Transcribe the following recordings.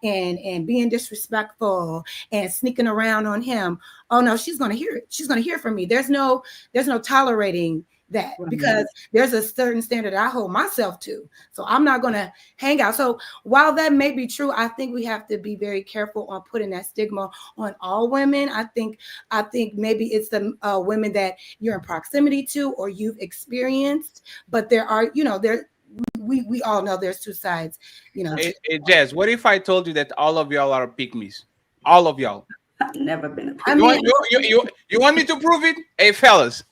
and being disrespectful and sneaking around on him, oh no, she's gonna hear it. She's gonna hear from me. There's no tolerating that, because there's a certain standard I hold myself to. So I'm not gonna hang out. So while that may be true, I think we have to be very careful on putting that stigma on all women. I think maybe it's the women that you're in proximity to or you've experienced, but there are, we all know there's two sides, Hey, Jazz, what if I told you that all of y'all are pygmies? All of y'all. I've never been a I You mean, want you want me to prove it? Hey, fellas,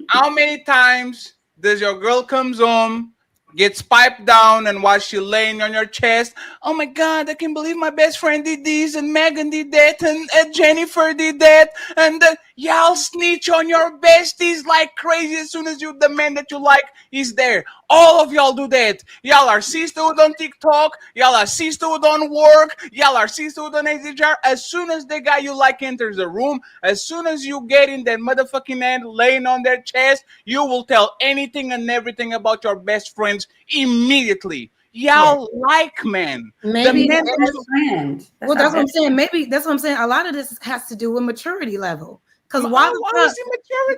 how many times does your girl comes home, gets piped down, and while she laying on your chest, oh my God, I can't believe my best friend did this, and Megan did that, and Jennifer did that, and y'all snitch on your besties like crazy as soon as the man that you like is there. All of y'all do that. Y'all are sisterhood on TikTok. Y'all are sisterhood on work. Y'all are sisterhood on AZR. As soon as the guy you like enters the room, as soon as you get in that motherfucking hand laying on their chest, you will tell anything and everything about your best friends immediately. Y'all like men. maybe The men friend. well, that's what I'm saying. Maybe that's what I'm saying. A lot of this has to do with maturity level. Because why is it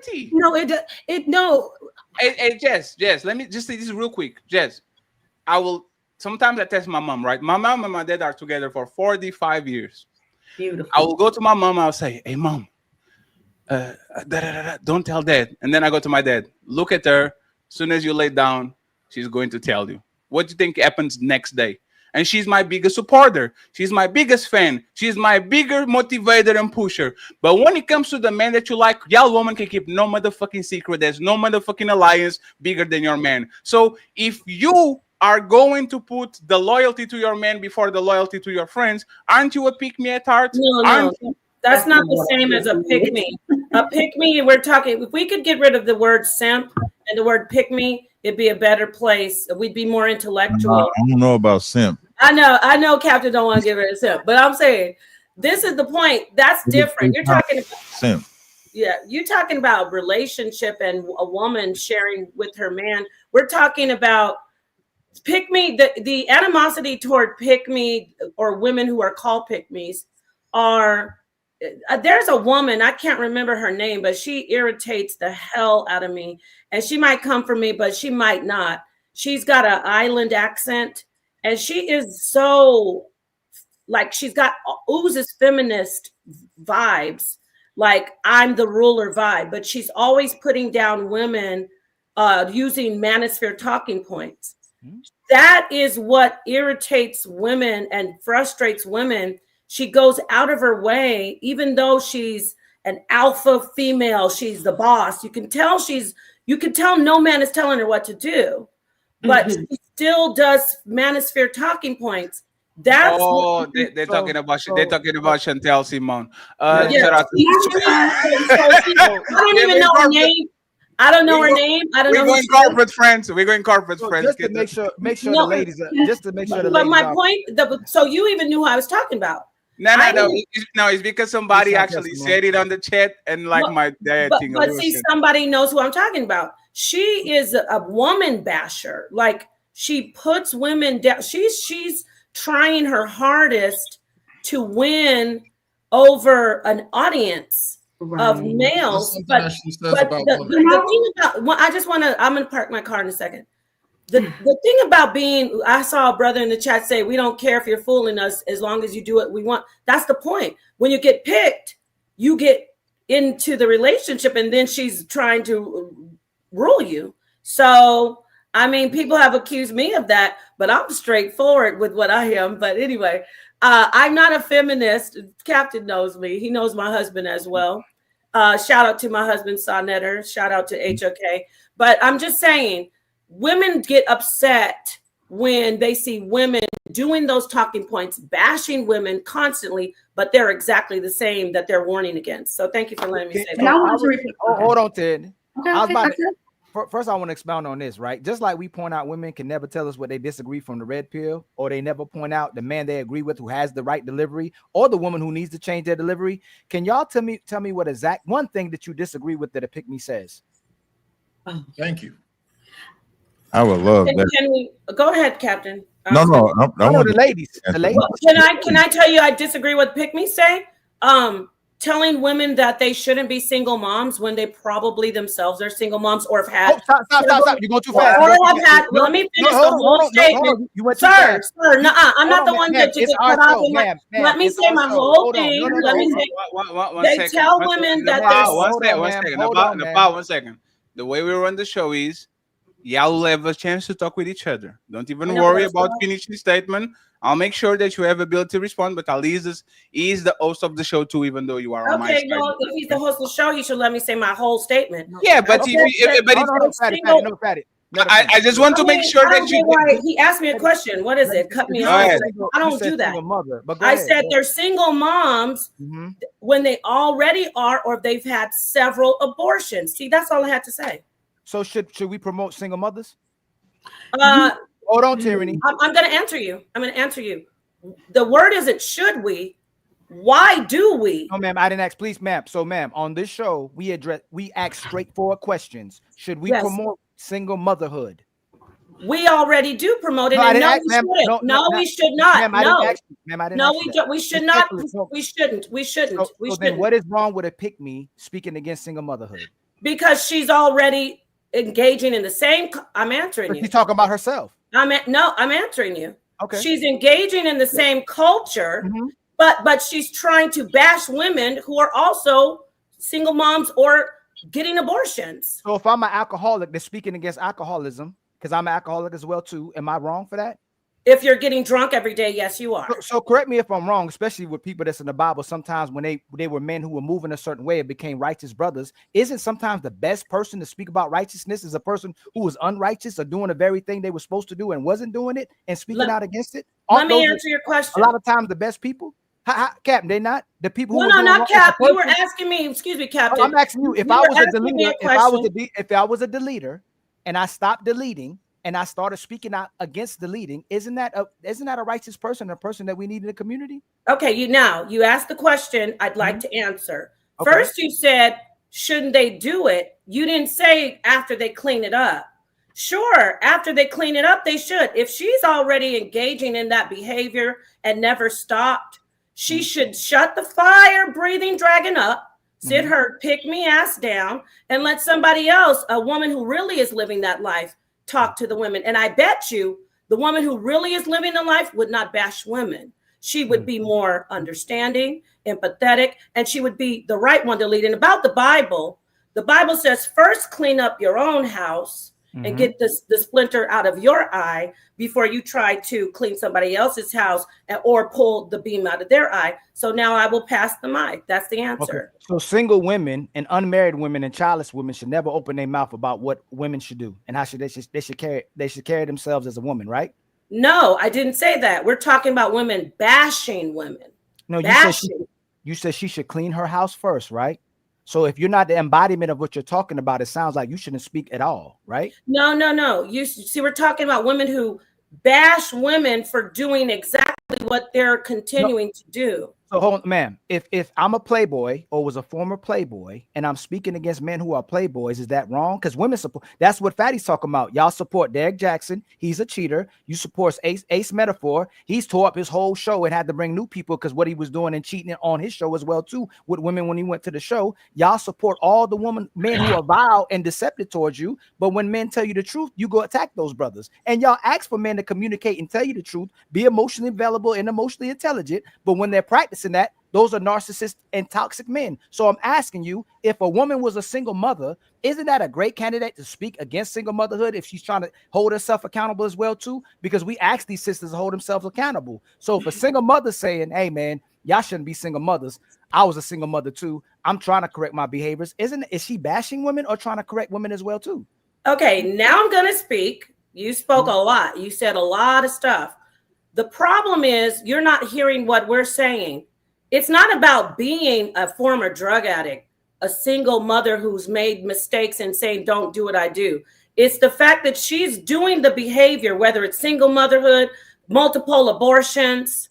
maturity? No, no. Hey, Jess, let me just say this real quick. Jess, sometimes I text my mom, right? My mom and my dad are together for 45 years. Beautiful. I will go to my mom, I'll say, hey, mom, don't tell dad. And then I go to my dad, look at her. As soon as you lay down, she's going to tell you. What do you think happens next day? And she's my biggest supporter. She's my biggest fan. She's my bigger motivator and pusher. But when it comes to the man that you like, y'all woman can keep no motherfucking secret. There's no motherfucking alliance bigger than your man. So if you are going to put the loyalty to your man before the loyalty to your friends, aren't you a pick me at heart? No. That's not the same as a pick me. A pick me, we're talking, if we could get rid of the word simp and the word pick me, it'd be a better place. We'd be more intellectual. I don't know about simp. I know Captain don't want to get rid of simp, but I'm saying this is the point. That's different. You're talking about simp. Yeah, you're talking about relationship and a woman sharing with her man. We're talking about pick me, the animosity toward pick me or women who are called pick me's are there's a woman, I can't remember her name, but she irritates the hell out of me. And she might come for me, but she might not. She's got an island accent, and she is so like she's got oozes feminist vibes, like I'm the ruler vibe, but she's always putting down women using manosphere talking points. That is what irritates women and frustrates women. She goes out of her way, even though she's an alpha female, she's the boss. You can tell no man is telling her what to do, but she still does manosphere talking points. That's they're talking about Chantel Simon. I don't even know her name. I don't know her name. I don't know. We're going corporate friends. We're going corporate friends. Just to make sure the ladies. Just to make sure the ladies. But my point. So you even knew who I was talking about. No. It's because somebody actually said it on the chat, and like my dad. But see, somebody knows who I'm talking about. She is a woman basher. Like she puts women down. She's trying her hardest to win over an audience of males. But the thing about, I just want to. I'm going to park my car in a second. The thing about being, I saw a brother in the chat say, we don't care if you're fooling us as long as you do what we want. That's the point. When you get picked, you get into the relationship and then she's trying to rule you. So, I mean, people have accused me of that, but I'm straightforward with what I am. But anyway, I'm not a feminist. Captain knows me. He knows my husband as well. Shout out to my husband, Sonetter. Shout out to HOK. But I'm just saying, women get upset when they see women doing those talking points, bashing women constantly, but they're exactly the same that they're warning against. So thank you for letting me say that. Hold on, Ted. Okay, First, I want to expound on this, right? Just like we point out women can never tell us what they disagree from the red pill, or they never point out the man they agree with who has the right delivery, or the woman who needs to change their delivery. Can y'all tell me what exact one thing that you disagree with that a pick me says? Thank you. I would love Can, that. can we go ahead, Captain? No, no, I No, want the to ladies. The answer. ladies. Well, can I tell you I disagree with Pick Me say? Telling women that they shouldn't be single moms when they probably themselves are single moms or have had Oh, stop. You're going too or fast. have had. Well, let me finish the whole statement. You went too Sir, fast. sir, no, I'm not the one ma'am, that you it's get our cut off. show, In my, ma'am. let me It's say our my show. whole Hold on. thing. No. Let me say. One They second. tell One women second. that Nepal, they're. one second. Nepal, 1 second. The way we run the show is y'all will have a chance to talk with each other. Don't even worry about finishing the statement. I'll make sure that you have ability to respond, but Ali is the host of the show too, even though you are on my Okay, side. well, if he's the host of the show, he should let me say my whole statement. Yeah, but I just want to make sure that you. He asked me a question. What is it? Cut me off. I don't do that. Mother, but I said they're single moms when they already are, or they've had several abortions. See, that's all I had to say. So should we promote single mothers? Hold on, Tyranny. I'm going to answer you. The word isn't should we. Why do we? No, ma'am, I didn't ask. Please, ma'am. So, ma'am, on this show, we ask straightforward questions. Should we promote single motherhood? We already do promote it. No, and we should not. Ma'am, I didn't ask you. Ma'am, I didn't ask you that. We should not. We shouldn't. We shouldn't. So then what is wrong with a pick me speaking against single motherhood? Because she's already engaging in the same. I'm answering you. She's talking about herself. I'm answering you. Okay. She's engaging in the same culture, but she's trying to bash women who are also single moms or getting abortions. So if I'm an alcoholic that's speaking against alcoholism, because I'm an alcoholic as well too, am I wrong for that? If you're getting drunk every day, yes, you are. So correct me if I'm wrong, especially with people that's in the Bible. Sometimes when they were men who were moving a certain way and became righteous brothers, isn't sometimes the best person to speak about righteousness is a person who was unrighteous or doing the very thing they were supposed to do and wasn't doing it and speaking out against it? Let me answer your question. A lot of times the best people, Captain, they not the people who. No, not Cap. You were asking me. Excuse me, Captain. I'm asking you if I was a deleter. If I was a deleter, and I stopped deleting. And I started speaking out against deleting. Isn't that a righteous person, a person that we need in the community? Okay, you asked the question I'd like to answer. Okay. First, you said, shouldn't they do it? You didn't say after they clean it up. Sure, after they clean it up, they should. If she's already engaging in that behavior and never stopped, she should shut the fire-breathing dragon up, sit her pick-me ass down, and let somebody else, a woman who really is living that life, talk to the women. And I bet you the woman who really is living the life would not bash women. She would be more understanding, empathetic, and she would be the right one to lead. And about the Bible says first clean up your own house and get the splinter out of your eye before you try to clean somebody else's house or pull the beam out of their eye. So now I will pass the mic. That's the answer. Okay. So single women and unmarried women and childless women should never open their mouth about what women should do and how they should carry themselves as a woman, right? No, I didn't say that. We're talking about women bashing women. No, you said she should clean her house first, right? So if you're not the embodiment of what you're talking about, it sounds like you shouldn't speak at all, right? No. You see, we're talking about women who bash women for doing exactly what they're continuing to do. So hold on, ma'am. If I'm a playboy or was a former playboy and I'm speaking against men who are playboys, is that wrong? Because women support. That's what Fatty's talking about. Y'all support Derek Jackson. He's a cheater. You support Ace Metaphor. He's tore up his whole show and had to bring new people because what he was doing and cheating on his show as well too with women when he went to the show. Y'all support all the men who are vile and deceptive towards you. But when men tell you the truth, you go attack those brothers. And y'all ask for men to communicate and tell you the truth, be emotionally available and emotionally intelligent. But when they're practicing that, those are narcissists and toxic men. So I'm asking you, if a woman was a single mother, isn't that a great candidate to speak against single motherhood if she's trying to hold herself accountable as well too? Because we ask these sisters to hold themselves accountable. So if a single mother saying, hey man, y'all shouldn't be single mothers. I was a single mother too. I'm trying to correct my behaviors. Is she bashing women or trying to correct women as well too? Okay, now I'm going to speak. You spoke a lot. You said a lot of stuff. The problem is you're not hearing what we're saying. It's not about being a former drug addict, a single mother who's made mistakes and saying, don't do what I do. It's the fact that she's doing the behavior, whether it's single motherhood, multiple abortions.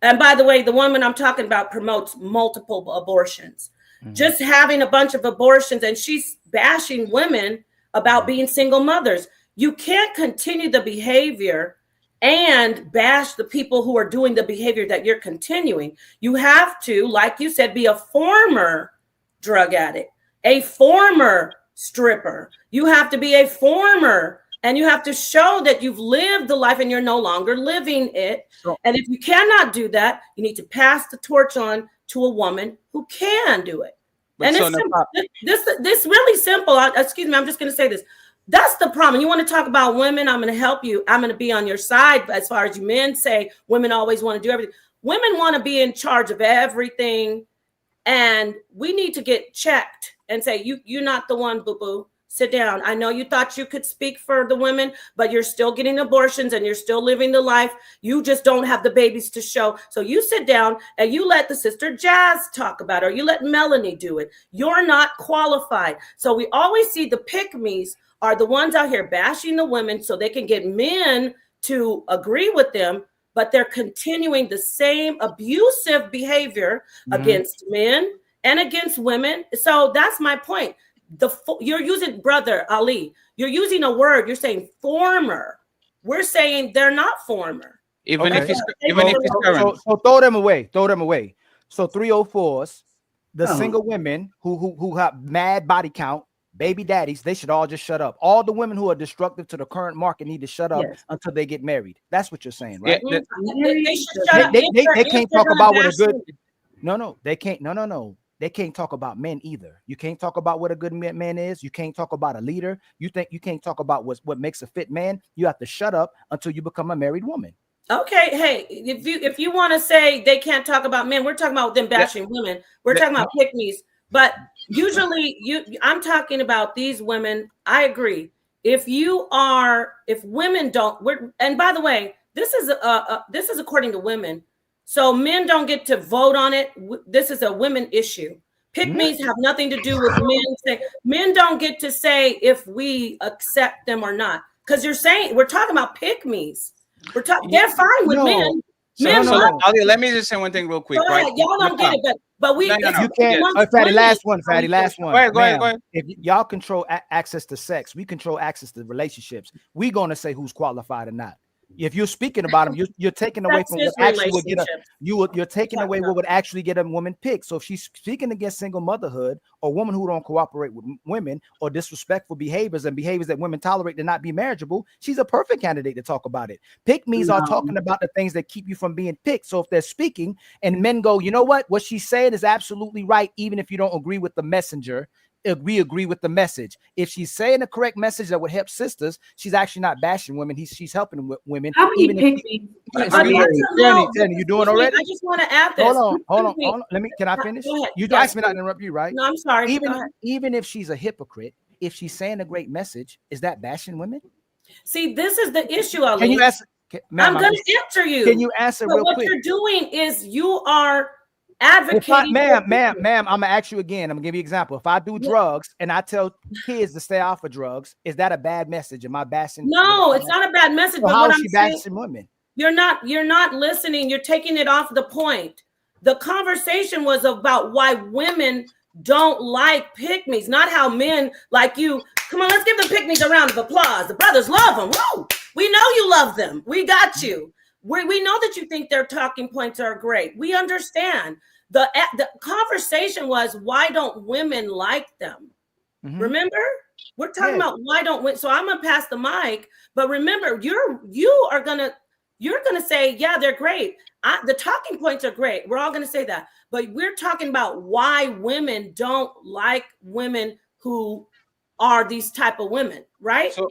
And by the way, the woman I'm talking about promotes multiple abortions, just having a bunch of abortions. And she's bashing women about being single mothers. You can't continue the behavior and bash the people who are doing the behavior that you're continuing. You have to, like you said, be a former drug addict, a former stripper. You have to be a former, and you have to show that you've lived the life and you're no longer living it. And if you cannot do that, you need to pass the torch on to a woman who can do it. But and so it's simple. This really simple. Excuse me, I'm just going to say this. That's the problem. You want to talk about women? I'm going to help you. I'm going to be on your side. As far as you men say, women always want to do everything. Women want to be in charge of everything. And we need to get checked and say, you're not the one, boo-boo. Sit down. I know you thought you could speak for the women, but you're still getting abortions and you're still living the life. You just don't have the babies to show. So you sit down and you let the sister Jazz talk about it, or you let Melanie do it. You're not qualified. So we always see the pick-me's are the ones out here bashing the women so they can get men to agree with them, but they're continuing the same abusive behavior against men and against women. So that's my point. You're using, brother Ali, you're using a word, you're saying former. We're saying they're not former. Even Okay. if it's current. So throw them away. Throw them away. So 304s, the single women who have mad body count, baby daddies, they should all just shut up. All the women who are destructive to the current market need to shut up until they get married. That's what you're saying, right? Yeah, They should shut up. They can't talk about what a good. No, they can't. No. They can't talk about men either. You can't talk about what a good man is. You can't talk about a leader. You can't talk about what makes a fit man. You have to shut up until you become a married woman. Okay, hey, if you want to say they can't talk about men, we're talking about them bashing women. We're talking about pick-me's. But usually I'm talking about these women. I agree. If women don't, and by the way, this is according to women. So men don't get to vote on it. This is a women issue. Pick-me's have nothing to do with men. Men don't get to say if we accept them or not. Because we're talking about pick-me's. They're fine with men. Ali, let me just say one thing real quick. Right? Y'all don't get it, but we. No. You can't. Fatty, last one. Go ahead. If y'all control access to sex, we control access to relationships. We're gonna say who's qualified or not. If you're speaking about them, you're taking away from what actually would get you're taking away what would actually get a woman picked. So if she's speaking against single motherhood or women who don't cooperate with women or disrespectful behaviors and behaviors that women tolerate to not be marriageable, she's a perfect candidate to talk about it. Pick-me's are talking about the things that keep you from being picked. So if they're speaking and men go, you know what she's saying is absolutely right, even if you don't agree with the messenger. We agree with the message. If she's saying the correct message that would help sisters, she's actually not bashing women. She's helping women. How many pick-me's? Jenny, you doing already? I just want to add this. Hold on. Can I finish? You asked me not to interrupt you, right? No, I'm sorry. Even if she's a hypocrite, if she's saying a great message, is that bashing women? See, this is the issue, Ali. Can you ask? I'm going to answer you. Can you answer real quick? What you're doing is you are advocating. Ma'am, I'm gonna ask you again. I'm gonna give you an example. If I do drugs and I tell kids to stay off of drugs, is that a bad message? Am I bashing? No, it's not a bad message. So but how what is she I'm bashing women? You're not listening. You're taking it off the point. The conversation was about why women don't like pick-me's, not how men like you. Come on, let's give the pick-me's a round of applause. The brothers love them. Woo! We know you love them. We got you. We know that you think their talking points are great. We understand. The conversation was, why don't women like them? Remember, we're talking about why don't women. So I'm gonna pass the mic, but remember, you're gonna say, yeah, they're great. The talking points are great. We're all gonna say that, but we're talking about why women don't like women who are these type of women, right? So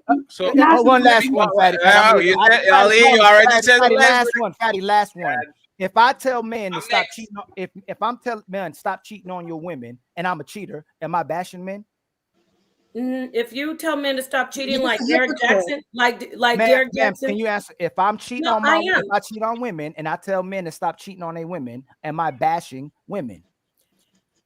one last one, Fatty. You already said Fatty, last one. If I tell men to stop cheating, if I'm telling men stop cheating on your women, and I'm a cheater, am I bashing men? If you tell men to stop cheating, like Derek Jackson, like Derek Jackson, can you answer? If I'm cheating if I cheat on women, and I tell men to stop cheating on their women, am I bashing women?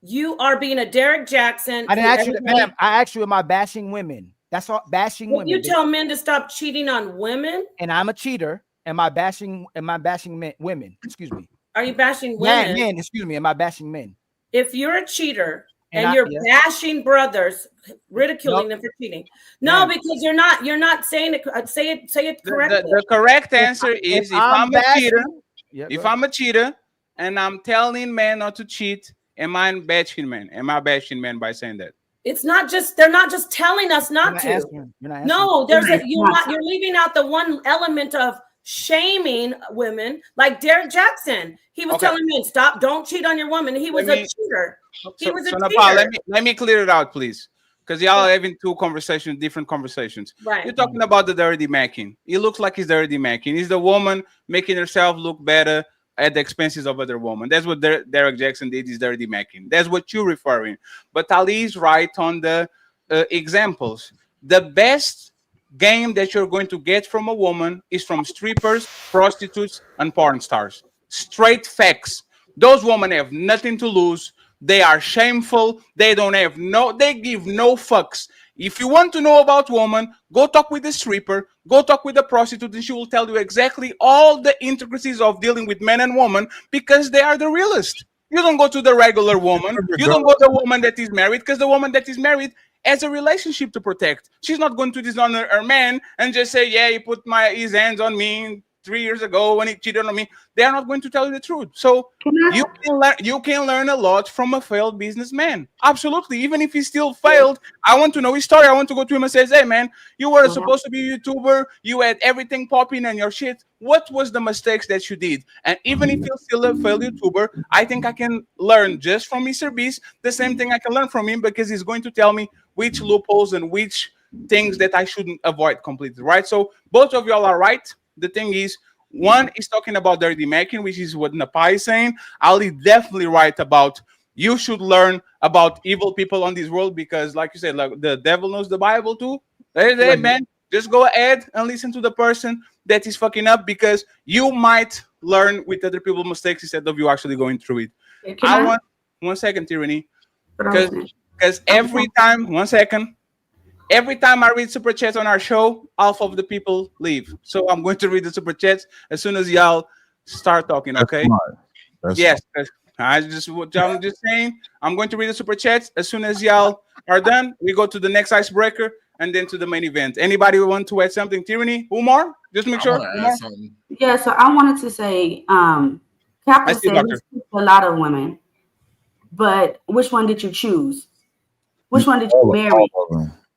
You are being a Derek Jackson. I didn't ask you, ma'am. I asked you, am I bashing women? That's all. Bashing women. You tell men to stop cheating on women, and I'm a cheater. Am I bashing women? Excuse me. Are you bashing women? Men, excuse me. Am I bashing men? If you're a cheater and you're bashing brothers, ridiculing them for cheating. No, because you're not saying it. Say it correctly. The correct answer is if I'm a cheater, if ahead. I'm a cheater and I'm telling men not to cheat, am I bashing men? Am I bashing men by saying that? It's not just they're not just telling us not to. No, you're leaving out the one element of shaming women, like Derek Jackson. He was telling men, stop, don't cheat on your woman. He was a cheater. He was a cheater. Nepal, let me clear it out, please. Because y'all are having two conversations, different conversations. Right. You're talking about the dirty macking. It looks like he's dirty macking. He's the woman making herself look better at the expenses of other women. That's what Derek Jackson did, is dirty macking. That's what you're referring. But Ali is right on the examples. The best game that you're going to get from a woman is from strippers, prostitutes, and porn stars. Straight facts. Those women have nothing to lose. They are shameful. They give no fucks. If you want to know about women, go talk with the stripper, go talk with the prostitute, and she will tell you exactly all the intricacies of dealing with men and women, because they are the realest. You don't go to the regular woman. You don't go to the woman that is married, because the woman that is married has a relationship to protect. She's not going to dishonor her man and just say, yeah, he put his hands on me 3 years ago when he cheated on me. They are not going to tell you the truth. So you can learn a lot from a failed businessman. Absolutely. Even if he still failed, I want to know his story. I want to go to him and say, hey man, you were supposed to be a YouTuber. You had everything popping and your shit. What was the mistakes that you did? And even if you're still a failed YouTuber, I think I can learn just from Mr. Beast the same thing I can learn from him, because he's going to tell me which loopholes and which things that I shouldn't avoid completely, right? So both of y'all are right. The thing is, one is talking about dirty macking, which is what Napai is saying. Ali definitely right about you should learn about evil people on this world, because, like you said, like the devil knows the Bible too. Hey, man, just go ahead and listen to the person that is fucking up, because you might learn with other people's mistakes instead of you actually going through it. I want 1 second, Tyranny, because every time, 1 second. Every time I read super chats on our show, half of the people leave. So I'm going to read the super chats as soon as y'all start talking. Okay? Yes. I'm just saying. I'm going to read the super chats as soon as y'all are done. We go to the next icebreaker and then to the main event. Anybody want to add something? Tyranny, Umar, just make sure. Yeah. So I wanted to say, Captain said he a lot of women, but which one did you choose? Which one did you marry?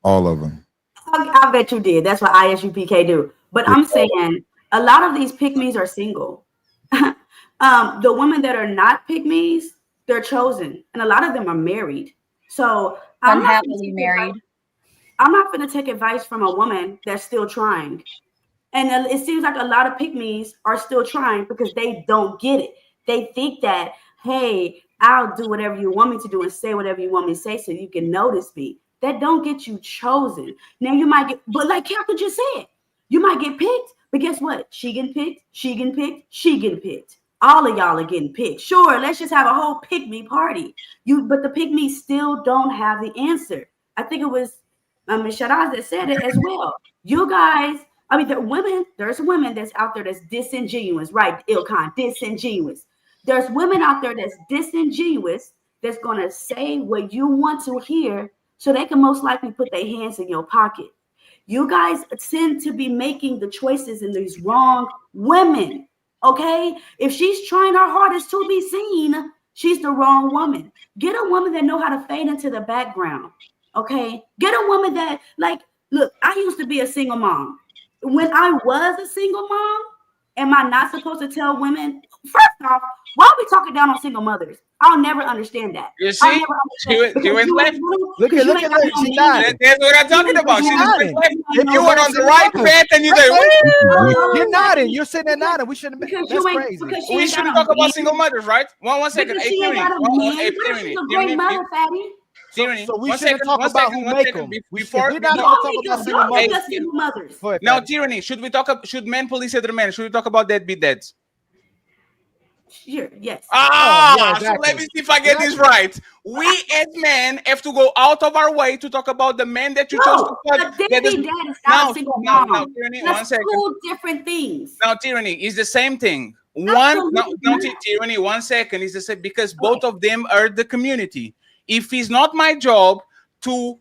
All of them. I bet you did. That's what ISUPK do. But I'm saying a lot of these pick-me's are single. The women that are not pick-me's, they're chosen. And a lot of them are married. So I'm happily married. I'm not going to take advice from a woman that's still trying. And it seems like a lot of pick-me's are still trying because they don't get it. They think that, hey, I'll do whatever you want me to do and say whatever you want me to say so you can notice me. That don't get you chosen. Now you might get, but like Captain just said, you might get picked, but guess what? She getting picked, she getting picked, she getting picked. All of y'all are getting picked. Sure, let's just have a whole pick-me party. But the pick-me still don't have the answer. I think it was Sharaz that said it as well. You guys, I mean, there's women that's out there that's disingenuous, right? Ilkan, disingenuous. There's women out there that's disingenuous that's gonna say what you want to hear, so they can most likely put their hands in your pocket. You guys tend to be making the choices in these wrong women, okay? If she's trying her hardest to be seen, she's the wrong woman. Get a woman that know how to fade into the background, okay? Get a woman that, like, look, I used to be a single mom. When I was a single mom, am I not supposed to tell women? First off, why are we talking down on single mothers? I'll never understand that. You see, she went left. Look at her. She nodding. That's what I'm talking about. She just went left. You were on the right path, and you say, "You're nodding. You're sitting there nodding." We shouldn't. That's crazy. We shouldn't talk about single mothers, right? One second. Hey, Tyranny. So we shouldn't talk about who make them. We're not going to talk about single mothers. Now, Tyranny, should men police other men? Should we talk about deadbeat dads? Sure, yes. Exactly. So let me see if I get this right. We as men have to go out of our way to talk about the men that you chose to fuck. Deadbeat dad is not a single mom. Now, Tyranny, that's 1 second. Two different things. Now, Tyranny is the same thing. Tyranny, 1 second is the same, because both of them are the community. if it's not my job to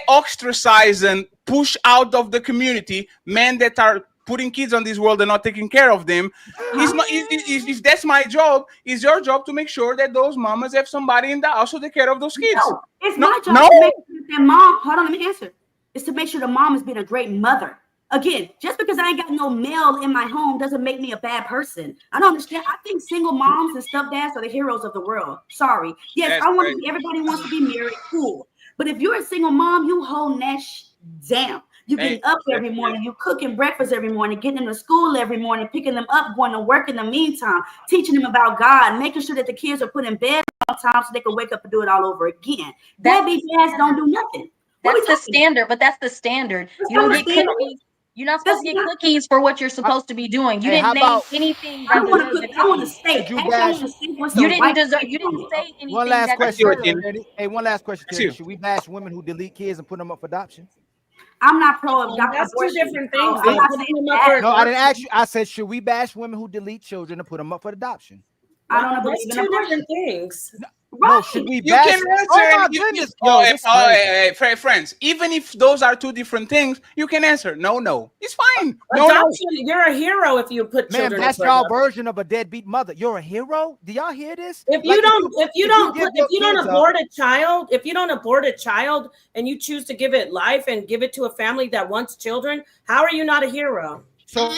ostracize and push out of the community men that are putting kids on this world and not taking care of them, it's not. If that's my job, it's your job to make sure that those mamas have somebody in the house to take care of those kids. No, it's No, my job no. to make sure that mom. Hold on, let me answer. It's to make sure the mom is being a great mother. Again, just because I ain't got no male in my home doesn't make me a bad person. I don't understand. I think single moms and stepdads are the heroes of the world. Sorry. Yes, That's I want to great. be. Everybody wants to be married. Cool. But if you're a single mom, you hold that down. You getting up every morning, you cooking breakfast every morning, getting them to school every morning, picking them up, going to work in the meantime, teaching them about God, making sure that the kids are put in bed on time so they can wake up and do it all over again. Deadbeat dads don't do nothing. That's the standard, but that's the standard. You don't get cookies. You're not supposed to get cookies for what you're supposed to be doing. You didn't name anything I that don't want to deserved cook. the I want a cookies. steak. Should you Actually, I bash? want a steak with You some didn't white deserve. rice You on didn't it. say anything One last that question. deserved. Hey, one last question, Terry. Should we bash women who delete kids and put them up for adoption? I'm not pro That's two abortion. different So things. I'm not Putting saying them up for that. No, I didn't adoption. ask you. I said, should we bash women who delete children and put them up for adoption? I don't That's believe in two abortion. different things. No, should we You bash? can answer. Oh my and goodness, oh, yo, this is crazy. friends. Even if those are two different things, you can answer. No, it's fine. No. Adoption, you're a hero if you put Man, children. that's up for y'all adoption. version of a deadbeat mother. You're a hero. Do y'all hear this? If Like, you don't give your kids up- abort a child, if you don't abort a child and you choose to give it life and give it to a family that wants children, how are you not a hero? So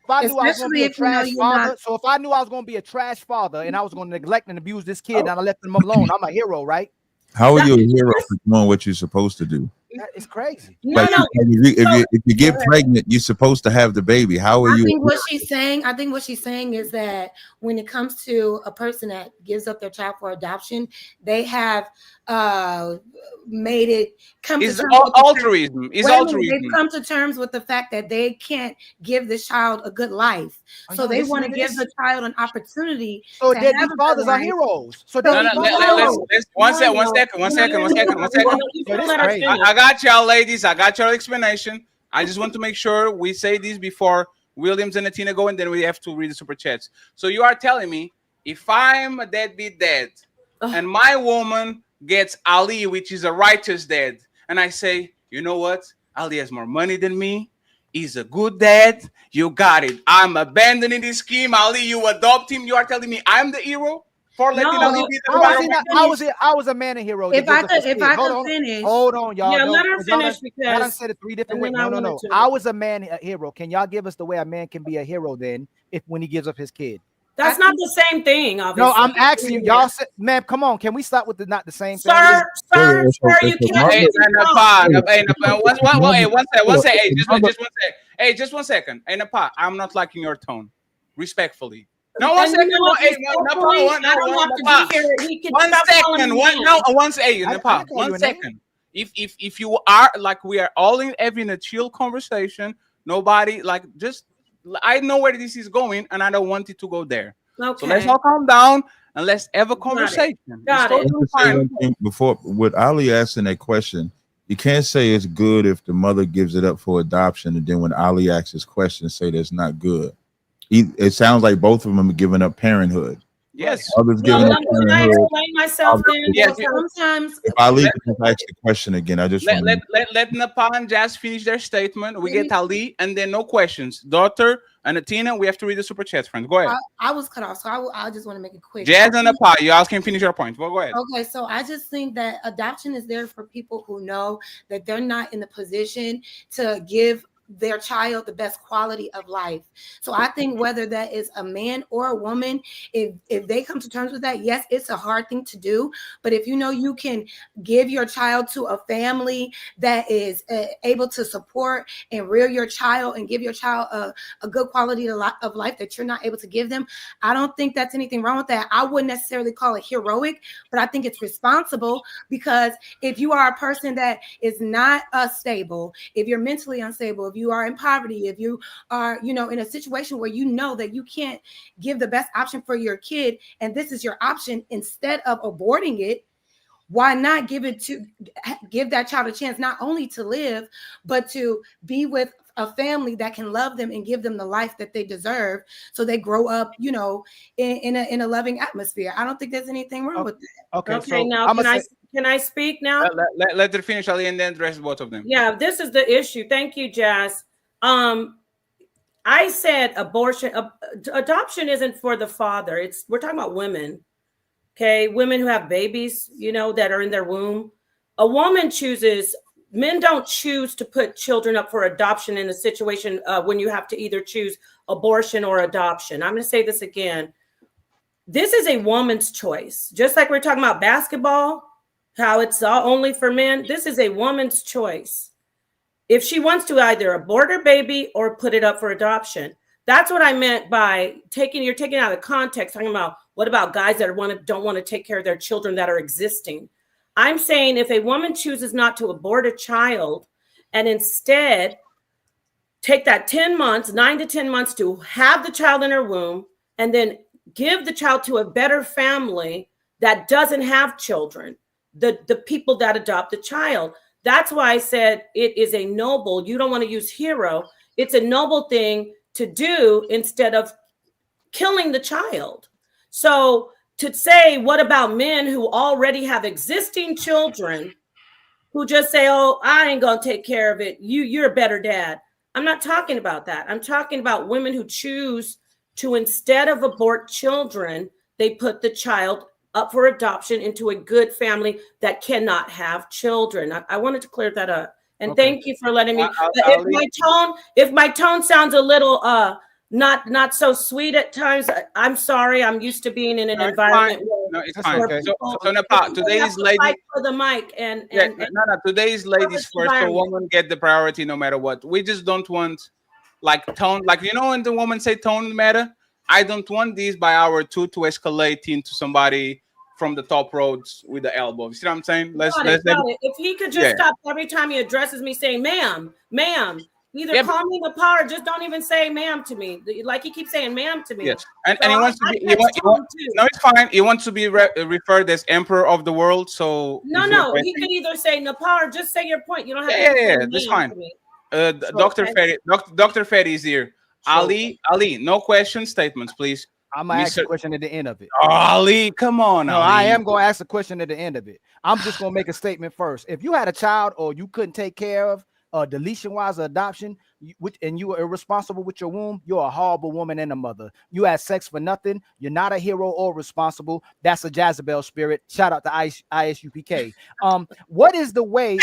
if I knew I was going to be Especially a if you know trash you're father, not. so if I knew I was going to be a trash father and I was going to neglect and abuse this kid and I left him alone, I'm a hero, right? How are you a hero for doing what you're supposed to do? That is crazy. No, Like, no. if you get pregnant, you're supposed to have the baby. How are I you? think what she's saying is that when it comes to a person that gives up their child for adoption, they have made it come to It's terms with the fact- altruism. It's Wait a minute, altruism. they've come to terms with the fact that they can't give this child a good life. Are So y'all they want to listening to give this? the child an opportunity So to have deadbeat a good fathers are life. heroes. So No, deadbeat fathers are no. heroes. let's one second. Yo, this is crazy. I got y'all, ladies. I got your explanation. I just want to make sure we say this before Williams and Atina go, and then we have to read the super chats. So you are telling me if I'm a deadbeat dad and my woman gets Ali, which is a righteous dad, and I say, you know what? Ali has more money than me. He's a good dad. You got it. I'm abandoning this scheme. Ali, you adopt him. You are telling me I'm the hero for letting No, Ali be the How father was of he my not? I was a man and hero. If I could finish. Hold on, y'all. Yeah, No, let her 'cause y'all finish done- y'all done because- said it three different and ways. then I No. wanted to- I was a man a hero. Can y'all give us the way a man can be a hero then if when he gives up his kid? That's not the same thing, obviously. No, I'm asking you. Y'all said, ma'am, come on. Can we stop with the not the same thing? Sir, you can't. Hey, one second. Hey, just one second. Hey, Napa, I'm not liking your tone. Respectfully. No, one second. One second. If you are like we are all in having a chill conversation, nobody like just I know where this is going and I don't want it to go there. Okay. So let's all calm down and let's have a conversation. Got it. Before with Ali asking that question, you can't say it's good if the mother gives it up for adoption, and then when Ali asks his question, say that's not good. It sounds like both of them are giving up parenthood. Yes. Others giving up Can I parenthood. explain myself then? Yes. Sometimes If Ali could just ask the question again, I just want let Napa and Jazz finish their statement. We get Ali and then no questions. Daughter and Atina, we have to read the super chat, friends. Go ahead. I was cut off, so I just want to make it quick. Jazz and Napa, you all can finish your point. Well, go ahead. Okay, so I just think that adoption is there for people who know that they're not in the position to give their child the best quality of life. So I think whether that is a man or a woman, if they come to terms with that, yes, it's a hard thing to do. But if you know you can give your child to a family that is able to support and rear your child and give your child a good quality of life that you're not able to give them, I don't think that's anything wrong with that. I wouldn't necessarily call it heroic, but I think it's responsible, because if you are a person that is not stable, if you're mentally unstable, if you are in poverty, if you are, in a situation where you know that you can't give the best option for your kid, and this is your option, instead of aborting it, why not give that child a chance not only to live, but to be with a family that can love them and give them the life that they deserve, so they grow up, you know, in a loving atmosphere. I don't think there's anything wrong with that. Okay, Okay, so now I'm gonna say, can I speak now? Let her finish, Ali, and then address both of them. Yeah, this is the issue. Thank you, Jazz. I said adoption isn't for the father. We're talking about women. Okay, women who have babies, you know, that are in their womb. A woman chooses. Men don't choose to put children up for adoption in a situation when you have to either choose abortion or adoption. I'm going to say this again. This is a woman's choice. Just like we're talking about basketball, how it's only for men. This is a woman's choice. If she wants to either abort her baby or put it up for adoption. That's what I meant by you're taking out of context, talking about what about guys that don't want to take care of their children that are existing. I'm saying if a woman chooses not to abort a child and instead take that 10 months, 9 to 10 months to have the child in her womb and then give the child to a better family that doesn't have children, the people that adopt the child. That's why I said it is a noble, you don't want to use hero. It's a noble thing to do instead of killing the child. So to say, what about men who already have existing children who just say, oh, I ain't going to take care of it. You're a better dad. I'm not talking about that. I'm talking about women who choose to, instead of abort children, they put the child up for adoption into a good family that cannot have children. I wanted to clear that up. And thank you for letting me. If my tone sounds a little not so sweet at times, I'm sorry. I'm used to being in an environment where it's fine. So Nepal, today's lady fight for the mic and today's ladies first. So women get the priority no matter what. We just don't want like tone, like you know when the woman say tone matter. I don't want these by hour 2 to escalate into somebody from the top roads with the elbow. You see what I'm saying? Let's If he could just stop every time he addresses me saying, ma'am, either call me Napar or just don't even say ma'am to me. Like he keeps saying ma'am to me. Yes. And he wants to be, no, it's fine. He wants to be referred as emperor of the world. So no, he could either say Napar, just say your point. You don't have to say that's fine. Dr. Fetty is here. Sure. Ali, no question, statements, please. I'm gonna ask a question at the end of it. Oh, Ali, come on. No, Ali. I am gonna ask a question at the end of it. I'm just gonna make a statement first. If you had a child or you couldn't take care of deletion-wise or adoption, and you were irresponsible with your womb, you're a horrible woman and a mother. You had sex for nothing. You're not a hero or responsible. That's a Jezebel spirit. Shout out to R.I.S.E. What is the way?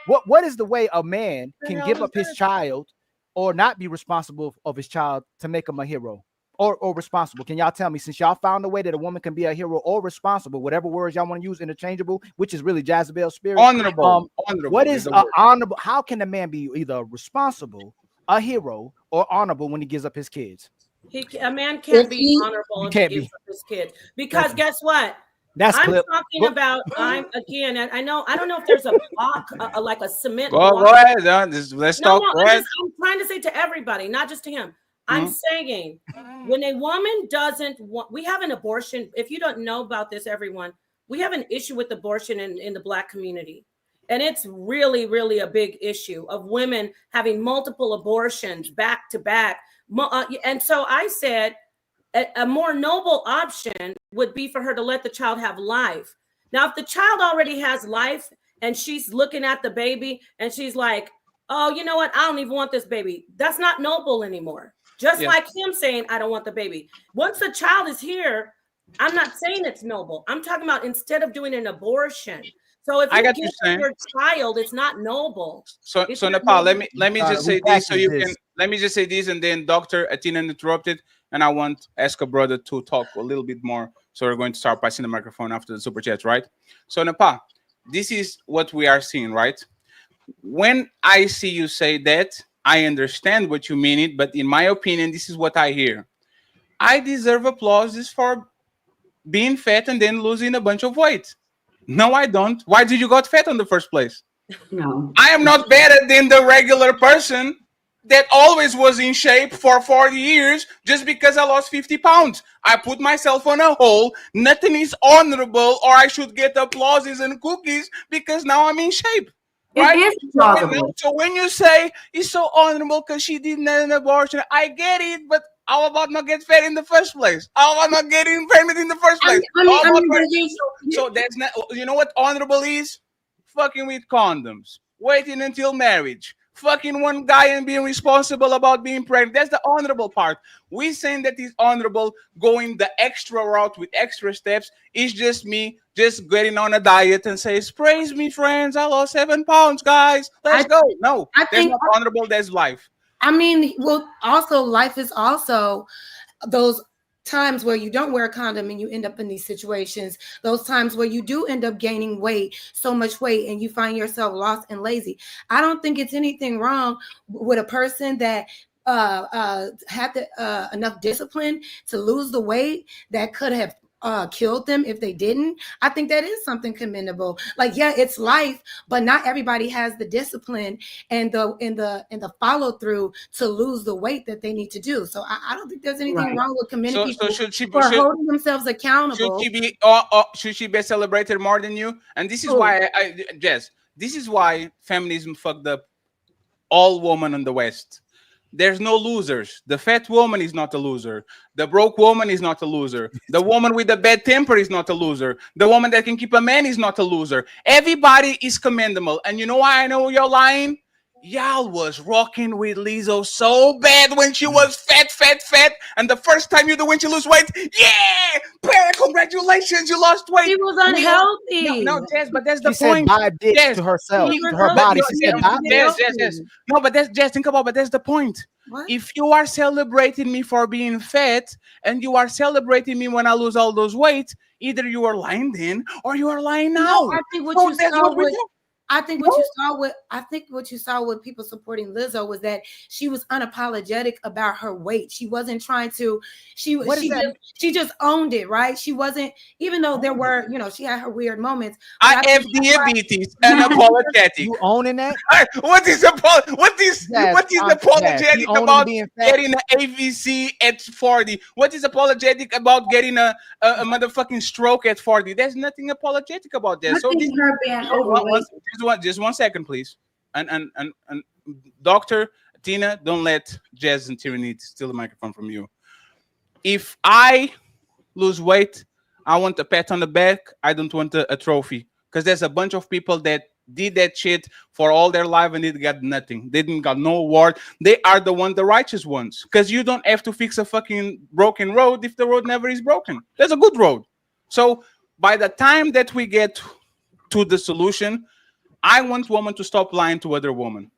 What is the way a man can give up his child or not be responsible of his child to make him a hero or responsible? Can y'all tell me, since y'all found a way that a woman can be a hero or responsible, whatever words y'all want to use, interchangeable, which is really Jezebel spirit. Honorable. What is honorable? How can a man be either responsible, a hero, or honorable when he gives up his kids? A man can't be honorable if he gives up his kids. Because guess what? I'm talking about. I'm again, and I don't know if there's a block, like a cement block. Go ahead. Let's talk. I'm trying to say to everybody, not just to him. I'm saying when a woman doesn't want, we have an abortion. If you don't know about this, everyone, we have an issue with abortion in the Black community. And it's really, really a big issue of women having multiple abortions back to back. And so I said, a more noble option would be for her to let the child have life. Now, if the child already has life and she's looking at the baby and she's like, oh, you know what? I don't even want this baby. That's not noble anymore. Just like him saying, I don't want the baby. Once the child is here, I'm not saying it's noble. I'm talking about instead of doing an abortion. So if you give your child, it's not noble. So Nepal, let me just say this so you can, let me just say this, and then Dr. Atina interrupted, and I want to ask a brother to talk a little bit more. So we're going to start passing the microphone after the super chat, right? So Nepal, this is what we are seeing, right? When I see you say that, I understand what you mean it, but in my opinion, this is what I hear. I deserve applause for being fat and then losing a bunch of weight. No, I don't. Why did you got fat in the first place? No. I am not better than the regular person that always was in shape for 40 years just because I lost 50 pounds. I put myself on a hole. Nothing is honorable, or I should get applauses and cookies because now I'm in shape. Right? It is plausible. So when you say it's so honorable because she didn't have an abortion, I get it, but how about not get fed in the first place? How about not getting pregnant in the first place? How about so that's not, you know what honorable is? Fucking with condoms, waiting until marriage, fucking one guy and being responsible about being pregnant. That's the honorable part. We saying that is honorable, going the extra route with extra steps is just me just getting on a diet and says, praise me, friends, I lost 7 pounds, guys. Let's go. No, I there's think not honorable, there's life. I mean, well, also life is also those times where you don't wear a condom and you end up in these situations, those times where you do end up gaining weight, so much weight, and you find yourself lost and lazy. I don't think it's anything wrong with a person that had enough discipline to lose the weight that could have killed them if they didn't. I think that is something commendable. Like, yeah, it's life, but not everybody has the discipline and the follow through to lose the weight that they need to do. So I don't think there's anything wrong with commending people for holding themselves accountable. Should she be celebrated more than you? And this is why Jess, this is why feminism fucked up all women in the West. There's no losers. The fat woman is not a loser. The broke woman is not a loser. The woman with the bad temper is not a loser. The woman that can keep a man is not a loser. Everybody is commendable. And you know why I know you're lying? Y'all was rocking with Lizzo so bad when she was fat. And the first time you do when she lose weight, yeah, congratulations, you lost weight. She was unhealthy. No, Jess, but that's the She point. said bye dick to herself, to her body. She said bye. Yes. No, but that's just think about. But that's the point. What? If you are celebrating me for being fat and you are celebrating me when I lose all those weight, either you are lying then or you are lying now. No, I think what you saw with I think what you saw with people supporting Lizzo was that she was unapologetic about her weight. She wasn't trying to. She just owned it, right? She wasn't, even though there were, she had her weird moments. I have diabetes and apologetic. You owning that? What is apologetic about getting an AVC at 40? What is apologetic about getting a motherfucking stroke at 40? There's nothing apologetic about that. So this, her being overweight. just 1 second, please. And Dr. Tina, don't let Jazz and Tyranny steal the microphone from you. If I lose weight, I want a pat on the back. I don't want a trophy. Because there's a bunch of people that did that shit for all their life and it got nothing. They didn't got no award. They are the righteous ones. Because you don't have to fix a fucking broken road if the road never is broken. There's a good road. So by the time that we get to the solution, I want women to stop lying to other women.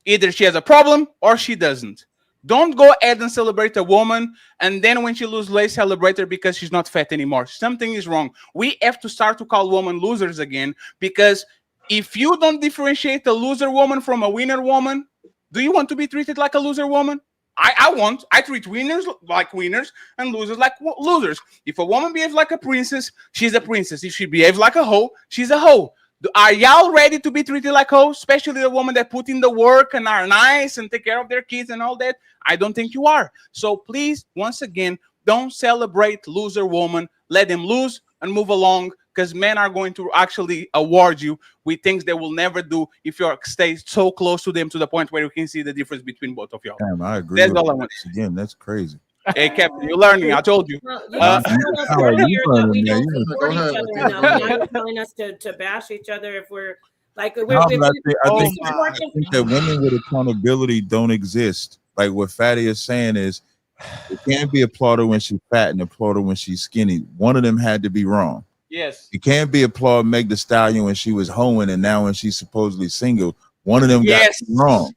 Either she has a problem or she doesn't. Don't go ahead and celebrate a woman, and then when she loses weight, celebrate her because she's not fat anymore. Something is wrong. We have to start to call women losers again, because if you don't differentiate a loser woman from a winner woman, do you want to be treated like a loser woman? I treat winners like winners and losers like losers. If a woman behaves like a princess, she's a princess. If she behaves like a hoe, she's a hoe. Are y'all ready to be treated like hoes? Especially the women that put in the work and are nice and take care of their kids and all that? I don't think you are. So please, once again, don't celebrate loser women. Let them lose and move along, because men are going to actually award you with things they will never do if you stay so close to them to the point where you can see the difference between both of y'all. Damn, I agree. That's all I want. Again, that's crazy. Hey, Captain, you're learning. I told you. You told us earlier that we don't support each other now. Now you're telling us to bash each other if we're like. I think that women with accountability don't exist. Like what Fatty is saying is, it can't be applauded when she's fat and applauded when she's skinny. One of them had to be wrong. Yes. You can't be applauded Meg Thee Stallion when she was hoeing and now when she's supposedly single. One of them got wrong.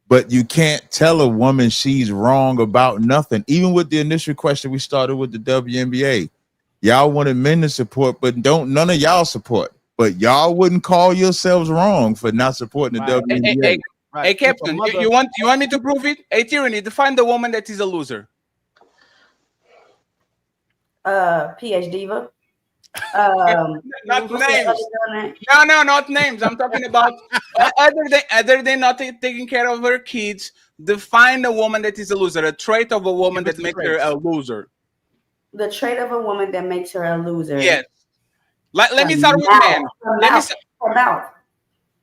But you can't tell a woman she's wrong about nothing. Even with the initial question we started with the WNBA, y'all wanted men to support, but none of y'all support. But y'all wouldn't call yourselves wrong for not supporting the WNBA. Hey, Captain, you want me to prove it? Hey, Tyranny, define the woman that is a loser. PH Diva. Not names. No, not names. I'm talking about other than not taking care of her kids. Define a woman that is a loser. A trait of a woman that makes her a loser. The trait of a woman that makes her a loser. Yes. Let me start with men.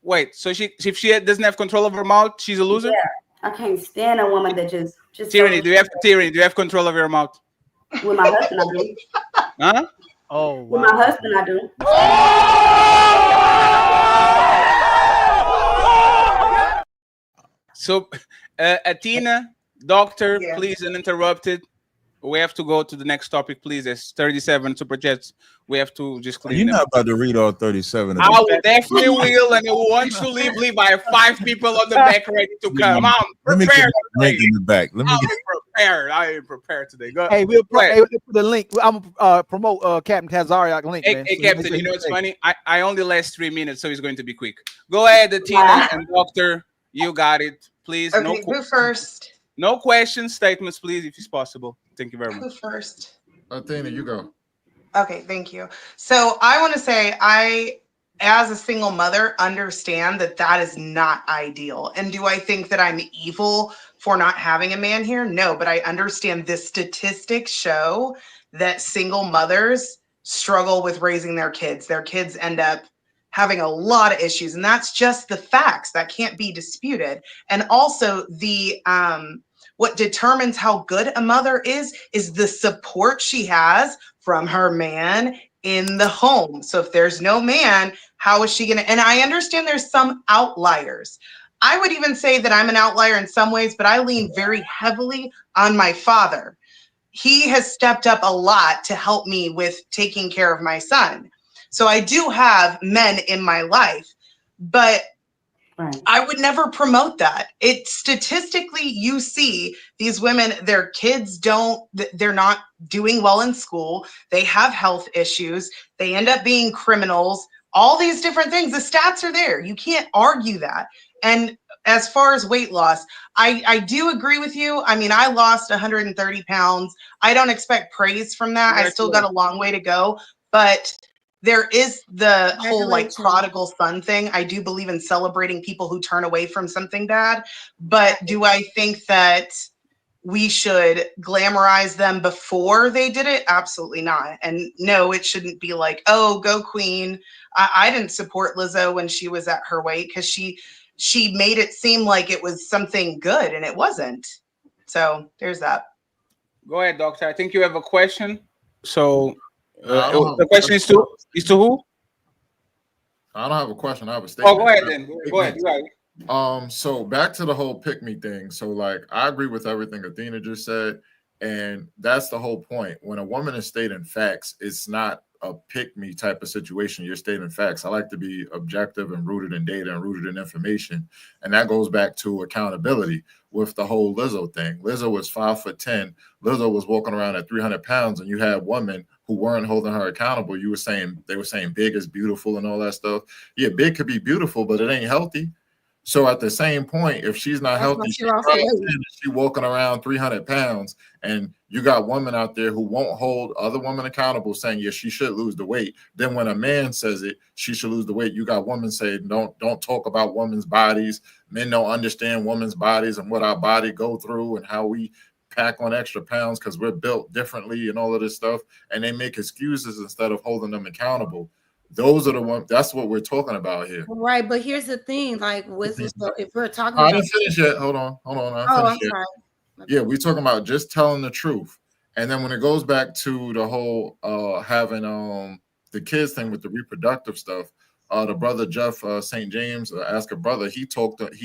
Wait, so if she doesn't have control of her mouth, she's a loser? Yeah. I can't stand a woman that just Tyranny, do you have control of your mouth? With my husband, I do. Huh? Oh, With wow. my husband, I do. So, Athena, doctor, Yeah. please uninterrupted. We have to go to the next topic, please. There's 37 super chats. We have to just clean You're them. not about to read all 37 of I them. will definitely will, and once you leave, I have 5 people on the back ready to come. I'm Let me get prepared my link today. in the back. Let me I'm get prepared. I am prepared today. Go. Hey, Go ahead. we'll put the link. I'm gonna promote Captain Tazariak link, Hey, man. hey, So Captain, make you know sure what's funny? I only last 3 minutes, so it's going to be quick. Go ahead, Athena and Doctor. You got it. Please, Okay, who first? no questions, statements, please, if it's possible. Thank you very Who much. first? Athena, you go. Okay, thank you. So I want to say I, as a single mother, understand that that is not ideal. And do I think that I'm evil for not having a man here? No, but I understand the statistics show that single mothers struggle with raising their kids. Their kids end up having a lot of issues, and that's just the facts that can't be disputed. And also the what determines how good a mother is the support she has from her man in the home. So if there's no man, how is she going to? And I understand there's some outliers. I would even say that I'm an outlier in some ways, but I lean very heavily on my father. He has stepped up a lot to help me with taking care of my son. So I do have men in my life, but Right. I would never promote that. It statistically, you see these women, their kids they're not doing well in school. They have health issues. They end up being criminals, all these different things. The stats are there. You can't argue that. And as far as weight loss, I do agree with you. I mean, I lost 130 pounds. I don't expect praise from that. I still got a long way to go, but there is the whole like prodigal son thing. I do believe in celebrating people who turn away from something bad, but do I think that we should glamorize them before they did it? Absolutely not. And no, it shouldn't be like, oh, go queen. I didn't support Lizzo when she was at her weight because she made it seem like it was something good and it wasn't. So there's that. Go ahead, Doctor. I think you have a question. So I don't have the a question is to who? I don't have a question. I have a statement. Oh, go ahead then. Go ahead. You got it. So back to the whole pick me thing. So like I agree with everything Athena just said, and that's the whole point. When a woman is stating facts, it's not a pick me type of situation. You're stating facts. I like to be objective and rooted in data and rooted in information, and that goes back to accountability with the whole Lizzo thing. Lizzo was 5'10". Lizzo was walking around at 300 pounds, and you had women who weren't holding her accountable. You were saying they were saying big is beautiful and all that stuff. Yeah, big could be beautiful, but it ain't healthy. So at the same point, if she's not healthy, she's walking around 300 pounds, and you got women out there who won't hold other women accountable, saying, yeah, she should lose the weight. Then when a man says it, she should lose the weight. You got women saying, don't talk about women's bodies. Men don't understand women's bodies and what our body go through and how we pack on extra pounds because we're built differently and all of this stuff. And they make excuses instead of holding them accountable. Those are the ones. That's what we're talking about here, right? But here's the thing: like, if we're talking, I didn't finish yet. Hold on. I'm sorry. Yeah, we're talking about just telling the truth, and then when it goes back to the whole having the kids thing with the reproductive stuff, the brother Jeff St. James, Ask a Brother, he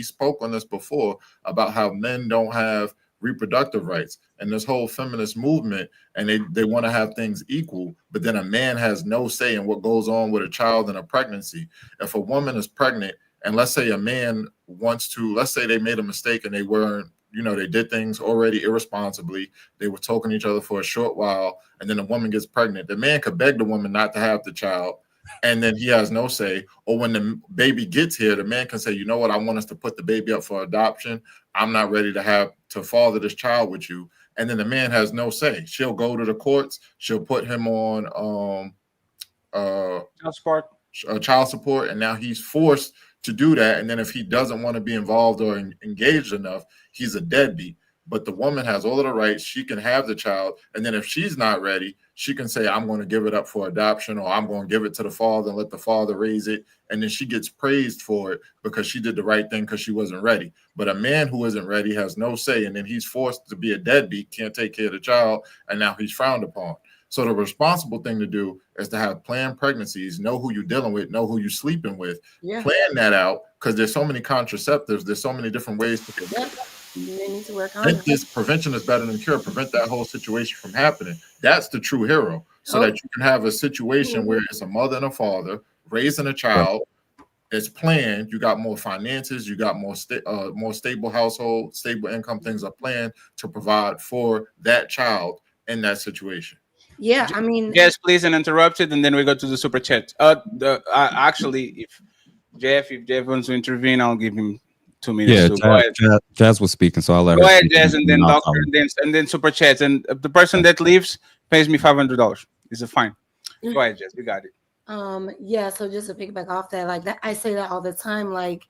spoke on this before about how men don't have reproductive rights and this whole feminist movement, and they want to have things equal, but then a man has no say in what goes on with a child in a pregnancy. If a woman is pregnant and let's say a man wants to, let's say they made a mistake and they weren't, they did things already irresponsibly, they were talking to each other for a short while, and then the woman gets pregnant, the man could beg the woman not to have the child, and then he has no say. Or when the baby gets here, the man can say, you know what, I want us to put the baby up for adoption. I'm not ready to father this child with you. And then the man has no say. She'll go to the courts. She'll put him on child support. And now he's forced to do that. And then if he doesn't want to be involved or engaged enough, he's a deadbeat. but the woman has all of the rights. She can have the child, and then if she's not ready, she can say, I'm going to give it up for adoption, or I'm going to give it to the father and let the father raise it. And then she gets praised for it because she did the right thing because she wasn't ready. But a man who isn't ready has no say, and then he's forced to be a deadbeat, can't take care of the child, and now he's frowned upon. So the responsible thing to do is to have planned pregnancies, know who you're dealing with, know who you're sleeping with, plan that out, because there's so many contraceptives, there's so many different ways to prevent. They need to work on it. Prevention is better than cure. Prevent that whole situation from happening. That's the true hero. So that you can have a situation where it's a mother and a father raising a child. It's planned. You got more finances. You got more stable household, stable income. Things are planned to provide for that child in that situation. Yeah, I mean, yes, please, and interrupted, and then we go to the super chat. Actually, if Jeff wants to intervene, I'll give him 2 minutes. Yeah, to go ahead. Jazz was speaking, so I'll let her. Go ahead, speak, Jazz, and then doctor, and then super chats, and the person that leaves pays me $500. Is it fine? Go ahead, Jazz. We got it. Yeah, so just to piggyback off that, like that, I say that all the time, like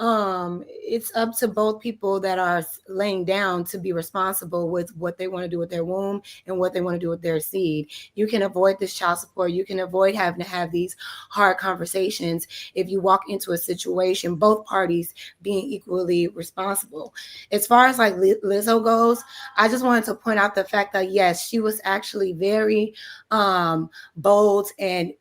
it's up to both people that are laying down to be responsible with what they want to do with their womb and what they want to do with their seed. You can avoid this child support. You can avoid having to have these hard conversations if you walk into a situation, both parties being equally responsible. As far as like Lizzo goes, I just wanted to point out the fact that yes, she was actually very bold and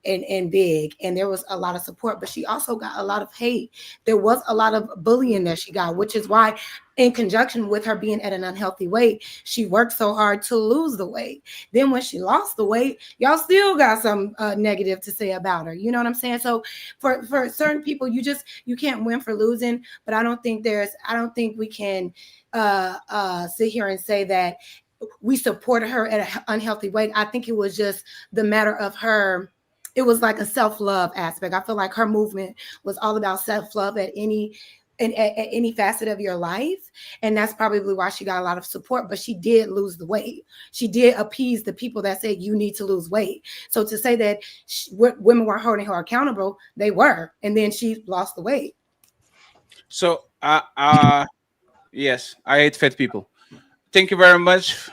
big, and there was a lot of support, but she also got a lot of hate. There was a lot of bullying that she got, which is why, in conjunction with her being at an unhealthy weight, she worked so hard to lose the weight. Then when she lost the weight, y'all still got some negative to say about her. You know what I'm saying? So for certain people, you can't win for losing. But I don't think we can sit here and say that we supported her at an unhealthy weight. I think it was just the matter of her. It was like a self-love aspect. I feel like her movement was all about self-love at any facet of your life. And that's probably why she got a lot of support, but she did lose the weight. She did appease the people that said you need to lose weight. So to say that women weren't holding her accountable, they were. And then she lost the weight. So, yes, I hate fat people. Thank you very much,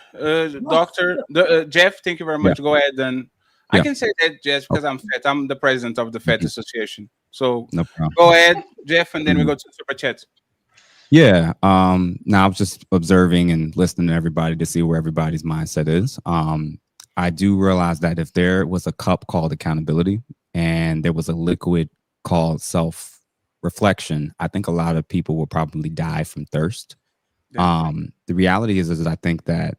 Doctor Jeff. Thank you very much. Go ahead, and I can say that, Jeff, because I'm fat. I'm the president of the Fat Association. So No problem. go ahead, Jeff, and then we go to super chats. Yeah. Now I was just observing and listening to everybody to see where everybody's mindset is. I do realize that if there was a cup called accountability and there was a liquid called self-reflection, I think a lot of people will probably die from thirst. The reality is I think that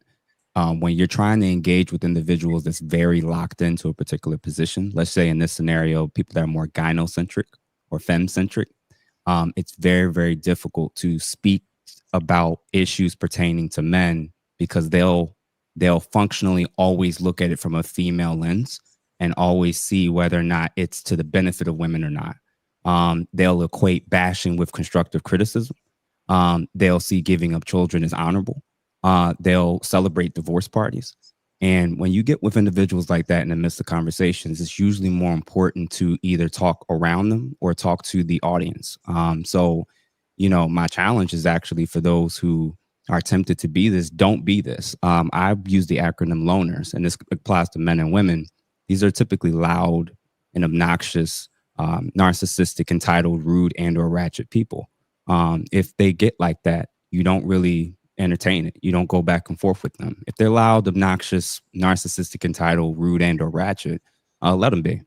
when you're trying to engage with individuals that's very locked into a particular position, let's say in this scenario, people that are more gynocentric or femcentric, it's very, very difficult to speak about issues pertaining to men because they'll functionally always look at it from a female lens and always see whether or not it's to the benefit of women or not. They'll equate bashing with constructive criticism. They'll see giving up children as honorable. They'll celebrate divorce parties. And when you get with individuals like that in the midst of conversations, it's usually more important to either talk around them or talk to the audience. So, my challenge is actually for those who are tempted to be this, don't be this. I use the acronym loners, and this applies to men and women. These are typically loud and obnoxious, narcissistic, entitled, rude, and or ratchet people. If they get like that, you don't really entertain it. You don't go back and forth with them. If they're loud, obnoxious, narcissistic, entitled, rude, and or ratchet, let them be.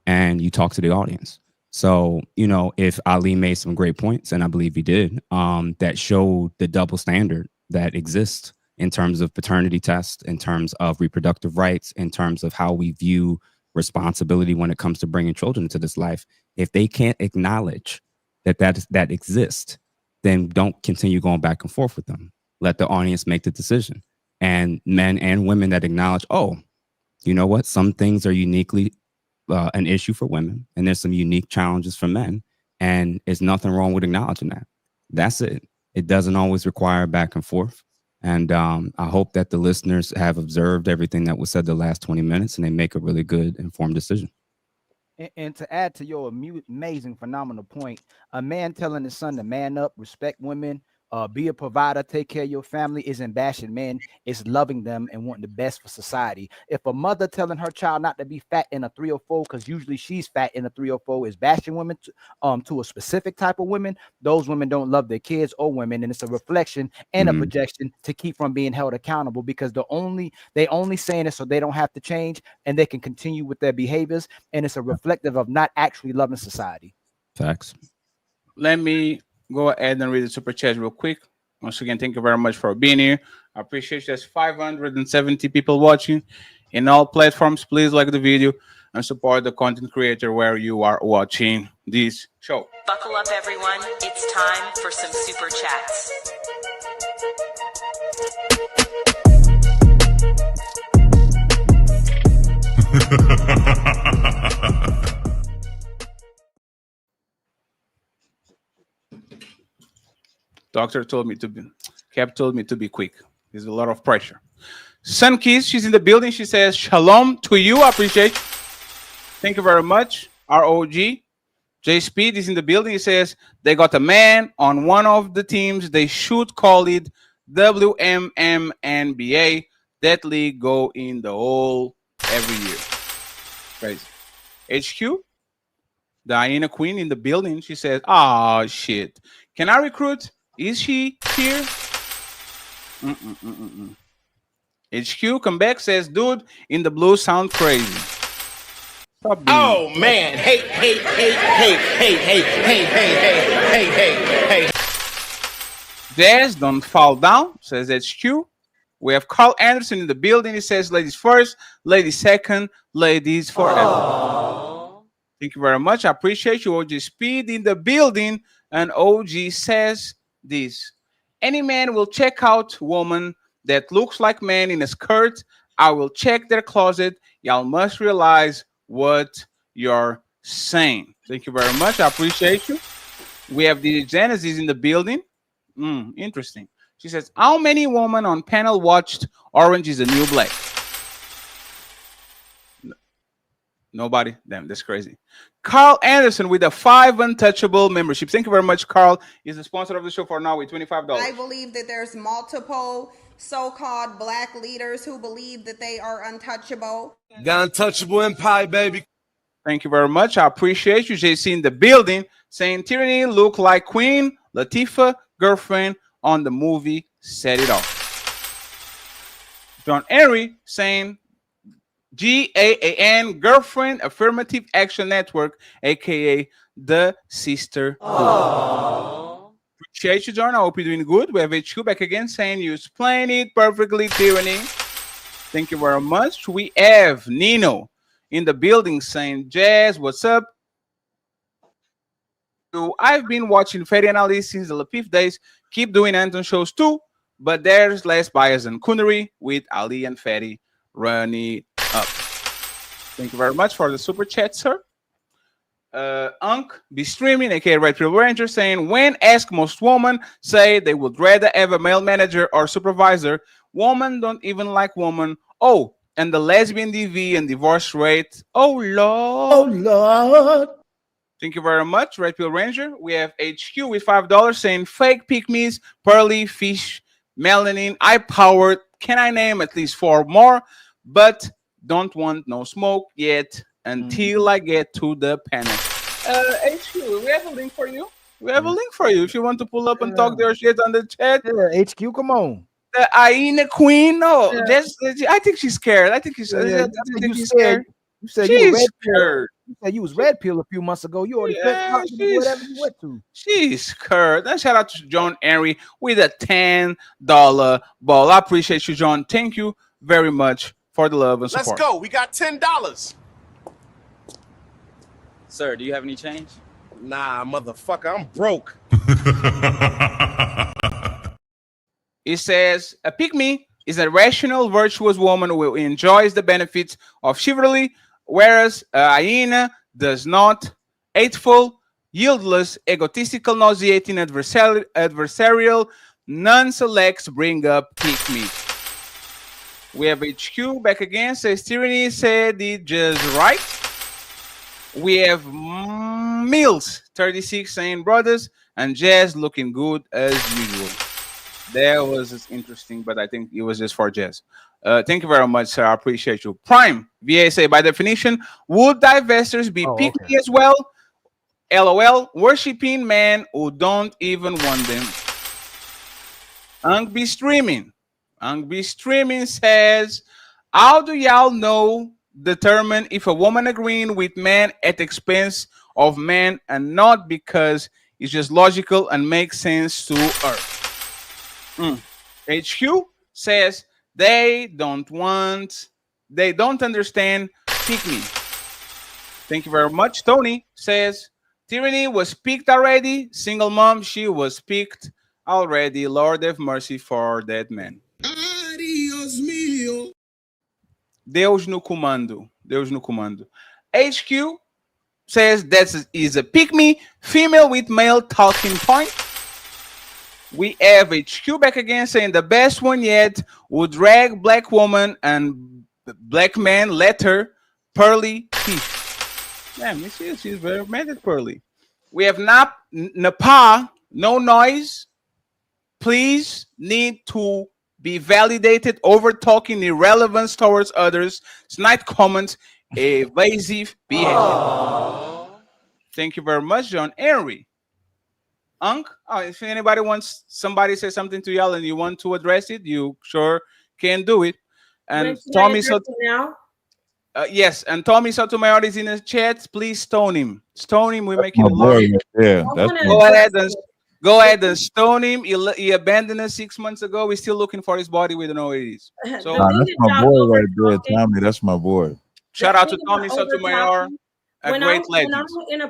And you talk to the audience. So, if Ali made some great points, and I believe he did, that showed the double standard that exists in terms of paternity tests, in terms of reproductive rights, in terms of how we view responsibility when it comes to bringing children into this life. If they can't acknowledge that exists, then don't continue going back and forth with them. Let the audience make the decision. And men and women that acknowledge, oh, you know what? Some things are uniquely an issue for women, and there's some unique challenges for men. And there's nothing wrong with acknowledging that. That's it. It doesn't always require back and forth. And I hope that the listeners have observed everything that was said the last 20 minutes and they make a really good informed decision. And to add to your amazing, phenomenal point, a man telling his son to man up, respect women, Be a provider, take care of your family isn't bashing men, it's loving them and wanting the best for society. If a mother telling her child not to be fat in a 304, because usually she's fat in a 304, is bashing women to a specific type of women, those women don't love their kids or women, and it's a reflection and a projection to keep from being held accountable, because they only saying it so they don't have to change and they can continue with their behaviors, and it's a reflective of not actually loving society. Facts. Let me go ahead and read the super chat real quick. Once again, thank you very much for being here. I appreciate there's 570 people watching in all platforms. Please like the video and support the content creator where you are watching this show. Buckle up, everyone. It's time for some super chats. Doctor told me to be, Cap told me to be quick. There's a lot of pressure. Sun Kiss, she's in the building. She says, Shalom to you. I appreciate you. Thank you very much. ROG. J Speed is in the building. He says, they got a man on one of the teams. They should call it WMMNBA. That league go in the hole every year. Crazy. HQ, the Hyena Queen in the building. She says, oh, shit. Can I recruit? Is she here? HQ come back, says, dude, in the blue sound crazy. Stop being oh man, hey. Des, don't fall down, says HQ. We have Carl Anderson in the building. He says, ladies first, ladies second, ladies forever. Aww. Thank you very much. I appreciate you. OG Speed in the building. And OG says this. Any man will check out woman that looks like man in a skirt. I will check their closet. Y'all must realize what you're saying. Thank you very much. I appreciate you. We have the Genesis in the building. Interesting. She says, how many women on panel watched Orange is the New Black? Nobody? Damn, that's crazy. Carl Anderson with a 5 untouchable membership. Thank you very much, Carl. He's the sponsor of the show for now with $25. I believe that there's multiple so-called black leaders who believe that they are untouchable. The untouchable empire, baby. Thank you very much. I appreciate you. JC in the building saying Tyranny look like Queen Latifah girlfriend on the movie Set It Off. John Henry saying GAAN girlfriend affirmative action network, aka the sister. Appreciate you, John. I hope you're doing good. We have HQ back again saying you explain it perfectly, Tyranny. Thank you very much. We have Nino in the building saying, Jazz, what's up? I've been watching Fatty Analysis since the Lapif days. Keep doing Anton shows too, but there's less bias than coonery with Ali and Fatty running up. Thank you very much for the super chat, sir. Unk be streaming, aka Red Pill Ranger, saying when asked, most women say they would rather have a male manager or supervisor. Women don't even like women. Oh, and the lesbian DV and divorce rate. Oh Lord. Oh Lord. Thank you very much, Red Pill Ranger. We have HQ with $5 saying fake pygmies, pearly, fish, melanin, eye powered. Can I name at least 4 more? But don't want no smoke yet until I get to the panel. HQ, we have a link for you. We have a link for you if you want to pull up and talk their shit on the chat. Yeah, HQ, come on. The Hyena Queen, no, I think she's scared. I think she's scared. You said you were red pill. You said you was red pill a few months ago. You already whatever you went to. She's scared. And shout out to John Henry with a $10 ball. I appreciate you, John. Thank you very much for the love and support. Let's go. We got $10. Sir, do you have any change? Nah, motherfucker, I'm broke. It says, a pygmy is a rational, virtuous woman who enjoys the benefits of chivalry, whereas a hyena does not. Hateful, yieldless, egotistical, nauseating, adversarial, none selects bring up pygmy. We have HQ back again, says Tyranny said it just right. We have Mills 36 saying, brothers, and Jazz looking good as usual. That was just interesting, but I think it was just for Jazz. Thank you very much, sir. I appreciate you. Prime, VA by definition, would divestors be pick okay. me as well? LOL, worshipping men who don't even want them. Angby Streaming. Angby Streaming says, how do y'all know, determine if a woman agreeing with men at expense of men and not because it's just logical and makes sense to her? HQ says they don't understand, pick me. Thank you very much. Tony says tyranny was picked already. Single mom, she was picked already. Lord have mercy for that man. Adios mío. Deus no comando. Deus no comando. HQ says that is a pick me, female with male talking point. We have HQ back again saying the best one yet would drag black woman and black man letter pearly teeth. Yeah, she's very mad at pearly. We have Napa, no noise. Please need to be validated over talking irrelevance towards others. Snide comments, evasive behavior. Thank you very much, John Henry. Unc, if anybody wants somebody say something to y'all and you want to address it, you sure can do it. And Tommy, so now. yes, and Tommy Sotomayor is in the chat. Please stone him. Stone him. We're making My a boy lot. right there. Go ahead and stone him. He abandoned us 6 months ago. We're still looking for his body. We don't know where it is. So that's my boy right there, Tommy. That's my boy. Shout out to Tommy Sotomayor. When I'm in a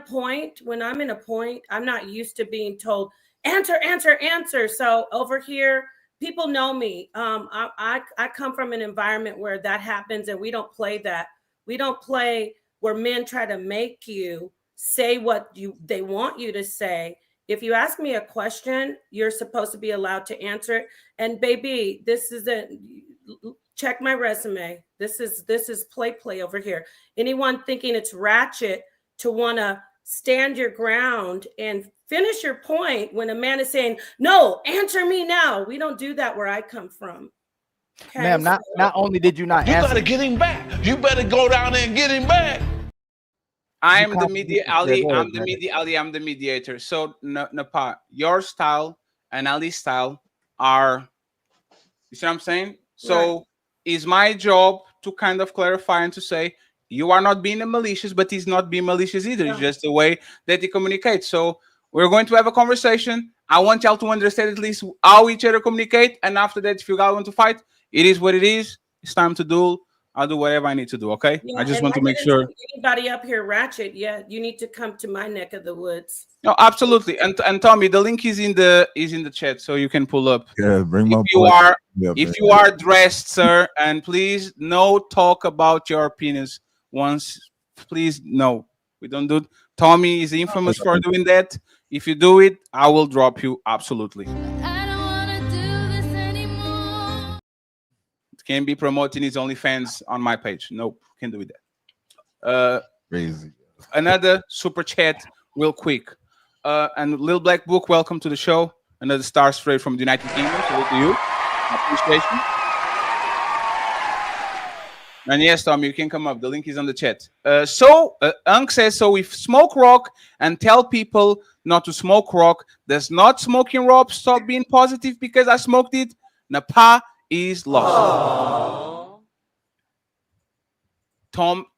point, I'm not used to being told answer. So over here, people know me. I come from an environment where that happens, and we don't play that. We don't play where men try to make you say what they want you to say. If you ask me a question, you're supposed to be allowed to answer it. And baby, this isn't. Check my resume. This is play over here. Anyone thinking it's ratchet to want to stand your ground and finish your point when a man is saying, no, answer me now. We don't do that where I come from. Okay? Ma'am, not only did you not answer. You better get him back. You better go down there and get him back. I'm the media Ali. I'm the media Ali. I'm the mediator. So Napa, your style and Ali's style are, you see what I'm saying? So it's my job to kind of clarify and to say, you are not being malicious, but he's not being malicious either. It's just the way that he communicates. So we're going to have a conversation. I want y'all to understand at least how each other communicate. And after that, if you guys want to fight, it is what it is. It's time to duel. I'll do whatever I need to do. Okay. Yeah, I just want to make sure. Anybody up here ratchet? Yeah, you need to come to my neck of the woods. No, absolutely. And Tommy, the link is in the chat, so you can pull up. Yeah, bring my if you are dressed, sir, and please no talk about your penis once. Please no, we don't do. Tommy is infamous for doing that. If you do it, I will drop you. Absolutely. Can't be promoting his OnlyFans on my page. Nope, can't do that. Crazy. Another super chat, real quick. And Lil Black Book, welcome to the show. Another star straight from the United Kingdom. Salute to you. Appreciation. And yes, Tom, you can come up. The link is on the chat. Unk says, so if smoke rock and tell people not to smoke rock, does not smoking rock stop being positive because I smoked it? Napa is lost.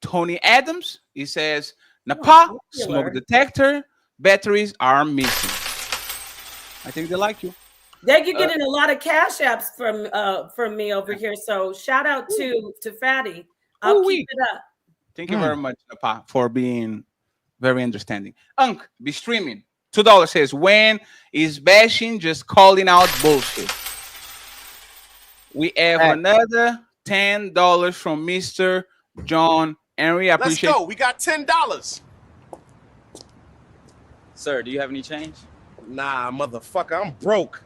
Tony Adams, he says, Napa, smoke detector, batteries are missing. I think they like you. You're getting a lot of cash apps from me over here. So shout out to Fatty. I'll keep it up. Thank you very much, Napa, for being very understanding. Unk, be streaming. $2 says, when is bashing just calling out bullshit? We have another $10 from Mr. John Henry. I appreciate. Let's go. We got $10. Sir, do you have any change? Nah, motherfucker, I'm broke.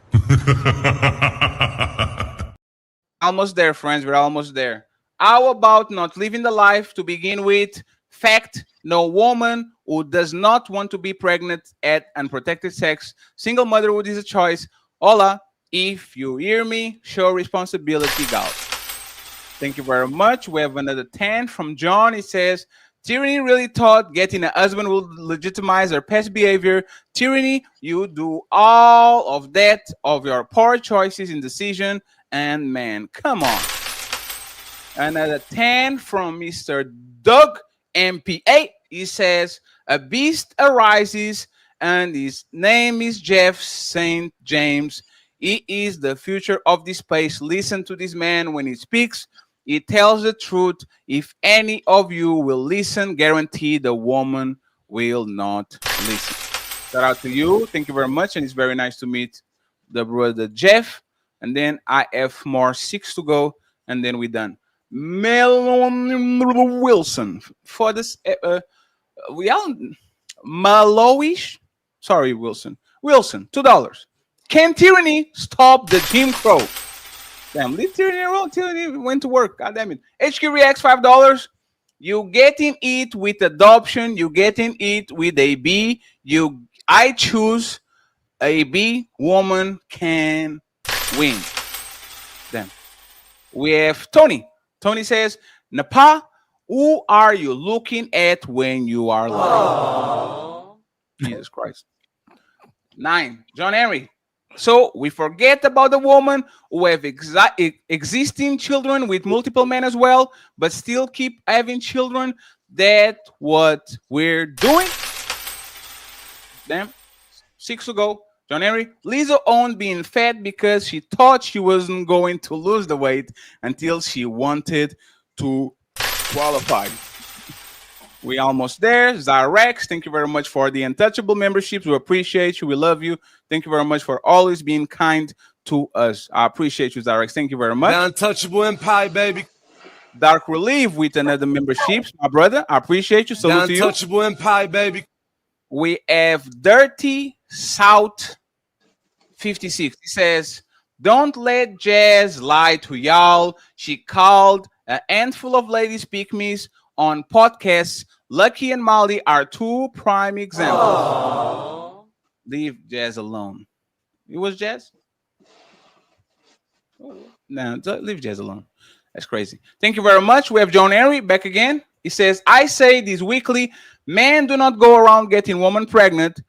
Almost there, friends. We're almost there. How about not living the life to begin with? Fact, no woman who does not want to be pregnant at unprotected sex, single motherhood is a choice. Hola, if you hear me, show responsibility, gal. Thank you very much. We have another 10 from John. He says, tyranny really thought getting a husband would legitimize her past behavior. Tyranny, you do all of that of your poor choices in decision. And man, come on. Another 10 from Mr. Doug MPA. He says, a beast arises and his name is Jeff St. James. He is the future of this space. Listen to this man when he speaks. He tells the truth. If any of you will listen, guarantee the woman will not listen. Shout out to you. Thank you very much. And it's very nice to meet the brother Jeff. And then I have more 6 to go. And then we're done. Melon Wilson for this. We all Maloish. Sorry, Wilson. Wilson, $2. Can tyranny stop the Jim Crow? Damn, leave tyranny alone. Tyranny went to work. God damn it. HQ Reacts $5. You getting it with adoption. You getting it with a B. I choose a B. Woman can win. Damn. We have Tony. Tony says, Napa, who are you looking at when you are lying? Jesus Christ. 9, John Henry. So we forget about the woman who have existing children with multiple men as well, but still keep having children. That's what we're doing. Damn. 6 to go. John Henry. Lizzo owned being fat because she thought she wasn't going to lose the weight until she wanted to qualify. We almost there. Zarex, thank you very much for the Untouchable memberships. We appreciate you. We love you. Thank you very much for always being kind to us. I appreciate you, Zarex. Thank you very much. The Untouchable Empire, baby. Dark Relief with another membership. My brother, I appreciate you. Salute to you. The Untouchable Empire, baby. We have Dirty South 56. He says, don't let Jazz lie to y'all. She called a handful of ladies pick-me's on podcasts. Lucky and Molly are 2 prime examples. Aww. Leave Jazz alone. It was Jazz? No, leave Jazz alone. That's crazy. Thank you very much. We have John Henry back again. He says, I say this weekly, men do not go around getting women pregnant.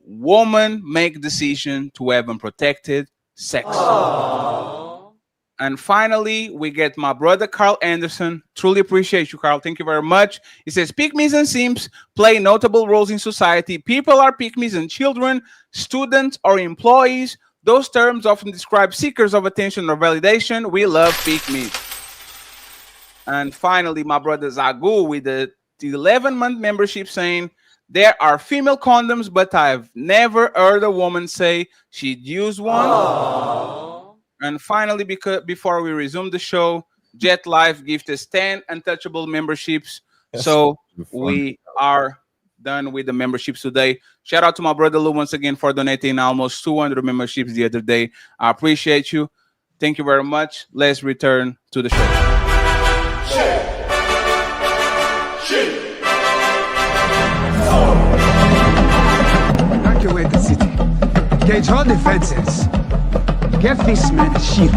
Women make decision to have unprotected sex. Aww. And finally, we get my brother Carl Anderson. Truly appreciate you, Carl. Thank you very much. He says, pygmies and simps play notable roles in society. People are pygmies and children, students or employees. Those terms often describe seekers of attention or validation. We love pygmies. And finally, my brother Zagu with the 11-month membership saying, there are female condoms, but I've never heard a woman say she'd use one. Aww. And finally, before we resume the show, Jet Life gifted us 10 Untouchable memberships. So we are done with the memberships today. Shout out to my brother Lou once again for donating almost 200 memberships the other day. I appreciate you. Thank you very much. Let's return to the show. Evacuate the city. Gauge all defenses. Give this man a shield.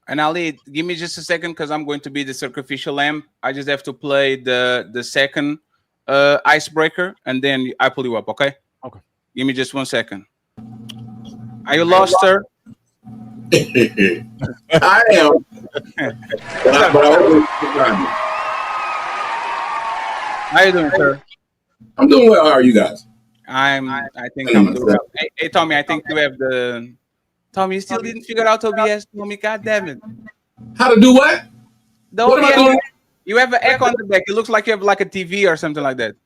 And Ali, give me just a second because I'm going to be the sacrificial lamb. I just have to play the second icebreaker, and then I pull you up, okay? Okay. Give me just 1 second. Are you lost, sir? I am. How you doing, sir? I'm doing well. How are you guys? I think I'm doing well. Hey, Tommy, I think you have the... Tommy, you still didn't figure out OBS, Tommy. God damn it. How to do what? The what OBS, am I doing? You have an echo on the back. It looks like you have like a TV or something like that.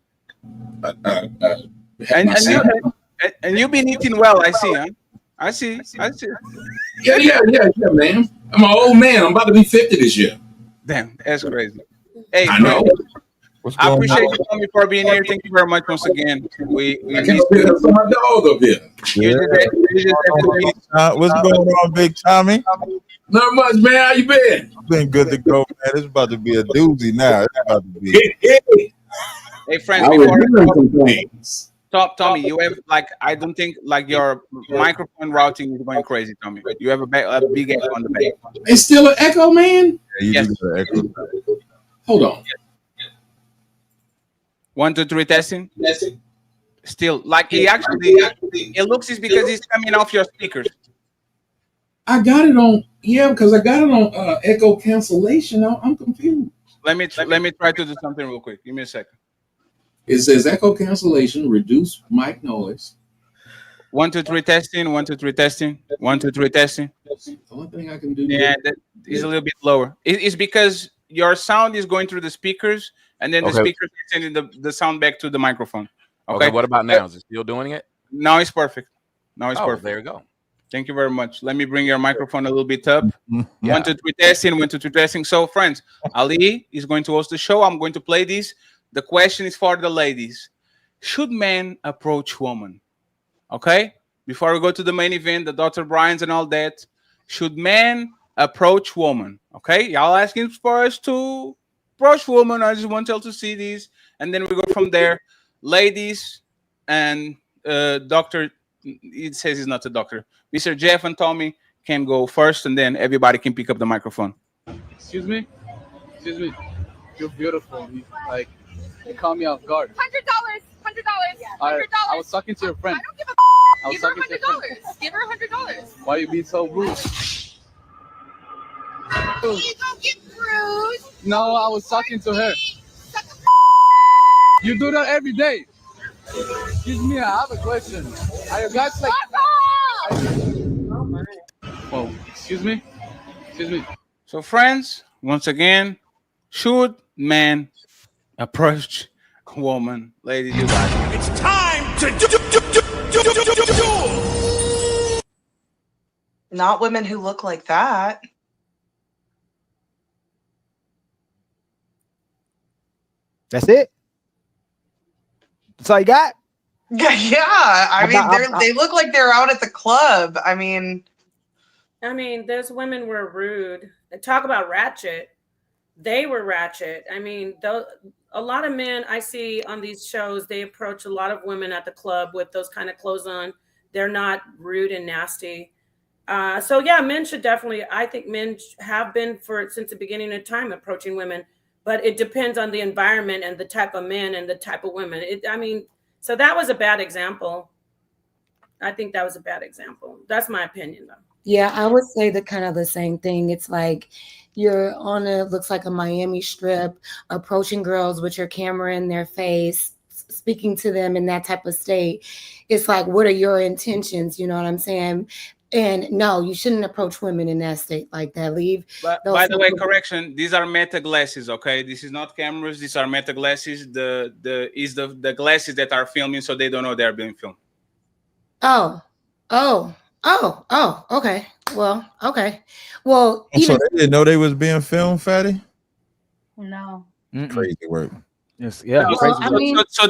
And you've been eating well, I see, huh? I see. Yeah, man. I'm an old man. I'm about to be 50 this year. Damn, that's crazy. Hey, I friend, know. What's I going appreciate on? you, Tommy, for being here. Thank you very much once again. We I can't miss pick you. up my dog up here. You just have to be. What's going on, Big Tommy? Not much, man. How you been? Been good to go, man. It's about to be a doozy now. It's about to be. Hey, friends, I was before doing some things. Tommy, you have like I don't think like your microphone routing is going crazy, Tommy. You have a big echo on the back. It's still an echo, man. Yeah, you Yes. do got an echo. Hold on. 1, 2, 3 testing. Still, like it looks is because it's coming off your speakers. I got it on. Yeah, because I got it on echo cancellation. I'm confused. Let me try to do something real quick. Give me a second. It says echo cancellation, reduce mic noise. 1, 2, 3 testing. 1, 2, 3 testing. 1, 2, 3 testing. The only thing I can do. Yeah, that is a little bit lower. It's because your sound is going through the speakers, and then the speakers are sending the sound back to the microphone. Okay. What about now? Is it still doing it? Now it's perfect. Now it's Oh, perfect. there you go. Thank you very much. Let me bring your microphone a little bit up. Yeah. 1, 2, 3 testing. 1, 2, 3 testing. So, friends, Ali is going to host the show. I'm going to play this. The question is for the ladies. Should men approach women? Okay. Before we go to the main event, the Dr. Brian's and all that, should men approach women? Okay. Y'all asking for us to approach women. I just want y'all to see these. And then we go from there. Ladies and Dr. It says he's not a doctor. Mr. Jeff and Tommy can go first, and then everybody can pick up the microphone. Excuse me? You're beautiful. You caught me off guard. $100. I was talking to your friend. I don't give a I was Give her talking to your friend. $100. Give her $100. Why you being so rude? You don't get bruised. No, I was talking to her. You do that every day. Excuse me, I have a question. Are you guys like... Oh my. Oh, excuse me? So, friends, once again, should men approach a woman? Ladies, you got it. It's time to do. Not women who look like that. That's it. That's all you got? Yeah, I mean, they look like they're out at the club. I mean, those women were rude. Talk about ratchet. They were ratchet. I mean, a lot of men I see on these shows, they approach a lot of women at the club with those kind of clothes on. They're not rude and nasty. So yeah, men should definitely, I think men have been since the beginning of time approaching women, but it depends on the environment and the type of men and the type of women. So that was a bad example. I think that was a bad example. That's my opinion though. Yeah, I would say the same thing. It's like you're on looks like a Miami strip, approaching girls with your camera in their face, speaking to them in that type of state. It's like, what are your intentions? You know what I'm saying? And no, you shouldn't approach women in that state like that. Leave. By the way, correction. These are meta glasses. Okay, this is not cameras. These are meta glasses. The glasses that are filming, so they don't know they're being filmed. Okay. Well, okay. Well, So they didn't know they was being filmed, Fatty? No. Crazy work. Yes, yeah. So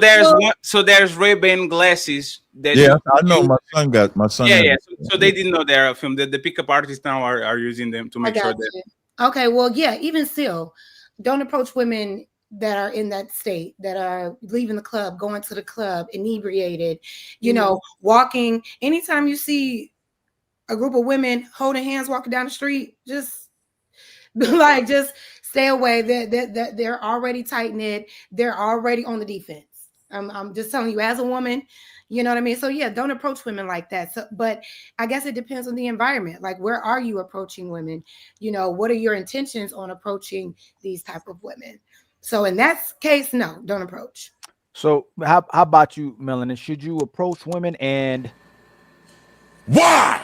there's Ray-Ban glasses. That I know my son. Yeah. So they didn't know they're a film. The pickup artists now are using them to make sure that. Okay. Well, yeah. Even still, don't approach women that are in that state, that are leaving the club, going to the club, inebriated. You know, walking. Anytime you see a group of women holding hands walking down the street, just stay away. They're already tight knit. They're already on the defense. I'm just telling you, as a woman, you know what I mean? So yeah, don't approach women like that. So, but I guess it depends on the environment. Like, where are you approaching women? You know, what are your intentions on approaching these type of women? So in that case, no, don't approach. So how about you, Melanie? Should you approach women, and why?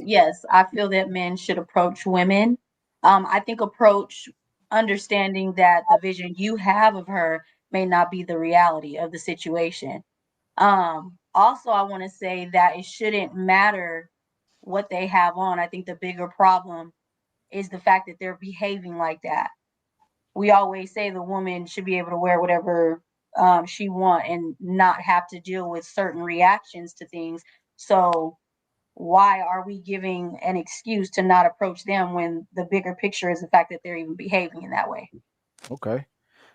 Yes, I feel that men should approach women. I think approach understanding that the vision you have of her may not be the reality of the situation. Also, I want to say that it shouldn't matter what they have on. I think the bigger problem is the fact that they're behaving like that. We always say the woman should be able to wear whatever she want and not have to deal with certain reactions to things. So why are we giving an excuse to not approach them when the bigger picture is the fact that they're even behaving in that way? Okay.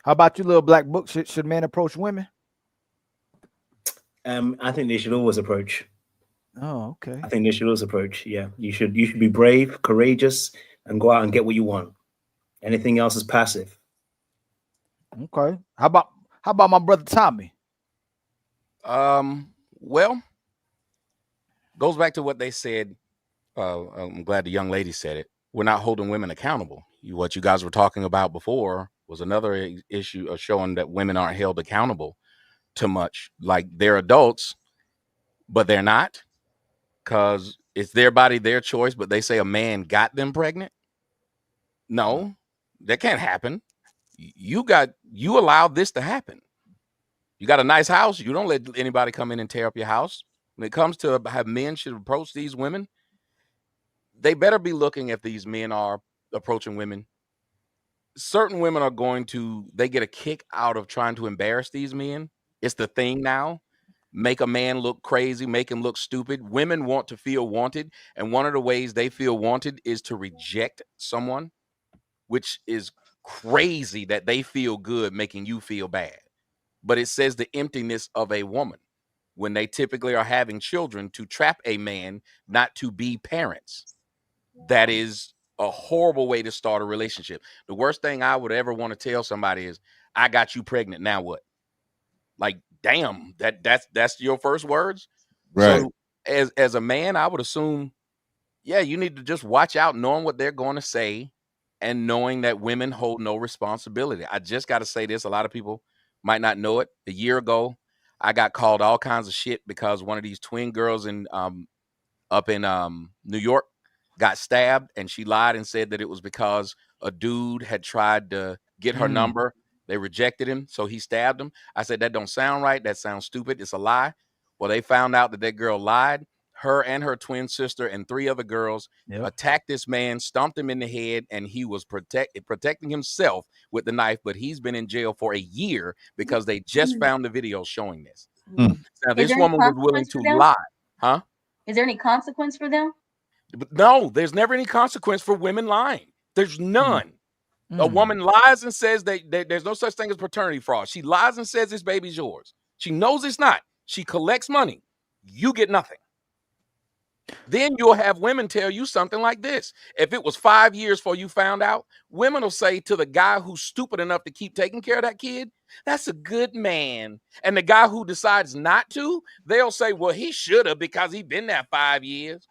How about you, little black book? Should men approach women? I think they should always approach. Oh, okay. I think they should always approach. Yeah, you should be brave, courageous, and go out and get what you want. Anything else is passive. Okay. How about my brother Tommy? Well, goes back to what they said. I'm glad the young lady said it. We're not holding women accountable. What you guys were talking about before was another issue of showing that women aren't held accountable too much. Like they're adults, but they're not, because it's their body, their choice. But they say a man got them pregnant. No, that can't happen. You allowed this to happen. You got a nice house. You don't let anybody come in and tear up your house. When it comes to how men should approach these women, they better be looking if these men are approaching women. Certain women are they get a kick out of trying to embarrass these men. It's the thing now. Make a man look crazy, make him look stupid. Women want to feel wanted. And one of the ways they feel wanted is to reject someone, which is crazy that they feel good making you feel bad. But it says the emptiness of a woman when they typically are having children to trap a man not to be parents. That is a horrible way to start a relationship. The worst thing I would ever want to tell somebody is, I got you pregnant. Now what? Like, damn, that's your first words. Right. So as a man, I would assume, yeah, you need to just watch out, knowing what they're going to say and knowing that women hold no responsibility. I just got to say this. A lot of people might not know it. A year ago, I got called all kinds of shit because one of these twin girls up in New York got stabbed, and she lied and said that it was because a dude had tried to get her number. They rejected him, so he stabbed him. I said, that don't sound right. That sounds stupid. It's a lie. Well, they found out that girl lied. Her and her twin sister and 3 other girls attacked this man, stomped him in the head, and he was protecting himself with the knife, but he's been in jail for a year because they just found the video showing this. Now, this woman was willing to lie. Huh? Is there any consequence for them? But no, there's never any consequence for women lying. There's none. A woman lies and says that there's no such thing as paternity fraud. She lies and says this baby's yours. She knows it's not. She collects money. You get nothing. Then you'll have women tell you something like this. If it was 5 years before you found out, women will say to the guy who's stupid enough to keep taking care of that kid, that's a good man. And the guy who decides not to, they'll say, well, he should have because he's been there 5 years.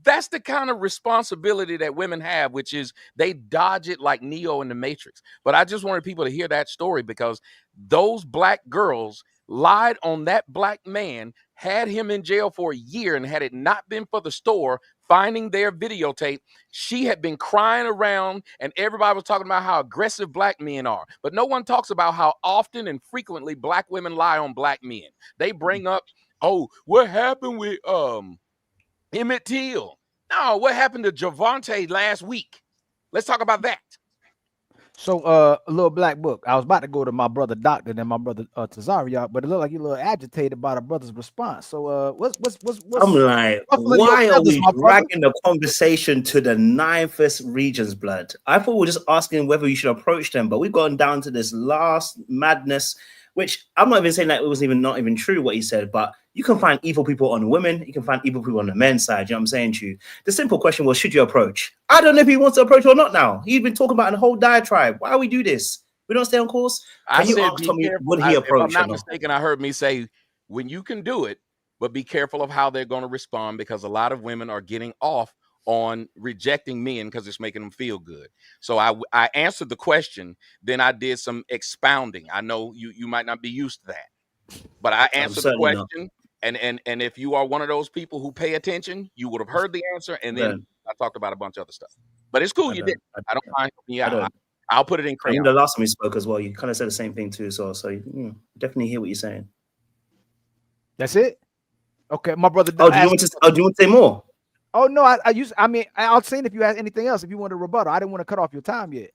That's the kind of responsibility that women have, which is they dodge it like Neo in the Matrix. But I just wanted people to hear that story because those black girls lied on that black man, had him in jail for a year, and had it not been for the store finding their videotape, she had been crying around and everybody was talking about how aggressive black men are. But no one talks about how often and frequently black women lie on black men. They bring up, oh, what happened with Emmett Till? No, what happened to Javante last week? Let's talk about that. So, a little black book. I was about to go to my brother Doctor and my brother Tazaria, but it looked like you're a little agitated by the brother's response. So, what's I'm like, why are we dragging the conversation to the 9th regions, blood? I thought we were just asking whether you should approach them, but we've gone down to this last madness, which I'm not even saying that it was not even true what he said, but you can find evil people on the women, you can find evil people on the men's side. You know what I'm saying to you? The simple question was, should you approach? I don't know if he wants to approach or not now. He's been talking about a whole diatribe. Why do we do this? We don't stay on course? I you said, ask be Tommy, careful. would he approach? If I'm not mistaken, I heard me say, when you can do it, but be careful of how they're going to respond, because a lot of women are getting off on rejecting men because it's making them feel good. So I answered the question, then I did some expounding. I know you might not be used to that, but I answered the question. And if you are one of those people who pay attention, you would have heard the answer, and then I talked about a bunch of other stuff. But it's cool, you did. I don't mind helping you out. I'll put it in I mean, crayon. the last time we spoke as well, you kind of said the same thing too. So definitely hear what you're saying. That's it. Okay, my brother. Oh, do you want to? Oh, do you want to say more? Oh no, I mean, I was saying if you had anything else, if you want to rebuttal, I didn't want to cut off your time yet.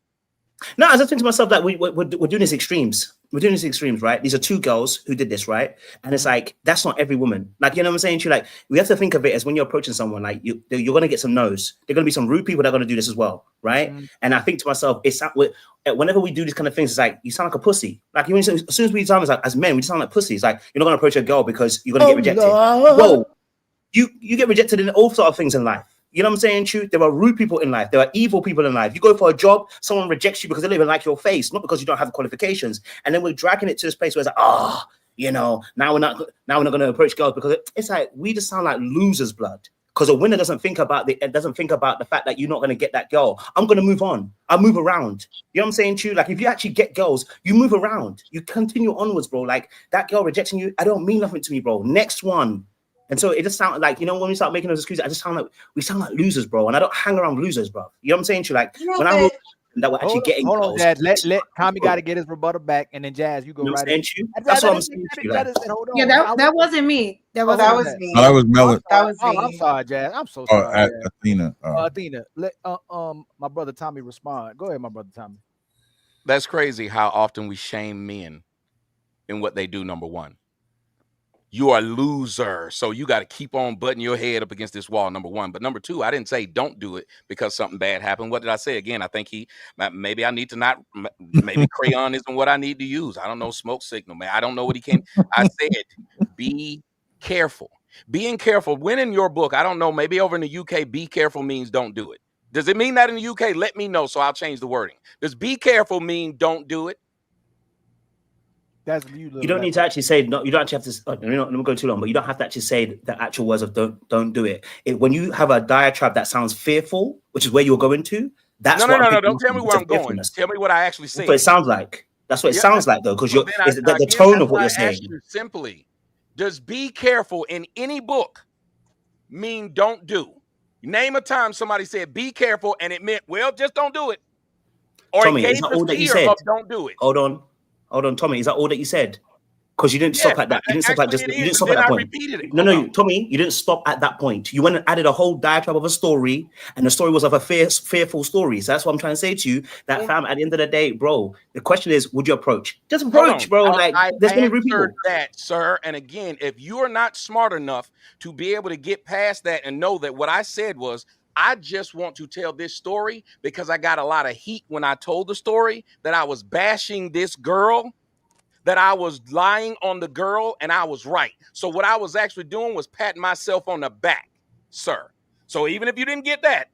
No, I was just thinking to myself that we're doing this extremes. We're doing this extremes, right? These are two girls who did this, right? And it's like, that's not every woman. Like, you know what I'm saying? Like, we have to think of it as when you're approaching someone, like you're going to get some no's. There are going to be some rude people that are going to do this as well, right? And I think to myself, whenever we do these kind of things, it's like, you sound like a pussy. Like, as soon as we sound like, as men, we sound like pussies. Like, you're not going to approach a girl because you're going to get rejected. Whoa, you get rejected in all sorts of things in life. You know what I'm saying? True. There are rude people in life. There are evil people in life. You go for a job, someone rejects you because they don't even like your face, not because you don't have the qualifications. And then we're dragging it to this place where it's like, now we're not going to approach girls because it's like we just sound like losers, blood. Because a winner doesn't think about the fact that you're not going to get that girl. I'm going to move on. I'll move around. You know what I'm saying? True. Like if you actually get girls, you move around. You continue onwards, bro. Like that girl rejecting you, I don't mean nothing to me, bro. Next one. And so it just sounds like, when we start making those excuses, I just we sound like losers, bro. And I don't hang around losers, bro. You know what I'm saying? Like when I'm that we're actually getting hold girls. on, Jazz. Let Tommy got to get his rebuttal back, and then Jazz, you go right in. That's what I'm saying to you. Yeah, that wasn't me. That was me. Oh, that was Melon. That was me. I'm sorry, Jazz. I'm so sorry. Athena. Athena, let my brother Tommy respond. Go ahead, my brother Tommy. That's crazy how often we shame men in what they do. Number one, you are a loser, so you got to keep on butting your head up against this wall. Number one, but number two, I didn't say don't do it because something bad happened. What did I say again? I think maybe I need to not. Maybe crayon isn't what I need to use. I don't know. Smoke signal, man. I don't know what he came. I said, be careful. Being careful. When in your book, I don't know. Maybe over in the UK, be careful means don't do it. Does it mean that in the UK? Let me know so I'll change the wording. Does be careful mean don't do it? You don't need to actually say no. You don't actually have to. Let me not go too long, but you don't have to actually say the actual words of don't do it. When you have a diatribe that sounds fearful, which is where you're going to, that's no. Don't tell me where I'm going. Tell me what I actually said. That's what it sounds like. That's what it sounds like, though, because the tone of what you're saying. Simply, does be careful in any book mean don't do? Name a time somebody said be careful and it meant just don't do it, or Tommy, it is gave that all the that you fear said? of don't do it. Hold on, Tommy. Is that all that you said? Because you didn't stop at that. You didn't stop at just. You didn't stop at that point. Repeated it. No, Tommy, you didn't stop at that point. You went and added a whole diatribe of a story, and the story was of a fearful story. So that's what I'm trying to say to you. That fam, at the end of the day, bro, the question is, would you approach? Just approach, bro. There's gonna be people. That, sir. And again, if you are not smart enough to be able to get past that and know that what I said was, I just want to tell this story because I got a lot of heat when I told the story that I was bashing this girl, that I was lying on the girl, and I was right. So what I was actually doing was patting myself on the back, sir. So even if you didn't get that,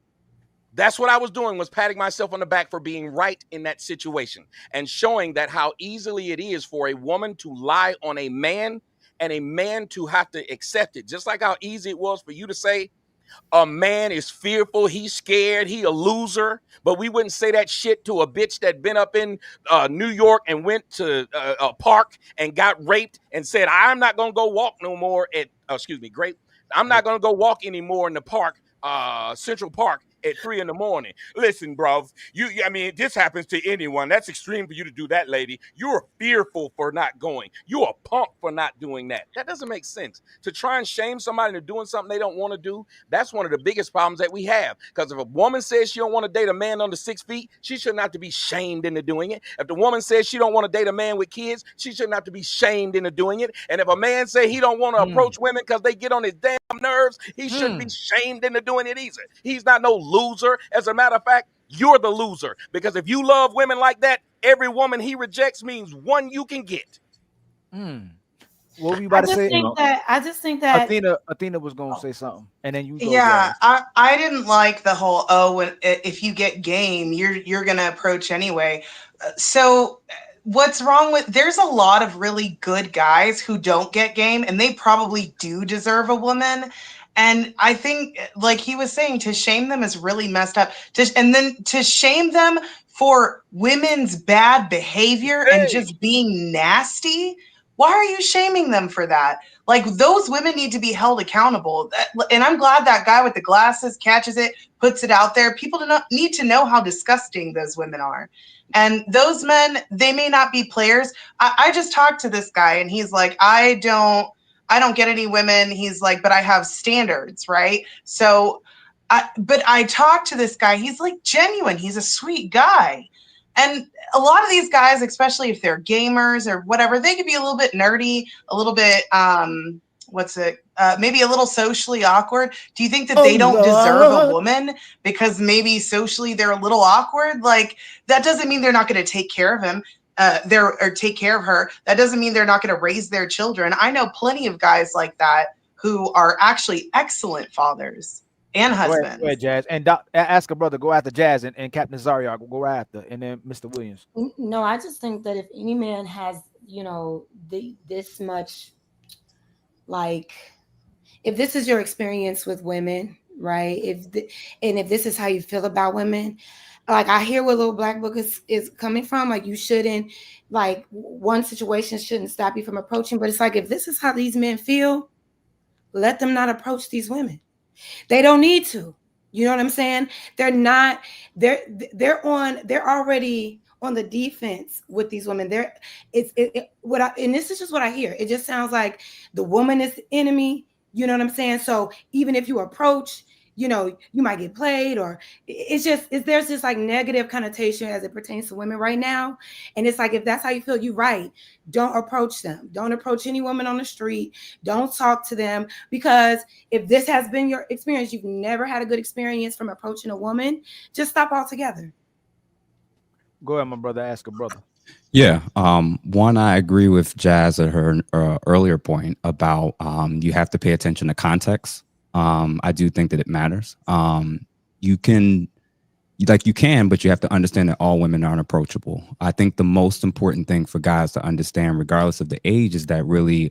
that's what I was doing, was patting myself on the back for being right in that situation and showing that how easily it is for a woman to lie on a man and a man to have to accept it. Just like how easy it was for you to say, a man is fearful, he's scared, he a loser, but we wouldn't say that shit to a bitch that been up in New York and went to a park and got raped and said, I'm not gonna go walk no more at I'm not gonna go walk anymore in the park, Central Park at 3 a.m. Listen, bro, this happens to anyone. That's extreme for you to do that, lady. You're fearful for not going. You're a punk for not doing that. That doesn't make sense. To try and shame somebody into doing something they don't want to do, that's one of the biggest problems that we have. Because if a woman says she don't want to date a man under 6 feet, she shouldn't have to be shamed into doing it. If the woman says she don't want to date a man with kids, she shouldn't have to be shamed into doing it. And if a man say he don't want to approach women because they get on his damn nerves, he shouldn't be shamed into doing it either. He's not no loser. As a matter of fact, you're the loser, because if you love women like that, every woman he rejects means one you can get. What were you about to say? I just think that Athena was going to say something, and then you go. Yeah, I didn't like the whole if you get game, you're gonna approach anyway. So what's wrong with? There's a lot of really good guys who don't get game, and they probably do deserve a woman. And I think, like he was saying, to shame them is really messed up. And then to shame them for women's bad behavior and just being nasty. Why are you shaming them for that? Like, those women need to be held accountable. And I'm glad that guy with the glasses catches it, puts it out there. People do not need to know how disgusting those women are. And those men, they may not be players. I just talked to this guy and he's like, I don't get any women. He's like, but I have standards, right? So, but I talked to this guy. He's like genuine. He's a sweet guy. And a lot of these guys, especially if they're gamers or whatever, they could be a little bit nerdy, a little bit, maybe a little socially awkward. Do you think that they don't deserve a woman because maybe socially they're a little awkward? Like, that doesn't mean they're not going to take care of him. Or take care of her. That doesn't mean they're not going to raise their children. I know plenty of guys like that who are actually excellent fathers and husbands. Go ahead, Jazz. And ask a brother, go after Jazz and Captain Zaria, go right after, and then Mr. Williams. No, I just think that if any man has, this much, like, if this is your experience with women, right? If this is how you feel about women, like, I hear where Little Black Book is coming from. Like, you shouldn't, like, one situation shouldn't stop you from approaching. But it's like, if this is how these men feel, let them not approach these women. They don't need to. You know what I'm saying? They're not. They're already on the defense with these women. And this is just what I hear. It just sounds like the woman is the enemy. You know what I'm saying? So even if you approach, you might get played, or there's this like negative connotation as it pertains to women right now. And it's like, if that's how you feel, you're right. Don't approach them. Don't approach any woman on the street. Don't talk to them, because if this has been your experience, you've never had a good experience from approaching a woman, just stop altogether. Go ahead, my brother. Ask a brother. Yeah. One, I agree with Jazz at her earlier point about you have to pay attention to context. I do think that it matters. You can, but you have to understand that all women aren't approachable. I think the most important thing for guys to understand, regardless of the age, is that really,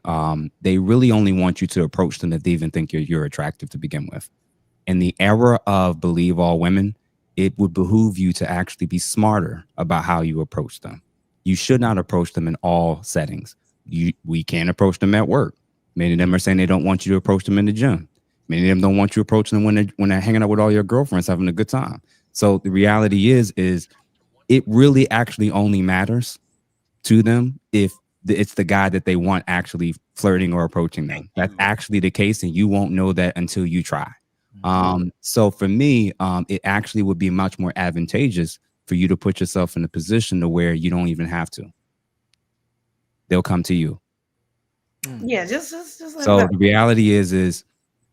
they really only want you to approach them if they even think you're attractive to begin with. In the era of believe all women, it would behoove you to actually be smarter about how you approach them. You should not approach them in all settings. We can't approach them at work. Many of them are saying they don't want you to approach them in the gym. Many of them don't want you approaching them when they're hanging out with all your girlfriends, having a good time. So the reality is it really actually only matters to them if it's the guy that they want actually flirting or approaching them. That's actually the case, and you won't know that until you try. So for me, it actually would be much more advantageous for you to put yourself in a position to where you don't even have to. They'll come to you. Yeah, just like so that. The reality is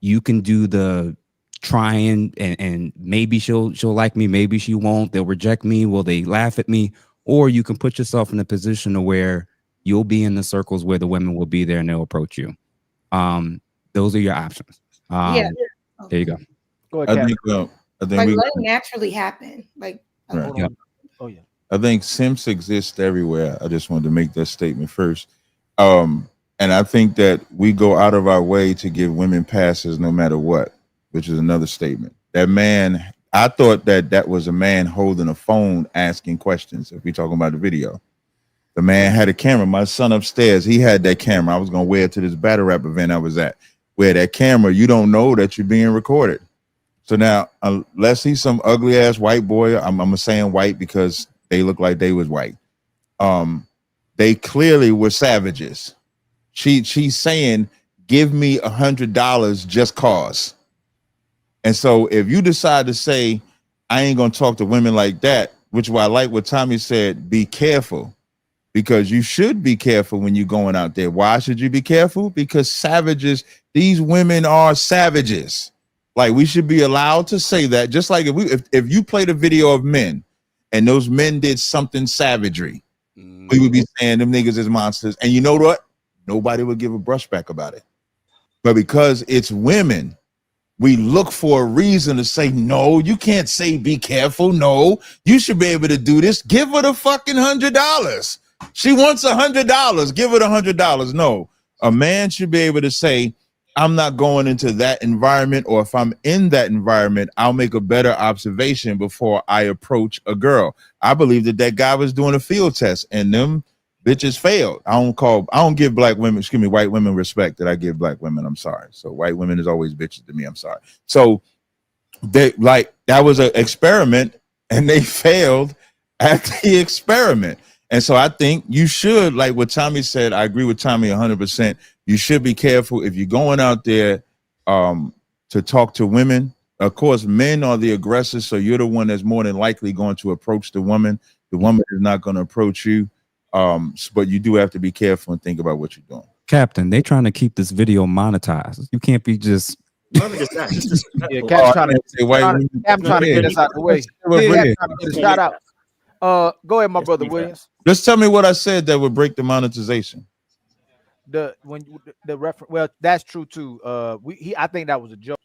you can do the trying and maybe she'll like me, maybe she won't. They'll reject me. Will they laugh at me? Or you can put yourself in a position to where you'll be in the circles where the women will be there and they'll approach you. Those are your options. There you go. Go ahead, I think like, let it naturally happen. Like, right. Yeah. Oh yeah. I think simps exist everywhere. I just wanted to make that statement first. And I think that we go out of our way to give women passes no matter what, which is another statement. That man, I thought that was a man holding a phone asking questions. If we're talking about the video, the man had a camera. My son upstairs, he had that camera. I was going to wear it to this battle rap event I was at. Wear that camera, you don't know that you're being recorded. So now, unless he's some ugly ass white boy, I'm saying white because they look like they was white. They clearly were savages. She's saying, give me $100 just cause. And so if you decide to say, I ain't gonna talk to women like that, which is why I like what Tommy said, be careful, because you should be careful when you're going out there. Why should you be careful? Because savages, these women are savages. Like, we should be allowed to say that. Just like if you played a video of men and those men did something savagery, we would be saying them niggas is monsters. And you know what? Nobody would give a brushback about it. But because it's women, we look for a reason to say, no, you can't say be careful. No, you should be able to do this. Give her the fucking $100. She wants $100. Give her the $100. No, a man should be able to say, I'm not going into that environment, or if I'm in that environment, I'll make a better observation before I approach a girl. I believe that guy was doing a field test and them bitches failed. I don't give white women respect that I give black women. I'm sorry. So white women is always bitches to me. I'm sorry. So that was an experiment and they failed. at the experiment. And so I think you should, like what Tommy said, I agree with Tommy 100%. You should be careful if you're going out there to talk to women. Of course, men are the aggressors, so you're the one that's more than likely going to approach the woman. The woman is not going to approach you. But you do have to be careful and think about what you're doing. Captain, they trying to keep this video monetized. You can't be just. Yeah, Cap's trying to get us out the way. Yeah, trying to get a shout out. Go ahead, my brother Williams. Just tell me what I said that would break the monetization. The reference. Well, that's true too. I think that was a joke.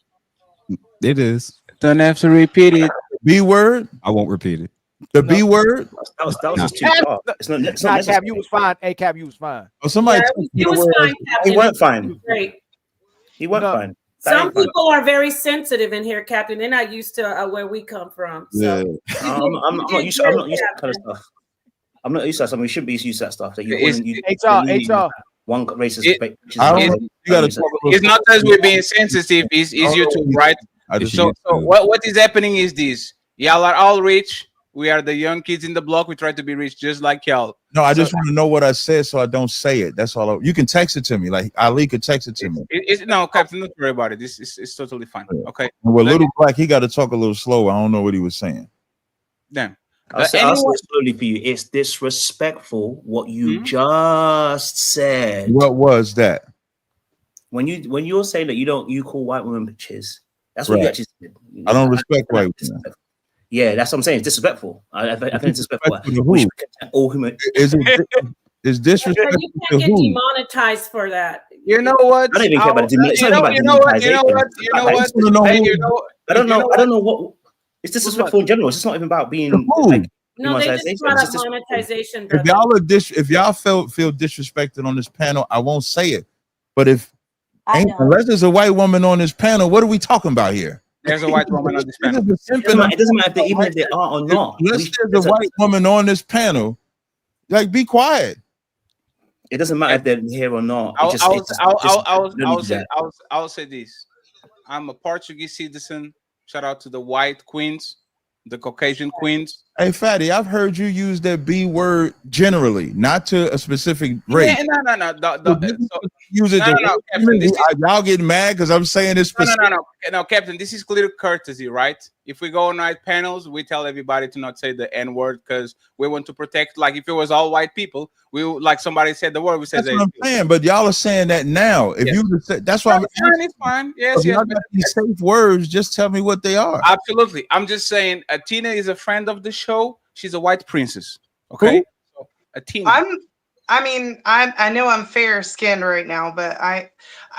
It is. Don't have to repeat it. B word. I won't repeat it. The B word. That was just too far. It's not Cap, you was fine. Hey, Cap, you was fine. Oh, somebody. It was fine, Captain. He weren't fine. Great. He weren't fine. Some people are very sensitive in here, Captain. They're not used to where we come from. So. Yeah. I'm not used to that kind of stuff. I'm not used to that stuff. We shouldn't be used to that stuff. That HR. One racist. It's not as we're being sensitive. It's easier to write. So what is happening is this. Y'all are all rich. We are the young kids in the block. We try to be rich just like y'all. No, I just want to know what I said so I don't say it. That's all. You can text it to me. Like Ali could text it to me. No, Captain, don't worry about it. This is totally fine. Okay. With Little Black, he got to talk a little slower. I don't know what he was saying. Damn. I'll say it slowly for you. It's disrespectful what you just said. What was that? When you're saying that you call white women bitches, that's what you actually said. I don't respect white women. Yeah, that's what I'm saying. It's disrespectful. I think it's disrespectful. All human. Is disrespectful. You can't get demonetized for that. You know what? I don't even care about I don't know what. It's disrespectful in general. It's just not even about being. No, they just brought up monetization. If y'all feel disrespected on this panel, I won't say it. But unless there's a white woman on this panel, what are we talking about here? There's a white woman on this panel. It doesn't matter even if they are or not. Unless there's a white woman on this panel, like be quiet. It doesn't matter if they're here or not. I'll say this. I'm a Portuguese citizen. Shout out to the white queens, the Caucasian queens. Hey, Fatty, I've heard you use that B word generally, not to a specific race. No. Use it. Y'all getting mad because I'm saying this specific. No, Captain, this is clear courtesy, right? If we go on night panels, we tell everybody to not say the N word because we want to protect. Like if it was all white people, we like somebody said the word, we said. That's what I'm saying, but y'all are saying that now. If you, that's why it's fine. Yes. Y'all got these safe words. Just tell me what they are. Absolutely. I'm just saying. Tina is a friend of the show. She's a white princess. Okay. So, Tina. I know I'm fair skinned right now, but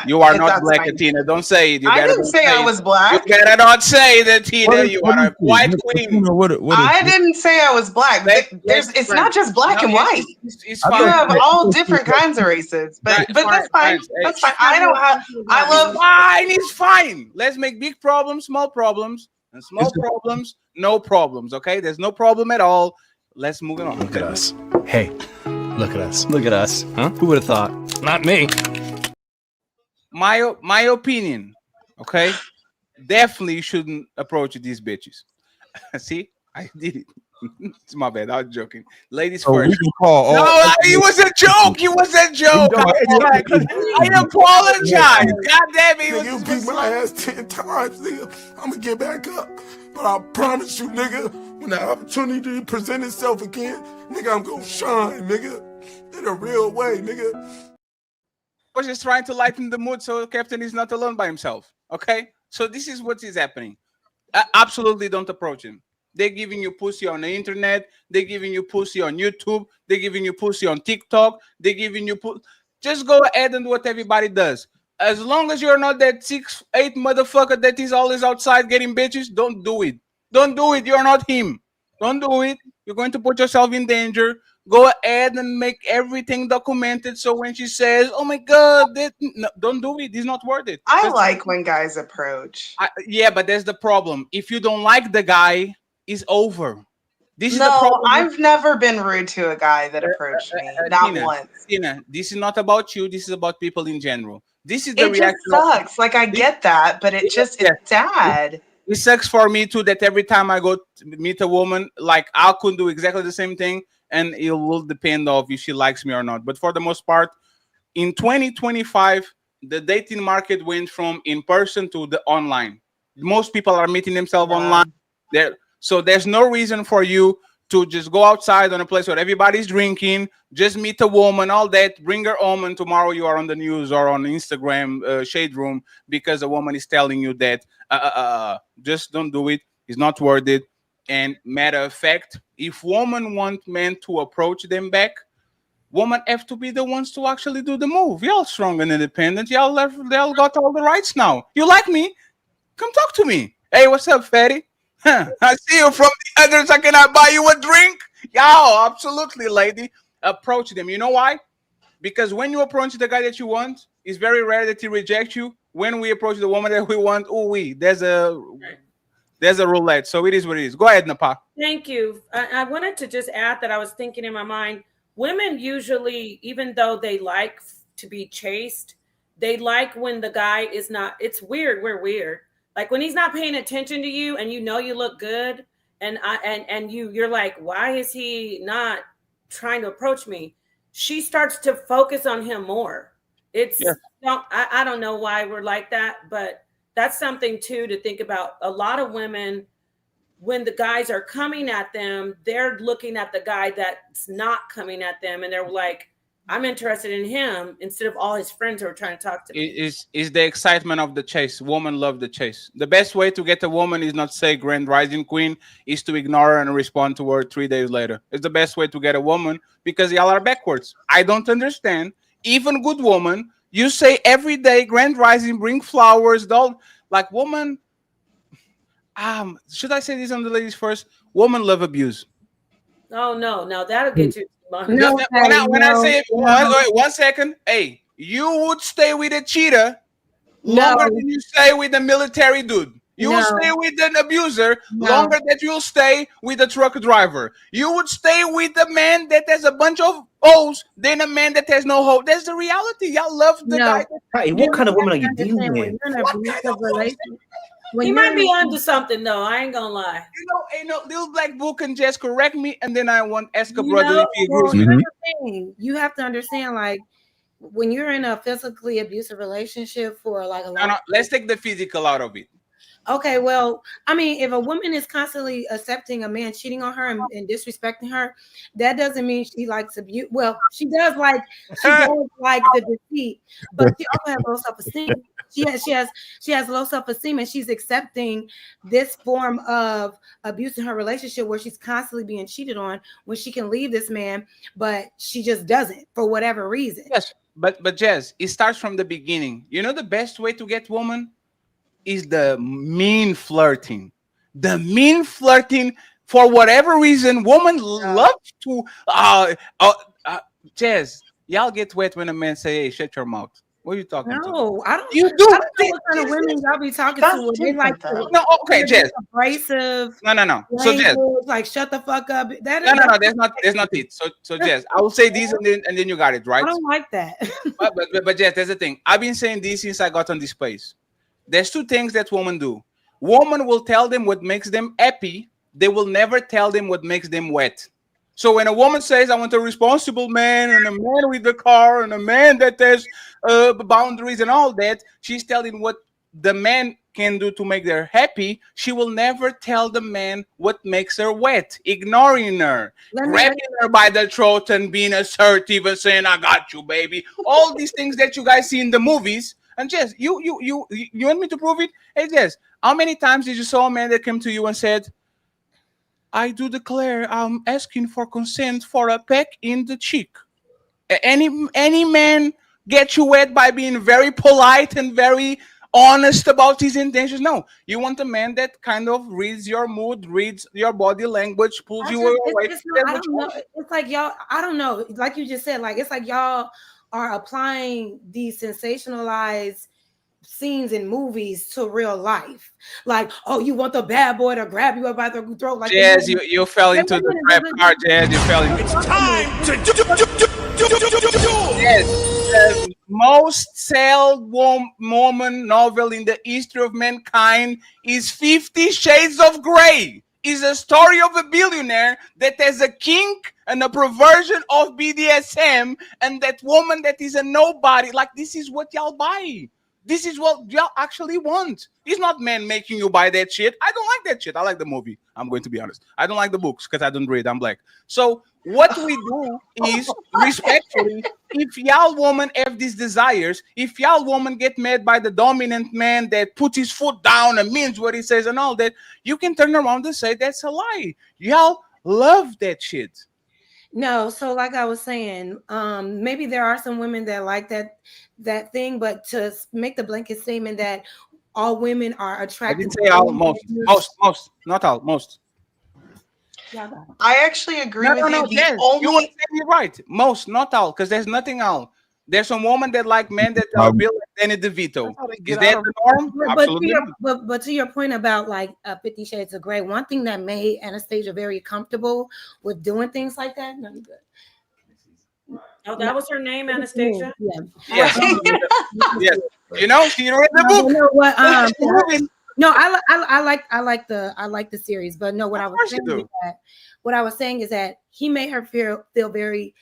you are not black, Tina. Don't say it. I didn't say I was black. You better not say that, Tina. You are a white queen. I didn't say I was black. It's not just black and white. It's fine. You have all different kinds of races, but that's fine. That's fine. I love fine. It's fine. Let's make big problems, small problems, and small problems, no problems. Okay, there's no problem at all. Let's move on. Look at us. Hey. Look at us. Look at us. Huh? Who would have thought? Not me. My opinion, okay? Definitely you shouldn't approach these bitches. See? I did it. It's my bad. I was joking. Ladies first. We can call it was a joke. It was a joke. I apologize. God damn it. You beat my ass 10 times, nigga. I'm going to get back up. But I promise you, nigga, when the opportunity present itself again, nigga, I'm going to shine, nigga. In a real way, nigga. I was just trying to lighten the mood so Captain is not alone by himself. Okay? So this is what is happening. Absolutely don't approach him. They're giving you pussy on the internet. They're giving you pussy on YouTube. They're giving you pussy on TikTok. They're giving you just go ahead and do what everybody does. As long as you're not that 6'8" motherfucker that is always outside getting bitches, don't do it. Don't do it. You're not him. Don't do it. You're going to put yourself in danger. Go ahead and make everything documented. So when she says, "Oh my God," no, don't do it. It's not worth it. I like when guys approach. Yeah, but that's the problem. If you don't like the guy, it's over. This is the problem. I've never been rude to a guy that approached me. Not once. Tina, this is not about you. This is about people in general. This is the reaction. It just sucks. Like I get that, but it's sad. it sucks for me too that every time I go to meet a woman, like I could do exactly the same thing, and it will depend of if she likes me or not. But for the most part, in 2025, the dating market went from in person to the online. Most people are meeting themselves online. So there's no reason for you to just go outside on a place where everybody's drinking, just meet a woman, all that, bring her home, and tomorrow you are on the news or on Instagram shade room because a woman is telling you that just don't do it. It's not worth it. And matter of fact, if women want men to approach them back, women have to be the ones to actually do the move. Y'all strong and independent. Y'all got all the rights now. You like me? Come talk to me. Hey, what's up, fatty? Huh, I see you from the others. I cannot buy you a drink. Yo, absolutely, lady. Approach them. You know why? Because when you approach the guy that you want, it's very rare that he rejects you. When we approach the woman that we want, there's a roulette. So it is what it is. Go ahead, Napa. Thank you. I wanted to just add that I was thinking in my mind, women usually, even though they like to be chased, they like when the guy is not, it's weird. We're weird. Like when he's not paying attention to you and you know you look good and you're like, why is he not trying to approach me? She starts to focus on him more. I don't know why we're like that, but that's something too to think about. A lot of women, when the guys are coming at them, they're looking at the guy that's not coming at them and they're like, I'm interested in him instead of all his friends who are trying to talk to me. Is the excitement of the chase. Women love the chase. The best way to get a woman is not say Grand Rising Queen, is to ignore her and respond to her 3 days later. It's the best way to get a woman because y'all are backwards. I don't understand. Even good woman, you say every day Grand Rising, bring flowers, don't like woman. Should I say this on the ladies first? Women love abuse. Oh no, that'll get you. When I say it, wait, 1 second. Hey, you would stay with a cheater longer than you stay with a military dude. You will stay with an abuser longer than you'll stay with a truck driver. You would stay with a man that has a bunch of hoes than a man that has no hoe. That's the reality. Y'all love the guy. Hey, what kind of woman are you dealing with? He might be onto something though. I ain't gonna lie. Little black book can just correct me, and then I want ask a brother if he agrees with me. You have to understand, like, when you're in a physically abusive relationship for like a long let's take the physical out of it. Okay, well, I mean, if a woman is constantly accepting a man cheating on her and disrespecting her, that doesn't mean she likes abuse. Well, she does like the deceit, but she also has low self-esteem. She has low self-esteem, and she's accepting this form of abuse in her relationship where she's constantly being cheated on when she can leave this man, but she just doesn't for whatever reason. Yes, but Jazz, it starts from the beginning. You know the best way to get woman is the mean flirting. The mean flirting, for whatever reason, women love to. Jazz, y'all get wet when a man say, "Hey, shut your mouth." What are you talking to? No, I don't. You do. I don't know what kind of women y'all be talking to. They like Jazz. Abrasive. No. So Jazz, like shut the fuck up. That is no. There's not it. So Jazz, I will say this and then you got it right. I don't like that. but Jazz, there's the thing. I've been saying this since I got on this place. There's two things that women do. Women will tell them what makes them happy. They will never tell them what makes them wet. So when a woman says, I want a responsible man and a man with the car and a man that has boundaries and all that, she's telling what the man can do to make her happy. She will never tell the man what makes her wet, ignoring her, grabbing her by the throat and being assertive and saying, I got you, baby. All these things that you guys see in the movies. And Jess, you want me to prove it? Hey, Jess, how many times did you saw a man that came to you and said, I do declare I'm asking for consent for a peck in the cheek? Any man get you wet by being very polite and very honest about his intentions? No. You want a man that kind of reads your mood, reads your body language, pulls you away. I don't know. It's like y'all, I don't know. Like you just said, like it's like y'all are applying these sensationalized scenes in movies to real life. Like, oh, you want the bad boy to grab you up by the throat? Like, Jazz, you fell into the trap card, Jazz. You fell into. It's time to do. Yes. most sold woman novel in the history of mankind is 50 Shades of Grey. Is a story of a billionaire that has a kink and a perversion of BDSM, and that woman that is a nobody. Like, this is what y'all buy. This is what y'all actually want. It's not men making you buy that shit. I don't like that shit. I like the movie. I'm going to be honest. I don't like the books because I don't read. I'm black. So what we do is respectfully, if y'all woman have these desires, if y'all woman get mad by the dominant man that put his foot down and means what he says and all that, you can turn around and say that's a lie. Y'all love that shit. No, so like I was saying, maybe there are some women that like that thing, but to make the blanket statement that all women are I attracted didn't to say all, men most, not all, most. I actually agree with you. No, The Jess, you were only saying it right. Most, not all, because there's nothing all. There's some women that like men that are built like Danny DeVito. Is that the norm? Absolutely not. But to your point about like 50 Shades of Grey, one thing that made Anastasia very comfortable with doing things like that. No, you're good. Oh, that was her name, Anastasia? Yeah. Yes. Yes. You know, she read the No, book. no, what, Movie. no, I like the series, but no, what I was course you saying is do. that what I was saying is that he made her feel very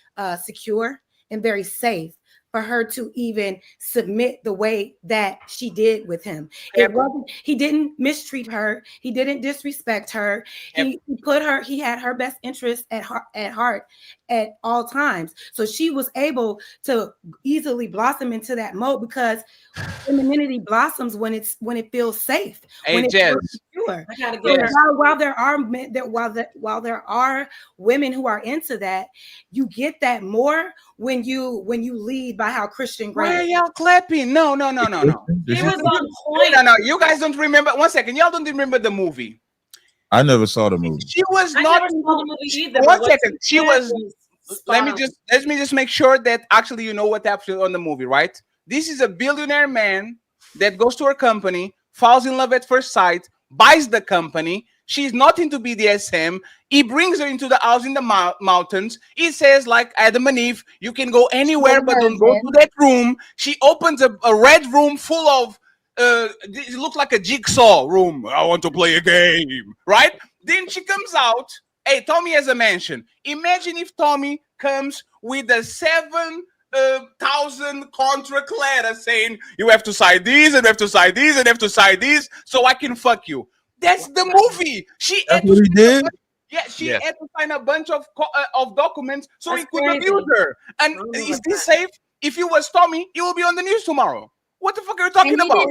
secure and very safe for her to even submit the way that she did with him. It wasn't, he didn't mistreat her, he didn't disrespect her, he put her, he had her best interest at heart at all times. So she was able to easily blossom into that mode because femininity blossoms when it feels safe, Hey, when it Jess. feels secure. I gotta So get her. while there are men that while there are women who are into that, you get that more when you lead by how Christian Grey. Why are y'all clapping? No. She was on point. No. You guys don't remember. One second. Y'all don't remember the movie. I never saw the movie. She was I not. never saw the movie either. One but what second. She said was. spot on. Let me just make sure that actually you know what happened on the movie, right? This is a billionaire man that goes to her company, falls in love at first sight, buys the company. She's not into BDSM. He brings her into the house in the mountains. He says, like Adam and Eve, you can go anywhere, but don't go to that room. She opens a red room full of, it looks like a jigsaw room. I want to play a game, right? Then she comes out. Hey, Tommy has a mansion. Imagine if Tommy comes with a 7,000 contract letter saying you have to sign these and you have to sign these and you have to sign these so I can fuck you. That's the movie. She That's had what to he did. she had to sign a bunch of documents so That's he could crazy. abuse her. And is this safe? If you was Tommy, you will be on the news tomorrow. What the fuck are you talking And he about?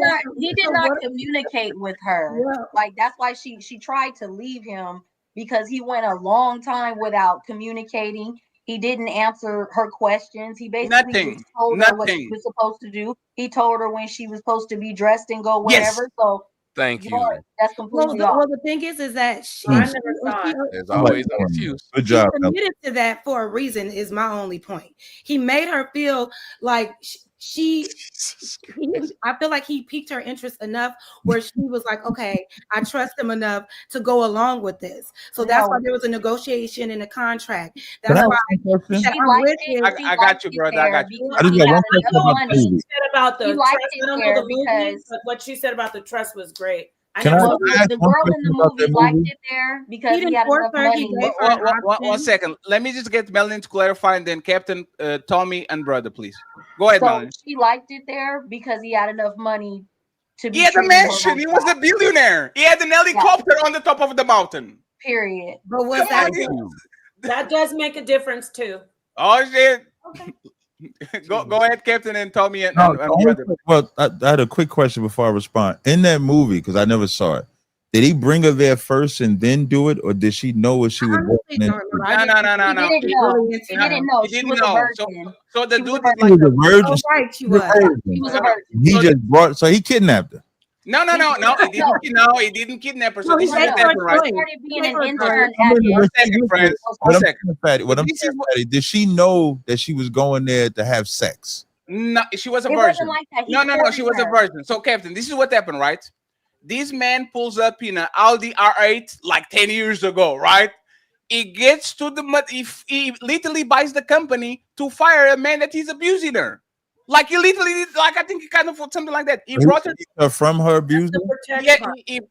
did not communicate with her. Like that's why she tried to leave him because he went a long time without communicating. He didn't answer her questions. He basically just told her what she was supposed to do. He told her when she was supposed to be dressed and go wherever. So Thank you. that's completely off. Well, the thing is that she, I never saw it. There's always an excuse. Good she job. committed to that for a reason. Is my only point. He made her feel like I feel like he piqued her interest enough where she was like, okay, I trust him enough to go along with this. So that's why there was a negotiation in a contract. That's why I got you, brother. I got you. I just got one question about the movie. Said about the He liked trust. it I don't there know the movie, because- but what she said about the trust was great. Can I ask the one girl in question the about movie that liked movie? it there because he had enough money. One second. Let me just get Melanie to clarify, and then Captain Tommy and brother, please. Go ahead, So Melanie. she liked it there because he had enough money to be. He had a treating her mansion. like He was that. a billionaire. He had an helicopter on the top of the mountain. Period. But was that? That does make a difference too. Oh shit. Go ahead, Captain, and Tommy and No, brother. well, I had a quick question before I respond. In that movie, because I never saw it, did he bring her there first and then do it, or did she know what she was walking into? No. He didn't know. She was a virgin. So the She was dude a is She like was a virgin. Oh, right, she was. She was a virgin. He just brought, so he kidnapped her. No. He didn't kidnap her. So No, this he is gave what her a happened, right? choice. Started being an He gave her a intern choice. at his. One second, friends. One second. What I'm saying, Patty, did she know that she was going there to have sex? No, she was a It virgin. wasn't like that. He No. courted She was a her. virgin. So, Captain, this is what happened, right? This man pulls up in an Audi R8 like 10 years ago, right? He gets to the he literally buys the company to fire a man that he's abusing her. Like he literally, like I think he kind of something like that. He He brought her. saved her from her abuser. Yeah,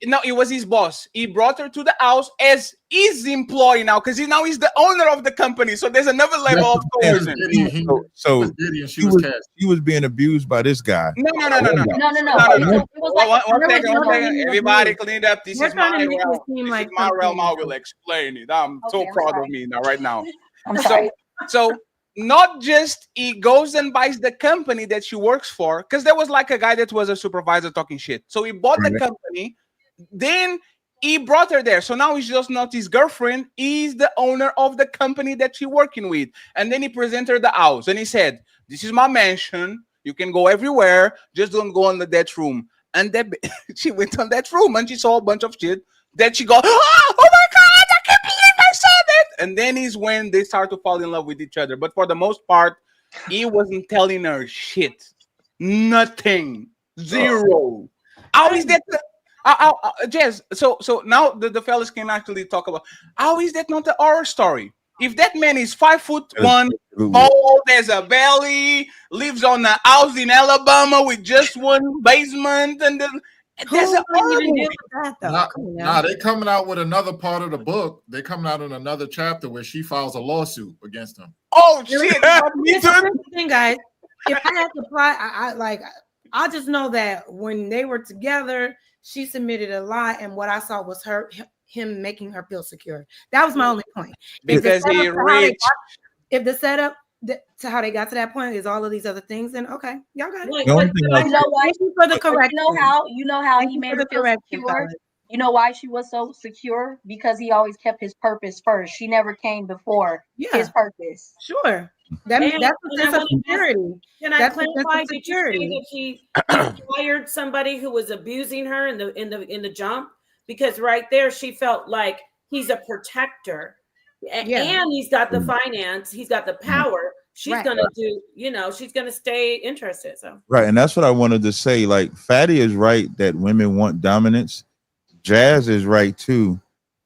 no, it was his boss. He brought her to the house as his employee now, because now he's the owner of the company. So there's another level of coercion. So and she he was was cast. he was being abused by this guy. No. It was like One second. totally Everybody abused. cleaned up. This They're is trying my to make it realm. seem This like is my realm. I something will explain it. I'm so Okay, I'm proud sorry. of me now, right now. I'm sorry. So not just he goes and buys the company that she works for, because there was like a guy that was a supervisor talking shit. So he bought the company, then he brought her there. So now he's just not his girlfriend, he's the owner of the company that she's working with. And then he presented her the house and he said, "This is my mansion. You can go everywhere, just don't go in that room." And that she went on that room and she saw a bunch of shit. Then she go, "Oh my god, I can't believe I saw that!" And then is when they start to fall in love with each other. But for the most part, he wasn't telling her shit, nothing, zero. How is that? Jess, so now the fellas can actually talk about how is that not the horror story? If that man is 5'1", bald as a belly, lives on a house in Alabama with just one basement, and there's a horror movie. Nah, they coming out with another part of the book. They coming out in another chapter where she files a lawsuit against him. Oh shit! Thing, guys. If I had to apply, I just know that when they were together, she submitted a lie, and what I saw was him making her feel secure. That was my only point. Because he rich. If the setup to how they got to that point is all of these other things, then okay, y'all got it. You know why? Thank you for the correction. You know how Thank he you made for her the feel correction, secure. fellas. You know why she was so secure? Because he always kept his purpose first. She never came before his purpose. Sure. That's a sense of security. Can I That's a sense of clarify? Did you say security. that he fired somebody who was abusing her in the jump? Because right there, she felt like he's a protector, and he's got the finance, he's got the power. She's gonna do, she's gonna stay interested. So Right, and that's what I wanted to say. Like, Fatty is right that women want dominance. Jazz is right too,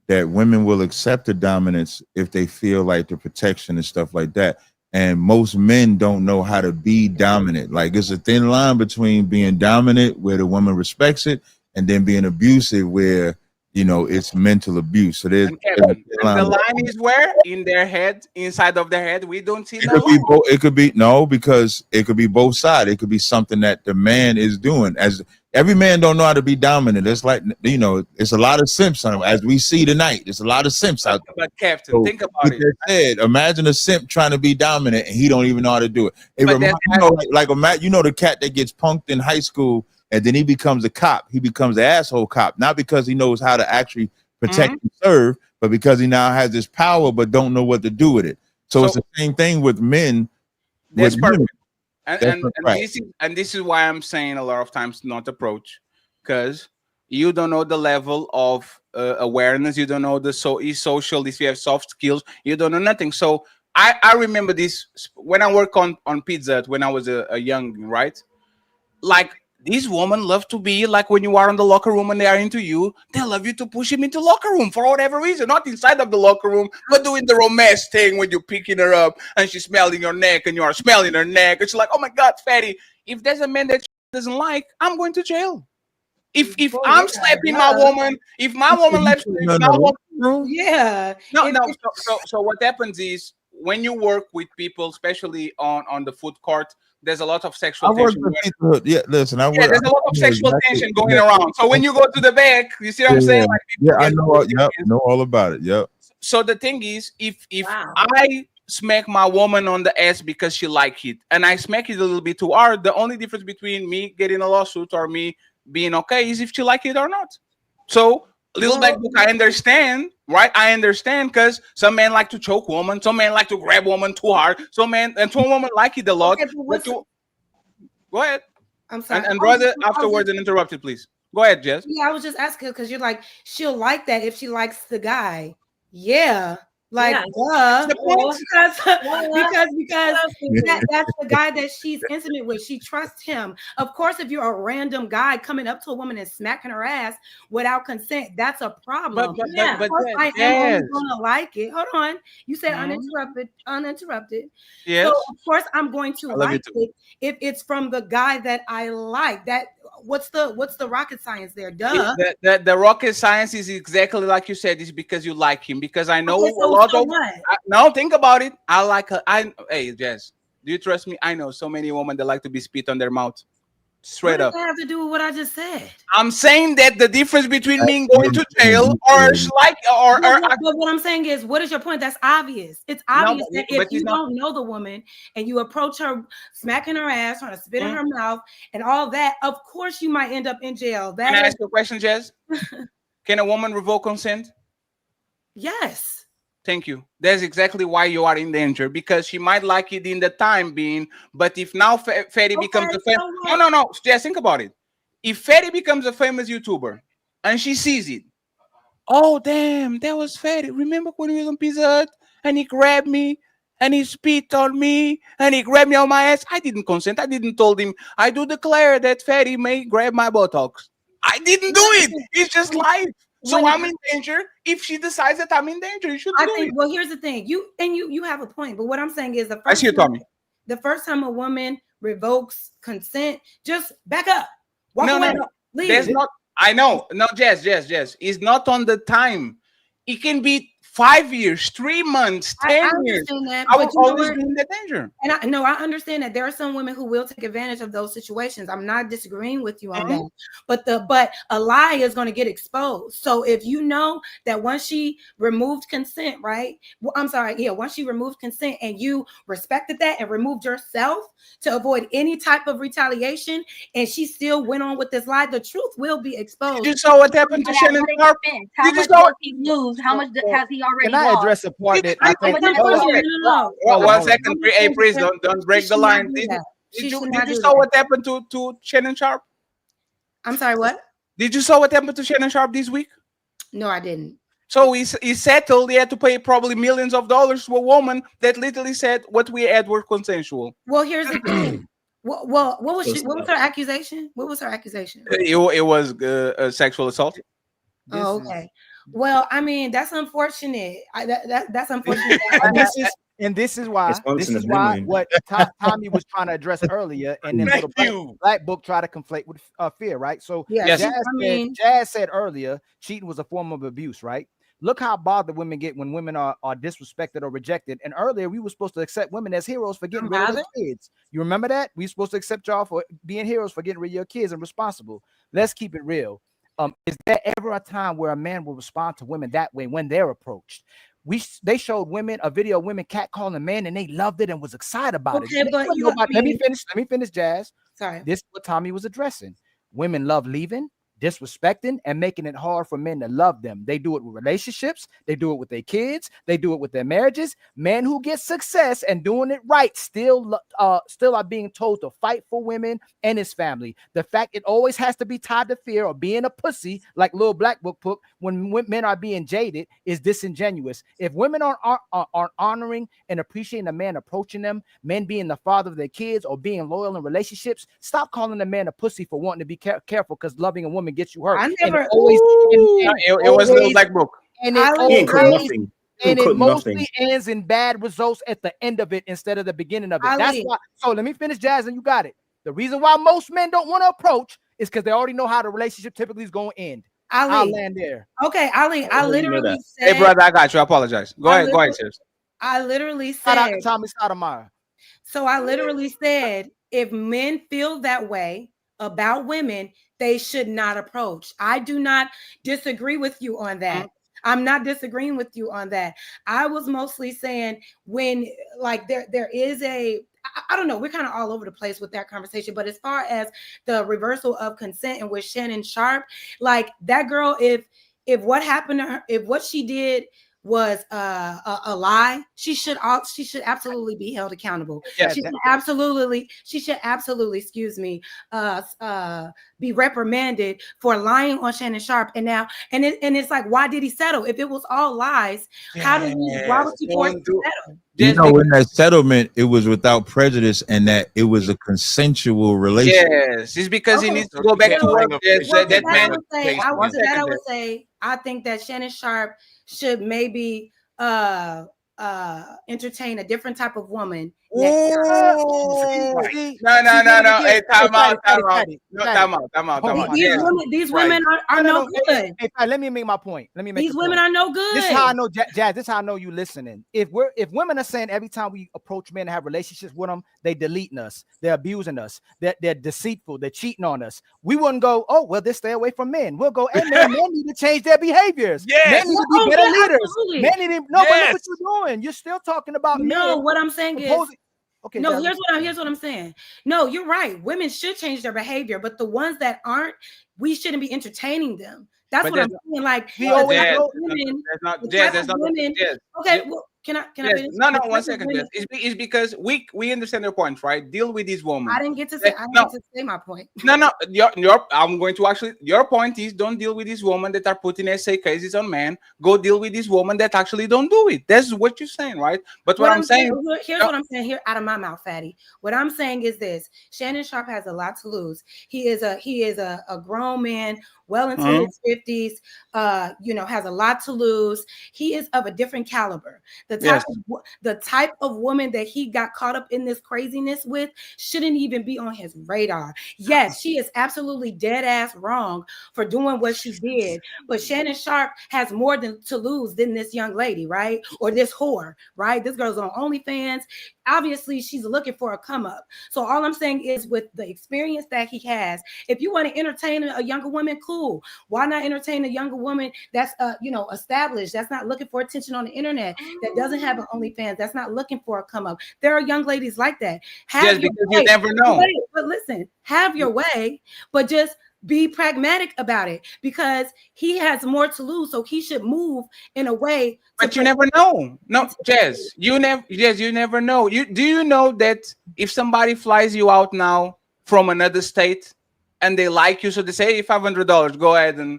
that women will accept the dominance if they feel like the protection and stuff like that. And most men don't know how to be dominant. Like, it's a thin line between being dominant where the woman respects it and then being abusive where it's mental abuse. So there's and the line is where in their head, inside of their head, we don't see no line. It could be because it could be both sides. It could be something that the man is doing. As every man don't know how to be dominant. It's like it's a lot of simps on them, as we see tonight. There's a lot of simps out there. But Captain, think about it. Said, imagine a simp trying to be dominant and he don't even know how to do it. It reminds the cat that gets punked in high school and then he becomes a cop. He becomes an asshole cop, not because he knows how to actually protect and serve, but because he now has this power but don't know what to do with it. So it's the same thing with men. That's perfect. Right. This is why I'm saying a lot of times not approach, because you don't know the level of awareness. You don't know the social. If you have soft skills, you don't know nothing. So I remember this when I work on Pizza Hut when I was a young, right? Like, these women love to be like when you are in the locker room and they are into you, they love you to push him into locker room for whatever reason, not inside of the locker room, but doing the romance thing when you're picking her up and she's smelling your neck and you are smelling her neck. It's like, oh my God, Fatty, if there's a man that she doesn't like, I'm going to jail. If I'm slapping my woman, if my woman lets me, So what happens is when you work with people, especially on the food court, there's a lot of sexual tension. There's a lot of sexual tension going around. So when you go to the back, you see what I'm saying? Like, I know. Know all about it. Yep. So the thing is, if I smack my woman on the ass because she like it, and I smack it a little bit too hard, the only difference between me getting a lawsuit or me being okay is if she like it or not. So Little Black Book, I understand, right? I understand, because some men like to choke women, some men like to grab women too hard, some women like it a lot. Go ahead. I'm sorry. And brother, afterwards and interrupted, please. Go ahead, Jess. Yeah, I was just asking because you're like, she'll like that if she likes the guy. Yeah. Like, Yeah. duh. The point? Because that's the guy that she's intimate with. She trusts him. Of course, if you're a random guy coming up to a woman and smacking her ass without consent, that's a problem. Of course, I am only gonna like it. Hold on. You said uninterrupted. Yes. So of course I'm going to I love you like too. it if it's from the guy that I like. That what's the rocket science there? Duh. The rocket science is exactly like you said. Is because you like him. Because I know Okay, a lot so of. what? No, think about it. I like her. Hey, Jess, do you trust me? I know so many women that like to be spit on their mouth. Straight What does up. that have to do with what I just said? I'm saying that the difference between me going to jail or But what I'm saying is, what is your point? That's obvious. It's No, obvious that but if you it's not. don't know the woman and you approach her smacking her ass, trying to spit in her mouth, and all that, of course you might end up in jail. Can I That ask you a question, Jess? Can a woman revoke consent? yes. Thank you. That's exactly why you are in danger, because she might like it in the time being, but if now Fetty becomes a famous, no, Jess, think about it. If Fetty becomes a famous YouTuber and she sees it, oh damn, that was Fetty. Remember when he was on Pizza Hut and he grabbed me and he spit on me and he grabbed me on my ass? I didn't consent. I didn't told him. I do declare that Fetty may grab my buttocks. I didn't do it. It's just life. So I'm in danger. If she decides that I'm in danger, you should do it. Well, here's the thing. You have a point, but what I'm saying is I see you, Tommy. the first time a woman revokes consent, just back up. Walk No, away. no. Leave. There's not. I know. No, Jess. It's not on the time. It can be 5 years, 3 months, 10 years. Understand that, I but will you know always what? be in the danger. And I understand that there are some women who will take advantage of those situations. I'm not disagreeing with you on that. But a lie is going to get exposed. So if you know that once she removed consent, right? Well, I'm sorry, yeah, once she removed consent and you respected that and removed yourself to avoid any type of retaliation, and she still went on with this lie, the truth will be exposed. Did you saw what happened to Shannon Sharp? How much does he lose? How much has he already Can I lost? address a part that I think? One second. Hey, please don't break the line. Did you saw what happened to Shannon Sharp? I'm sorry, what? Did you saw what happened to Shannon Sharp this week? No, I didn't. So he settled. He had to pay probably millions of dollars to a woman that literally said what we had were consensual. Well, here's the thing. What was her accusation? What was her accusation? It was a sexual assault. Okay. Well, I mean, that's unfortunate. That's unfortunate. This is why what Tommy was trying to address earlier, and then for the black book try to conflate with fear, right? So Jazz said earlier, cheating was a form of abuse, right? Look how bothered women get when women are disrespected or rejected. And earlier we were supposed to accept women as heroes for getting rid of their kids. You remember that? We were supposed to accept y'all for being heroes for getting rid of your kids and responsible. Let's keep it real. Is there ever a time where a man will respond to women that way when they're approached? They showed women a video of women catcalling men and they loved it and was excited about it. But let me finish, Jazz. Sorry. This is what Tommy was addressing. Women love leaving, disrespecting, and making it hard for men to love them. They do it with relationships. They do it with their kids. They do it with their marriages. Men who get success and doing it right still are being told to fight for women and his family. The fact it always has to be tied to fear or being a pussy, like Little Black Book put, when men are being jaded, is disingenuous. If women aren't honoring and appreciating a man approaching them, men being the father of their kids or being loyal in relationships, stop calling a man a pussy for wanting to be careful because loving a woman gets you hurt. I never. It was Little Black Book. And it mostly ends in bad results at the end of it instead of the beginning of it. That's why. So let me finish, Jazz, and you got it. The reason why most men don't want to approach is because they already know how the relationship typically is going to end. I'll land there. Okay, Ali, I literally said. Hey, brother, I got you. I apologize. Go ahead, sis. I literally said. Shout out to Tommy Sotomayor. So I literally said, if men feel that way about women, they should not approach. I do not disagree with you on that. I'm not disagreeing with you on that. I was mostly saying when like there is I don't know, we're kind of all over the place with that conversation, but as far as the reversal of consent and with Shannon Sharp, like that girl, if what happened to her, if what she did was a lie, she should absolutely be held accountable. Yes. She should absolutely, excuse me, be reprimanded for lying on Shannon Sharpe. And now, and it's like, why did he settle? If it was all lies, why was he forced to settle? You know, in that settlement, it was without prejudice, and that it was a consensual relationship. Yes, it's because he needs to go back to work. Yes, Well, that man. I would say, I think that Shannon Sharpe should maybe entertain a different type of woman. No. Hey, time out. These women are no good. Hey, let me make my point. These women are no good. This is how I know, Jazz. This is how I know you listening. If women are saying every time we approach men and have relationships with them, they deleting us, they're abusing us, they're deceitful, they're cheating on us, we wouldn't go, oh well, they stay away from men. We'll go, hey man, men need to change their behaviors. Yes. Men need to be better leaders. Absolutely. Men need to, no, but look what you're doing. You're still talking about men. No, what I'm saying is, okay, no, here's what I'm saying. No, you're right. Women should change their behavior, but the ones that aren't, we shouldn't be entertaining them. That's what I'm saying. Like, women. Okay, well, can I finish? No, 1 second. It's because we understand your point, right? Deal with this woman. I didn't get to say my point. No. I'm going to actually. Your point is, don't deal with these women that are putting essay cases on men. Go deal with these women that actually don't do it. That's what you're saying, right? But what I'm saying. Here's what I'm saying here out of my mouth, Fatty. What I'm saying is this: Shannon Sharpe has a lot to lose. He is a grown man, well into his 50s. Has a lot to lose. He is of a different caliber. The type of woman that he got caught up in this craziness with shouldn't even be on his radar. Yes, she is absolutely dead ass wrong for doing what she did, but Shannon Sharpe has more to lose than this young lady, right? Or this whore, right? This girl's on OnlyFans. Obviously, she's looking for a come up. So all I'm saying is, with the experience that he has, if you want to entertain a younger woman, cool. Why not entertain a younger woman that's established, that's not looking for attention on the internet, that doesn't have an OnlyFans, that's not looking for a come up? There are young ladies like that. Just because you never know. But listen, have your way, but just be pragmatic about it, because he has more to lose, so he should move in a way. But you never know. No, Jazz, you never know. Do you know that if somebody flies you out now from another state and they like you, so they say, hey, $500, go ahead and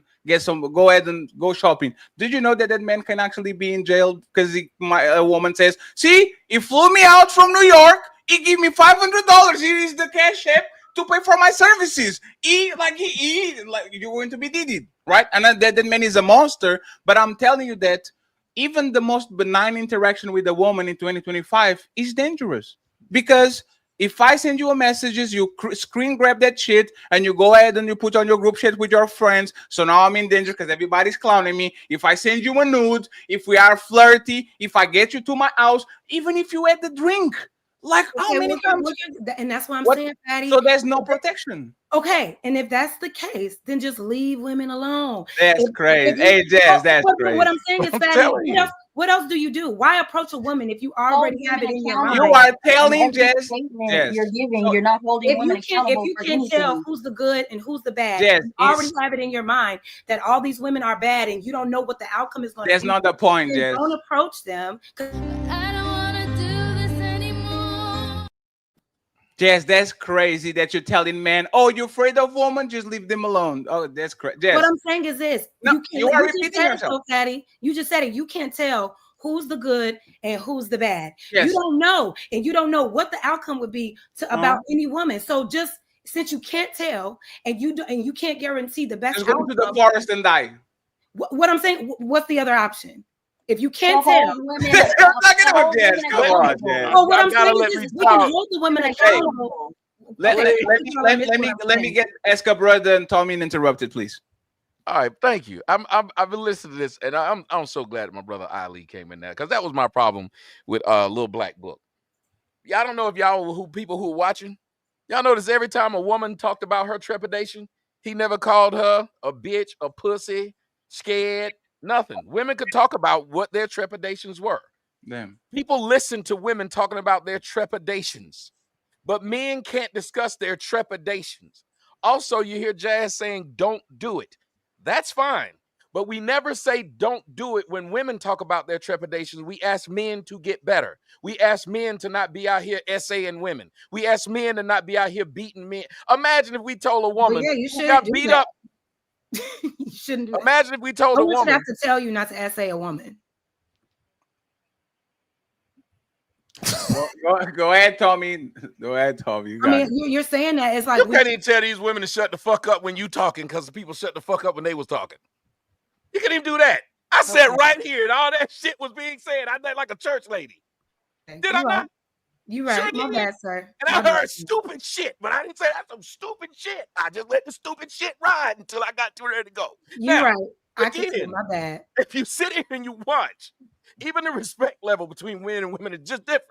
go shopping. Did you know that man can actually be in jail because a woman says, see, he flew me out from New York, he gave me $500, here is the cash app to pay for my services. Like you're going to be did, right? And that man is a monster. But I'm telling you that even the most benign interaction with a woman in 2025 is dangerous, because if I send you a messages, you screen grab that shit and you go ahead and you put on your group chat with your friends. So now I'm in danger because everybody's clowning me. If I send you a nude, if we are flirty, if I get you to my house, even if you had the drink, like how many times? And that's what I'm saying, Patty. So there's no protection. Okay, and if that's the case, then just leave women alone. That's crazy. Hey, Jazz, that's crazy. What I'm saying is, Patty, what else do you do? Why approach a woman if you already have it in your mind? You are telling Jazz. You're giving. You're not holding women accountable. If you can't tell who's the good and who's the bad, Jazz, you already have it in your mind that all these women are bad, and you don't know what the outcome is going to be. That's not the point, Jazz. Don't approach them. Jess, that's crazy that you're telling men, oh, you're afraid of women, just leave them alone. Oh, that's crazy. What I'm saying is this. No, you are repeating yourself. Patty. You just said it. You can't tell who's the good and who's the bad. Yes. You don't know. And you don't know what the outcome would be about any woman. So just since you can't tell and you can't guarantee the best just go to the forest and die. What I'm saying, what's the other option? If you can't tell, what I'm saying is we can hold the women accountable. Let me get Eska brother and Tommy interrupted, please. All right, thank you. I've been listening to this, and I'm so glad my brother Ali came in there, because that was my problem with Little Black Book. Y'all don't know if people who are watching, y'all notice every time a woman talked about her trepidation, he never called her a bitch, a pussy, scared. Nothing. Women could talk about what their trepidations were. Damn. People listen to women talking about their trepidations, but men can't discuss their trepidations. Also, you hear Jazz saying, don't do it. That's fine. But we never say don't do it. When women talk about their trepidations, we ask men to get better. We ask men to not be out here essaying women. We ask men to not be out here beating men. Imagine if we told a woman who got beat up. You shouldn't do that. Imagine if we told a woman should woman. have to tell you not to essay a woman. Go ahead, Tommy. Go ahead, Tommy. You I mean, got it. you're saying that it's like You can't even tell these women to shut the fuck up when you talking because the people shut the fuck up when they was talking. You can't even do that. I sat right here and all that shit was being said. I did like a church lady. Did I not? You right. Sure My did. bad, sir. And I heard stupid shit, but I didn't say that's some stupid shit. I just let the stupid shit ride until I got too ready to go. You're Now, right. I can again, see. My bad. if you sit here and you watch, even the respect level between men and women is just different.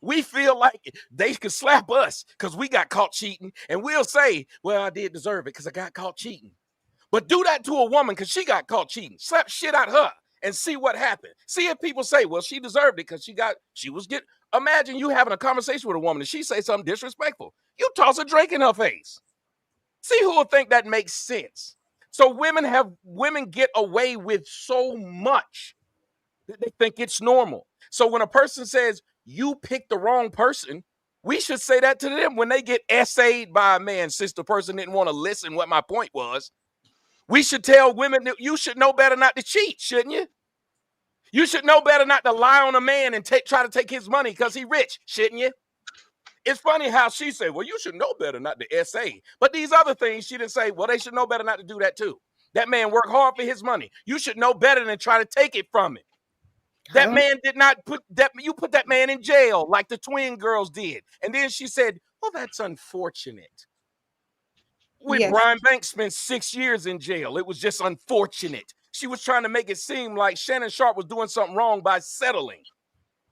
We feel like they could slap us because we got caught cheating, and we'll say, well, I did deserve it because I got caught cheating. But do that to a woman because she got caught cheating. Slap shit out her and see what happened. See if people say, well, she deserved it because she was getting. Imagine you having a conversation with a woman and she say something disrespectful. You toss a drink in her face. See who will think that makes sense. So women get away with so much that they think it's normal. So when a person says you picked the wrong person, we should say that to them when they get essayed by a man, since the person didn't want to listen what my point was. We should tell women that you should know better not to cheat, shouldn't you? You should know better not to lie on a man and try to take his money because he's rich, shouldn't you? It's funny how she said, well, you should know better not to essay. But these other things, she didn't say, well, they should know better not to do that too. That man worked hard for his money. You should know better than try to take it from him. That man did not put that man in jail like the twin girls did. And then she said, well, that's unfortunate. When Brian Banks spent 6 years in jail, it was just unfortunate. She was trying to make it seem like Shannon Sharpe was doing something wrong by settling.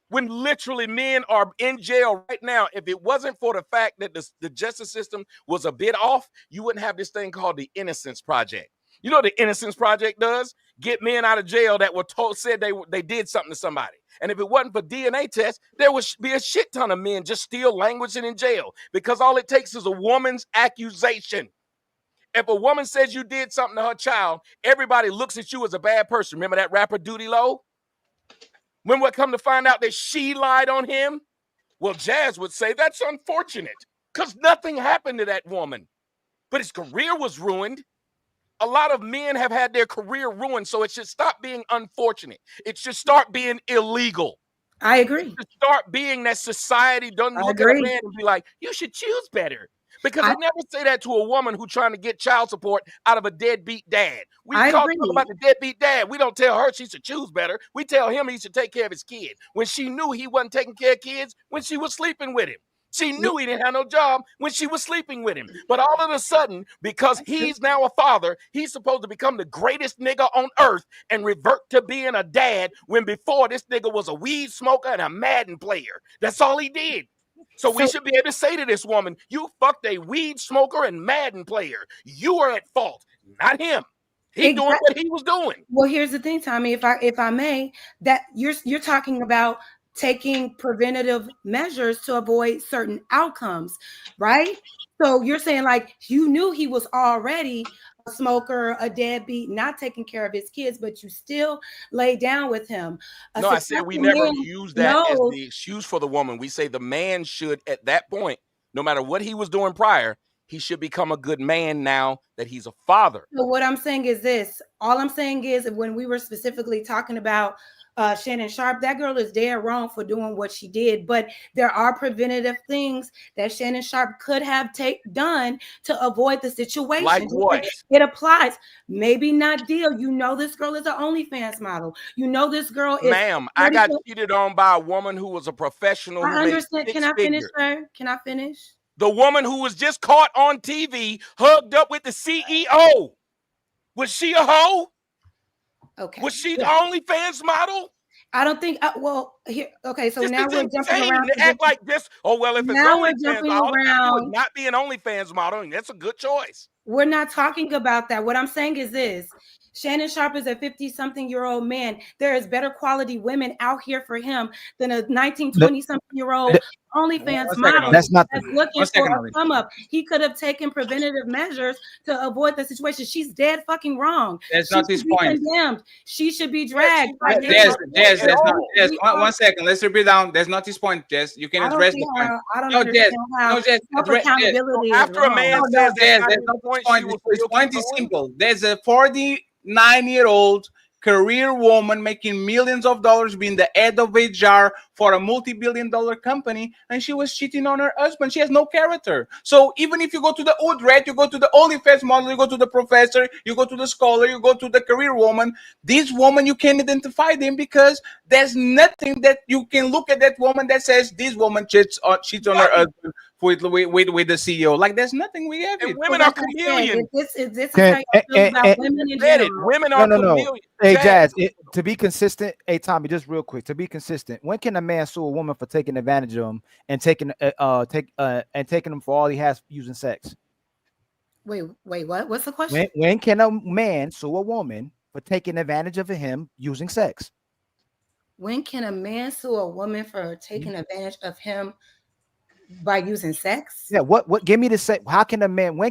When literally men are in jail right now, if it wasn't for the fact that the justice system was a bit off, you wouldn't have this thing called the Innocence Project. You know what the Innocence Project does? Get men out of jail that were said they did something to somebody. And if it wasn't for DNA tests, there would be a shit ton of men just still languishing in jail because all it takes is a woman's accusation. If a woman says you did something to her child, everybody looks at you as a bad person. Remember that rapper Duty Low? When we come to find out that she lied on him, well, Jazz would say that's unfortunate because nothing happened to that woman. But his career was ruined. A lot of men have had their career ruined, so it should stop being unfortunate. It should start being illegal. I agree. It should start being that society doesn't look at a man and be like, you should choose better. Because I never say that to a woman who's trying to get child support out of a deadbeat dad. We talk about the deadbeat dad. We don't tell her she should choose better. We tell him he should take care of his kid. When she knew he wasn't taking care of kids, when she was sleeping with him. She knew he didn't have no job when she was sleeping with him. But all of a sudden, because he's now a father, he's supposed to become the greatest nigga on earth and revert to being a dad when before this nigga was a weed smoker and a Madden player. That's all he did. So we should be able to say to this woman, you fucked a weed smoker and Madden player. You are at fault, not him. He doing what he was doing. Well, here's the thing, Tommy, if I may, that you're talking about taking preventative measures to avoid certain outcomes, right? So you're saying like you knew he was already a smoker, a deadbeat, not taking care of his kids, but you still lay down with him. No, I said we never use that as the excuse for the woman. We say the man should, at that point, no matter what he was doing prior, he should become a good man now that he's a father. So what I'm saying is this. All I'm saying is when we were specifically talking about Shannon Sharpe, that girl is dead wrong for doing what she did. But there are preventative things that Shannon Sharpe could have done to avoid the situation. Like what? It applies. Maybe not deal. You know this girl is an OnlyFans model. You know this girl is. Ma'am, I got cheated on by a woman who was a professional. I understand. Can I finish, sir? Can I finish? The woman who was just caught on TV hugged up with the CEO. Was she a hoe? Okay. Was she the OnlyFans model? I don't think. Well, here. Okay, so this now we're jumping around. To act like this. Oh well, if it's now OnlyFans, all around. Not be an OnlyFans model, and that's a good choice. We're not talking about that. What I'm saying is this. Shannon Sharpe is a 50-something-year-old man. There is better quality women out here for him than a 19, 20-something-year-old OnlyFans One second, model Ollie. That's not that's the. One looking for second, a Ollie. come up. He could have taken preventative measures to avoid the situation. She's dead fucking wrong. That's She not should his be point. condemned. She should be Yeah, dragged. Like that's Jess, her point at that's not all. Jess. One second. Let's repeat down. That's not his point, Jess. You can I don't address see the point. how. I don't No, Jess. understand how No, Jess. self Address Jess. So accountability is after a wrong. man No, says that's Jess. not That's his not his point, she point. will His still point keep is going. simple. There's a 49-year-old career woman making millions of dollars being the head of HR for a multi-billion-dollar company, and she was cheating on her husband. She has no character. So even if you go to the old rat, you go to the OnlyFans model, you go to the professor, you go to the scholar, you go to the career woman, this woman, you can identify them because there's nothing that you can look at that woman that says this woman cheats on her husband with the CEO. Like there's nothing we have And it. women So are like I said, chameleons. if this is Can how you feel about women in Said it. general. Women no are no no. chameleons. Hey Jazz. Jazz, to be consistent. Hey Tommy, just real quick. To be consistent, when can a man sue a woman for taking advantage of him and taking them for all he has using sex? Wait, what? What's the question? When can a man sue a woman for taking advantage of him using sex? When can a man sue a woman for taking advantage of him by using sex? Yeah, what give me the sex? When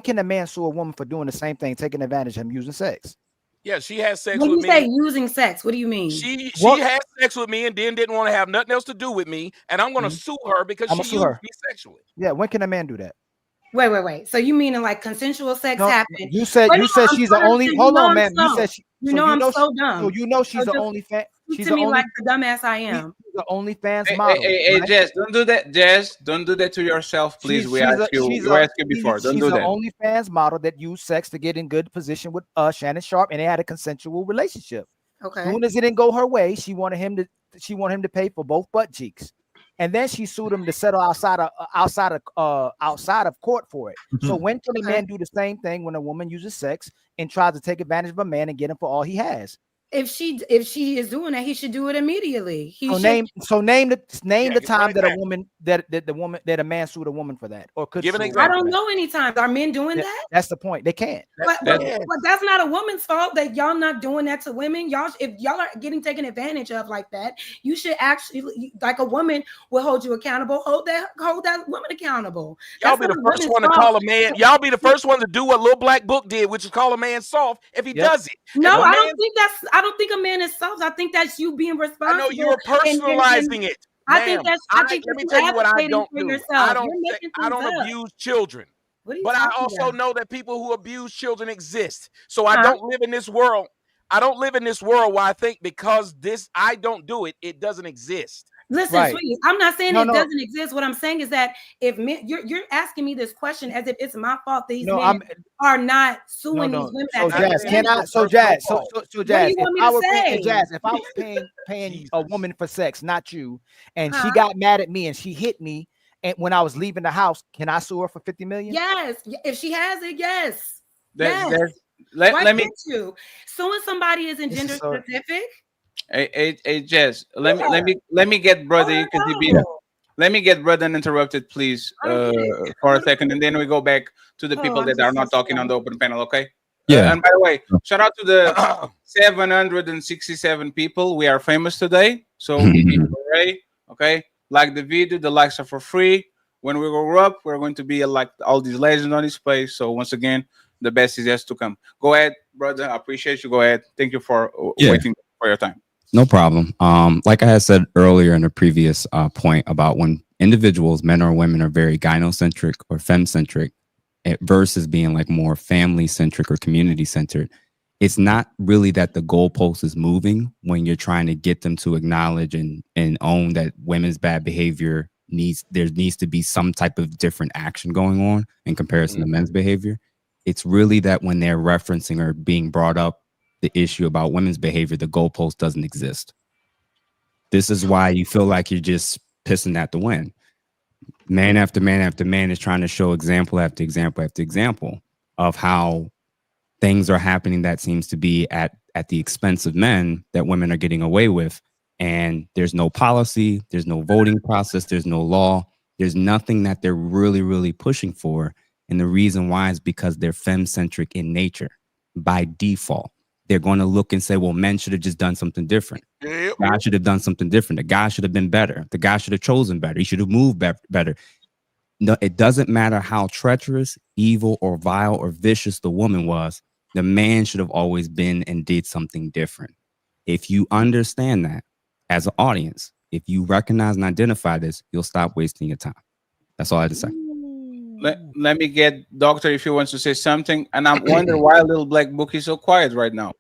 can a man sue a woman for doing the same thing, taking advantage of him using sex? Yeah, she had sex When with you me. say using sex, what do you mean? She What? had sex with me and then didn't want to have nothing else to do with me, and I'm going to sue her because I'm she gonna sue used her. me sexually. Yeah, when can a man do that? Wait. So you meaning like consensual sex No, happened? you said Wait, no, I'm she's the trying to only. understand. Hold on, I'm ma'am. You slow. said You know I'm so dumb. So you know she's So the just only fan. speak She's to the me only. like the dumbass I am. She's the OnlyFans Hey, model. Right? Jess, don't do that. Jess, don't do that to yourself, please. We asked you. We asked you before. Don't do She's an that. OnlyFans model that used sex to get in good position with Shannon Sharp, and they had a consensual relationship. Okay. Soon as it didn't go her way, she wanted him to pay for both butt cheeks, and then she sued him to settle outside of court for it. So when can a man do the same thing when a woman uses sex and tries to take advantage of a man and get him for all he has? If she is doing that, he should do it immediately. Name the time that a man sued a woman for that or could give an sue a I woman for don't that. know any times. Are men doing that? That's the point. They can't. But that's not a woman's fault that y'all not doing that to women. Y'all, if y'all are getting taken advantage of like that, you should actually, like a woman will hold you accountable. Hold that woman accountable. Y'all be the first one to call a man. Y'all be the first one to do what Little Black Book did, which is call a man soft if he does it. No, I don't think a man is soft. I think that's you being responsible. I know you were personalizing it. I think that's. let me tell you what I don't do. Yourself. I don't abuse children. But I also know that people who abuse children exist. So I don't live in this world. I don't live in this world where I think because I don't do it, it doesn't exist. Listen, sweetie, I'm not saying it doesn't exist. What I'm saying is that if men, you're asking me this question as if it's my fault these men are not suing these women. So Jazz, if I was paying a woman for sex, not you, and she got mad at me and she hit me, and when I was leaving the house, can I sue her for $50 million? Yes, if she has it, yes. Let me. You suing somebody isn't gender specific. Hey, Jess, let me get brother because let me get brother interrupted, please, for a second, and then we go back to the people that are not talking on the open panel, okay? Yeah. And by the way, shout out to the 767 people. We are famous today, so hooray, okay? Like the video, the likes are for free. When we grow up, we're going to be like all these legends on this place. So once again, the best is yet to come. Go ahead, brother. I appreciate you. Go ahead. Thank you for waiting for your time. No problem. Like I had said earlier in a previous point about when individuals, men or women, are very gynocentric or femcentric versus being like more family centric or community centered, it's not really that the goalpost is moving when you're trying to get them to acknowledge and own that women's bad behavior needs to be some type of different action going on in comparison to men's behavior. It's really that when they're referencing or being brought up the issue about women's behavior, the goalpost doesn't exist. This is why you feel like you're just pissing at the wind. Man after man after man is trying to show example after example after example of how things are happening that seems to be at the expense of men that women are getting away with. And there's no policy, there's no voting process, there's no law, there's nothing that they're really, really pushing for. And the reason why is because they're femme-centric in nature by default. they're going to look and say, well, men should have just done something different. God should have done something different. The guy should have been better. The guy should have chosen better. He should have moved better. No, it doesn't matter how treacherous, evil, or vile or vicious the woman was. The man should have always been and did something different. If you understand that as an audience, if you recognize and identify this, you'll stop wasting your time. That's all I had to say. Let me get Doctor if he wants to say something. And I'm wondering why Little Black Book is so quiet right now.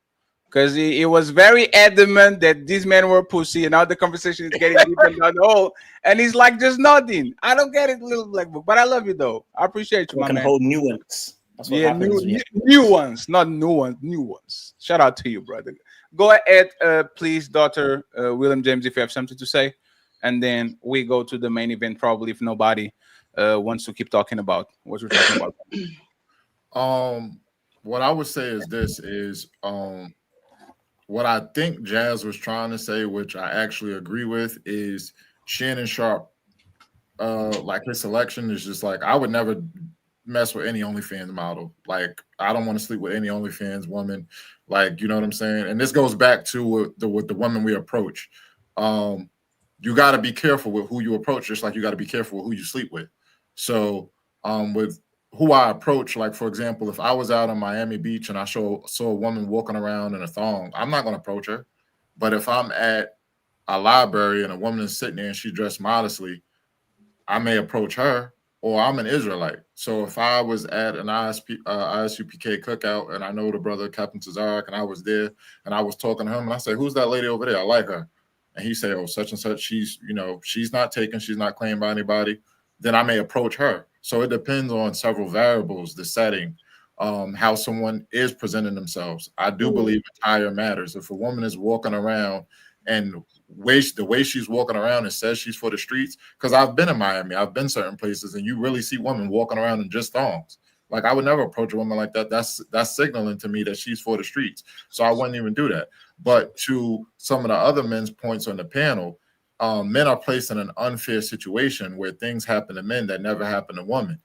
Because he was very adamant that these men were pussy, and now the conversation is getting deeper down the hole, and he's like just nodding. I don't get it, Little Black Book, but I love you though. I appreciate you, We my can man. hold nuance. That's what happens. New ones, not new ones, new ones. Shout out to you, brother. Go ahead, please, Dr. William James, if you have something to say, and then we go to the main event. Probably, if nobody wants to keep talking about what we're talking about. What I would say is this is what I think Jazz was trying to say, which I actually agree with, is Shannon Sharp. Like his selection is just like, I would never mess with any OnlyFans model. Like, I don't want to sleep with any OnlyFans woman. Like, you know what I'm saying? And this goes back to with the women we approach. You got to be careful with who you approach, just like you got to be careful with who you sleep with. So with who I approach, like, for example, if I was out on Miami Beach and I saw a woman walking around in a thong, I'm not going to approach her. But if I'm at a library and a woman is sitting there and she's dressed modestly, I may approach her. Or I'm an Israelite. So if I was at an ISUPK cookout and I know the brother Captain Tazarek and I was there and I was talking to him and I say, who's that lady over there? I like her. And he say, oh, such and such, she's not taken, she's not claimed by anybody. Then I may approach her. So it depends on several variables, the setting, how someone is presenting themselves. I do believe attire matters. If a woman is walking around and the way she's walking around and says she's for the streets, because I've been in Miami, I've been certain places, and you really see women walking around in just thongs. Like, I would never approach a woman like that. That's signaling to me that she's for the streets. So I wouldn't even do that. But to some of the other men's points on the panel, men are placed in an unfair situation where things happen to men that never happen to women.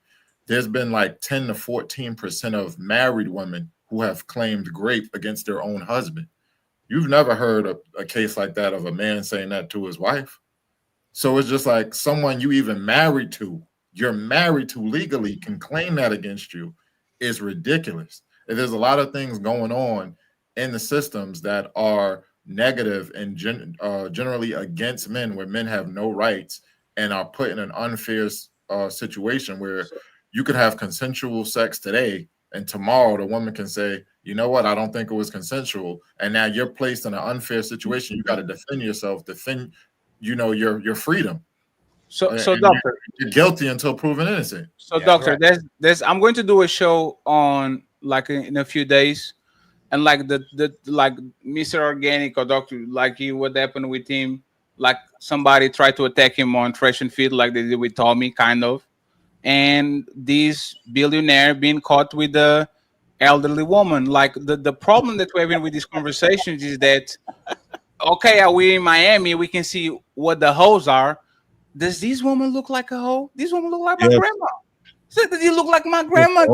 There's been like 10 to 14% of married women who have claimed rape against their own husband. You've never heard a case like that of a man saying that to his wife. So it's just like someone you even you're married to legally can claim that against you is ridiculous. And there's a lot of things going on in the systems that are negative and generally against men, where men have no rights and are put in an unfair situation where you could have consensual sex today and tomorrow the woman can say, you know what, I don't think it was consensual. And now you're placed in an unfair situation. You got to defend yourself, defend, your freedom. So and Doctor, you're guilty until proven innocent. So Doctor, there's I'm going to do a show on like in a few days, and like the like Mr. Organic or Doctor, like what happened with him, like somebody tried to attack him on Trash and Field like they did with Tommy, kind of. And this billionaire being caught with the elderly woman. Like the problem that we're having with these conversations is that, okay, are we in Miami? We can see what the hoes are. Does this woman look like a hoe? This woman look like my grandma. So does he look like my grandma?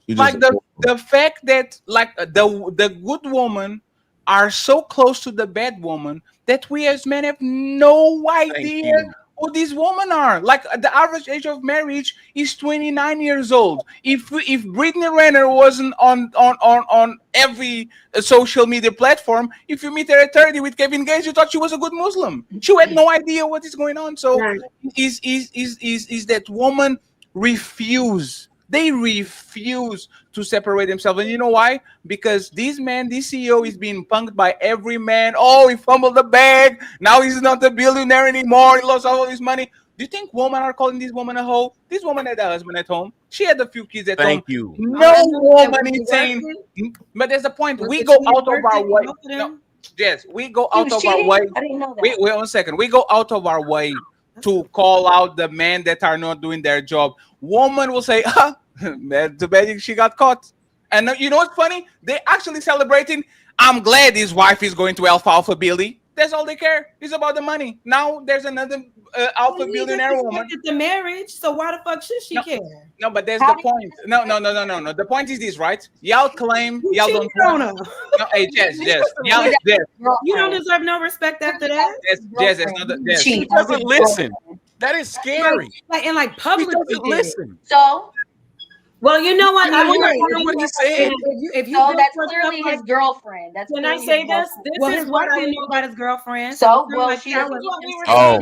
Like the fact that like the good woman are so close to the bad woman that we as men have no idea who these women are. Like the average age of marriage is 29 years old. If Brittany Renner wasn't on every social media platform, if you meet her at 30 with Kevin Gates, you thought she was a good Muslim. She had no idea what is going on. So is that woman refuse? They refuse to separate themselves. And you know why? Because this CEO is being punked by every man. Oh, he fumbled the bag. Now he's not a billionaire anymore. He lost all his money. Do you think women are calling this woman a hoe? This woman had a husband at home. She had a few kids at home. Thank you. No woman is saying, but there's a point. We go out of our way. No, yes, we go out of our way. I didn't know that. Wait 1 second. We go out of our way to call out the men that are not doing their job. Woman will say, too bad she got caught. And you know what's funny? They actually celebrating. I'm glad his wife is going to Alfalfa Billy. That's all they care. It's about the money. Now there's another alpha billionaire woman. The marriage, so why the fuck should she care? No, but that's the point. No. The point is this, right? Y'all claim y'all don't want. No, hey, Jess, y'all, Jess. You don't deserve no respect after that. Jess, that's not the Jess. She doesn't listen. That is scary. Like public. She doesn't listen. So, well, you know what? I wonder what he said. If you so that's clearly his girlfriend. That's Can I say this? This is what I I didn't know about his girlfriend. So, well, she that was. was Oh,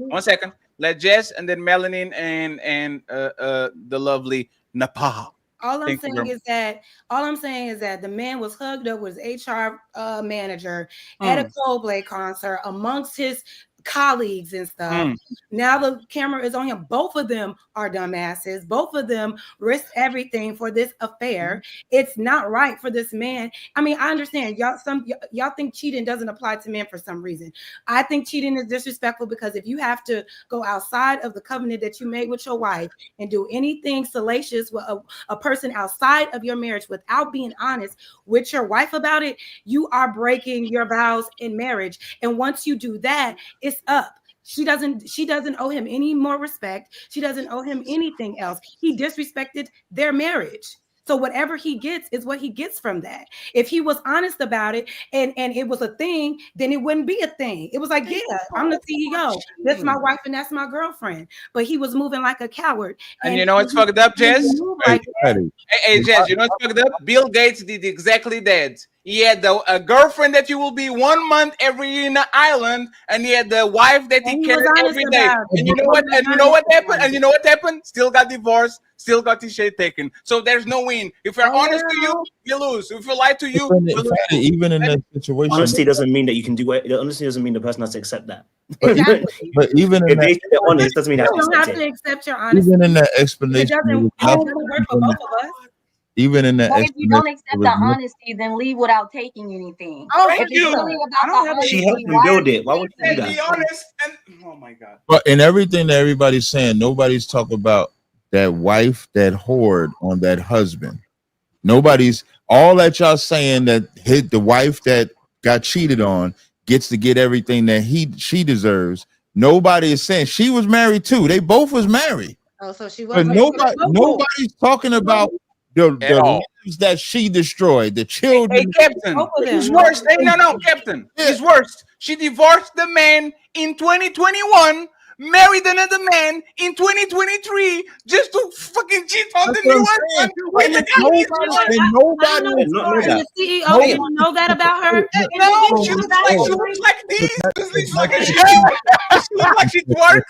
one second. Let Jess and then Melanin and the lovely Nepal. All I'm saying is that the man was hugged up with his HR manager at a Coldplay concert amongst his colleagues and stuff. Now the camera is on him. Both of them are dumbasses. Both of them risk everything for this affair. It's not right for this man. I mean, I understand y'all think cheating doesn't apply to men for some reason. I think cheating is disrespectful because if you have to go outside of the covenant that you made with your wife and do anything salacious with a person outside of your marriage without being honest with your wife about it, you are breaking your vows in marriage. And once you do that, it's up. She doesn't owe him any more respect. She doesn't owe him anything else. He disrespected their marriage. So whatever he gets is what he gets from that. If he was honest about it and it was a thing, then it wouldn't be a thing. It was like, yeah, I'm the CEO. That's my wife and that's my girlfriend. But he was moving like a coward. And you know what's fucked up, Jess? Hey, Jess, you know what's fucked up? Bill Gates did exactly that. He had a girlfriend that you will be 1 month every year in the island, and he had the wife that he carried every day. And you know what? And you know what happened? And you know what happened? Still got divorced. Still got his shit taken. So there's no win. If we're honest to you, you lose. If we lie to you, you lose. Even in that situation, honesty doesn't mean that you can do it. Honesty doesn't mean the person has to accept that. But even in if they're honest, doesn't mean you don't have accept to it. accept your honesty. Even in that explanation, It doesn't work for both of us. even in that But if you don't accept the explanation, honesty, then leave without taking anything. Oh, if it's really about the honesty, She helped him build it. Why would you do Be that? honest. And oh my God. but in everything that everybody's saying, nobody's talking about that wife that whored on that husband. Nobody's all that y'all saying that hit the wife that got cheated on gets to get everything that she deserves. Nobody is saying she was married too. They both was married. Oh, so she But was. nobody's talking about the lives that she destroyed, the children. Hey, Captain, it's worse. Hey, no, Captain, it's worse. She divorced the man in 2021, married another man in 2023, just to fucking cheat on the new husband. The CEO didn't know that about her. No, she looks like this. She looks like she twerks.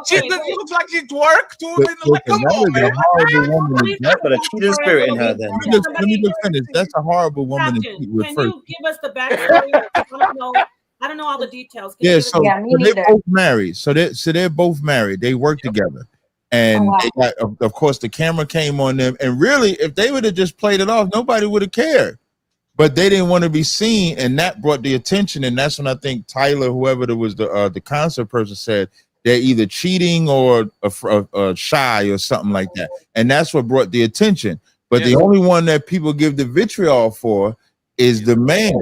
She looks like she twerks too. Like, come on, man. But a cheating spirit in her. Then Let me just finish. That's a horrible woman to cheat with Can first. you give us the backstory? I don't know all the details. Can you Yeah, give us so, the- so they're both married. So they're both married. They work together, and they got, of course, the camera came on them. And really, if they would have just played it off, nobody would have cared. But they didn't want to be seen, and that brought the attention. And that's when I think Tyler, whoever there was the concert person, said they're either cheating or shy or something like that. And that's what brought the attention. But the only one that people give the vitriol for is the man.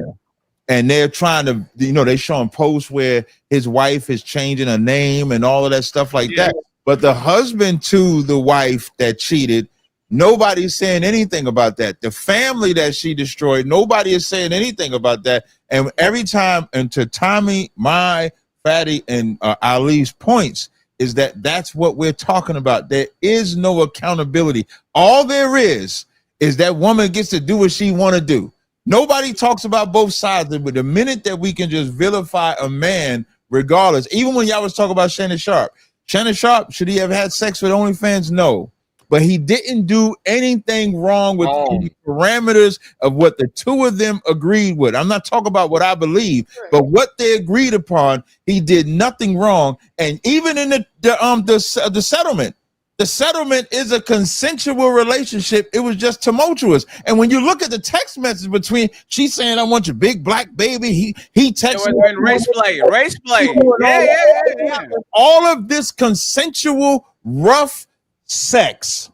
And they're trying to, they showing posts where his wife is changing her name and all of that stuff like that. But the husband to the wife that cheated, nobody's saying anything about that. The family that she destroyed, nobody is saying anything about that. And every time, and to Tommy, my Fatty, and Ali's points, is that that's what we're talking about. There is no accountability. All there is that woman gets to do what she want to do. Nobody talks about both sides, but the minute that we can just vilify a man, regardless, even when y'all was talking about Shannon Sharp, should he have had sex with OnlyFans? No, but he didn't do anything wrong with the parameters of what the two of them agreed with. I'm not talking about what I believe, but what they agreed upon. He did nothing wrong, and even in the settlement. The settlement is a consensual relationship. It was just tumultuous. And when you look at the text message between, she's saying, "I want your big black baby." He texted race play. Yeah. All of this consensual, rough sex.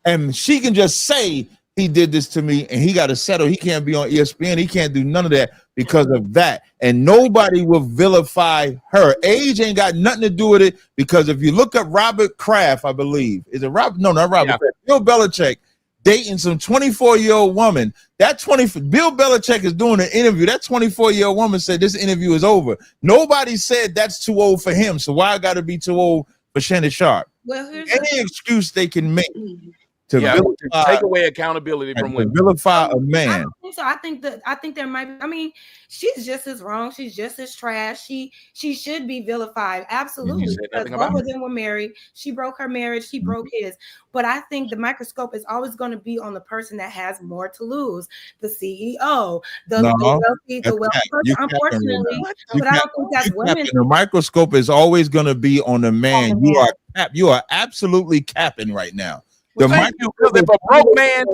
And she can just say, he did this to me and he got to settle. He can't be on ESPN. He can't do none of that because of that. And nobody will vilify her. Age ain't got nothing to do with it, because if you look up Robert Kraft, I believe, is it Robert? No, not Robert Kraft. Bill Belichick dating some 24-year-old woman. Bill Belichick is doing an interview. That 24-year-old woman said this interview is over. Nobody said that's too old for him. So why I got to be too old for Shannon Sharp? Well, here's any excuse they can make to vilify, take away accountability from women. vilify a man. So I think there might. I mean, she's just as wrong. She's just as trash. She should be vilified. Absolutely, because both of them were married. She broke her marriage. He broke his. But I think the microscope is always going to be on the person that has more to lose. The CEO, the wealthy person. Unfortunately, but I don't think that's women. The microscope is always going to be on the man. You are absolutely capping right now. Well, thank you, because if a broke man,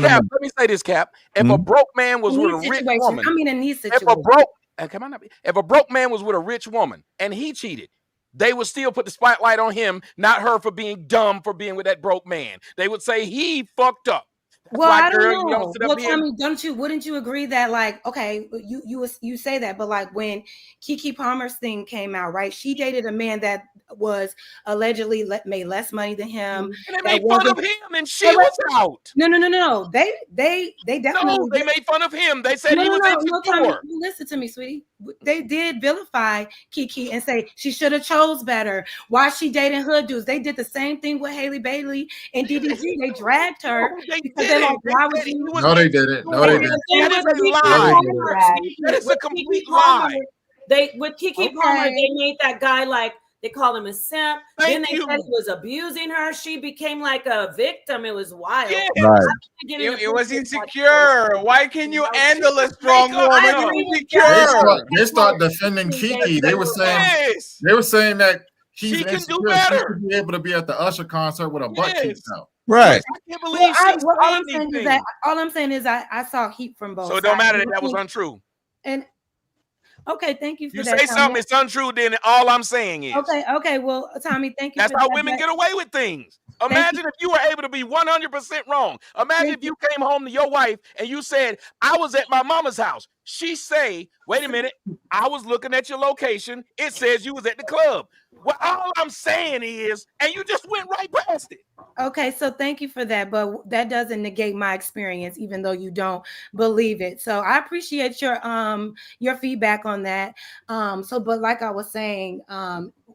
Cap, let me say this, Cap. If a broke man was with a rich woman, in these situations. If a broke man was with a rich woman and he cheated, they would still put the spotlight on him, not her for being dumb for being with that broke man. They would say he fucked up. Well, I don't know. Well, Tommy, wouldn't you agree that, like, okay, you say that, but like when Keke Palmer's thing came out, right? She dated a man that was allegedly made less money than him. And they made fun of him, and she was out. No. They definitely. No, they made fun of him. They said he was insecure. Listen to me, sweetie. They did vilify Keke and say she should have chose better. Why she dating hood dudes? They did the same thing with Haley Bailey and DDG. They dragged her. No, they didn't. No, they didn't. That is a lie. That is a complete lie. With Keke Palmer, they made that guy like, they called him a simp. Then they said he was abusing her. She became like a victim. It was wild. Yeah. It was insecure. Why can you handle a strong woman? Insecure. They start defending Keke. They were saying that she can do better. She should be able to be at the Usher concert with a butt kicked out. Right. I can't believe all I'm saying is I saw heat from both. So it don't matter that was untrue. And okay, thank you for that. You say something it's untrue, then all I'm saying is okay. Well, Tommy, thank you. That's how women get away with things. Imagine if you were able to be 100% wrong. Imagine if you came home to your wife and you said, I was at my mama's house. She say, wait a minute, I was looking at your location. It says you was at the club. Well, all I'm saying is, and you just went right past it. Okay, so thank you for that, but that doesn't negate my experience, even though you don't believe it. So I appreciate your feedback on that. But like I was saying,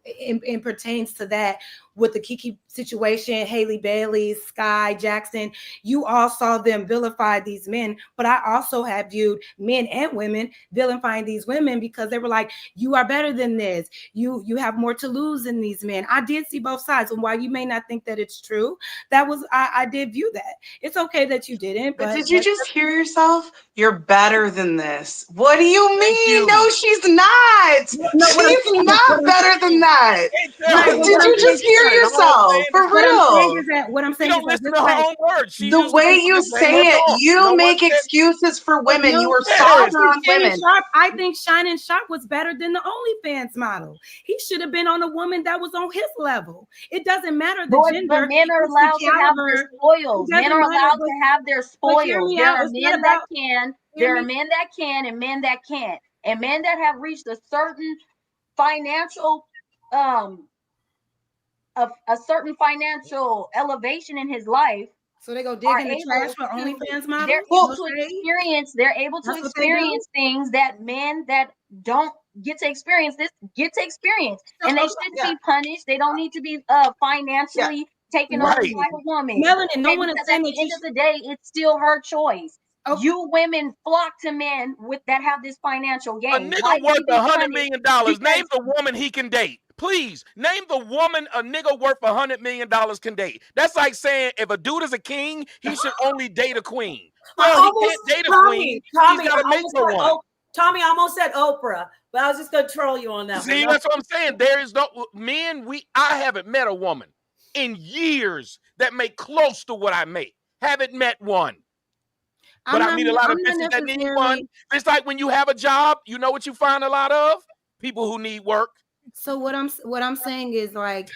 it pertains to that with the Keke situation, Haley Bailey, Sky Jackson. You all saw them vilify these men, but I also have viewed men and women vilifying these women because they were like, you are better than this. You have more to lose than these men. I did see both sides, and while you may not think that it's true, I did view that. It's okay that you didn't. But did you just hear yourself? You're better than this. What do you mean? No, she's not. She's not better than that. Did you just hear yourself? For real. What I'm saying is listen to her own words. The way you say it, you make excuses for women. You are softer on women. I think Shining Sharp was better than the OnlyFans model. He should have been on a woman that was on his level. It doesn't matter the gender. But men are allowed to have their spoils. Men are allowed to have their spoils. There are men that can. There are men that can and men that can't. And men that have reached a certain financial a certain financial elevation in his life. So they go dig in the trash for OnlyFans models. They're able to experience things that men that don't get to experience get to experience. And they shouldn't be punished. They don't need to be financially taken over by a woman. Melanin, no one is saying at the end of the day, it's still her choice. Okay. You women flock to men that have this financial gain. A nigga worth $100 million. Name the woman he can date. Please name the woman a nigga worth $100 million can date. That's like saying if a dude is a king, he should only date a queen. Well, he can't date a queen. He's got to make her one. Tommy almost said Oprah, but I was just going to troll you on that. See, that's what I'm saying. There is no men. I haven't met a woman in years that make close to what I make. Haven't met one. But I meet a lot of bitches that need one. It's like when you have a job, you know what you find a lot of? People who need work. So what I'm saying is, like,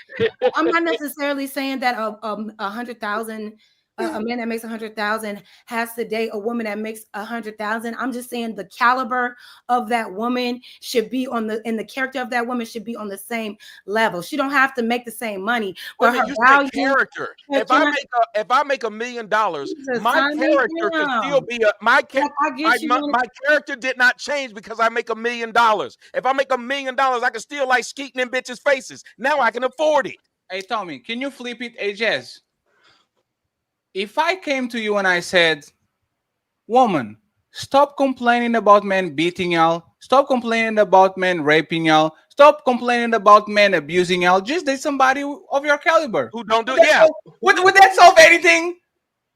I'm not necessarily saying that a 100,000 a man that makes 100,000 has to date a woman that makes 100,000. I'm just saying the caliber of that woman should be and the character of that woman should be on the same level. She don't have to make the same money, but her You say value. character. If I make $1 million, my sign me character can still down. be my character did not change because I make $1 million. If I make $1 million, I can still like skeeting in bitches' faces. Now I can afford it. Hey Tommy, can you flip it? Hey Jazz, if I came to you and I said, woman, stop complaining about men beating y'all. Stop complaining about men raping y'all. Stop complaining about men abusing y'all. Just date somebody of your caliber. Who don't do it. Yeah. Would that solve anything?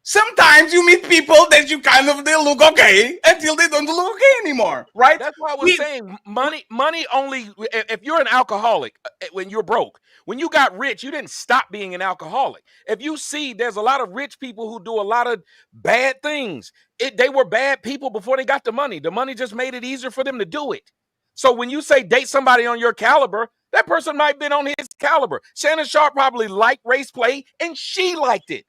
Sometimes you meet people that you kind of they look okay until they don't look okay anymore, right? That's why I was saying money only. If you're an alcoholic, when you're broke, when you got rich, you didn't stop being an alcoholic. If you see, there's a lot of rich people who do a lot of bad things. They were bad people before they got the money. The money just made it easier for them to do it. So when you say date somebody on your caliber, that person might have been on his caliber. Shannon Sharp probably liked race play, and she liked it.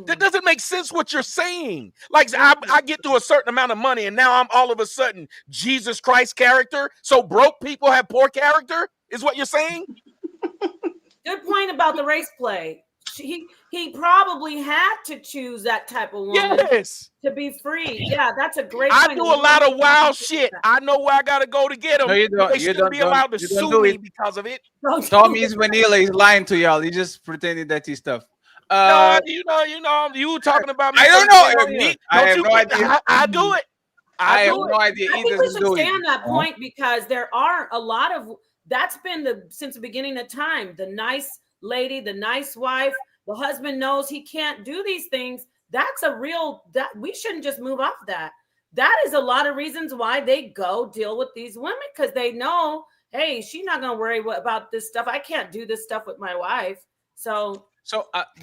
That doesn't make sense what you're saying. Like I get to a certain amount of money and now I'm all of a sudden Jesus Christ character. So broke people have poor character is what you're saying? Good point about the race play. He probably had to choose that type of woman to be free. Yeah, that's a great point. I do a lot of wild shit. I know where I gotta go to get them. No, you don't. They shouldn't be allowed to sue me because of it. Tommy's vanilla. He's lying to y'all. He's just pretending that he's tough. No, you talking about me. I don't know. I have no idea. I do it. I have no idea. I think we should stay on that point because there are a lot of that's been since the beginning of time. The nice lady, the nice wife, the husband knows he can't do these things. That's a real that we shouldn't just move off that. That is a lot of reasons why they go deal with these women because they know, hey, she's not gonna worry about this stuff. I can't do this stuff with my wife. So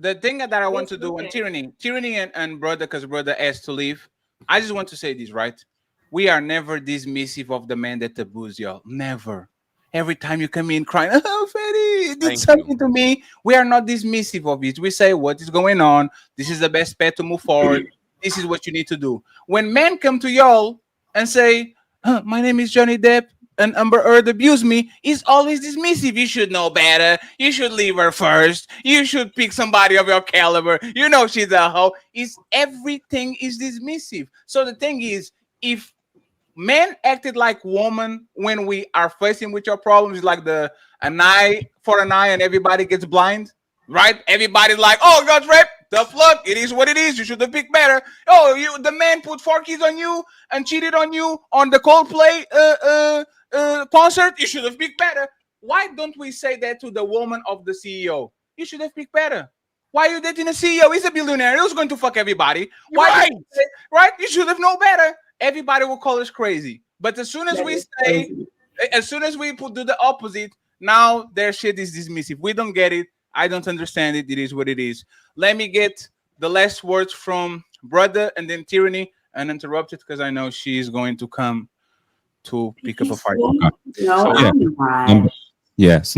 the thing that I want to do on tyranny and brother, because brother asked to leave, I just want to say this, right? We are never dismissive of the man that abused y'all. Never. Every time you come in crying, oh, Freddy, it did something to me. We are not dismissive of it. We say, what is going on? This is the best path to move forward. This is what you need to do. When men come to y'all and say, my name is Johnny Depp and Amber Heard abused me, is always dismissive. You should know better. You should leave her first. You should pick somebody of your caliber. You know she's a hoe. Everything is dismissive. So the thing is, if men acted like women when we are facing with your problems, like an eye for an eye and everybody gets blind, right? Everybody's like, oh, God's rape. Tough luck. It is what it is. You should have picked better. Oh, the man put 4 kids on you and cheated on you on the Coldplay concert. You should have picked better. Why don't we say that to the woman of the CEO? You should have picked better. Why are you dating a CEO? He's a billionaire. He was going to fuck everybody. Why? Right? You should have known better. Everybody will call us crazy. But as soon as we do the opposite, now their shit is dismissive. We don't get it. I don't understand it. It is what it is. Let me get the last words from brother and then tyranny and interrupt it because I know she's going to come to pick up a fight. So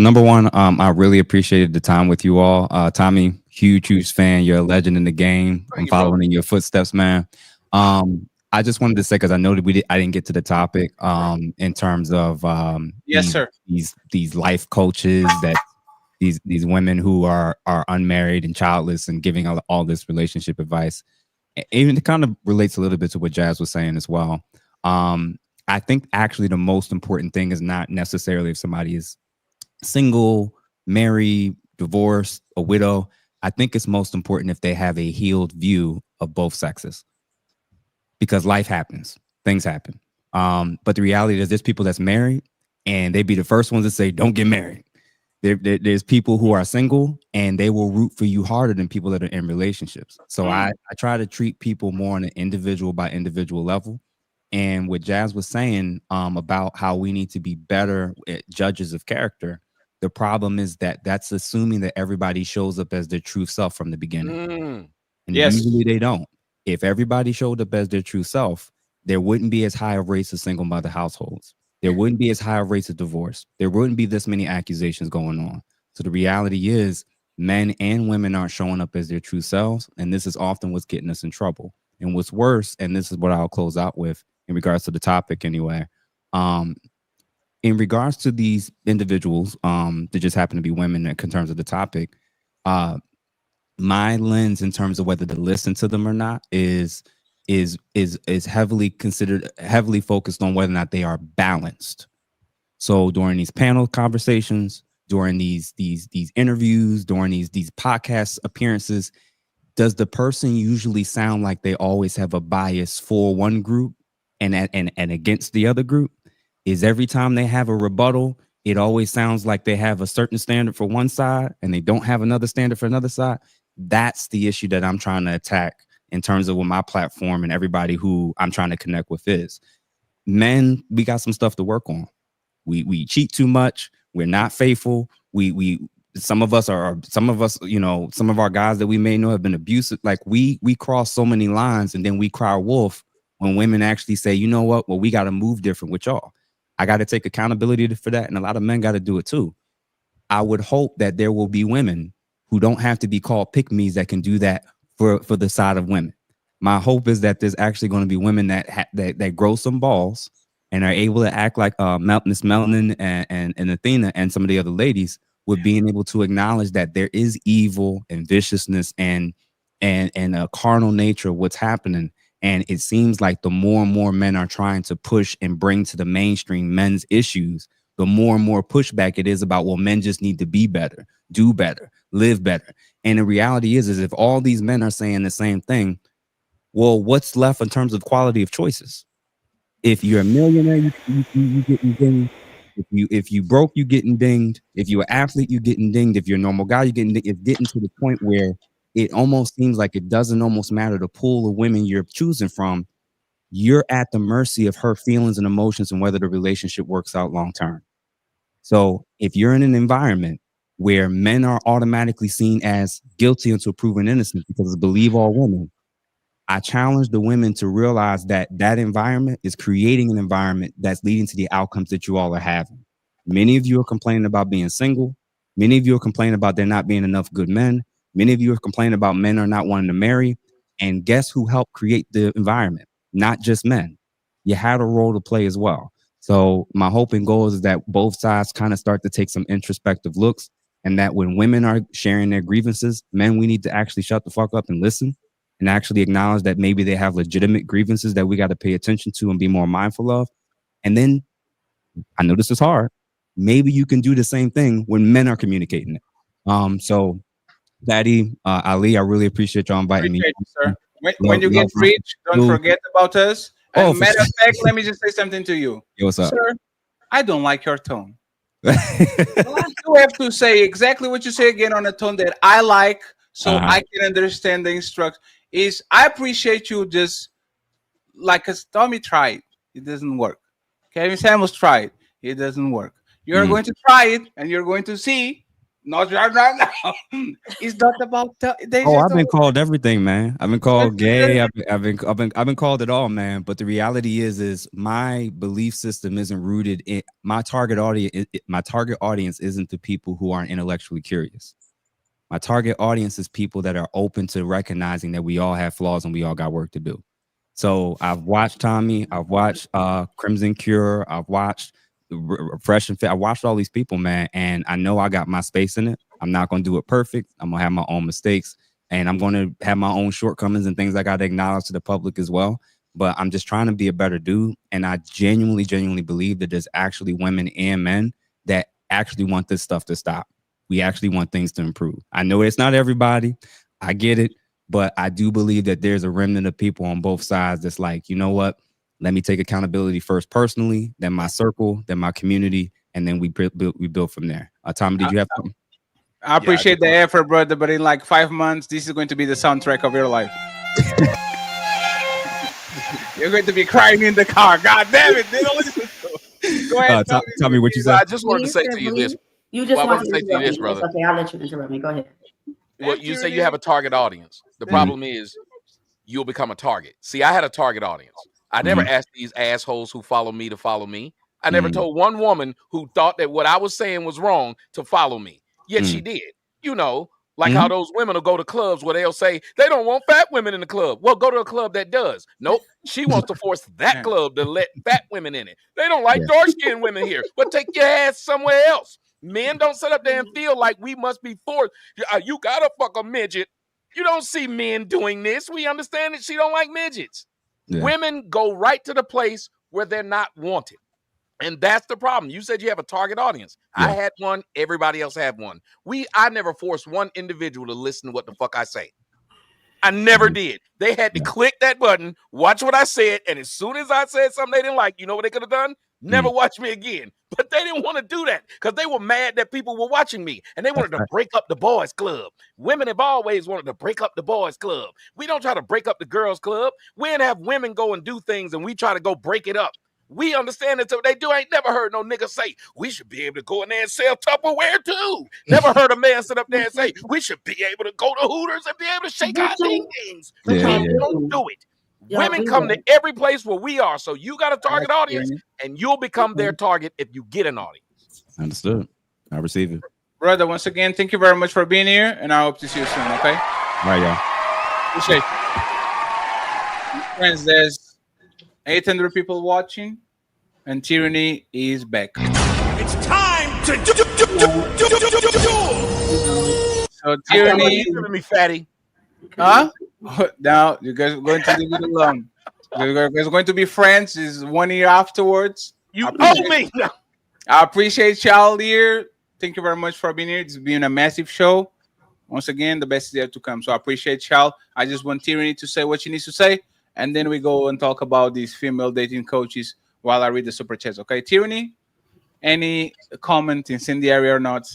number one, I really appreciated the time with you all. Tommy, huge fan. You're a legend in the game. I'm following in your footsteps, man. I just wanted to say, because I know that I didn't get to the topic in terms of these life coaches that these women who are unmarried and childless and giving all this relationship advice. Even it kind of relates a little bit to what Jazz was saying as well. I think actually the most important thing is not necessarily if somebody is single, married, divorced, a widow. I think it's most important if they have a healed view of both sexes. Because life happens, things happen. But the reality is there's people that's married and they be the first ones to say, don't get married. There's people who are single and they will root for you harder than people that are in relationships. So I try to treat people more on an individual by individual level. And what Jazz was saying about how we need to be better at judges of character, the problem is that that's assuming that everybody shows up as their true self from the beginning. And usually they don't. If everybody showed up as their true self, there wouldn't be as high a rates of single mother households. There wouldn't be as high a rates of divorce. There wouldn't be this many accusations going on. So the reality is Men and women aren't showing up as their true selves, and this is often what's getting us in trouble. And what's worse, and this is what I'll close out with in regards to the topic anyway. In regards to these individuals, that just happen to be women in terms of the topic, my lens in terms of whether to listen to them or not is heavily focused on whether or not they are balanced. So during these panel conversations, during these interviews, during these podcast appearances, does the person usually sound like they always have a bias for one group and against the other group? Is every time they have a rebuttal, it always sounds like they have a certain standard for one side and they don't have another standard for another side? That's the issue that I'm trying to attack in terms of what my platform and everybody who I'm trying to connect with is. Men, we got some stuff to work on. We cheat too much. We're not faithful. Some of us, you know, some of our guys that we may know have been abusive. Like we cross so many lines, and then we cry wolf when women actually say, you know what? Well, we got to move different with y'all. I got to take accountability for that, and a lot of men got to do it too. I would hope that there will be women who don't have to be called pick-me's that can do that for the side of women. My hope is that there's actually going to be women that grow some balls and are able to act like Miss Melanin and Athena and some of the other ladies, with being able to acknowledge that there is evil and viciousness and a carnal nature of what's happening. And it seems like the more and more men are trying to push and bring to the mainstream men's issues, the more and more pushback it is about, well, men just need to be better, do better, live better. And the reality is if all these men are saying the same thing, well, what's left in terms of quality of choices? If you're a millionaire, you getting dinged. If you broke, you getting dinged. If you're an athlete, you getting dinged. If you're a normal guy, you getting dinged. It's getting to the point where it almost seems like it doesn't almost matter the pool of women you're choosing from. You're at the mercy of her feelings and emotions and whether the relationship works out long term. So if you're in an environment where men are automatically seen as guilty until proven innocent because believe all women, I challenge the women to realize that that environment is creating an environment that's leading to the outcomes that you all are having. Many of you are complaining about being single. Many of you are complaining about there not being enough good men. Many of you are complaining about men are not wanting to marry. And guess who helped create the environment? Not just men. You had a role to play as well. So my hope and goal is that both sides kind of start to take some introspective looks, and that when women are sharing their grievances, men, we need to actually shut the fuck up and listen and actually acknowledge that maybe they have legitimate grievances that we got to pay attention to and be more mindful of. And then, I know this is hard, maybe you can do the same thing when men are communicating it. So Daddy, Ali, I really appreciate y'all inviting me. Appreciate you, sir. When you get rich, don't forget about us. And matter of fact, let me just say something to you. Yo, what's up? Sir, I don't like your tone. You have to say exactly what you say again on a tone that I like, so I can understand the instruction. I appreciate you just like, because Tommy tried, it doesn't work. Kevin Samuels tried, it doesn't work. You're going to try it, and you're going to see. Not right now. It's not about. I've been called everything, man. I've been called gay. I've been called it all, man. But the reality is my belief system isn't rooted in my target audience. My target audience isn't the people who aren't intellectually curious. My target audience is people that are open to recognizing that we all have flaws and we all got work to do. So I've watched Tommy. I've watched Crimson Cure. I've watched Fresh and Fit. I watched all these people, man, and I know I got my space in it. I'm not going to do it perfect. I'm going to have my own mistakes, and I'm going to have my own shortcomings and things I got to acknowledge to the public as well. But I'm just trying to be a better dude, and I genuinely believe that there's actually women and men that actually want this stuff to stop. We actually want things to improve. I know it's not everybody. I get it. But I do believe that there's a remnant of people on both sides that's like, you know what? Let me take accountability first personally, then my circle, then my community, and then we build from there. Tommy, did you have something? I appreciate the effort, brother, but in like 5 months, this is going to be the soundtrack of your life. You're going to be crying in the car. God damn it. They don't listen to. Go ahead, Tommy, what you say? I just wanted to say to you this. You just want to say to you this, brother. Okay, I'll let you interrupt me. Go ahead. Well, you say you have a target audience. The problem is you'll become a target. See, I had a target audience. I never asked these assholes who follow me to follow me. I never told one woman who thought that what I was saying was wrong to follow me. Yet she did. You know, Like how those women will go to clubs where they'll say they don't want fat women in the club. Well, go to a club that does. Nope. She wants to force that club to let fat women in it. They don't like dark-skinned women here. But take your ass somewhere else. Men don't sit up there and feel like we must be forced. You gotta fuck a midget. You don't see men doing this. We understand that she don't like midgets. Yeah. Women go right to the place where they're not wanted. And that's the problem. You said you have a target audience. Yeah. I had one. Everybody else had one. I never forced one individual to listen to what the fuck I say. I never did. They had to click that button, watch what I said, and as soon as I said something they didn't like, you know what they could have done? Never watch me again. But they didn't want to do that because they were mad that people were watching me and they wanted to break up the boys' club. Women have always wanted to break up the boys' club. We don't try to break up the girls' club. We didn't have women go and do things and we try to go break it up. We understand that what they do. I ain't never heard no nigga say, we should be able to go in there and sell Tupperware too. Never heard a man sit up there and say, we should be able to go to Hooters and be able to shake our ding-dings. Men don't do it. Women come to every place where we are. So you got a target audience and you'll become their target if you get an audience. Understood. I receive it. Brother, once again, thank you very much for being here, and I hope to see you soon, okay? All right, y'all. Appreciate you. Friends, there's 800 people watching, and Tyranny is back. It's time to do. So Tyranny, me fatty. huh? Now you guys are going to leave it alone. You guys are going to be friends. Is 1 year afterwards. You owe me. I appreciate y'all here. Thank you very much for being here. It's been a massive show. Once again, the best is yet to come. So I appreciate y'all. I just want Tyranny to say what she needs to say, and then we go and talk about these female dating coaches while I read the super chats. Okay, Tyranny, any comment incendiary or not?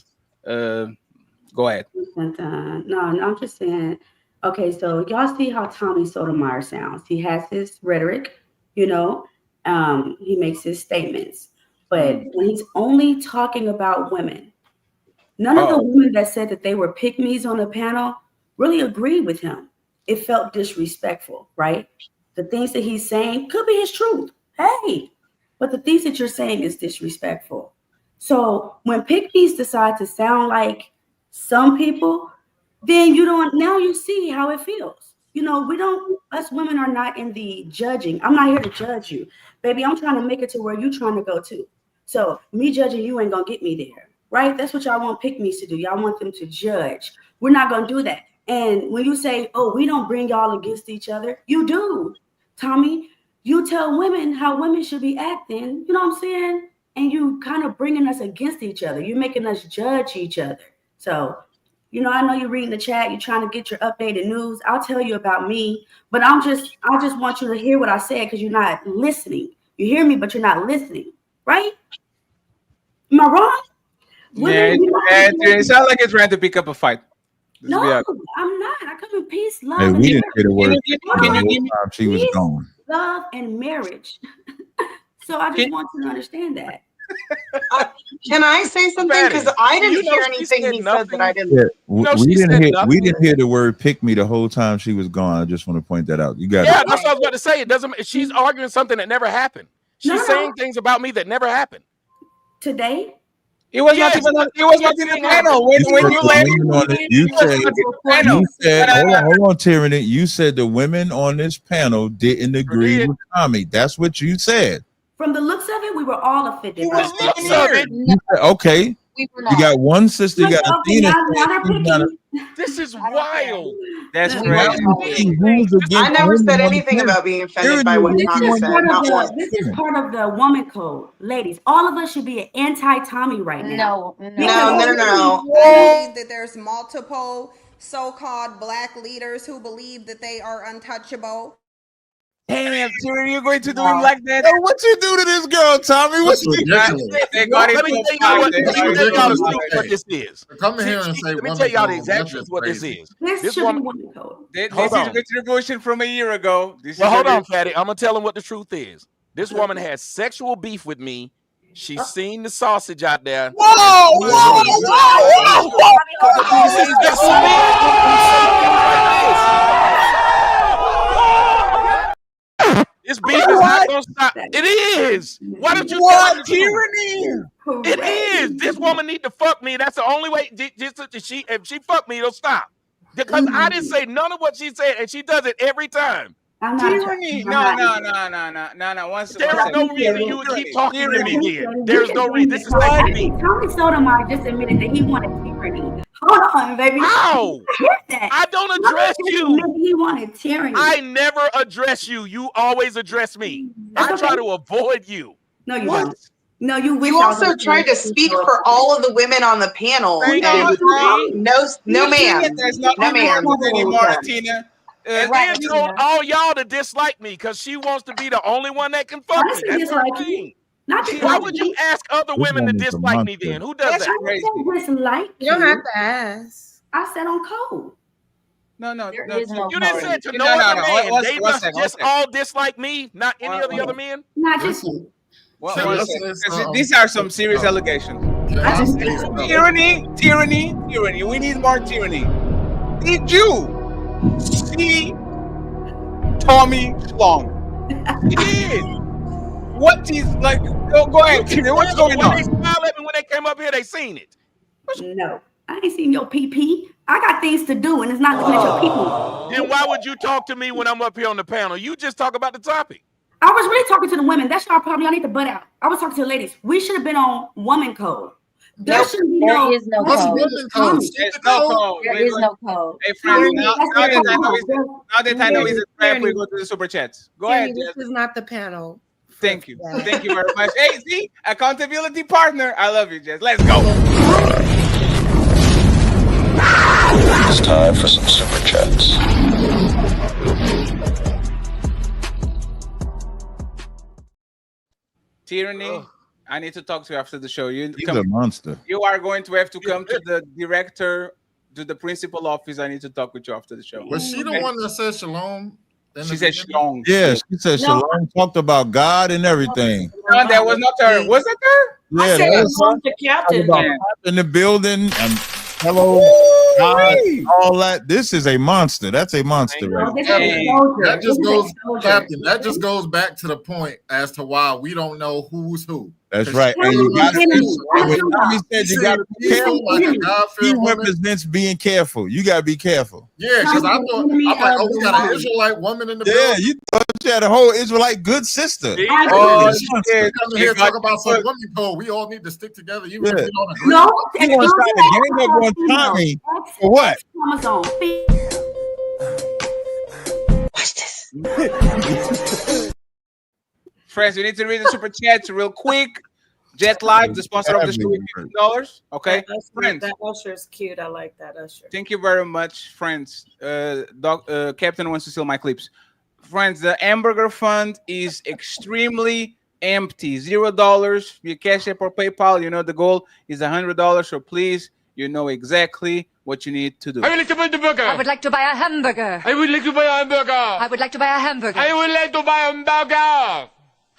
Go ahead. No, I'm just saying. Okay, so y'all see how Tommy Sotomayor sounds. He has his rhetoric, he makes his statements. But when he's only talking about women, none of the women that said that they were pick-me's on the panel really agreed with him. It felt disrespectful, right? The things that he's saying could be his truth. Hey, but the things that you're saying is disrespectful. So when pick-me's decide to sound like some people, then now you see how it feels. Us women are not in the judging. I'm not here to judge you. Baby, I'm trying to make it to where you're trying to go to. So me judging you ain't gonna get me there, right? That's what y'all want pick-me's to do. Y'all want them to judge. We're not gonna do that. And when you say, oh, we don't bring y'all against each other, you do. Tommy, you tell women how women should be acting, you know what I'm saying? And you kind of bringing us against each other. You're making us judge each other. So, I know you're reading the chat. You're trying to get your updated news. I'll tell you about me, but I just want you to hear what I said because you're not listening. You hear me, but you're not listening, right? Am I wrong? It sounds like it's trying to pick up a fight. No, I'm not. I come in peace, love, Hey, and we didn't hear the word Can you give me time she was gone. love and marriage. So I just want you to understand that. Can I say something? Because I didn't hear anything he said that I didn't. Yeah, we didn't hear the word "pick me" the whole time she was gone. I just want to point that out. You got that's what I was about to say. It doesn't. She's arguing something that never happened. She's saying things about me that never happened. Today? It was not even. It was not in the panel. When you landed, you said, hold on, Tyranny. You said the women on this panel didn't agree with Tommy. That's what you said. From the looks of it, we were all offended. Okay. You got one sister, you got Athena. This is wild. That's crazy. I never said anything about being offended by what Tommy said. Not once. This is part of the woman code. Ladies, all of us should be anti-Tommy right now. No. I believe that there's multiple so-called black leaders who believe that they are untouchable. Damn, Tyranny, you're going to do him like that? Yo, what you do to this girl, Tommy? What you Let me tell y'all what this is. Come here and say, let me tell y'all the exact truth what this is. This woman code. This is retribution from a year ago. Hold on, Fatty. I'm gonna tell him what the truth is. This woman has sexual beef with me. She's seen the sausage out there. Whoa! This beef is not gonna stop. It is. Why don't you tell him the Tyranny? It is. This woman need to fuck me. That's the only way. If she fuck me, it'll stop. Because I didn't say none of what she said, and she does it every time. Tyranny. No. There is no reason you would keep talking to me then. There's no reason. This is fake me. Tony Sotomayor just admitted that he wanted tyranny. Hold on, baby. How? That. I don't address you. He wanted tyranny. I never address you. You always address me. I try to avoid you. No, you don't. No, you wish. You also tried to speak for all of the women on the panel. No, ma'am. There's not No, ma'am. anymore, Tina. And then told all y'all to dislike me because she wants to be the only one that can fuck me. That's her thing. Why would you ask other women to dislike me then? Who does that? You don't have to ask. I said on code. No. You didn't say to no other man. They must just all dislike me, not any of the other men. Not just these are some serious allegations. Tyranny. We need more tyranny. Did you see Tommy Schlong? He did. What is like? Go ahead, Tina. What's going on? They smiled at me when they came up here. They seen it. No, I ain't seen your PP. I got things to do, and it's not looking at your PP. Then why would you talk to me when I'm up here on the panel? You just talk about the topic. I was really talking to the women. That's y'all problem. Y'all need to butt out. I was talking to the ladies. We should have been on woman code. There is no code. There is no code. Hey, friends, now that I know he's a trap, we go to the super chats. Go ahead. This is not the panel. Thank you. Thank you very much. Hey, see, accountability partner. I love you, Jess. Let's go. It's time for some super chats. Tyranny, I need to talk to you after the show. He's a monster. You are going to have to come to the director, to the principal office. I need to talk with you after the show. Was she the one that said shalom? She said shalom. Yeah, she said shalom. Talked about God and everything. No, that was not her. Was that her? Yeah, I said that it was the captain. in the building and hello, God, all that. This is a monster. That's a monster, right? That just goes, Captain. That just goes back to the point as to why we don't know who's who. That's right. And you got to be careful. He represents being careful. You got to be careful. Yeah, because I thought I'm like, oh, we got an Israelite woman in the building. Yeah, you thought you had a whole Israelite good sister. Oh, shit. Come here, talk about some women code. We all need to stick together, even if we don't agree. No, you want to start the gang up on Tommy for what? Watch this. Friends, we need to read the super chats real quick. Jet Live, the sponsor of the show, $50. Okay, friends. That usher is cute. I like that usher. Thank you very much, friends. Captain wants to steal my clips. Friends, the hamburger fund is extremely empty. $0 via Cash App or PayPal. You know the goal is $100. So please, you know exactly what you need to do. I would like to buy the burger. I would like to buy a hamburger. I would like to buy a hamburger. I would like to buy a hamburger. I would like to buy a hamburger.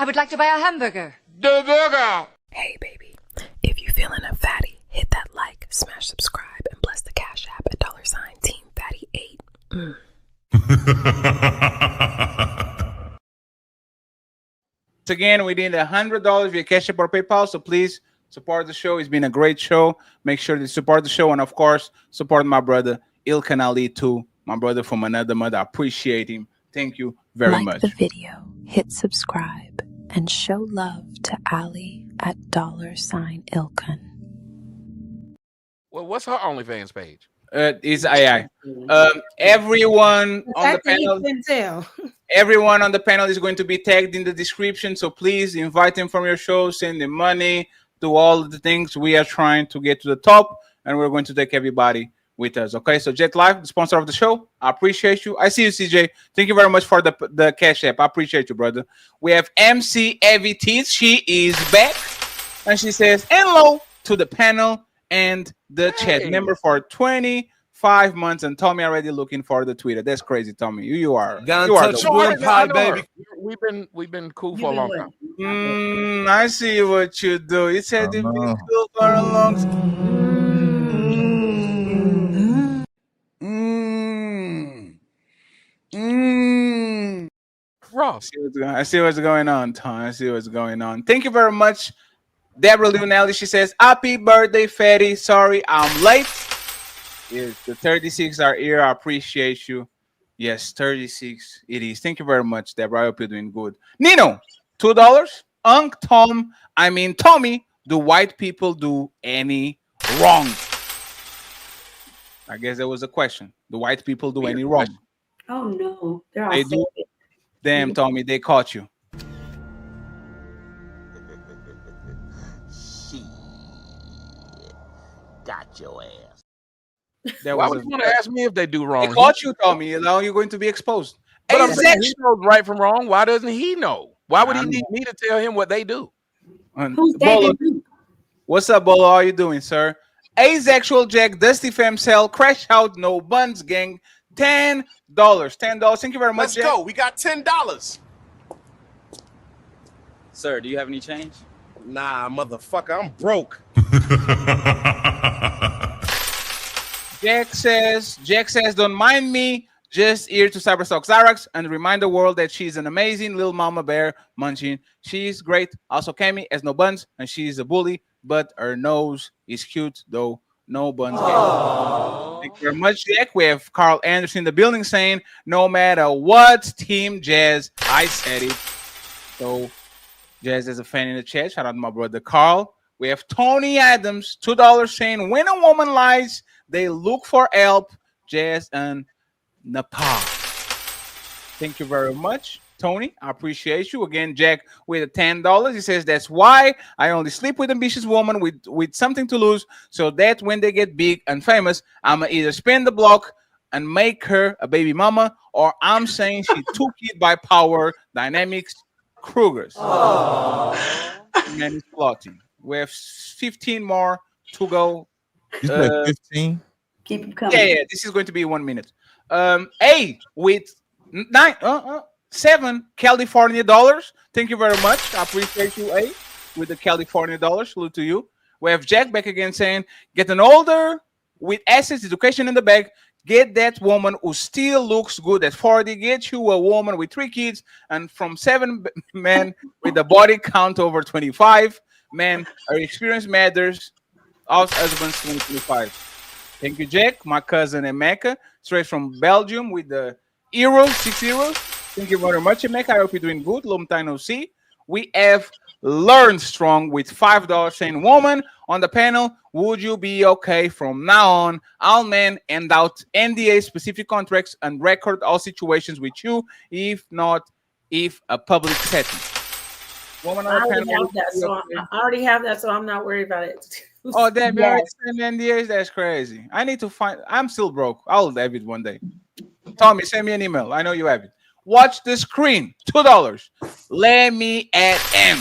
I would like to buy a hamburger. The burger. Hey, baby. If you're feeling a fatty, hit that like, smash subscribe, and bless the Cash App at $TeamFatty8. Again, we need $100 via Cash App or PayPal. So please support the show. It's been a great show. Make sure to support the show. And of course, support my brother, Ilkan Ali, too. My brother from another mother. I appreciate him. Thank you very much. Like the video, hit subscribe, and show love to Ali at $Ilkan. Well, what's her OnlyFans page? It's AI. Everyone on the panel. Everyone on the panel is going to be tagged in the description. So please invite them from your show, send them money, do all of the things. We are trying to get to the top, and we're going to take everybody with us. Okay, so Jet Live, the sponsor of the show, I appreciate you. I see you, CJ. Thank you very much for the Cash App. I appreciate you, brother. We have MC Evie Teeth. She is back, and she says hello to the panel and the chat member for 25 months. And Tommy already looking for the Twitter. That's crazy, Tommy. You are the word pie, baby. We've been cool for a long time. I see what you do. You said you've been cool for a long time. Ross. I see what's going on, Tom. I see what's going on. Thank you very much. Deborah Leonelli, she says, happy birthday, Fatty. Sorry, I'm late. Yes, the 36 are here. I appreciate you. Yes, 36 it is. Thank you very much, Deborah. I hope you're doing good. Nino, $2. Tommy, do white people do any wrong? I guess there was a question. Do white people do any wrong? Oh no, they're all They do. fake. Damn, Tommy, they caught you. Got your ass. Why would you want to ask me if they do wrong? They caught you, Tommy. Now you're going to be exposed. But I'm saying he knows right from wrong. Why doesn't he know? Why would he need me to tell him what they do? Bolo, what's up, Bolo? How are you doing, sir? Asexual Jack, Dusty Femcell, Crash Out, No Buns Gang, $10. $10. Thank you very much. Let's go. We got $10. Sir, do you have any change? Nah, motherfucker, I'm broke. Jack says, don't mind me, just here to Cyberstock Xarax and remind the world that she's an amazing little mama bear munching. She's great. Also, Cammy has no buns and she's a bully, but her nose is cute, though no buns. Thank you very much, Jack. We have Carl Anderson in the building saying, no matter what, Team Jazz, I said it. So, Jazz is a fan in the chat. Shout out to my brother Carl. We have Tony Adams, $2 saying, when a woman lies, they look for help. Jazz and Nepal. Thank you very much, Tony. I appreciate you. Again, Jack with $10. He says, that's why I only sleep with ambitious women with something to lose, so that when they get big and famous, I'm going to either spin the block and make her a baby mama, or I'm saying she took it by power dynamics. Krugers. Man is plotting. We have 15 more to go. You said 15? Keep them coming. Yeah, this is going to be 1 minute. A with 7 California dollars. Thank you very much. I appreciate you, A, with the California dollars. Salute to you. We have Jack back again saying, getting older with assets, education in the bag. Get that woman who still looks good at 40. Get you a woman with 3 kids and from 7 men with a body count over 25. Man, our experience matters. Us husbands 2025. Thank you, Jack. My cousin Emeka, straight from Belgium with the Euro, 6 euros. Thank you very much, Emeka. I hope you're doing good. Long time no see. We have Learn Strong with $5 saying, woman on the panel, would you be okay from now on? I'll man end out NDA specific contracts and record all situations with you, if not, if a public setting. Woman on the panel. I already have that, so I'm not worried about it. Oh, damn, you already send NDAs? That's crazy. I need to find, I'm still broke. I'll have it one day. Tommy, send me an email. I know you have it. Watch the screen, $2. Let me add M.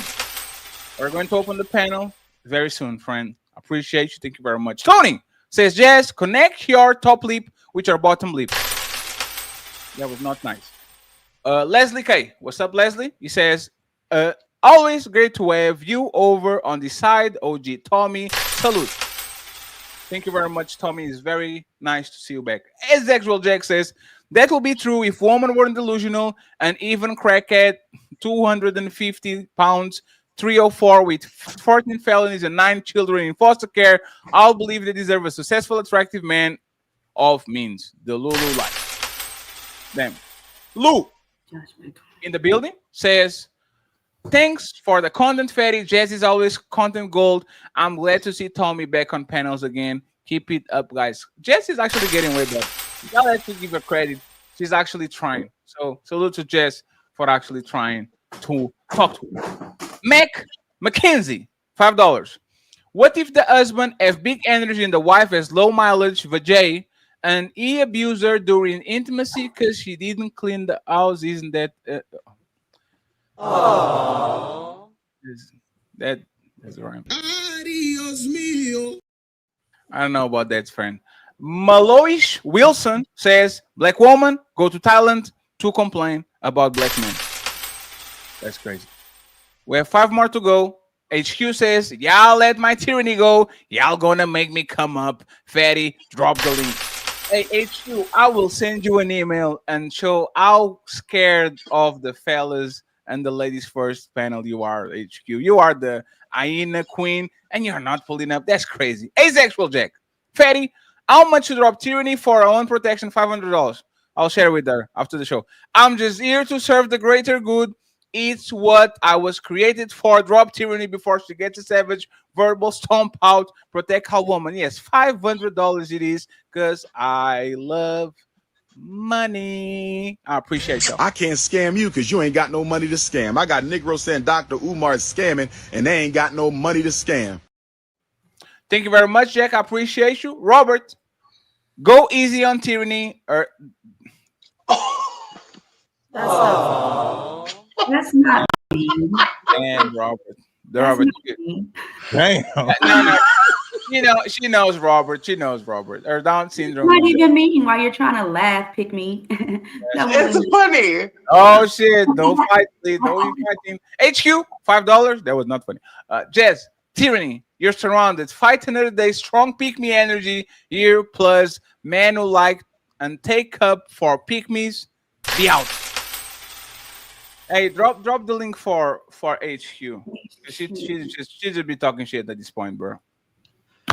We're going to open the panel very soon, friend. Appreciate you. Thank you very much. Tony says, Jess, connect your top lip with your bottom lip. That was not nice. Leslie K. What's up, Leslie? He says, always great to have you over on the side, OG Tommy. Salute. Thank you very much, Tommy. It's very nice to see you back. As Actual Jack says, that will be true if women weren't delusional and even crackhead, 250 pounds, 304 with 14 felonies and 9 children in foster care. I'll believe they deserve a successful, attractive man of means. The Lulu life. Damn. Lou in the building says, thanks for the content, Fatty. Jazz is always content gold. I'm glad to see Tommy back on panels again. Keep it up, guys. Jess is actually getting way better. You gotta have to give her credit. She's actually trying. So salute to Jess for actually trying to talk to her. Mac McKenzie, $5. What if the husband has big energy and the wife has low mileage, vajay, and he abused her during intimacy because she didn't clean the house? Isn't that... That's right. I don't know about that, friend. Maloish Wilson says, black woman go to Thailand to complain about black men. That's crazy. We have 5 more to go. HQ says, y'all let my tyranny go. Y'all gonna make me come up. Fatty, drop the link. Hey, HQ, I will send you an email and show how scared of the fellas and the ladies first panel you are, HQ. You are the hyena queen, and you're not pulling up. That's crazy. Asexual Jack. Fatty, how much to drop tyranny for our own protection? $500. I'll share with her after the show. I'm just here to serve the greater good. It's what I was created for. Drop tyranny before she gets a savage verbal stomp out. Protect her woman. Yes, $500 it is because I love money. I appreciate y'all. I can't scam you because you ain't got no money to scam. I got Negro saying Dr. Umar is scamming and they ain't got no money to scam. Thank you very much, Jack. I appreciate you. Robert, go easy on tyranny. Or That's not mean. and Robert. The That's Robert. not mean. Damn. No. She knows Robert. She knows Robert. Or Down syndrome. What even mean while you're trying to laugh, pick me? It's funny. Oh shit! Don't fight, please. Don't be fighting. HQ, $5. That was not funny. Jess, tyranny. You're surrounded. Fight another day. Strong pick me energy here. Plus, man who like and take up for pick me's. Be out. Hey, drop the link for HQ. She just be talking shit at this point, bro.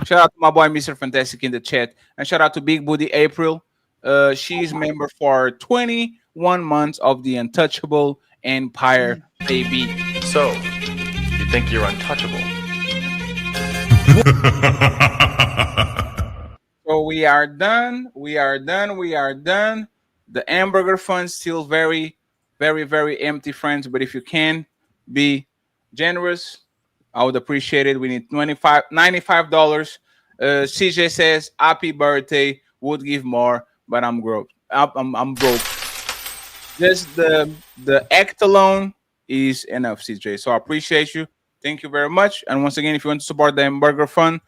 Shout out to my boy Mr. Fantastic in the chat, and shout out to Big Booty April. She's member for 21 months of the Untouchable Empire, baby. So, you think you're untouchable? So we are done. We are done. The hamburger fund still very, very, very empty, friends. But if you can be generous, I would appreciate it. We need $95. CJ says, "Happy birthday." Would give more, but I'm broke. I'm broke. Just the act alone is enough, CJ. So I appreciate you. Thank you very much. And once again, if you want to support the Hamburger Fund,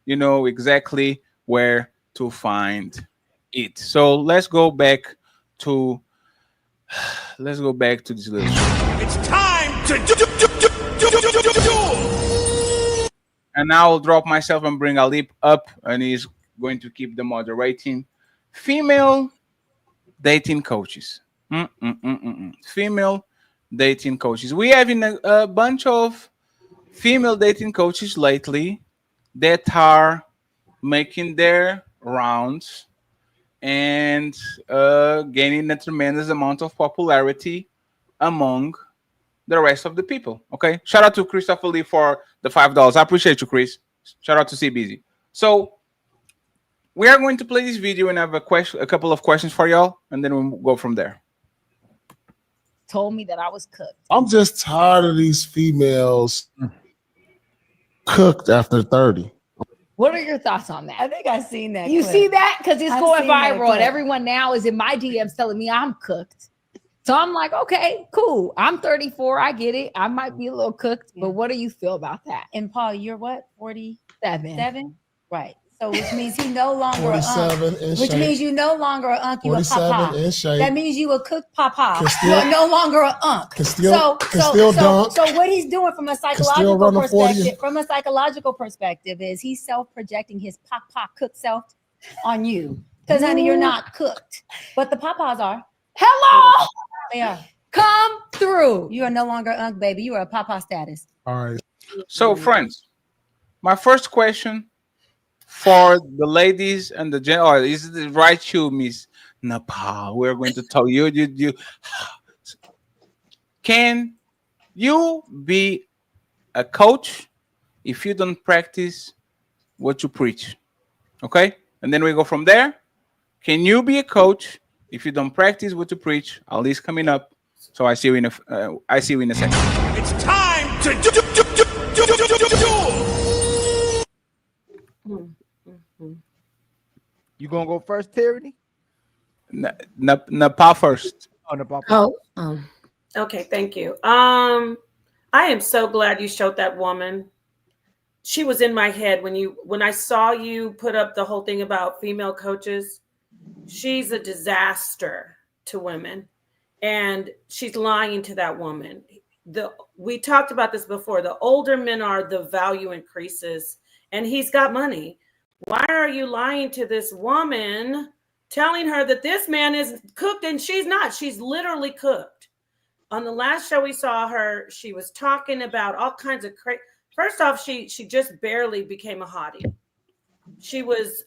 you know exactly where to find it. So let's go back to this little show. It's time to do. And I will drop myself and bring Alip up, and he's going to keep the moderating. Female dating coaches. Female dating coaches. We have in a bunch of female dating coaches lately that are making their rounds and gaining a tremendous amount of popularity among the rest of the people. Okay, shout out to Christopher Lee for the $5. I appreciate you, Chris. Shout out to CBZ. So we are going to play this video and have a couple of questions for y'all, and then we'll go from there. Told me that I was cooked. I'm just tired of these females cooked after 30. What are your thoughts on that? I think I've seen that. You clip. see that? Because it's I've going seen that viral, and clip. everyone now is in my DMs telling me I'm cooked. So I'm like, okay, cool. I'm 34. I get it. I might be a little cooked, but what do you feel about that? And Paul, you're what? 47? 7? Right. So which means he no longer 47 in which shape. means you no longer a unk, you a 47 papa. in shape. That means you a cooked papa. Can You still- are no longer a unk. Can still dunk. So what he's doing from a still psychological run a 40. perspective, is he's self-projecting his papa cooked self on you. Because honey, you're not cooked. But the papas are. Hello. They are. Come through. You are no longer unk, baby. You are a papa status. All right. So, friends, my first question for the ladies and the gen, or is it right, you, Miss Nepal? We're going to tell you. Can you be a coach if you don't practice what you preach? Okay, and then we go from there. Can you be a coach if you don't practice what you preach? Ali's coming up, so I see you in a second. It's time to do. You gonna go first, Tyranny? Nepal first. Oh, Nepal. Okay, thank you. I am so glad you showed that woman. She was in my head when I saw you put up the whole thing about female coaches. She's a disaster to women, and she's lying to that woman. We talked about this before. The older men are, the value increases, and he's got money. Why are you lying to this woman, telling her that this man is cooked and she's not? She's literally cooked. On the last show we saw her, she was talking about all kinds of First off, she just barely became a hottie. She was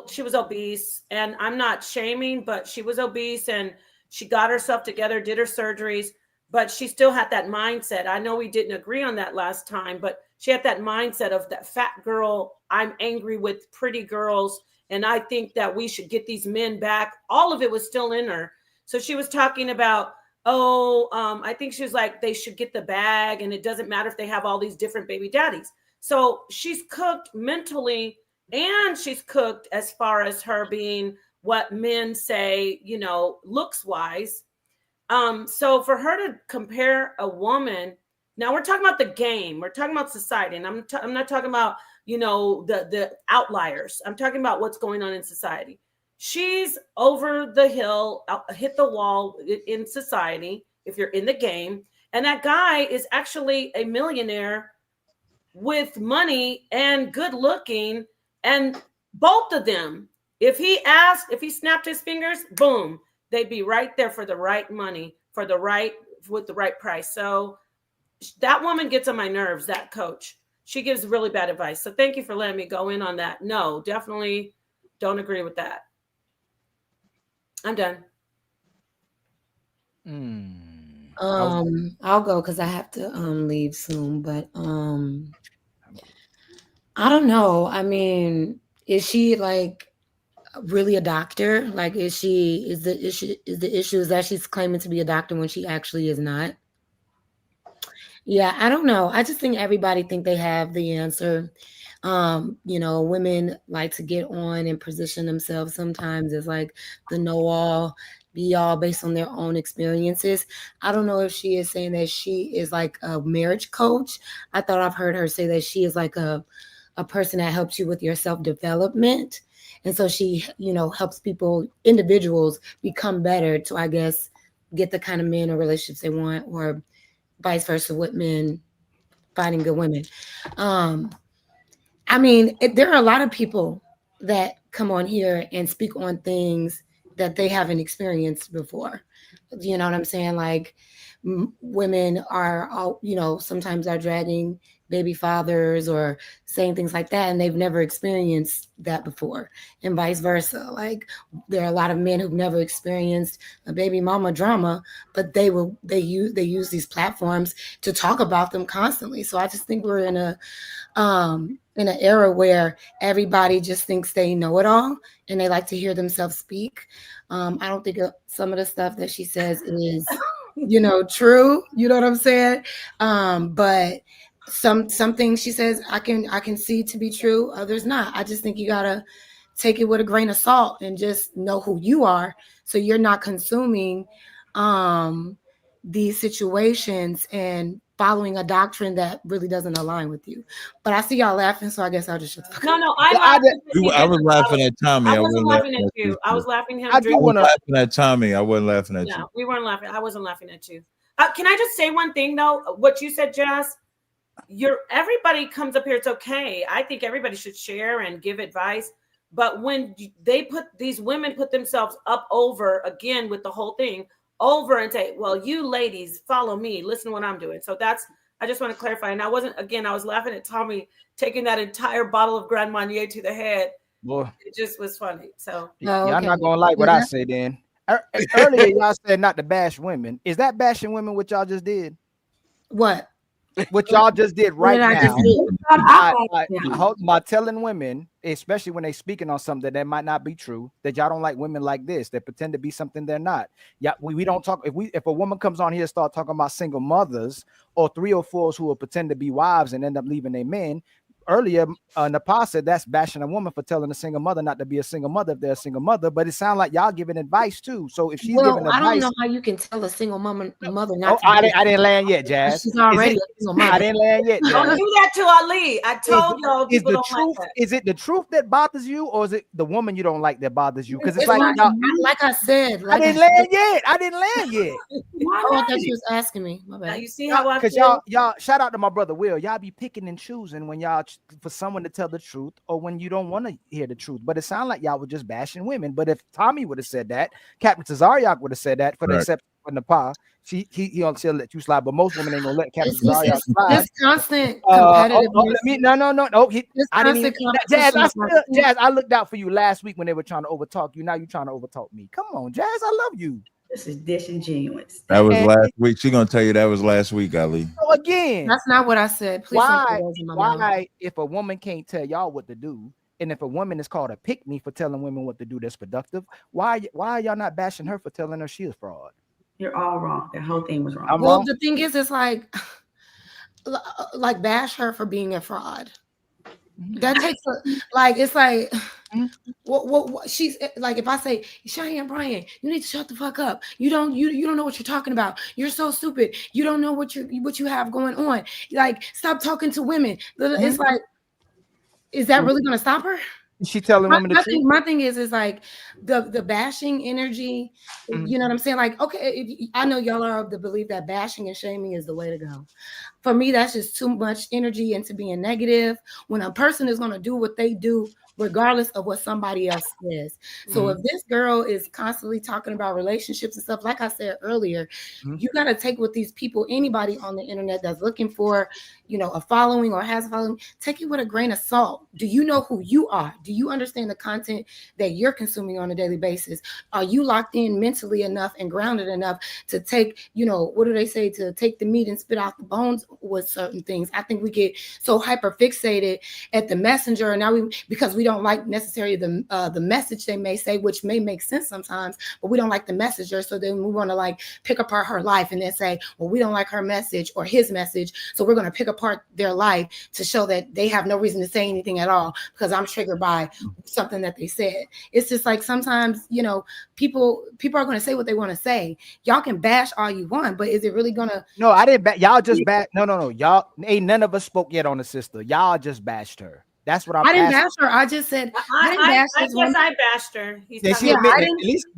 she was obese, and I'm not shaming, but she was obese and she got herself together, did her surgeries, but she still had that mindset. I know we didn't agree on that last time, but she had that mindset of that fat girl. I'm angry with pretty girls, and I think that we should get these men back. All of it was still in her. So she was talking about, I think she was like, they should get the bag, and it doesn't matter if they have all these different baby daddies. So she's cooked mentally, and she's cooked as far as her being what men say, looks wise. So for her to compare a woman, now we're talking about the game, we're talking about society, and I'm not talking about the outliers. I'm talking about what's going on in society. She's over the hill, hit the wall in society. If you're in the game, and that guy is actually a millionaire with money and good looking, and both of them, if he snapped his fingers, boom, they'd be right there for the right money, with the right price. So that woman gets on my nerves, that coach. She gives really bad advice. So thank you for letting me go in on that. No, definitely don't agree with that. I'm done. I'll go because I have to leave soon, but I don't know. I mean, is she like really a doctor? Like, is the issue that she's claiming to be a doctor when she actually is not? Yeah, I don't know. I just think everybody think they have the answer. Women like to get on and position themselves sometimes as like the know-all, be-all based on their own experiences. I don't know if she is saying that she is like a marriage coach. I thought I've heard her say that she is like a person that helps you with your self-development. And so she, helps individuals become better to, I guess, get the kind of men or relationships they want, or vice versa with men finding good women. I mean, there are a lot of people that come on here and speak on things that they haven't experienced before. You know what I'm saying? Like women are, sometimes are dragging baby fathers or saying things like that, and they've never experienced that before, and vice versa. Like there are a lot of men who've never experienced a baby mama drama, but they use these platforms to talk about them constantly. So I just think we're in an era where everybody just thinks they know it all and they like to hear themselves speak. I don't think some of the stuff that she says is, true. You know what I'm saying? But some things she says I can see to be true, others not. I just think you gotta take it with a grain of salt and just know who you are, so you're not consuming these situations and following a doctrine that really doesn't align with you. But I see y'all laughing, so I guess I'll just shut the fuck up. No, I was laughing at Tommy. I wasn't laughing at you. I was laughing at him. I was laughing at Tommy. I wasn't laughing at you. No, we weren't laughing. I wasn't laughing at you. Can I just say one thing though? What you said, Jazz, everybody comes up here. It's okay. I think everybody should share and give advice. But when these women put themselves up over again with the whole thing over and say, well, you ladies follow me, listen to what I'm doing. So I just want to clarify. And I was laughing at Tommy taking that entire bottle of Grand Marnier to the head. Boy, it just was funny. So y'all not gonna like what I say then. Earlier y'all said not to bash women. Is that bashing women what y'all just did? What y'all just did right now? By telling women, especially when they speaking on something that might not be true, that y'all don't like women like this, that pretend to be something they're not. Yeah, we don't talk. If a woman comes on here and start talking about single mothers or 3 or 4s who will pretend to be wives and end up leaving their men. Earlier, Nepal said that's bashing a woman for telling a single mother not to be a single mother if they're a single mother. But it sounds like y'all giving advice too. So if she's giving advice, I don't know how you can tell a single mother not. I didn't land yet, Jazz. She's already a single mother. I didn't land yet. Jazz. Don't do that to Ali. I told y'all. Is the truth? Like is it the truth that bothers you, or is it the woman you don't like that bothers you? Because it's like I said. I didn't land yet. I thought you was asking me. My bad. Now you see how I feel? Because y'all shout out to my brother Will. Y'all be picking and choosing when y'all for someone to tell the truth or when you don't want to hear the truth. But it sounded like y'all were just bashing women. But if Tommy would have said that, Captain Tazariak would have said that for the for Nepal. She'll let you slide, but most women ain't gonna let Captain Zaria It's slide. this constant competitiveness. No. I didn't even. Jazz, competition. Jazz, I looked out for you last week when they were trying to overtalk you. Now you're trying to overtalk me. Come on, Jazz, I love you. This is disingenuous. That was last week. She gonna tell you that was last week, Ali. So again, that's not what I said. Please don't put words in my mouth. Why, if a woman can't tell y'all what to do, and if a woman is called a pick me for telling women what to do that's productive, why are y'all not bashing her for telling her she is fraud? You're all wrong. The whole thing was wrong. I'm well, wrong. the thing is, it's like bash her for being a fraud. That takes it's like what she's like. If I say, Cheyenne Bryan, you need to shut the fuck up. You don't know what you're talking about. You're so stupid. You don't know what you have going on. Like, stop talking to women. It's like, is that really going to stop her? She telling women the truth. My thing is like the bashing energy. You know what I'm saying? Like, okay, I know y'all are of the belief that bashing and shaming is the way to go. For me, that's just too much energy into being negative. When a person is going to do what they do, regardless of what somebody else says. So if this girl is constantly talking about relationships and stuff, like I said earlier, you got to take with these people, anybody on the internet that's looking for, a following or has a following, take it with a grain of salt. Do you know who you are? Do you understand the content that you're consuming on a daily basis? Are you locked in mentally enough and grounded enough to take, what do they say, to take the meat and spit out the bones with certain things? I think we get so hyper fixated at the messenger, and now because we don't like necessarily the message they may say, which may make sense sometimes, but we don't like the messenger. So then we want to pick apart her life and then say, well, we don't like her message or his message, so we're going to pick apart their life to show that they have no reason to say anything at all because I'm triggered by something that they said. It's just like sometimes, people are going to say what they want to say. Y'all can bash all you want, but is it really going to? No, I didn't. Y'all just bash. No. Y'all ain't none of us spoke yet on the sister. Y'all just bashed her. That's what I didn't bash her. I just said I didn't bash this woman. I bashed her. She admitted it.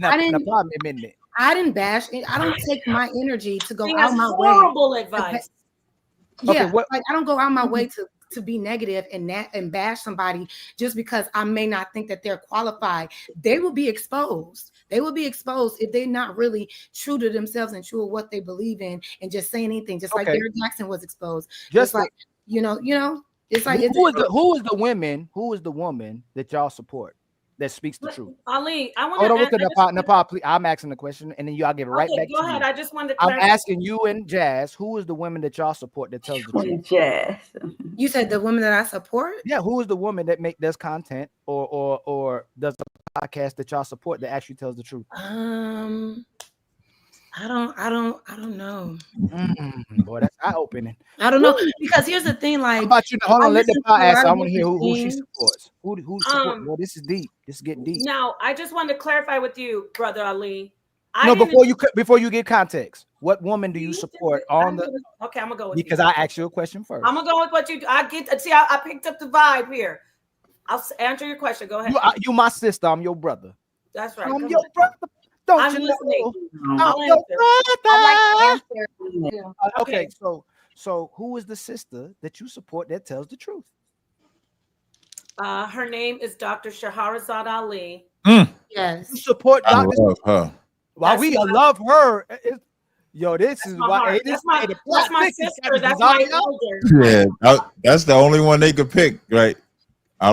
At least the problem admitting it. I didn't bash it. I don't take my energy to go out my way. Horrible advice. Yeah, I don't go out my way to be negative and bash somebody just because I may not think that they're qualified. They will be exposed. They will be exposed if they're not really true to themselves and true to what they believe in and just saying anything. Just like Derrick Jackson was exposed. Just like it's like who is the woman that y'all support that speaks the truth? Ali, I want to Nepal, please. I'm asking the question, and then y'all give it right back to you. Go ahead. I just wanted to I'm asking you and Jazz, who is the woman that y'all support that tells the truth? Jazz. You said the woman that I support? Yeah, who is the woman that does content or does a podcast that y'all support that actually tells the truth? I don't know. Boy, that's eye-opening. I don't know, because here's the thing. Like, how about you? Hold on, let the podcast. I want to hear who she supports. Who supports? Well, this is deep. This is getting deep. Now, I just wanted to clarify with you, brother Ali. Before you get context, what woman do you support on the? Okay, I'm gonna go with because I asked you a question first. I'm gonna go with what you do. I picked up the vibe here. I'll answer your question. Go ahead. You my sister. I'm your brother. That's right. I'm your brother. Don't I'm you listening. know? I'm your brother. Okay, Okay. so who is the sister that you support that tells the truth? Her name is Dr. Shahrazad Ali. Yes. You support I Dr. love her. Why we love her? Yo, this is why. That's my sister. That's my elder. Yeah, that's the only one they could pick, right? I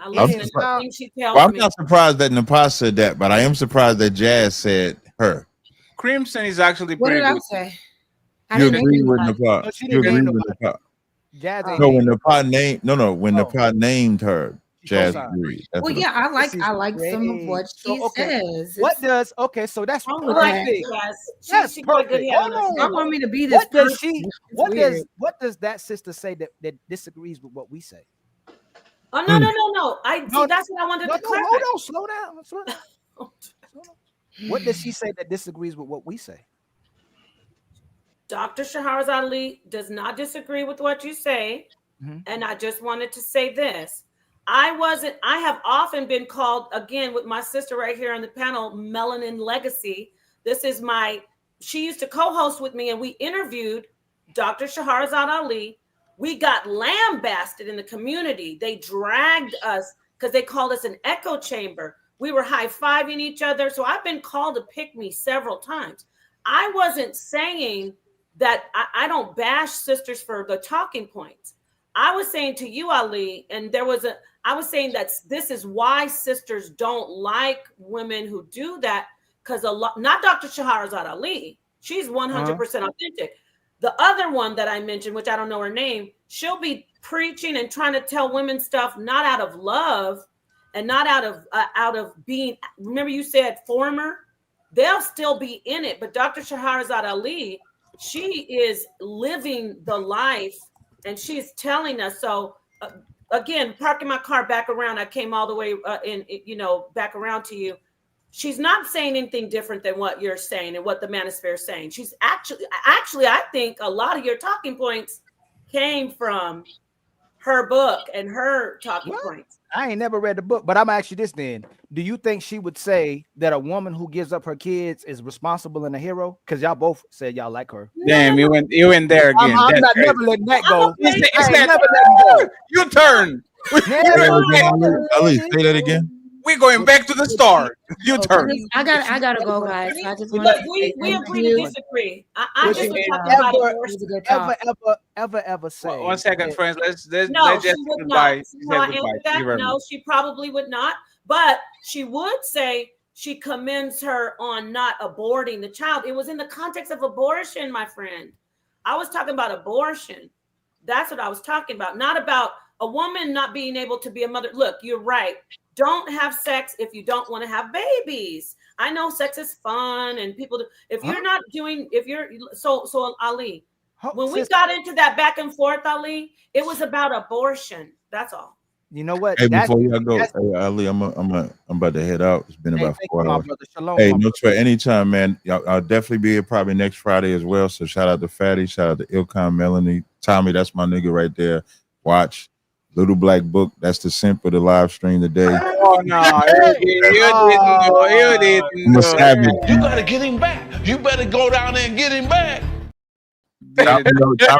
listen to nothing she tells I'm me. not surprised that Napas said that, but I am surprised that Jazz said her. Crimson is actually What pretty did I good. say? You agree with Napas? No, she You didn't agree name with Napas? Jazz ain't No, named when Napas named when Napas named her, Jazz co-signed. agreed. Well, yeah, I like some of what she says. So that's wrong perfect. with that? That's She got good perfect. head on her Hold Y'all on. want me to be this What does person? she? It's What does that sister say that disagrees with what we say? Oh no. That's what I wanted to clarify. Hold on, slow down. What does she say that disagrees with what we say? Dr. Shahrazad Ali does not disagree with what you say. And I just wanted to say this. I have often been called, again, with my sister right here on the panel, Melanin Legacy. She used to co-host with me, and we interviewed Dr. Shahrazad Ali. We got lambasted in the community. They dragged us because they called us an echo chamber. We were high-fiving each other. So I've been called a pick-me several times. I wasn't saying that I don't bash sisters for the talking points. I was saying to you, Ali, and I was saying that this is why sisters don't like women who do that, because not Dr. Shahrazad Ali. She's 100% authentic. The other one that I mentioned, which I don't know her name, she'll be preaching and trying to tell women stuff not out of love and not out of being. Remember, you said former. They'll still be in it, but Dr. Shahrazad Ali, she is living the life, and she's telling us. So again, parking my car back around, I came all the way back around to you. She's not saying anything different than what you're saying and what the manosphere is saying. She's actually, I think a lot of your talking points came from her book and her talking points. I ain't never read the book, but I'm asking you this then. Do you think she would say that a woman who gives up her kids is responsible and a hero? Because y'all both said y'all like her. Damn, you went there again. I'm not never letting that go. It's that you turn. Ali, say that again. We're going back to the start. You turn. I gotta go, guys. I just want Look, we agree to disagree. I just was talking about abortion. ever say. One second, friends. Let's No, just she would not. No, she probably would not. But she would say she commends her on not aborting the child. It was in the context of abortion, my friend. I was talking about abortion. That's what I was talking about. Not about a woman not being able to be a mother. Look, you're right. Don't have sex if you don't want to have babies. I know sex is fun and people do. If you're not doing, so Ali, when we got into that back and forth, Ali, it was about abortion. That's all. You know what? Hey, before y'all go, hey, Ali, I'm about to head out. It's been about 4 hours. Shalom, hey, no sweat. Anytime, man. I'll definitely be here probably next Friday as well. So shout out to Fatty, shout out to Ilkan, Melanie, Tommy. That's my nigga right there. Watch Little Black Book. That's the simp of the live stream today. Oh no, you didn't. I'm a savage. You gotta get him back. You better go down there and get him back. Tommy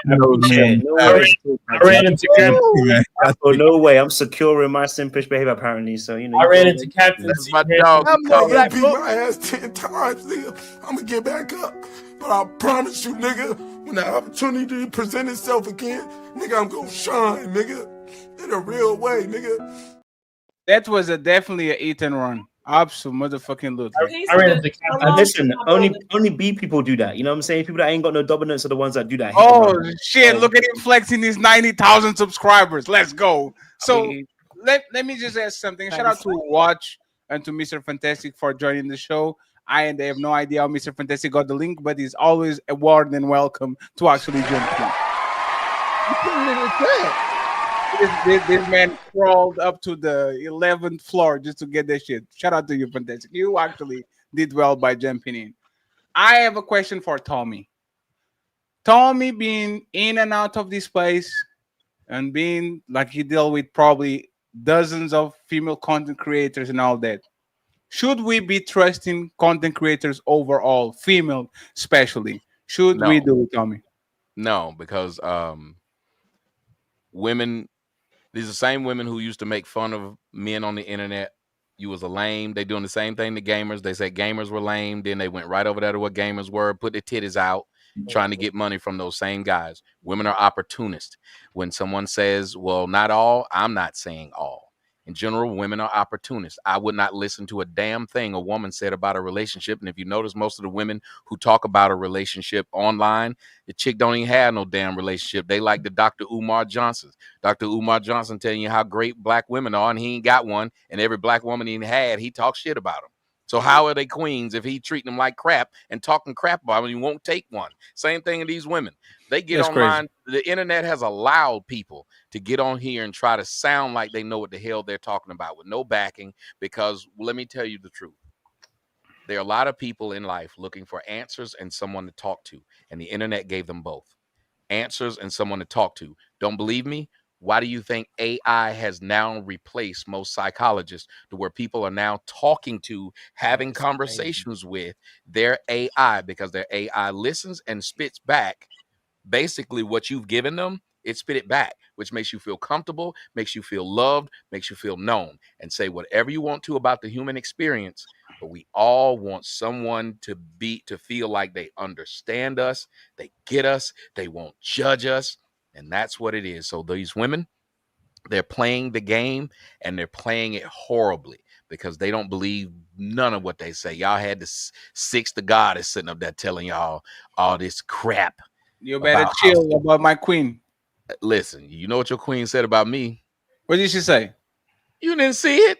knows me. I ran into Captain. Oh, no way. I'm secure in my simpish behavior, apparently. So, I ran into Captain. That's my dog. I'm gonna beat my ass 10 times, nigga. I'm gonna get back up. But I promise you, nigga, when the opportunity present itself again, nigga, I'm gonna shine, nigga. In a real way, nigga. That was definitely an eat and run. Absolutely. I ran into Captain. Listen, only B people do that. You know what I'm saying? People that ain't got no dominance are the ones that do that. Oh shit! Look at him flexing his 90,000 subscribers. Let's go. So let me just ask something. Shout out to Watch and to Mr. Fantastic for joining the show. I have no idea how Mr. Fantastic got the link, but he's always more than welcome to actually jump in. This man crawled up to the 11th floor just to get that shit. Shout out to you, Fantastic. You actually did well by jumping in. I have a question for Tommy. Tommy being in and out of this place and being like he dealt with probably dozens of female content creators and all that. Should we be trusting content creators overall, female especially? Should we do it, Tommy? No, because women, these are the same women who used to make fun of men on the internet. You was a lame. They doing the same thing to gamers. They said gamers were lame. Then they went right over there to what gamers were, put their titties out, trying to get money from those same guys. Women are opportunists. When someone says, well, not all, I'm not saying all. In general, women are opportunists. I would not listen to a damn thing a woman said about a relationship. And if you notice, most of the women who talk about a relationship online, the chick don't even have no damn relationship. They like the Dr. Umar Johnsons. Dr. Umar Johnson telling you how great black women are, and he ain't got one. And every black woman he had, he talks shit about them. So how are they queens if he treating them like crap and talking crap about them? He won't take one. Same thing in these women. They get online. The internet has allowed people to get on here and try to sound like they know what the hell they're talking about with no backing. Because let me tell you the truth. There are a lot of people in life looking for answers and someone to talk to. And the internet gave them both. Answers and someone to talk to. Don't believe me? Why do you think AI has now replaced most psychologists to where people are now talking to, having conversations with their AI? Because their AI listens and spits back basically what you've given them. It spit it back, which makes you feel comfortable, makes you feel loved, makes you feel known, and say whatever you want to about the human experience. but we all want someone to feel like they understand us, they get us, they won't judge us, and that's what it is. So these women, they're playing the game, and they're playing it horribly because they don't believe none of what they say. Y'all had this the goddess sitting up there telling y'all all this crap. You better chill about my queen. Listen, you know what your queen said about me? What did she say? You didn't see it?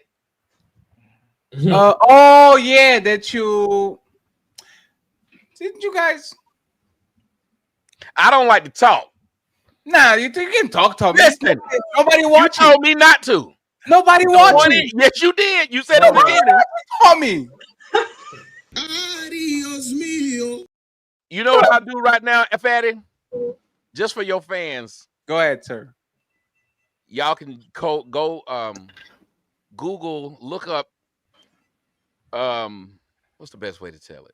Oh yeah, that you didn't you guys? I don't like to talk. Nah, you can talk to me. Listen, nobody watching. You told me not to. Nobody watching. Yes, you did. You said in the beginning. Call me. You know what I'll do right now, Fatty? Just for your fans. Go ahead, sir. Y'all can go Google, look up what's the best way to tell it?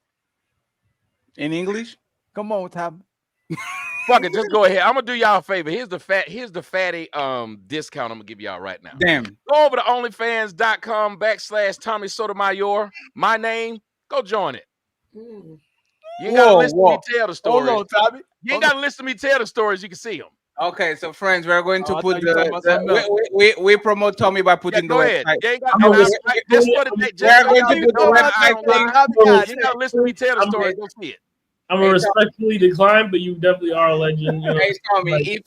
In English? Come on, Tom. Fuck it, just go ahead. I'm gonna do y'all a favor. Here's the fatty discount I'm gonna give y'all right now. Damn. Go over to onlyfans.com/Tommy Sotomayor. My name. Go join it. You ain't gotta listen to me tell the stories. Hold on, Tommy. You ain't gotta listen to me tell the stories. You can see them. Okay, so friends, we're going to put we promote Tommy by putting the website. We're going to put the website link. You gotta listen to me tell the stories. Go see it. I'm gonna respectfully decline, but you definitely are a legend. You know, hey, Tommy, if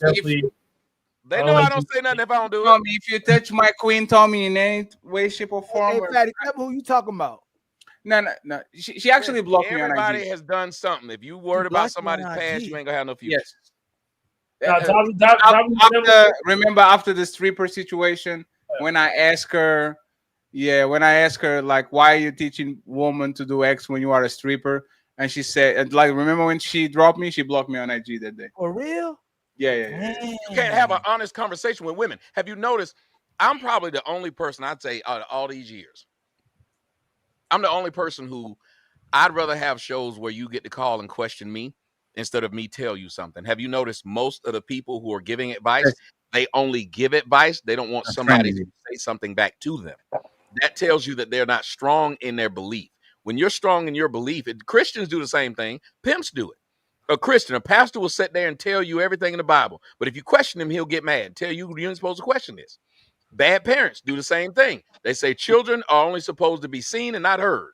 they know I don't say nothing if I don't do it. Tommy, if you touch my queen, Tommy, in any way, shape, or form. Hey, Fatty, tell me who you talking about. No. She actually blocked me on IG. Everybody has done something. If you worried about somebody's past, you ain't gonna have no future. Yes. Remember after the stripper situation, when I asked her, like, why are you teaching women to do X when you are a stripper? And she said, like, remember when she dropped me? She blocked me on IG that day. For real? Yeah. You can't have an honest conversation with women. Have you noticed? I'm probably the only person, I'd say, out of all these years, I'm the only person who I'd rather have shows where you get to call and question me instead of me tell you something. Have you noticed most of the people who are giving advice, they only give advice. They don't want somebody to say something back to them. That tells you that they're not strong in their belief. When you're strong in your belief, Christians do the same thing. Pimps do it. A Christian, a pastor will sit there and tell you everything in the Bible. But if you question him, he'll get mad. Tell you you're not supposed to question this. Bad parents do the same thing. They say children are only supposed to be seen and not heard.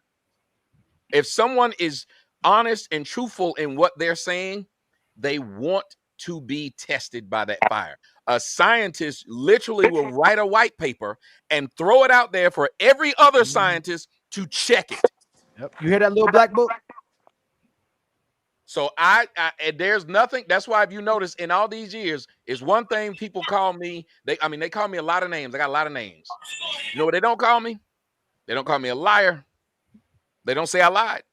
If someone is honest and truthful in what they're saying, they want to be tested by that fire. A scientist literally will write a white paper and throw it out there for every other scientist to check it. Yep. You hear that little black book? So there's nothing. That's why if you notice in all these years, is one thing people call me. They call me a lot of names. I got a lot of names. You know what they don't call me? They don't call me a liar. They don't say I lied.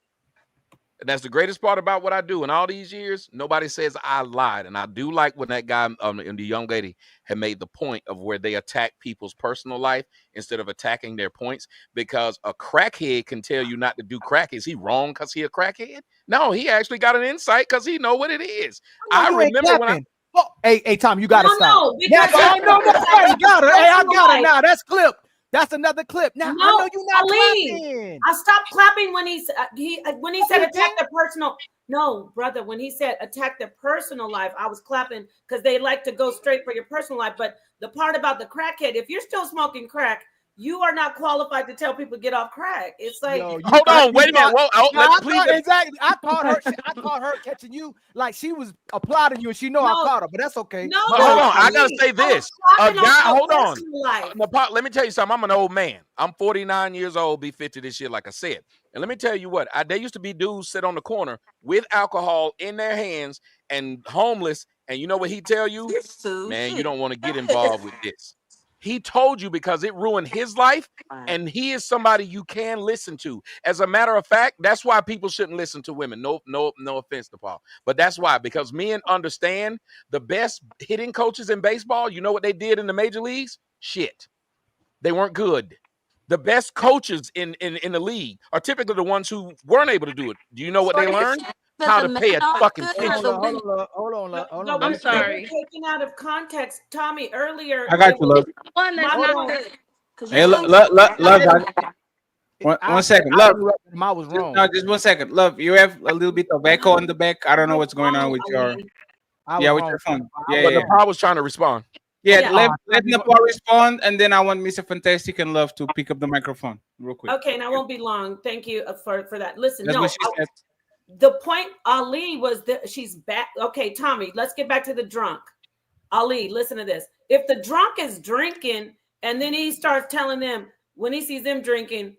And that's the greatest part about what I do. In all these years, nobody says I lied. And I do like when that guy and the young lady had made the point of where they attack people's personal life instead of attacking their points, because a crackhead can tell you not to do crack. Is he wrong because he a crackhead? No, he actually got an insight because he know what it is. I remember when I... Oh, hey, Tom, you gotta stop. No, because I got her. Hey, I got her now. That's clip. That's another clip. Now no, I know you're not clapping. I stopped clapping when he said attack the personal. No, brother, when he said attack the personal life, I was clapping because they like to go straight for your personal life. But the part about the crackhead, if you're still smoking crack, you are not qualified to tell people to get off crack. It's like, hold on, wait a minute. Exactly. I caught her catching you like she was applauding you, and she know I caught her, but that's okay. No, hold on. I gotta say this. A guy, hold on. Let me tell you something. I'm an old man. I'm 49 years old. Be 50 this year, like I said. And let me tell you what. There used to be dudes sit on the corner with alcohol in their hands and homeless. And you know what he tell you? Man, you don't want to get involved with this. He told you because it ruined his life, and he is somebody you can listen to. As a matter of fact, that's why people shouldn't listen to women. No offense to Paul, but that's why, because men understand the best hitting coaches in baseball. You know what they did in the major leagues? Shit, they weren't good. The best coaches in the league are typically the ones who weren't able to do it. Do you know what they learned? How to pay attention. Hold on. I'm sorry. Taken out of context, Tommy. Earlier, I got you, love. One that's not good. Hey, love. One second, love. I was wrong. No, just 1 second, love. You have a little bit of echo in the back. I don't know what's going on with your. Yeah, with your phone. Yeah, But yeah. Nepal was trying to respond. Yeah, let Nepal respond, and then I want Mr. Fantastic and Love to pick up the microphone real quick. Okay, and I won't be long. Thank you for that. Listen, That's no, what she said. the point, Ali, was that she's back. Okay, Tommy, let's get back to the drunk. Ali, listen to this. If the drunk is drinking and then he starts telling them when he sees them drinking,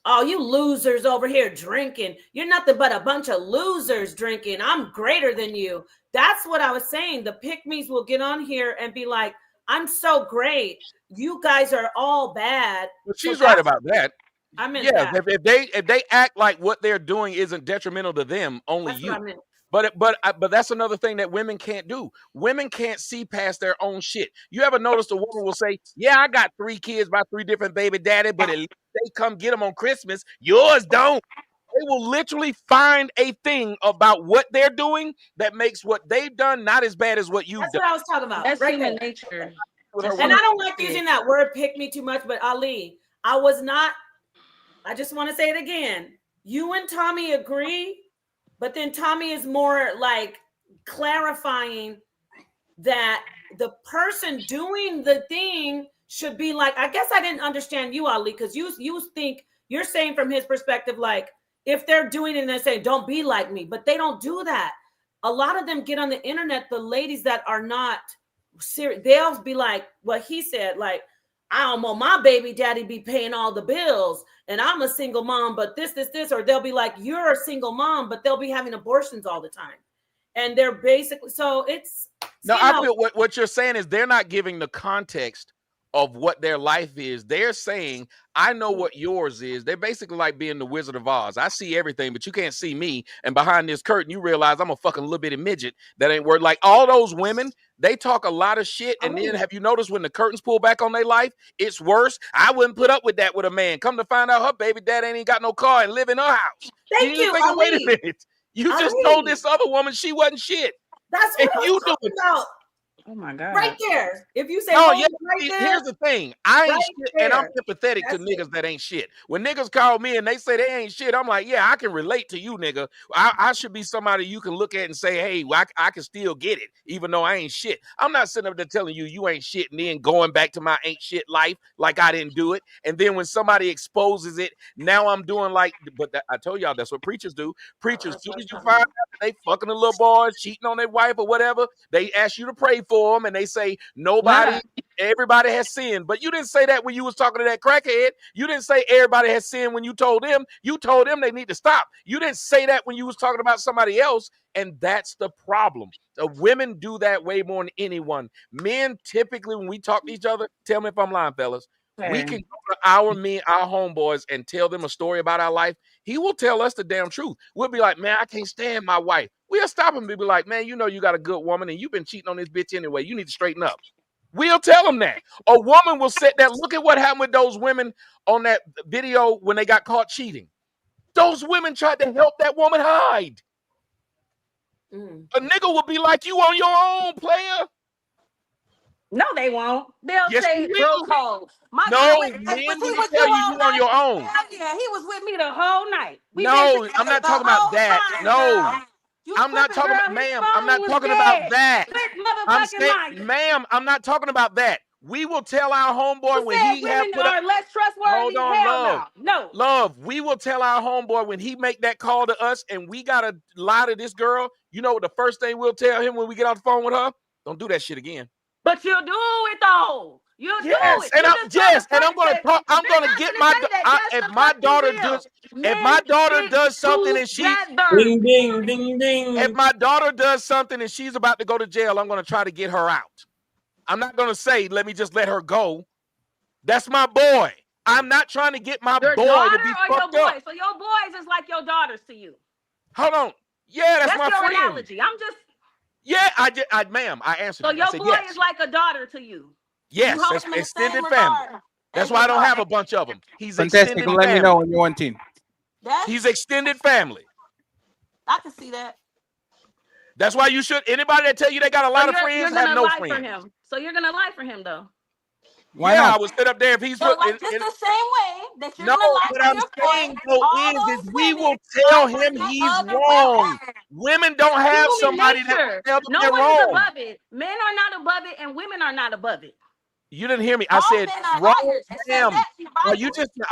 oh, you losers over here drinking. You're nothing but a bunch of losers drinking. I'm greater than you. That's what I was saying. The pick-me's will get on here and be like, I'm so great. You guys are all bad. But she's right about that. I meant yeah, that. if they act like what they're doing isn't detrimental to them, only That's you. what I meant. But that's another thing that women can't do. Women can't see past their own shit. You ever notice a woman will say, "Yeah, I got 3 kids by 3 different baby daddy, but at least they come get them on Christmas. Yours don't." They will literally find a thing about what they're doing that makes what they've done not as bad as what you've That's done. what I was talking about. That's right human there. nature. And I don't like using that word pick me too much, but Ali, I just want to say it again. You and Tommy agree, but then Tommy is more like clarifying that the person doing the thing should be like, I guess I didn't understand you, Ali, because you think you're saying from his perspective, like if they're doing it and they say, don't be like me, but they don't do that. A lot of them get on the internet, the ladies that are not serious, they'll be like what he said, like, I don't want my baby daddy be paying all the bills and I'm a single mom, but this, or they'll be like, you're a single mom, but they'll be having abortions all the time. And they're basically, so it's. No, I feel what you're saying is they're not giving the context of what their life is. They're saying, I know what yours is. They're basically like being the Wizard of Oz. I see everything, but you can't see me. And behind this curtain, you realize I'm a fucking little bitty midget that ain't worth. Like all those women, they talk a lot of shit. And then have you noticed when the curtains pull back on their life, it's worse? I wouldn't put up with that with a man. Come to find out her baby dad ain't got no car and live in her house. Thank you, think, wait a Ali. minute. You just told this other woman she wasn't shit. That's what I was talking about. Oh my God. Right there. If you say, oh, yeah. right there, Here's the thing. I ain't right shit, and I'm there. empathetic to niggas that ain't shit. When niggas call me and they say they ain't shit, I'm like, yeah, I can relate to you, nigga. I should be somebody you can look at and say, hey, I can still get it, even though I ain't shit. I'm not sitting up there telling you you ain't shit and then going back to my ain't shit life like I didn't do it. And then when somebody exposes it, now I'm doing like, but I told y'all that's what preachers do. Preachers, as soon as you find out that they fucking the little boys, cheating on their wife or whatever, they ask you to pray for them and they say, nobody, everybody has sinned. But you didn't say that when you was talking to that crackhead. You didn't say everybody has sinned when you told them. You told them they need to stop. You didn't say that when you was talking about somebody else. And that's the problem. Women do that way more than anyone. Men typically, when we talk to each other, tell me if I'm lying, fellas. We can go to our homeboys and tell them a story about our life. He will tell us the damn truth. We'll be like, man, I can't stand my wife. We'll stop him and be like, man, you know you got a good woman and you've been cheating on this bitch anyway. You need to straighten up. We'll tell them that. A woman will sit there. Look at what happened with those women on that video when they got caught cheating. Those women tried to help that woman hide. A nigga will be like, you on your own, player. No, they won't. They'll Yes, say they broke will. hole. My No, girl men was will he with tell you you all you on night? your own. Hell yeah, he was with me the whole night. We been No, together I'm not the talking about whole that. time, No. girl. You I'm not tripping, talking girl. about, His ma'am, phone I'm not was talking dead. about that. Quit I'm motherfucking saying, lying. ma'am, I'm not talking about that. We will tell our homeboy You when said he have women put up. are less trustworthy. Hold on, Hell love. no. Love, we will tell our homeboy when he make that call to us and we got to lie to this girl. You know what the first thing we'll tell him when we get off the phone with her? Don't do that shit again. But you'll do it though. You'll do Yes, it. and You just I'm gonna talk. I'm gonna get my if my daughter does something and she Ding ding ding ding. if my daughter does something and she's about to go to jail, I'm gonna try to get her out. I'm not gonna say let me just let her go. That's my boy. I'm not trying to get my your boy daughter to be or fucked your up. boys. So your boys is like your daughters to you. Hold on. Yeah, that's my your friend. analogy. I'm just. Yeah, ma'am, I answered. So you. your I said boy yes. is like a daughter to you. Yes, You hold that's him in the extended same family. regard That's as why I your don't daughter. have a bunch of them. He's Fantastic. extended Let me family. know when you want team. He's extended family. I can see that. That's why you should. Anybody that tell you they got a lot of You're friends gonna have no lie friends. for him. So you're gonna lie for him though. Why Yeah, not? I would sit up there if he's So like just the same way that you're No, gonna lie what to I'm your saying friend, though all is those we will women tell are him looking at he's other wrong. women. Women don't have Human somebody that nature. will tell them No they're one is wrong. above it. Men are not above it, and women are not above it. You didn't hear me. I All said men are wrong, liars. It says ma'am. that in the Bible. Are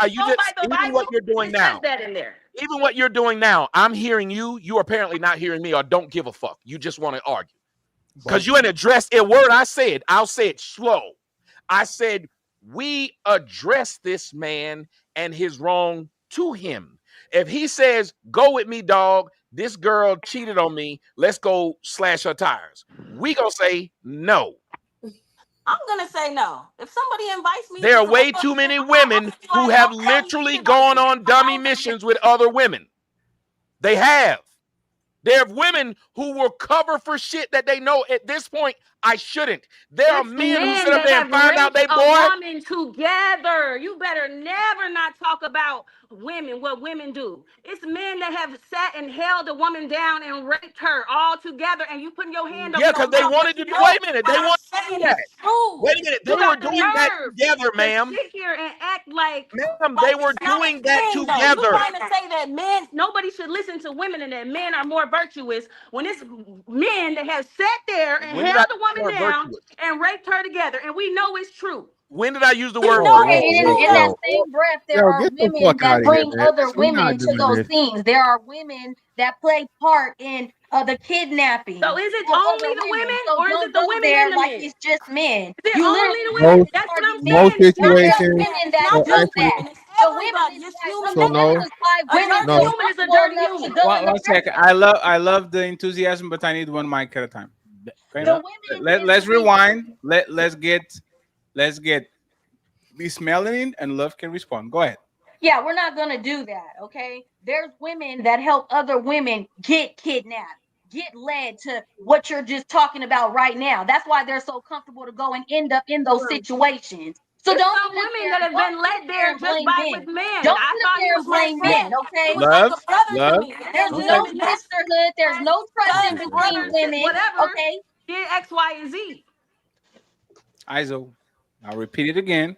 you Go by just the even what Bible. you're doing It says now? that in there. Even what you're doing now, I'm hearing you. You are apparently not hearing me or don't give a fuck. You just want to argue. Because you ain't addressed a word I said. I'll say it slow. I said, we address this man and his wrong to him. If he says, go with me, dog, this girl cheated on me, let's go slash her tires, we gonna say no. I'm gonna say no. If somebody invites me There to are some way too many women who have literally gone on dummy missions with other women. They have. There are women who will cover for shit that they know at this point I shouldn't. There are it's men who men sit up that there and have find out raped they a boy. woman together. You better never not talk about women, what women do. It's men that have sat and held a woman down and raped her all together, and you putting your hand over Yeah, your because they mouth. wanted to do. No, Wait a minute, what they I'm wanted to do saying that. is true. Wait a minute, they You were got the doing that nerve together, to ma'am. sit here and act like Ma'am, they were it's not a doing that thing, though. You together. trying to say that men, nobody should listen to women and that men are more virtuous when it's men that have sat there and When did I held the use the woman word down virtuous? and raped her together, and we know it's true. When did I use the We word know virtuous? it's And true, in that though. same breath, there Yo, are get the women fuck out that of here, bring man. other We're not women to doing those this. scenes. There are women that play part in the kidnapping So is it of only other the women. women, So or is don't it the go women there and the like men? it's just men. Is it You only literally the women? Most That's what I'm most saying. It's not just situations. men. It's that not So do just actually, that. women. It's The women everybody. It's decide. human Some so men, that no, is nature. why A women dirty feel no. human is a comfortable dirty enough to human. go in the One second. presence. I love the enthusiasm, but I need one mic at a time. Okay. The women is Let's the reason. rewind. Let's get Miss Melanin and Love can respond. Go ahead. Yeah, we're not gonna do that. Okay, there's women that help other women get kidnapped, get led to what you're just talking about right now. That's why they're so comfortable to go and end up in those situations. So It's don't some sit women there, that have don't been sit led there there and just blame by with men. men. Don't I sit up thought he there was and my blame men. friend. He Okay, was like Love, a brother to love. me. there's One And then no the second. next sisterhood. There's no trust in cousin, between brother, women. whatever, Okay, did X, Y, and Z. ISO. I'll repeat it again.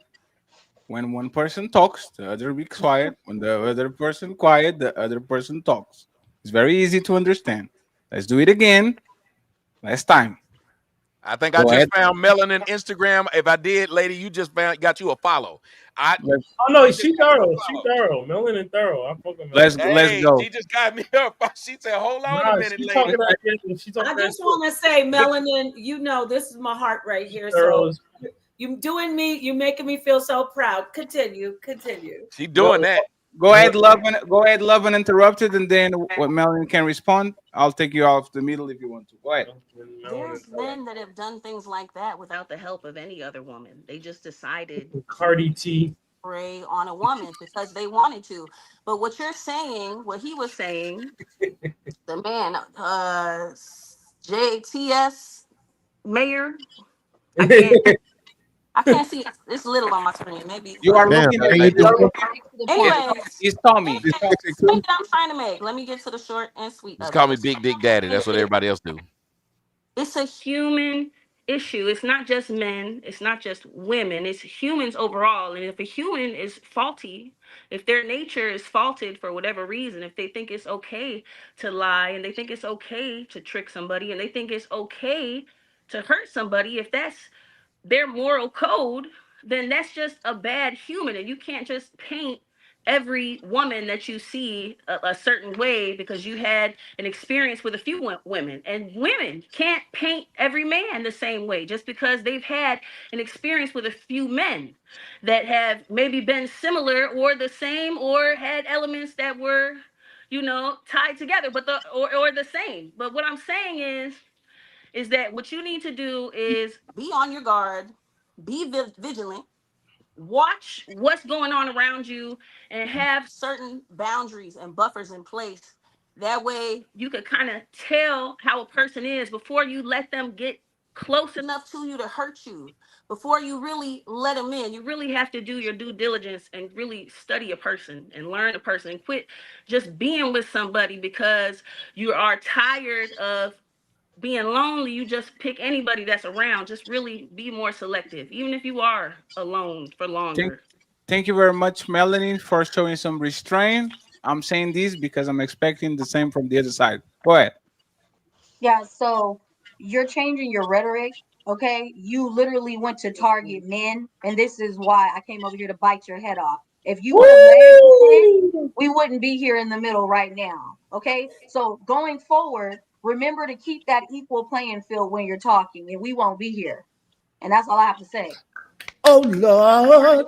When one person talks, the other be quiet. When the other person quiet, the other person talks. It's very easy to understand. Let's do it again. Last time. I think I Go just ahead. found Melanin Instagram. If I did, lady, you just got you a follow. Let's Oh no, She just she got you thorough. a She follow. thorough. Melon and thorough. I fuck with let's Melon. let's Hey, go. she just got me up. She said, "Hold on a Nah, minute, she lady." talking that shit. She I talking that just shit. want to say, Melanin, you know, this is my heart right here. Thorough So is you doing me, you making me feel so proud. Continue, continue. She Go, doing that. go ahead, love and interrupted, and then when Melanie can respond, I'll take you off the middle if you want to. Go ahead. There's men that have done things like that without the help of any other woman. They just decided Cardi T. prey on a woman because they wanted to. But what you're saying, what he was saying, the man, JTS Mayor, I can't see it's little on my screen. Maybe You are Damn, looking man, at you you are just looking. anyways, It's Tommy. anyways, the point that I'm trying to make. Let me get to the short and sweet Just of call it. me Big Dick Daddy. That's what everybody else do. It's a human issue. It's not just men, it's not just women, it's humans overall. And if a human is faulty, if their nature is faulted for whatever reason, if they think it's okay to lie and they think it's okay to trick somebody and they think it's okay to hurt somebody, if that's their moral code, then that's just a bad human. And you can't just paint every woman that you see a certain way because you had an experience with a few women. And women can't paint every man the same way just because they've had an experience with a few men that have maybe been similar or the same or had elements that were, you know, tied together, but or the same. But what I'm saying is that what you need to do is be on your guard, be vigilant, watch what's going on around you, and have certain boundaries and buffers in place. That way, you could kind of tell how a person is before you let them get close enough to you to hurt you. Before you really let them in, you really have to do your due diligence and really study a person and learn a person and quit just being with somebody because you are tired of being lonely, you just pick anybody that's around. Just really be more selective, even if you are alone for Thank, longer. thank you very much, Melanie, for showing some restraint. I'm saying this because I'm expecting the same from the other side. Go ahead. Yeah, so you're changing your rhetoric, okay? You literally went to target men, and this is why I came over here to bite your head off. If you would have led with men, we wouldn't be here in the middle right now, okay? So going forward, remember to keep that equal playing field when you're talking, and we won't be here. And that's all I have to say. Oh Lord.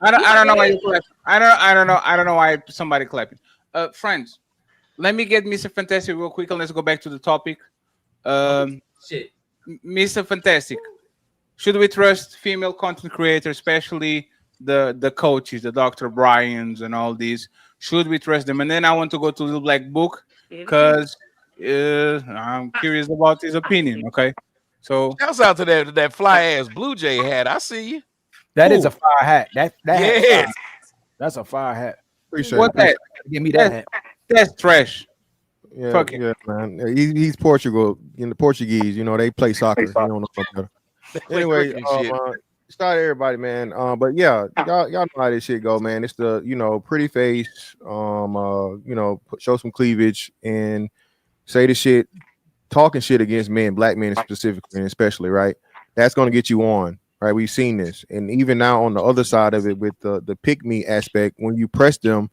I don't know why you clap. I don't know why somebody clapping. Friends, let me get Mr. Fantastic real quick and let's go back to the topic. Shit. Mr. Fantastic, should we trust female content creators, especially the coaches, the Dr. Bryans and all these? Should we trust them? And then I want to go to the Black Book because I'm curious about his opinion. Okay, so Shouts out to that fly ass Blue Jay hat. I see you. That is a fire hat. That hat. Yes. That's a fire hat. Appreciate what that? Give me that hat. That's trash. Yeah, Fuck it. yeah, man. He's Portugal. In the Portuguese, they play soccer. You don't know no better. Anyway, shout out to everybody, man. But yeah, y'all know how this shit go, man. It's the pretty face. Show some cleavage and say the shit, talking shit against men, black men specifically and especially, right? That's gonna get you on, right? We've seen this, and even now on the other side of it with the pick me aspect, when you press them,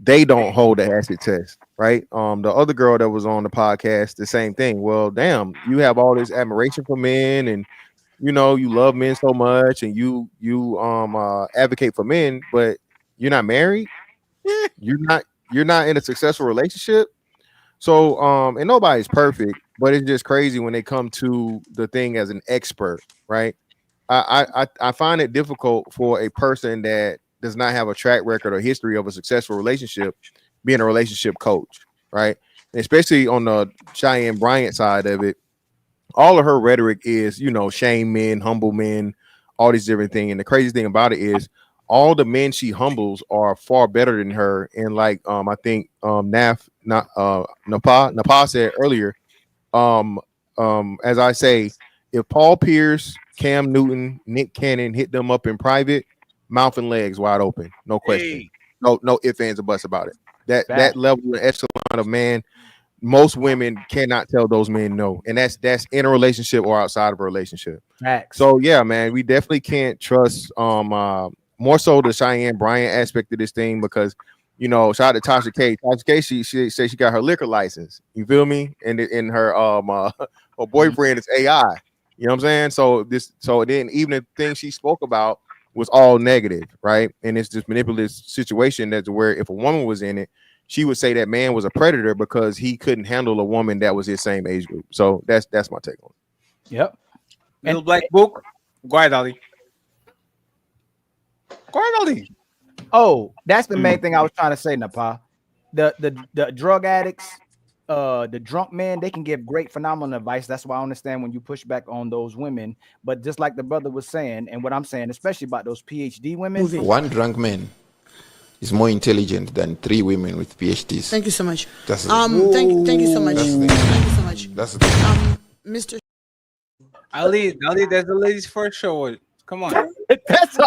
they don't hold the acid test, right? The other girl that was on the podcast, the same thing. Well, damn, you have all this admiration for men, and you love men so much, and you advocate for men, but you're not married. You're not in a successful relationship. So and nobody's perfect, but it's just crazy when they come to the thing as an expert, right? I find it difficult for a person that does not have a track record or history of a successful relationship being a relationship coach, right? And especially on the Cheyenne Bryant side of it, all of her rhetoric is, shame men, humble men, all these different things. And the crazy thing about it is all the men she humbles are far better than her. And like I think Napa said earlier, as I say, if Paul Pierce, Cam Newton, Nick Cannon hit them up in private, mouth and legs wide open, no question. Hey. No ifs, ands, or buts about it. That level of echelon of man, most women cannot tell those men no, and that's in a relationship or outside of a relationship. Facts. So yeah, man, we definitely can't trust more so the Cheyenne Bryant aspect of this thing because shout out to Tasha K. Tasha K, she said she got her liquor license. You feel me? And in her her boyfriend is AI. You know what I'm saying? So then even the thing she spoke about was all negative, right? And it's this manipulative situation that's where if a woman was in it, she would say that man was a predator because he couldn't handle a woman that was his same age group. So that's my take on it. Yep. Little Black Book. Go ahead, Ali. Go ahead, Ali. Oh, that's the main thing I was trying to say, Napa. The drug addicts, the drunk men, they can give great phenomenal advice. That's why I understand when you push back on those women. But just like the brother was saying, and what I'm saying, especially about those PhD women, One drunk man is more intelligent than 3 women with PhDs. Thank you so much. That's the Thank you so much. That's the thing. Thank you so much. That's the thing. Mr. Ali, that's the ladies' first show. Come on. That's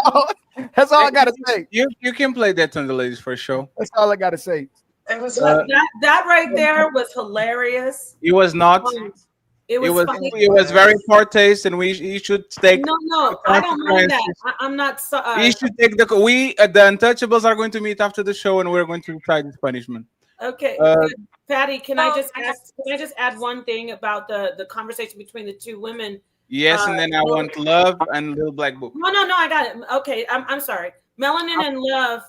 all I gotta say. You can play that on the ladies' first show. That's all I gotta say. It was that right there was hilarious. It was not. It was funny. It was very poor taste, and you should take. No, I don't mind that. I'm not. You should take the Untouchables are going to meet after the show, and we're going to try this punishment. Okay, Patty, can I just add one thing about the conversation between the two women? Yes, and then I want Love and Little Black Book. No, I got it. Okay, I'm sorry. Melanin and Love.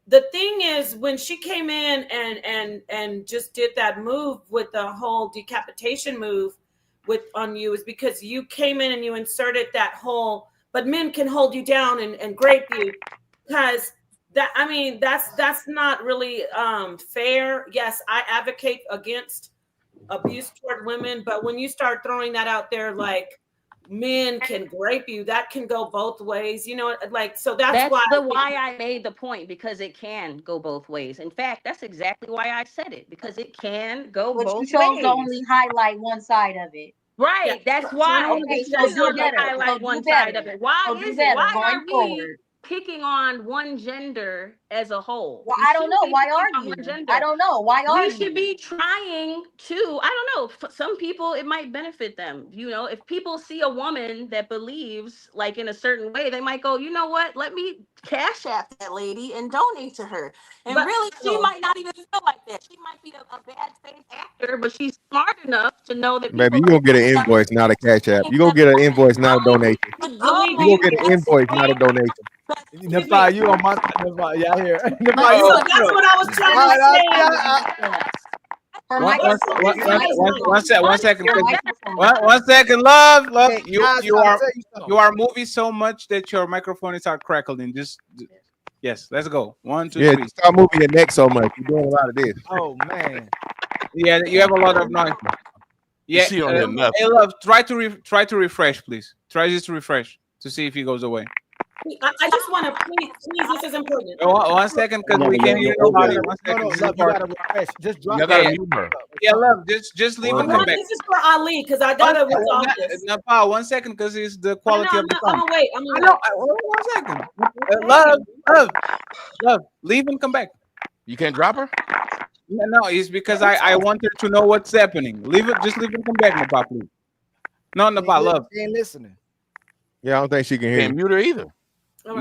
The thing is, when she came in and just did that move with the whole decapitation move on you, is because you came in and you inserted that whole, but men can hold you down and grape you, because that's not really fair. Yes, I advocate against abuse toward women, but when you start throwing that out there, like men can grape you. That can go both ways. You know, like, so that's why I made the point, because it can go both ways. In fact, that's exactly why I said it, because it can go But you both chose to ways. only highlight one side of it. Right. That's why. Okay, It's so just do to better. highlight So do one side better. of it. Why So do is it? better Why going are we forward. picking on one gender as a whole? Well, We I don't shouldn't know. be Why picking are on one you? I gender. don't know. Why are We you? should be trying to, I don't know, for some people it might benefit them. You know, if people see a woman that believes like in a certain way, they might go, you know what, let me cash app that lady and donate to her. And But really, she might not even feel like that. She might be a bad faith actor, but she's smart enough to know that Baby, people you gonna get an invoice, not a cash app. You gonna get an invoice, not a donation. Ali, do You you gonna get an invoice, not a donation. Nepal, you on my Nepal, yeah, here. But so that's what I was trying to say. Her One, one, microphone. one, Your one, one, microphone. one second. Your 'Cause- microphone. One second, love. Hey, You guys, you I'll are tell you something. you are moving so much that your microphone is start crackling. Yes, let's go. 1, 2, Yeah, 3. just stop moving your neck so much. You're doing a lot of this. Oh man. Yeah, you have a lot of noise. Yeah, She don't hear nothing. hey, love. Try to refresh, please. Try just to refresh to see if he goes away. I just want to please, this is important. One second, because we can't hear nobody. 1 second. No, This is love, you gotta important. refresh. Just drop You it. gotta mute her. Yeah, love. Just leave and come back. This is for Ali because I gotta resolve this. Nepal, 1 second, because it's the I know, quality of the I'm sound. gonna wait. I'm I gonna know. wait. 1 second. Love. Leave and come back. You can't drop her? No, it's because I want her to know what's happening. Just leave and come back, Nepal, please. No, Nepal, love. She ain't listening. Yeah, I don't think she can hear Can't you. mute her either.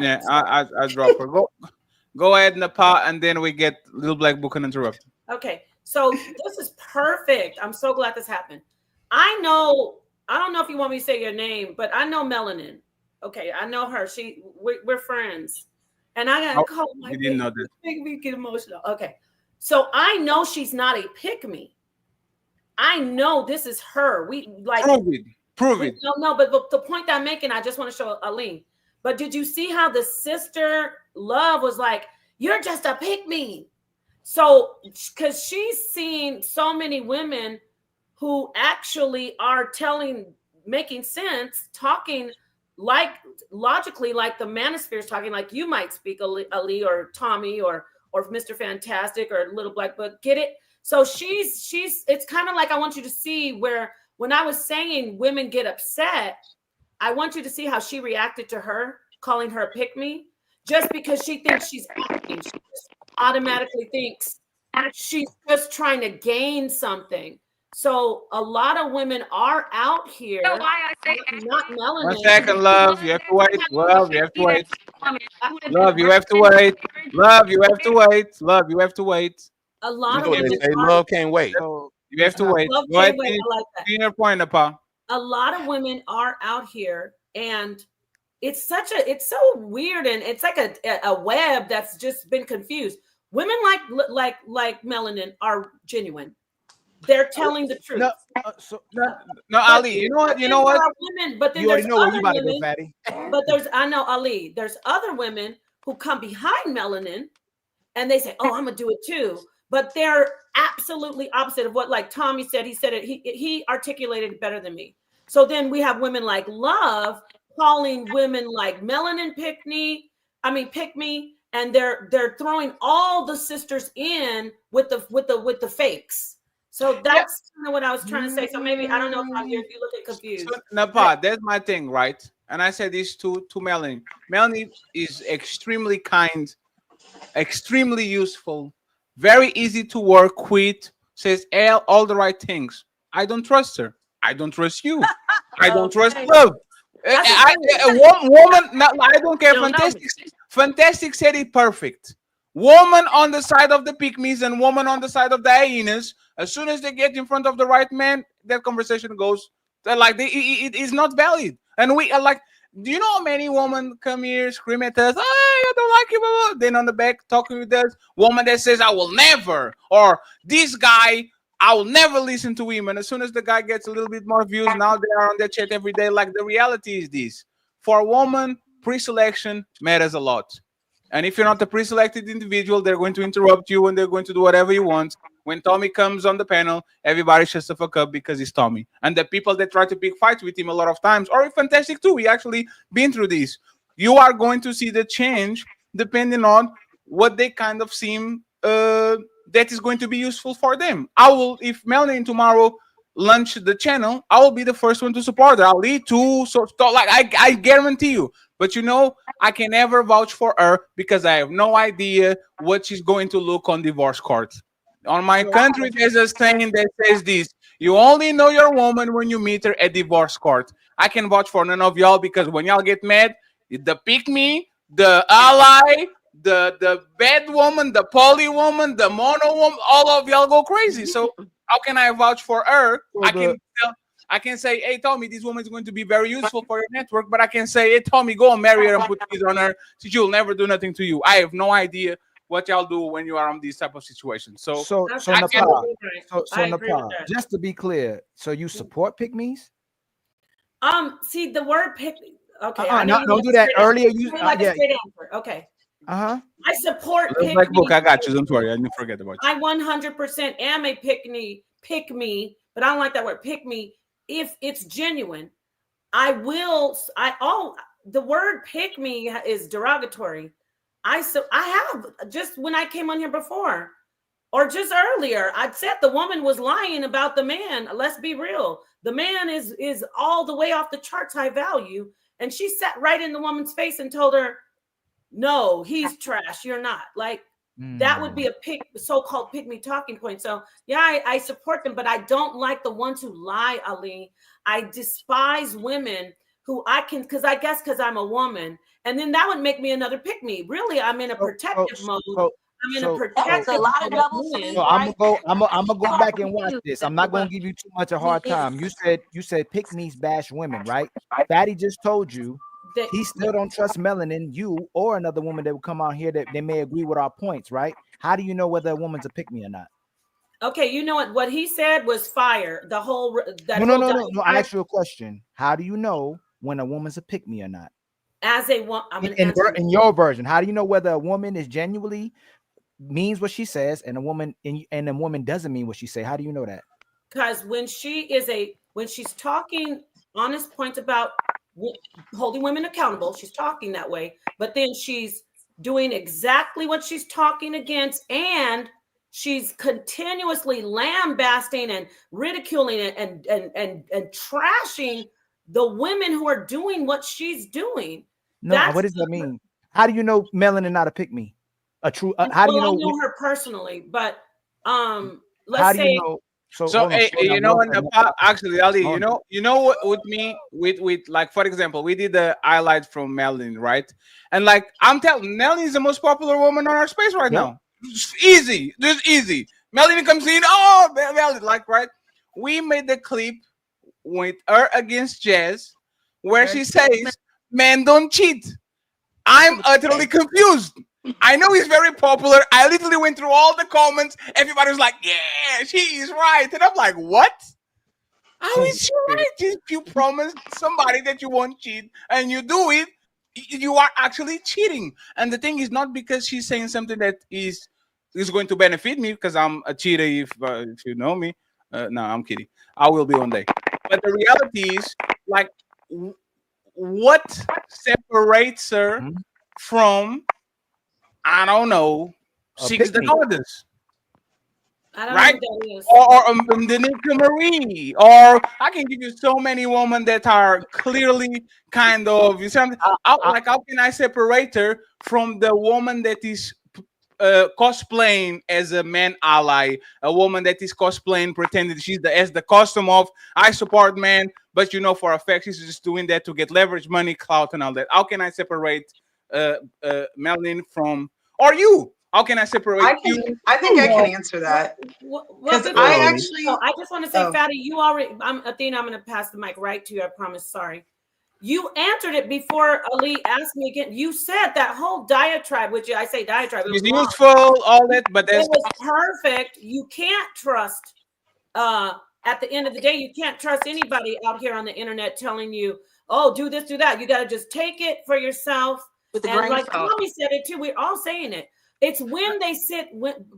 Yeah, I drop her. Go ahead, Nepal, and then we get Little Black Book and interrupt. Okay, so this is perfect. I'm so glad this happened. I don't know if you want me to say your name, but I know Melanin. Okay, I know her. We're friends, and I gotta call my You didn't know this. Make me get emotional. Okay, so I know she's not a pick me. I know this is her. We like prove it. No, but the point I'm making, I just want to show Aline. But did you see how the sister Love was like, "You're just a pick me"? So, because she's seen so many women who actually are making sense, talking like logically, like the manosphere is talking, like you might speak, Ali or Tommy or Mr. Fantastic or Little Black Book. Get it? So it's kind of like I want you to see where when I was saying women get upset, I want you to see how she reacted to her, calling her a pick me, just because she thinks she's acting. She just automatically thinks she's just trying to gain something. So a lot of women are out here. You know why I say not Melanin. 1 second, love. You have to wait. Love, you have to wait. Love, you have to wait. Love, you have to wait. Love, you have to wait. A You lot know of what they women say, are. love can't wait. You have to wait. Love Go ahead. can't wait. I like that. See your point, Nepal. A lot of women are out here, and it's so weird, and it's like a web that's just been confused. Women like Melanin are genuine. They're telling the truth. No, Ali. You know what? You know what? There are women, but then You already there's know where you other about to go, women. fatty. But I know Ali. There's other women who come behind Melanin, and they say, "Oh, I'm gonna do it too." But they're absolutely opposite of what, like Tommy said. He said it. He articulated it better than me. So then we have women like Love calling women like Melanin pick me, and they're throwing all the sisters in with the fakes. So that's kind of what I was trying to say. So maybe I don't know if you looking confused. So, Nepal, that's my thing, right? And I said this to Melanie. Melanie is extremely kind, extremely useful, very easy to work with, says all the right things. I don't trust her. I don't trust you. I don't trust Love. Woman, I don't care. Fantastic said it perfect. Woman on the side of the pygmies and woman on the side of the hyenas. As soon as they get in front of the right man, that conversation goes. It is not valid. And we are like, do you know how many women come here scream at us? Oh, I don't like you. Blah, blah. Then on the back talking with us, woman that says I will never, or this guy, I will never listen to him. And as soon as the guy gets a little bit more views, now they are on their chat every day. Like the reality is this: for a woman, pre-selection matters a lot. And if you're not a pre-selected individual, they're going to interrupt you and they're going to do whatever you want. When Tommy comes on the panel, everybody shuts the fuck up because he's Tommy. And the people that try to pick fights with him a lot of times are fantastic too. We actually been through this. You are going to see the change depending on what they kind of seem that is going to be useful for them. I will, if Melanie tomorrow launch the channel, I will be the first one to support her. I'll lead too. So like I guarantee you. But you know, I can never vouch for her because I have no idea what she's going to look on divorce court. On my country, there's a saying that says this: you only know your woman when you meet her at divorce court. I can vouch for none of y'all because when y'all get mad, the pick me, the ally, the bad woman, the poly woman, the mono woman, all of y'all go crazy. So how can I vouch for her? I can say, hey Tommy, this woman is going to be very useful for your network, but I can say, hey Tommy, go and marry her and put kids on her. She'll never do nothing to you. I have no idea what y'all do when you are on these type of situations. So Nepal, just to be clear, so you support pick-me's? See the word pick. Okay, don't do that earlier. You like a straight answer. Okay. I support pick Black me. book. I got you. Don't worry. I didn't forget about you. I 100% am a pick me, but I don't like that word pick me. If it's genuine, I will. The word pick me is derogatory. I have just when I came on here before, or just earlier, I said the woman was lying about the man. Let's be real. The man is all the way off the charts high value, and she sat right in the woman's face and told her, "No, he's trash. You're not." Like that would be a so-called pick me talking point. So yeah, I support them, but I don't like the ones who lie, Ali. I despise women who because I'm a woman, and then that would make me another pick me. Really, I'm in a protective mode. I'm in a protective mode. So I'm gonna go back and watch this. I'm not gonna give you too much a hard time. You said pick me's bash women, right? Fatty just told you he still don't trust Melanin, you or another woman that will come out here that they may agree with our points, right? How do you know whether a woman's a pick me or not? Okay, you know what he said was fire. The whole no. I asked you a question. How do you know when a woman's a pick me or not? As a woman, in your version, how do you know whether a woman is genuinely means what she says and a woman doesn't mean what she say? How do you know that? Because when she's talking honest points about holding women accountable, she's talking that way, but then she's doing exactly what she's talking against, and she's continuously lambasting and ridiculing and trashing the women who are doing what she's doing. No, what does that mean? How do you know Melanin not a pick me? A true how do you know? I know her personally, but let's say. You know? So hey, you know, actually, Ali, you know what with me, with like, for example, we did the highlight from Melanie, right? And like, I'm telling, Melanie is the most popular woman on our space right now. Just easy. Melanie comes in, oh, Melanie, like, right? We made the clip with her against Jazz, where she says, "Men don't cheat." I'm utterly confused. I know he's very popular. I literally went through all the comments. Everybody was like, yeah, she is right. And I'm like, what? How is she right? If you promise somebody that you won't cheat and you do it, you are actually cheating. And the thing is not because she's saying something that is going to benefit me, because I'm a cheater if you know me. No, I'm kidding. I will be one day. But the reality is, like, what separates her from, I don't know, Six the Goddess, right? Or Danica Marie, or I can give you so many women that are clearly kind of, you see, like, how can I separate her from the woman that is cosplaying as a man ally, a woman that is cosplaying, pretending she's as the costume of I support men, but you know for a fact she's just doing that to get leverage, money, clout, and all that. How can I separate Melanie from, or you? How can I separate you? I think I can answer that. Because I just want to say, Fatty, you already, Athena, I'm going to pass the mic right to you. I promise. Sorry. You answered it before Ali asked me again. You said that whole diatribe, which I say diatribe. It's useful, all that, but it was perfect. You can't trust, at the end of the day, you can't trust anybody out here on the internet telling you, oh, do this, do that. You got to just take it for yourself. And like Tommy said it too, we're all saying it. It's when they sit,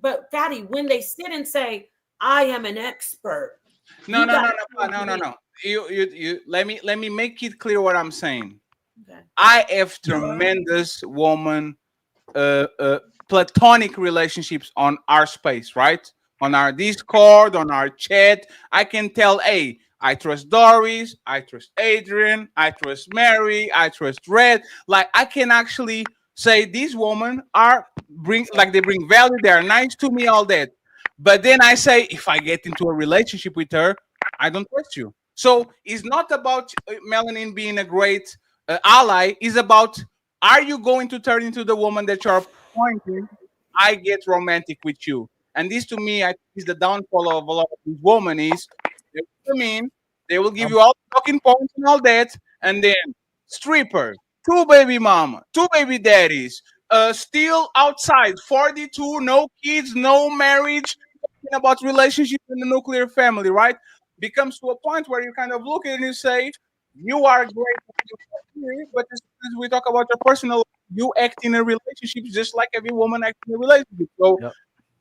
but Fatty, when they sit and say, "I am an expert." No. You let me make it clear what I'm saying. Okay. I have tremendous woman platonic relationships on our space, right? On our Discord, on our chat. I can tell, hey, I trust Doris, I trust Adrian, I trust Mary, I trust Red. Like I can actually say these women they bring value, they are nice to me, all that. But then I say, if I get into a relationship with her, I don't trust you. So it's not about Melanin being a great ally. It's about, are you going to turn into the woman that you're appointing? I get romantic with you. And this to me, I think is the downfall of a lot of these women is they will come in, they will give you all the talking points and all that, and then stripper, two baby mama, two baby daddies, still outside, 42, no kids, no marriage, talking about relationships in the nuclear family, right? Becomes to a point where you kind of look at it and you say, you are great, but as soon as we talk about your personal, you act in a relationship just like every woman acts in a relationship. So,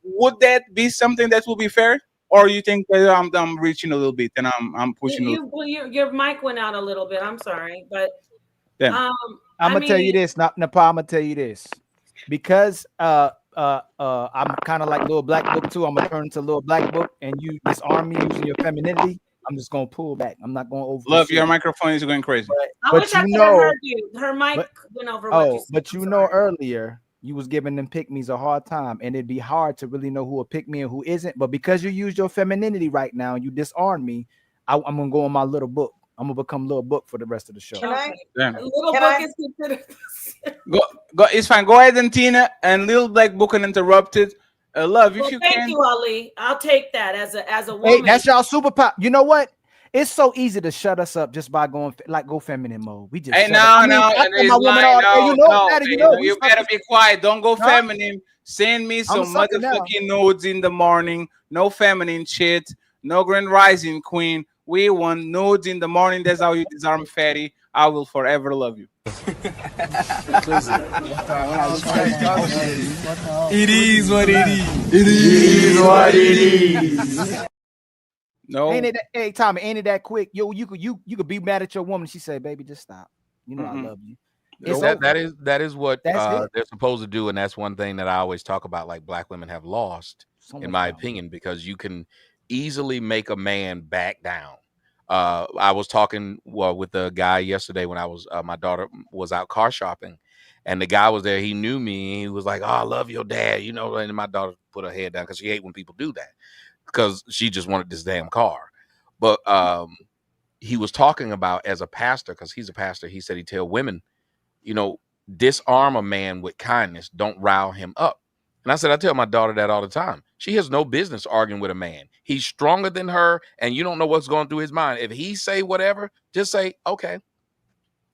would that be something that will be fair, or you think that I'm reaching a little bit and I'm pushing a little? Your mic went out a little bit. I'm sorry, but Yeah. I'm gonna tell you this, Napa. I'm gonna tell you this, because I'm kind of like little black book too. I'm gonna turn into little black book, and you disarm me using your femininity. I'm just gonna pull back. I'm not gonna overshoot. Love, your microphone is going crazy. I wish I could have heard you. Her mic went over what you said. But you know, earlier you was giving them pick me's a hard time, and it'd be hard to really know who will pick me and who isn't. But because you use your femininity right now, you disarm me. I'm gonna go on my little book. I'm gonna become little book for the rest of the show. Can I? Little Can book I? is considered. Go. It's fine. Go ahead and Tina and Little Black Book uninterrupted. Love, if you Thank can. you, Ali. I'll take that as a Hey, woman. that's y'all superpower. You know what? It's so easy to shut us up just by going go feminine mode. We just Hey, shut no, up. I no, tell it's my woman all day, no, you know, no. Daddy, You know, we you suck better it. be quiet. Don't go Huh? feminine. Send me some sucking now. motherfucking nudes in the morning. No feminine shit. No Grand Rising Queen. We want nudes in the morning. That's how you disarm fatty. I will forever love you. It is what it is. It is what it is. No. Ain't it? Hey, Tommy, ain't it that quick? Yo, you could be mad at your woman. She said, "Baby, just stop. You know I love you." It's over. That is what That's it. they're supposed to do, and that's one thing that I always talk about. Like black women have lost, in my opinion, because you can easily make a man back down. I was talking with a guy yesterday when I was my daughter was out car shopping, and the guy was there. He knew me. And he was like, "Oh, I love your dad," you know. And my daughter put her head down because she hate when people do that, because she just wanted this damn car. But he was talking about, as a pastor, because he's a pastor, he said he tell women, you know, disarm a man with kindness, don't rile him up. And I said, I tell my daughter that all the time. She has no business arguing with a man. He's stronger than her, and you don't know what's going through his mind. If he say whatever, just say, okay.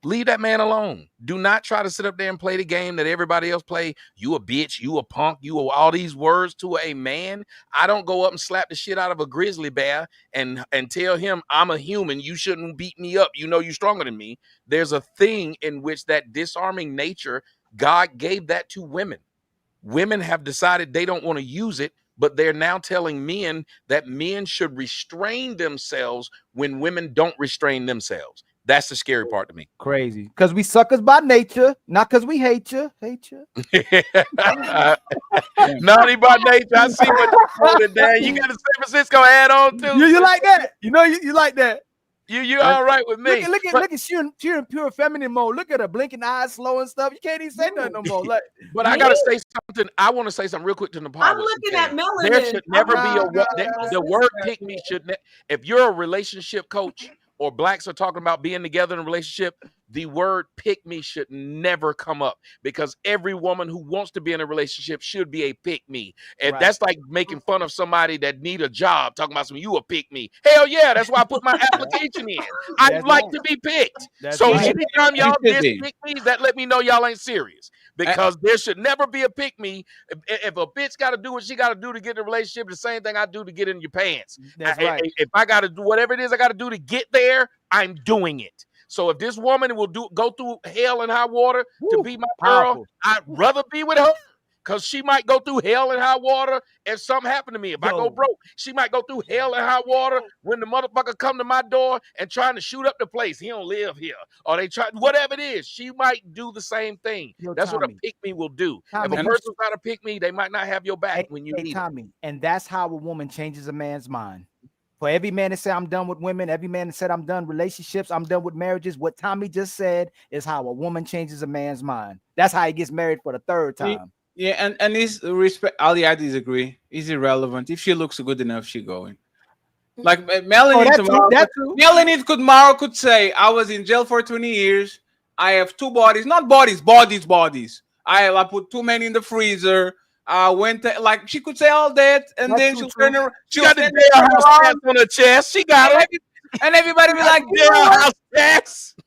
Leave that man alone. Do not try to sit up there and play the game that everybody else play. You a bitch, you a punk, you a, all these words to a man. I don't go up and slap the shit out of a grizzly bear and tell him I'm a human. You shouldn't beat me up. You know you're stronger than me. There's a thing in which that disarming nature, God gave that to women. Women have decided they don't want to use it, but they're now telling men that men should restrain themselves when women don't restrain themselves. That's the scary part to me. Crazy, because we suckers by nature, not because we hate you. Naughty by nature. I see what you're doing, Dan. You got a San Francisco hat on too. You like that? You know you like that. You all right with me? Look at she in pure feminine mode. Look at her blinking eyes, slow and stuff. You can't even say nothing no more. Like, but I gotta say something. I want to say something real quick to Nepal. I'm looking at Melanin. There should never be the word pick me should. If you're a relationship coach, or blacks are talking about being together in a relationship, the word pick me should never come up, because every woman who wants to be in a relationship should be a pick me. And that's like making fun of somebody that need a job, talking about you a pick me. Hell yeah, that's why I put my application in. I like to be picked. So anytime y'all diss pick me, that let me know y'all ain't serious. Because there should never be a pick me. If a bitch got to do what she got to do to get in a relationship, the same thing I do to get in your pants. That's right. If I got to do whatever it is I got to do to get there, I'm doing it. So if this woman will go through hell and high water to be my girl, I'd rather be with her Because she might go through hell and high water if something happened to me. If I go broke, she might go through hell and high water when the motherfucker come to my door and trying to shoot up the place. He don't live here. Or they try, whatever it is, she might do the same thing. That's what a pick me will do. If a person's trying to pick me, they might not have your back when you need Tommy, and that's how a woman changes a man's mind. For every man that said I'm done with women, every man that said I'm done relationships, I'm done with marriages, what Tommy just said is how a woman changes a man's mind. That's how he gets married for the third time. Yeah, and his respect, Ali, I disagree. It's irrelevant. If she looks good enough, she going. Like Melanie tomorrow could say, I was in jail for 20 years. I have two bodies, not bodies. I put too many in the freezer. I went to, like, she could say all that, and then she'll turn around. She got the jailhouse on her chest. She got it. And everybody be like, you know what?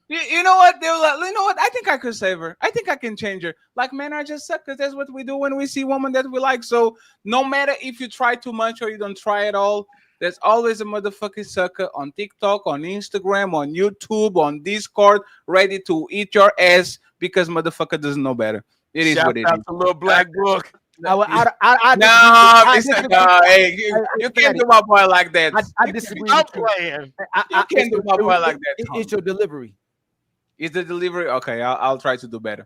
You know what? They were like, you know what? I think I could save her. I think I can change her. Like, men are just suckers. That's what we do when we see women that we like. So no matter if you try too much or you don't try at all, there's always a motherfucking sucker on TikTok, on Instagram, on YouTube, on Discord, ready to eat your ass because motherfucker doesn't know better. It is what it is. Shout out to Little Black Book. No, hey, you can't do my boy like that. I disagree. I'm playing. You can't do my boy like that. It's your delivery. Is the delivery okay? I'll try to do better.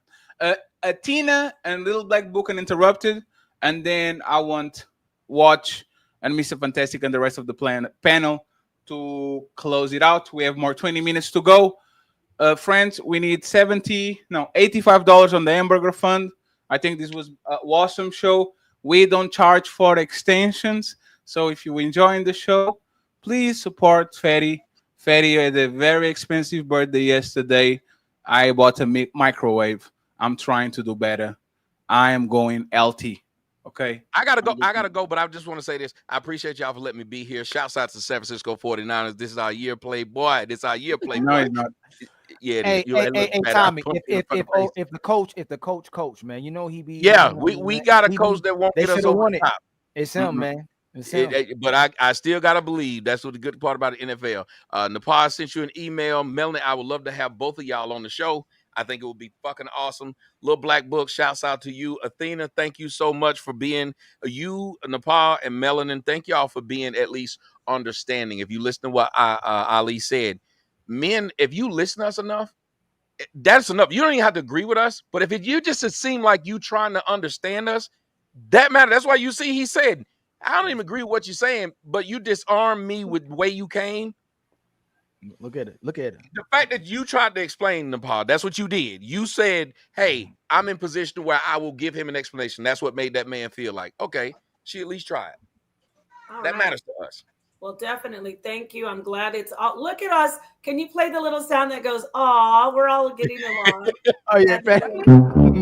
Tina and Little Black Book and Interrupted, and then I want Watch and Mr. Fantastic and the rest of the panel to close it out. We have more 20 minutes to go. Friends, we need $85 on the hamburger fund. I think this was an awesome show. We don't charge for extensions. So if you're enjoying the show, please support Fatty. Fatty had a very expensive birthday yesterday. I bought a microwave. I'm trying to do better. I am going LT. Okay. I gotta go, but I just want to say this. I appreciate y'all for letting me be here. Shouts out to San Francisco 49ers. This is our year, Playboy. This is our year, Playboy. No, it's not. Yeah, hey, Tommy, if the coach, man, you know he be. Yeah, we got a coach that won't get us over the top. It's him, man. But I still gotta believe that's what the good part about the NFL. Nepal sent you an email, Melanie. I would love to have both of y'all on the show. I think it would be fucking awesome. Little Black Book, shouts out to you. Athena, thank you so much for being you, Nepal, and Melanin. Thank y'all for being at least understanding. If you listen to what Ali said, men, if you listen to us enough, that's enough. You don't even have to agree with us, but if you just seem like you trying to understand us, that matters. That's why you see he said, I don't even agree with what you're saying, but you disarm me with the way you came. Look at it. The fact that you tried to explain Nepal, that's what you did. You said, hey, I'm in position where I will give him an explanation. That's what made that man feel like, okay, she at least tried. That matters to us. Well, definitely. Thank you. I'm glad it's all. Look at us. Can you play the little sound that goes, aw, we're all getting along. Oh, yeah.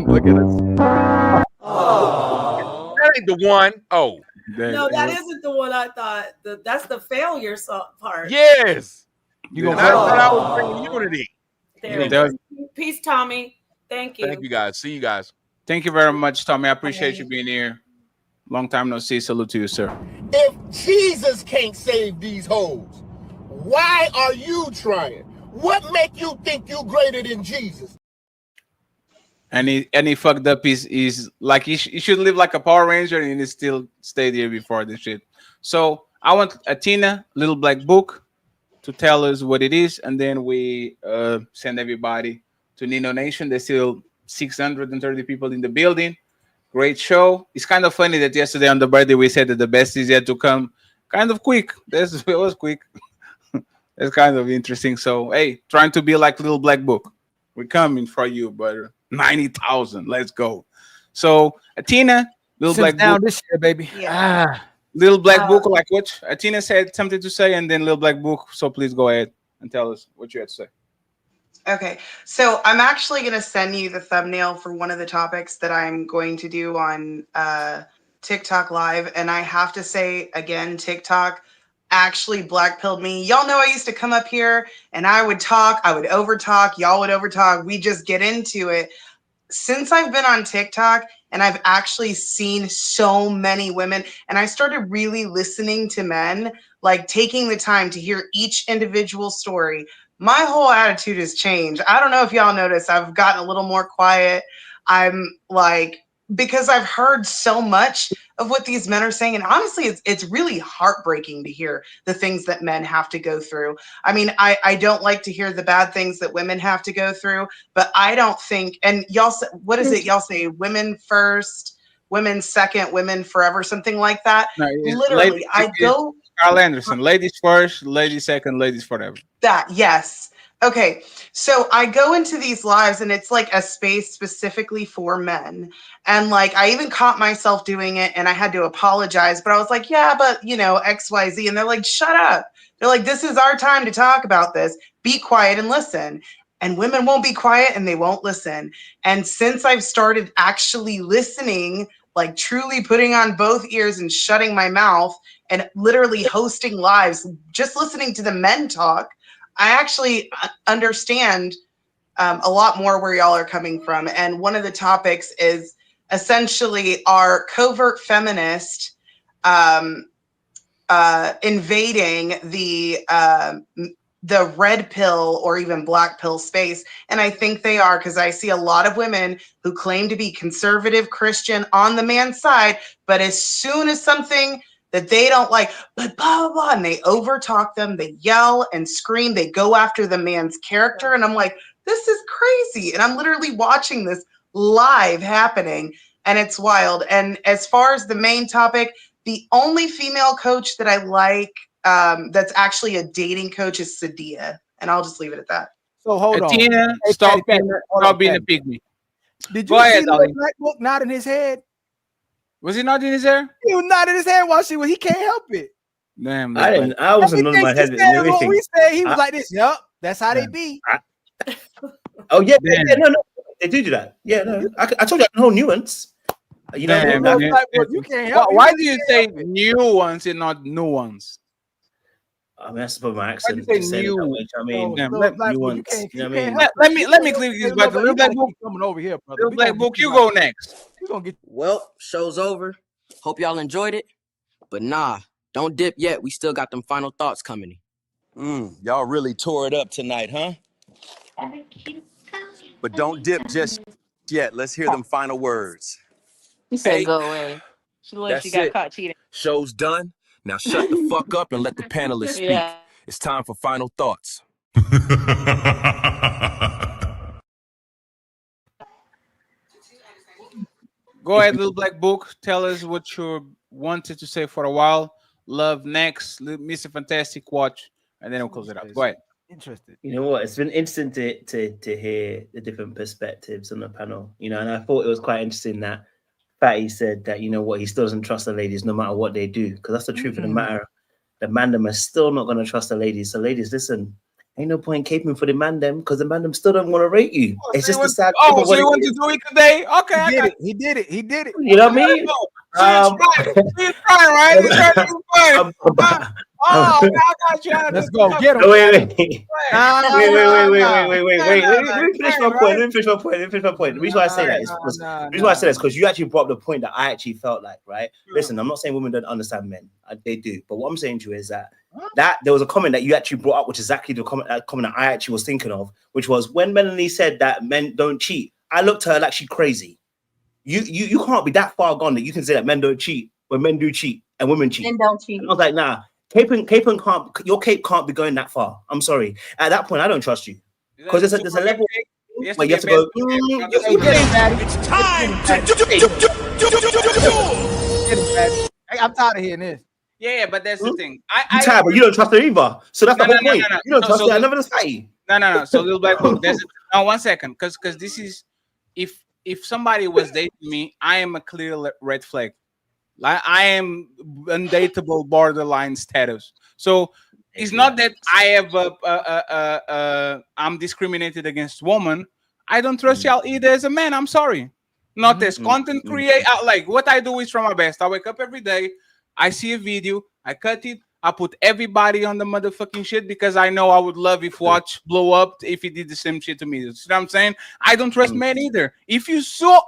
Look at us. Oh. That ain't the one. Oh. No, that isn't the one I thought. That's the failure part. Yes. I thought I was bringing unity. There. Peace, Tommy. Thank you. Thank you, guys. See you guys. Thank you very much, Tommy. I appreciate you being here. Long time no see. Salute to you, sir. If Jesus can't save these hoes, why are you trying? What make you think you greater than Jesus? And he fucked up. He's like he should live like a Power Ranger and he still stayed here before this shit. So I want Athena, Little Black Book, to tell us what it is, and then we send everybody to Nino Nation. There's still 630 people in the building. Great show. It's kind of funny that yesterday on the birthday we said that the best is yet to come. Kind of quick. It was quick. It's kind of interesting. So hey, trying to be like Little Black Book. We're coming for you, brother. 90,000. Let's go. So Athena, Little Black down Book. this year, baby. Yeah. Little Black Book, like what Athena said, something to say, and then Little Black Book. So please go ahead and tell us what you had to say. Okay, so I'm actually going to send you the thumbnail for one of the topics that I'm going to do on TikTok Live. And I have to say, again, TikTok actually blackpilled me. Y'all know I used to come up here and I would talk, I would overtalk, y'all would overtalk. We just get into it. Since I've been on TikTok and I've actually seen so many women, and I started really listening to men, like taking the time to hear each individual story, my whole attitude has changed. I don't know if y'all notice, I've gotten a little more quiet. I'm like because I've heard so much of what these men are saying, and honestly, it's really heartbreaking to hear the things that men have to go through. I mean, I don't like to hear the bad things that women have to go through, but I don't think, and y'all say, what is it? Y'all say women first, women second, women forever, something like that. No, Literally, I go. Carl Anderson, ladies first, ladies second, ladies forever. That, yes. Okay, so I go into these lives and it's like a space specifically for men. And like I even caught myself doing it and I had to apologize, but I was like, yeah, but you know, XYZ. And they're like, shut up. They're like, this is our time to talk about this. Be quiet and listen. And women won't be quiet and they won't listen. And since I've started actually listening, like truly putting on both ears and shutting my mouth and literally hosting lives, just listening to the men talk, I actually understand a lot more where y'all are coming from. And one of the topics is essentially our covert feminist invading the red pill or even black pill space. And I think they are, because I see a lot of women who claim to be conservative Christian on the man's side, but as soon as something that they don't like, but blah, blah, blah, and they overtalk them, they yell and scream, they go after the man's character. And I'm like, this is crazy. And I'm literally watching this live happening and it's wild. And as far as the main topic, the only female coach that I like that's actually a dating coach is Sadia. And I'll just leave it at that. So hold on. Tina, Hey, stop Patty, being a pygmy. Did Go you ahead, see darling. Little Black Book nodding his head? Was he nodding his hair? He was nodding his head while he can't help it. Damn, I didn't. I wasn't nodding my head. When we said he was like this, yup, that's how they be. Oh yeah, no, they do that. Yeah, no, I told you the whole nuance. You know, Damn, like, you can't help. Why do you say new ones and not new ones? I mean, that's probably my accent. Why do you say new? I mean, nuance. You know what I mean? Let me clear these buttons. Little Black Book coming over here, brother. Little Black Book, you go next. Well, show's over. Hope y'all enjoyed it. But nah, don't dip yet. We still got them final thoughts coming. Y'all really tore it up tonight, huh? But don't dip just yet. Let's hear them final words. He said, "Go away." She got caught cheating. Show's done. Now shut the fuck up and let the panelists speak. Yeah. It's time for final thoughts. Go ahead, Little Black Book. Tell us what you wanted to say for a while. Love next, Mr. Fantastic, watch, and then we'll close it up. Go ahead. Interested. You know what? It's been interesting to hear the different perspectives on the panel. You know, and I thought it was quite interesting that Fatty said that, you know what, he still doesn't trust the ladies no matter what they do, because that's the truth of the matter. The mandem are still not going to trust the ladies. So ladies, listen, ain't no point caping for the mandem because the mandem still don't want to rate you. It's just the sad. Oh, so you want to do it today? Okay, he did it. You know what I mean? He's trying, right? He's trying. Oh, I got you. Let's go. Get him. Wait. Let me finish my point. The reason why I say that is because you actually brought up the point that I actually felt like, right? Listen, I'm not saying women don't understand men. They do. But what I'm saying to you is that there was a comment that you actually brought up, which is exactly the comment that I actually was thinking of, which was when Melanie said that men don't cheat. I looked at her like she's crazy. You can't be that far gone that you can say that men don't cheat when men do cheat and women cheat. Men don't cheat. And I was like, nah. Caping can't. Your cape can't be going that far. I'm sorry. At that point, I don't trust you because there's a level where you have to go. It's time to I'm tired of hearing this. Yeah, but that's the thing. You tired, but you don't trust her either. So that's the whole point. You don't trust her. I never just fight. No. So Little Black Book. Now 1 second, because this is if somebody was dating me, I am a clear red flag. Like I am undateable borderline status. So it's not that I have I'm discriminated against women. I don't trust y'all either as a man. I'm sorry. Not as content creator. Like what I do is from my best. I wake up every day. I see a video. I cut it. I put everybody on the motherfucking shit because I know I would love if Watch blow up if he did the same shit to me. You see what I'm saying? I don't trust men either. If you saw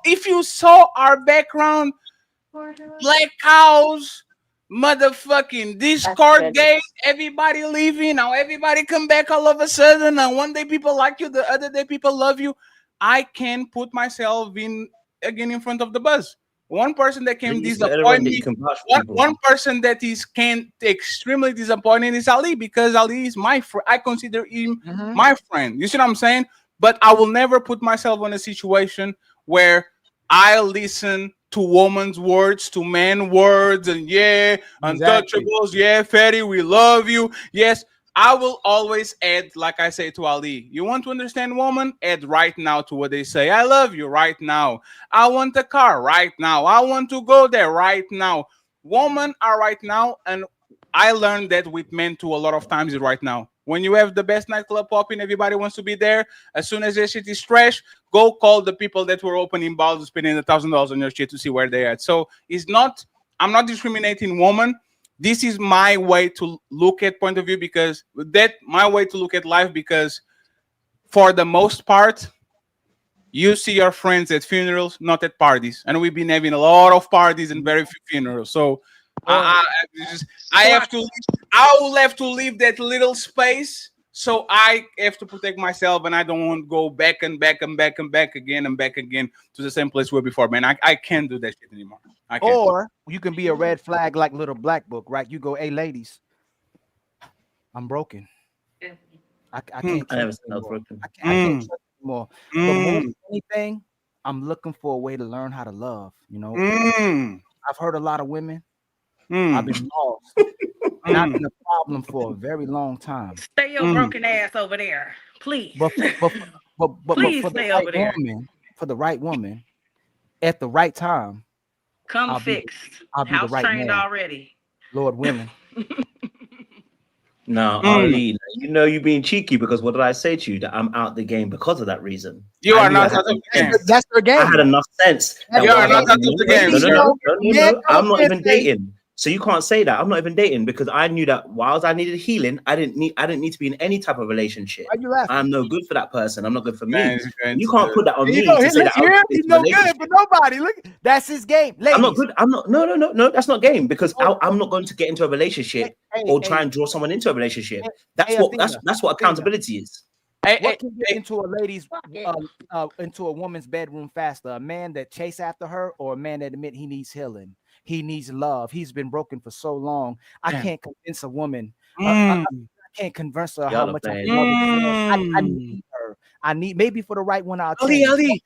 our background, black cows, motherfucking Discord game, everybody leaving, now everybody come back all of a sudden, and one day people like you, the other day people love you. I can put myself in again in front of the bus. One person that can Please let disappoint everyone that you me, can vouch for one, people. one person that is can extremely disappointing is Ali, because Ali is my friend. I consider him my friend. You see what I'm saying? But I will never put myself in a situation where I listen to woman's words, to men words, and yeah, Exactly. untouchables, yeah, Fetty, we love you. Yes, I will always add, like I say to Ali, you want to understand woman? Add right now to what they say. I love you right now. I want a car right now. I want to go there right now. Women are right now, and I learned that with men too a lot of times is right now. When you have the best nightclub popping, everybody wants to be there. As soon as their shit is trash, go call the people that were opening bars, spending $1,000 on your shit to see where they're at. So it's not, I'm not discriminating women. This is my way to look at point of view, because that my way to look at life, because for the most part, you see your friends at funerals, not at parties. And we've been having a lot of parties and very few funerals. So I have to, I will have to leave that little space. So I have to protect myself, and I don't want to go back and back and back and back again and back again to the same place where before, man. I can't do that shit anymore. I can't. Or you can be a red flag like Little Black Book, right? You go, hey, ladies, I'm broken. I can't I never trust said I was anymore. broken. I can't trust anymore. But more than anything, I'm looking for a way to learn how to love. You know, I've hurt a lot of women. I've been lost, and I've been a problem for a very long time. Stay your broken ass over there, please. But Please for the stay right over there. woman, for the right woman, at the right time, Come I'll fixed. I'll be the House right trained man, already. Lord willing. Now, Ali, you know you're being cheeky, because what did I say to you? That I'm out the game because of that reason. You I are knew I not had out of enough the game. sense. That's their game. I had enough sense That's that You what are I not got. out of the game, No, sir. I'm not even dating. So you can't say that. I'm not even dating, because I knew that whilst I needed healing, I didn't need to be in any type of relationship. Why you laughing? I'm no good for that person. I'm not good for Man, me. you're going You to can't do put that on You me know, to say that I'll get he's into a no good relationship. for nobody. Look, that's his game, ladies. I'm not good. I'm not. No. That's not game, because I'm not going to get into a relationship or try and draw someone into a relationship. That's what accountability is. What can get into a lady's into a woman's bedroom faster? A man that chase after her, or a man that admit he needs healing, he needs love, he's been broken for so long. I can't convince a woman. I can't convince her how much I love her. I need her. I need, maybe for the right one, I'll change. Ali,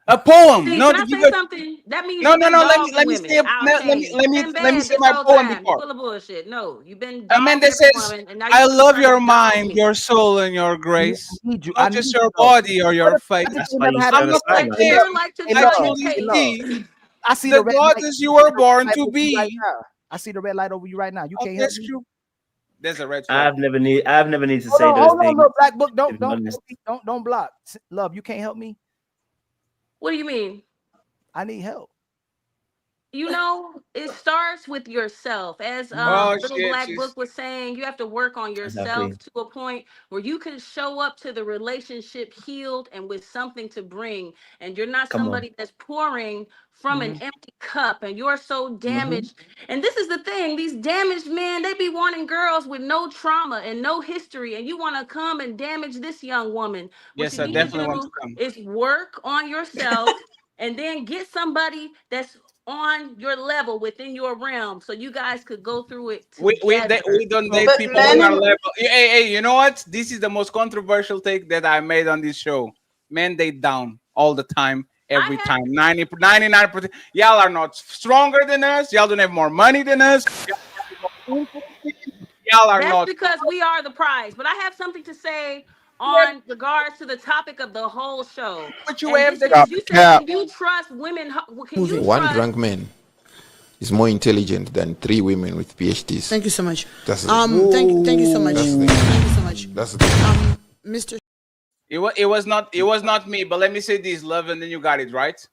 a poem. See, No, can I to give say a, something? That means no, you've no, been no. Let me dogging say women. I'll change. You've been let me bad say this my whole poem time. You before. full of bullshit. No, you've been A man dogging that every says, woman, and now "I you're love trying to your dog mind, me. your soul, and your grace, I need you. not just your body or your face." That's why you I'm stay not like But them. you like to I try truly to take. see I see the the red light. goddess you were born to over you right be. now. I see the red light over you right now. You Oh, can't help that's me. true. There's a red flag. I've never need to say those Hold on, things. little Black Book. To be honest. Don't block. Love, you can't help me. What do you mean? I need help. You know, it starts with yourself. As Oh Little shit, Black she's Book was saying, you have to work on Exactly. yourself to a point where you can show up to the relationship healed and with something to bring. And you're not Come on. somebody that's pouring from an empty cup and you're so Mm-hmm. damaged. And this is the thing, these damaged men, they be wanting girls with no trauma and no history. And you want to come and damage this young woman. What yes, you I need to definitely want to do come. is work on yourself and then get somebody that's on your level within your realm so you guys could go through it together. We don't date But people on our level. Hey, you know what? This is the most controversial take that I made on this show. Men date down all the time, every time. 99%. Y'all are not stronger than us. Y'all don't have more money than us. Y'all are That's not. because we are the prize. But I have something to say on regards to the topic of the whole show. But you And have this the is, you said, can you trust women? Can you One trust? drunk man is more intelligent than 3 women with PhDs. Thank you so much. That's the Thank you so much. That's the Thank you so much. That's the Mr. It was not me. But let me say this, love, and then you got it right.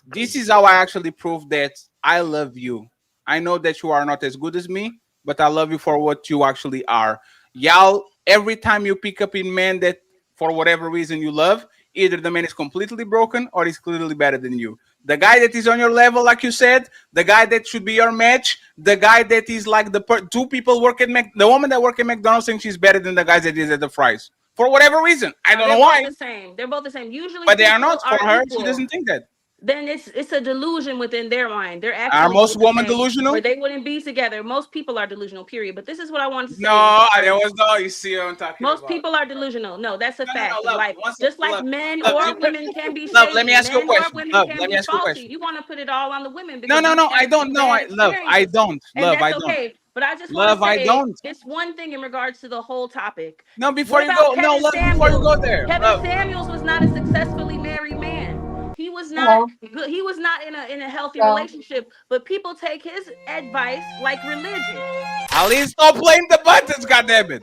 This is how I actually prove that I love you. I know that you are not as good as me, but I love you for what you actually are. Y'all, every time you pick up in men that for whatever reason you love, either the man is completely broken or he's clearly better than you. The guy that is on your level, like you said, the guy that should be your match, the guy that is like two people work at the woman that work at McDonald's thinks she's better than the guys that is at the fries. For whatever reason. I don't know They're why. both the same. They're both the same. Usually But they are people not. For are her, she equal. doesn't think that. then it's a delusion within their mind. They're Are actually most women insane, delusional? or they wouldn't be together. Most people are delusional, period. But this is what I wanted to say. No, there was no. You see what I'm talking Most about. people are delusional. No, that's a fact. Love. Like Once, just like love, men love, or women can be love. Let me shady, ask you a men or question. women Love, can let me be ask you a faulty. question. You want to put it all on the women No, because no, you've no. I had don't. these No, bad I love. I experiences, don't. and Love. that's I don't. okay. But I just want to Love. I say don't. this one thing in regards to the whole topic. No, What before you about go. No, Kevin love. Before you go Samuels? there. Kevin Love. Samuels was not a successfully married man. He was not No. good. He was not in a healthy No. relationship. But people take his advice like religion. At least stop playing the buttons, goddammit.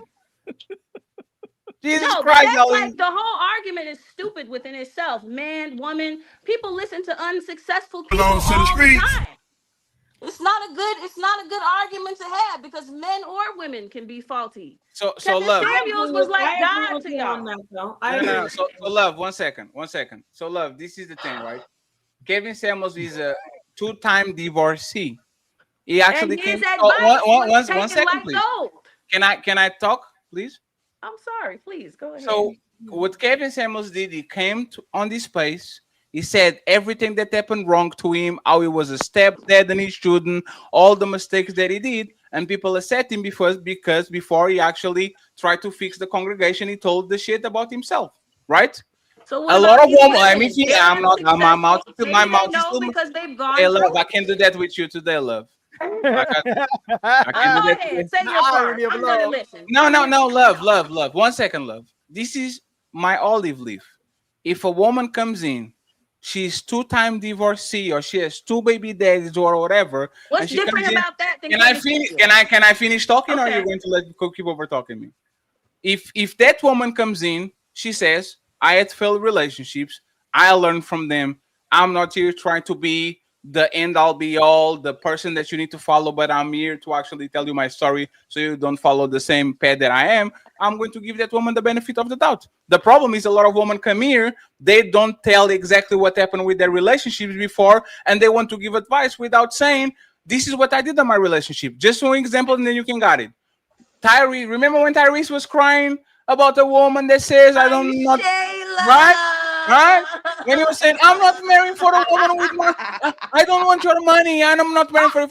Jesus No, but Christ, that's Ali. like the whole argument is stupid within itself. Man, woman, people listen to unsuccessful people Belongs to the all the streets. time. It's not a good argument to have because men or women can be faulty. So Kevin love. Samuels was like I agree God with to you on y'all. that, though. No, I no, agree no. with So you. love. 1 second. 1 second. So love. This is the thing, right? Kevin Samuels is a two-time divorcee. He And actually came. his Oh, advice was one taken second, like please. gold. Can I talk, please? I'm sorry, please go ahead. So what Kevin Samuels did, he came on this place. He said everything that happened wrong to him, how he was a stepdad and he shouldn't, all the mistakes that he did, and people accept him because before he actually tried to fix the congregation, he told the shit about himself, right? So what A lot about of these women. I mean, women? They're I'm not. My mouth. unsuccessful. My Maybe they mouth is know still. because they've Hey, gone love. through I it. can do that with you today, love. I can. I can do Go that ahead, today. say The your part. irony of I'm gonna love. listen. No, no, no, love. 1 second, love. This is my olive leaf. If a woman comes in, she's two-time divorcee or she has two baby daddies or whatever, and What's she comes different in, about that than can I Kevin finish? Samuels? Can I finish talking, or are you Okay. going to let keep over talking me? If that woman comes in, she says, I had failed relationships, I learned from them. I'm not here trying to be the end all be all, the person that you need to follow, but I'm here to actually tell you my story so you don't follow the same path that I am. I'm going to give that woman the benefit of the doubt. The problem is a lot of women come here, they don't tell exactly what happened with their relationships before, and they want to give advice without saying, this is what I did in my relationship. Just one example, and then you can got it. Tyrese, remember when Tyrese was crying about a woman that says, I don't not right? Right? When he was saying, I'm not marrying for a woman with my I don't want your money, and I'm not marrying for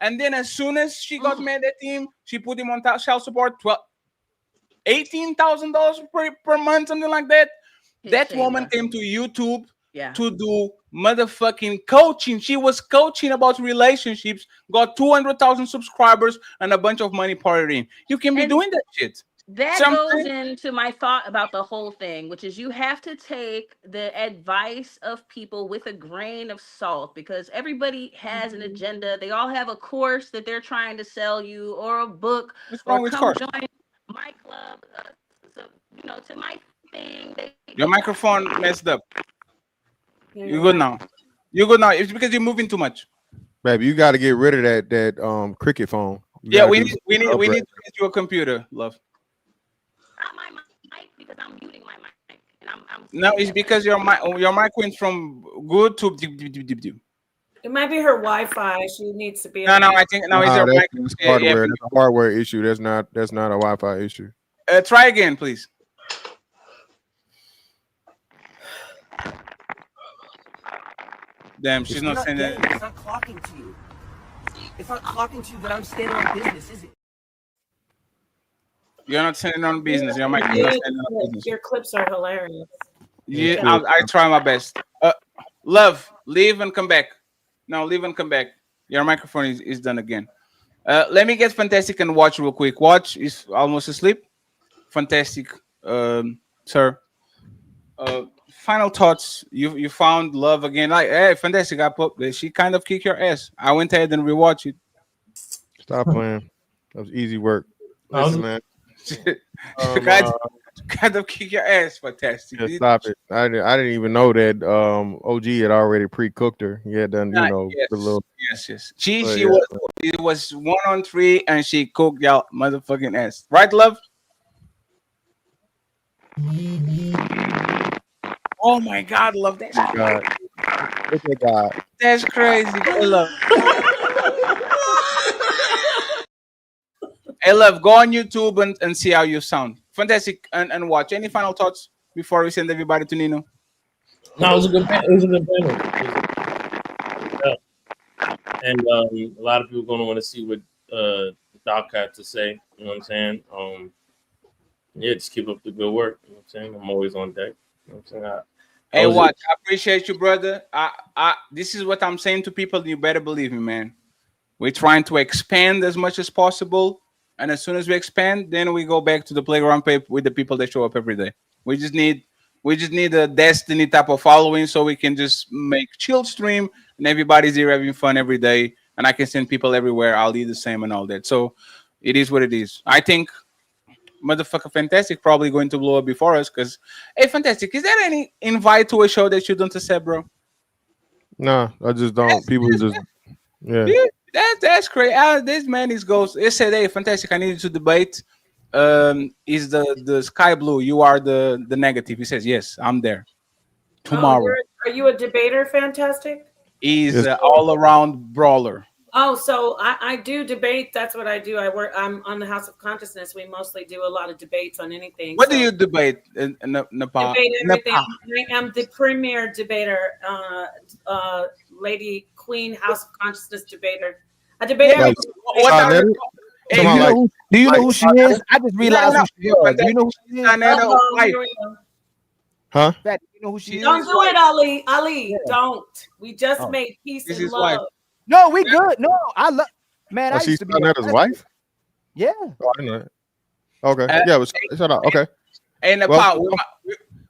and then as soon as she got mad at him, she put him on child support, $18,000 per month, something like that. That woman Shayla. came to YouTube Yeah. to do motherfucking coaching. She was coaching about relationships, got 200,000 subscribers and a bunch of money poured in. You can be And doing that shit. that goes Something. into my thought about the whole thing, which is you have to take the advice of people with a grain of salt because everybody has an agenda. They all have a course that they're trying to sell you or a book What's or wrong with come course? join my club. So, to my thing. Your microphone messed up. Yeah, You're good now. You're good now. It's because you're moving too much. Baby, you got to get rid of that cricket phone. You Yeah, gotta we do need some we need we upgrade. need to get you a computer, love. Not my mic because I'm muting my mic and I'm No, it's because your mic went from good to deep, deep, deep, deep, deep. It might be her Wi-Fi. She needs to be. No, I think now is Nah, your mic. that's Yeah, yeah. hardware. That's a hardware issue. That's not a Wi-Fi issue. Try again, please. Damn, she's not saying that. It's not clocking to you. It's not clocking to you that I'm standing on business, is it? You're not sending on business. Your mic is not sending on business. Your clips are hilarious. Yeah, I try my best. Love, leave and come back. No, leave and come back. Your microphone is done again. Let me get Fantastic and Watch real quick. Watch is almost asleep. Fantastic, sir. Final thoughts. You found love again. Like, hey, Fantastic. She kind of kicked your ass. I went ahead and rewatched it. Stop playing. That was easy work. Listen, man. Kind of kick your ass, Fantastic. Yeah, stop it. I didn't even know that OG had already pre-cooked her. He had done, Yes, the little. yes. She yeah. was. It was 1-on-3, and she cooked y'all motherfucking ass. Right, love? Oh my God, love that. God. Look at God. That's crazy. Hey, love. Hey, love. Go on YouTube and see how you sound. Fantastic, and watch. Any final thoughts before we send everybody to Nino? No, it was a good panel. and a lot of people going to want to see what Doc had to say. You know what I'm saying? Yeah, just keep up the good work. You know what I'm saying? I'm always on deck. You know what I'm saying? I Hey, was watch. I appreciate you, brother. This is what I'm saying to people. You better believe me, man. We're trying to expand as much as possible, and as soon as we expand, then we go back to the playground with the people that show up every day. We just need, we just need a destiny type of following, so we can just make chill stream, and everybody's here having fun every day, and I can send people everywhere. I'll do the same and all that. So it is what it is. I think motherfucker Fantastic probably going to blow up before us because, hey, Fantastic, is there any invite to a show that you don't accept, bro? Nah, I just don't. People just yeah. Yeah, that's crazy. This man is ghost. It said, "Hey, Fantastic, I need you to debate. Is the sky blue? You are the negative." He says, "Yes, I'm there Oh, tomorrow." are you a debater? Fantastic. He's Yes. all around brawler. Oh, so I do debate. That's what I do. I'm on the House of Consciousness. We mostly do a lot of debates on anything. What do So you debate in Nepal? debate everything. Nepal. I am the premier debater, Lady Queen House of Consciousness debater. I debate Yeah, Like everything. what are Sarnetta? the Do hey, Come you on, know like who? Do you know like who she is? I just no, realized no, who she was. Do you know who she is? Fantastic. Wife. Here we go. huh? Fat, do you know who she Don't is? do it, Ali. Yeah. Ali, don't. We just Oh. made peace This and is wife. love. No, we good. No, I love. Man, Oh, I used she's to be a Sarnetta's wife? yeah. Oh, I know that. Okay. Uh, Yeah, but shut up. Okay. hey, Well, Nepal,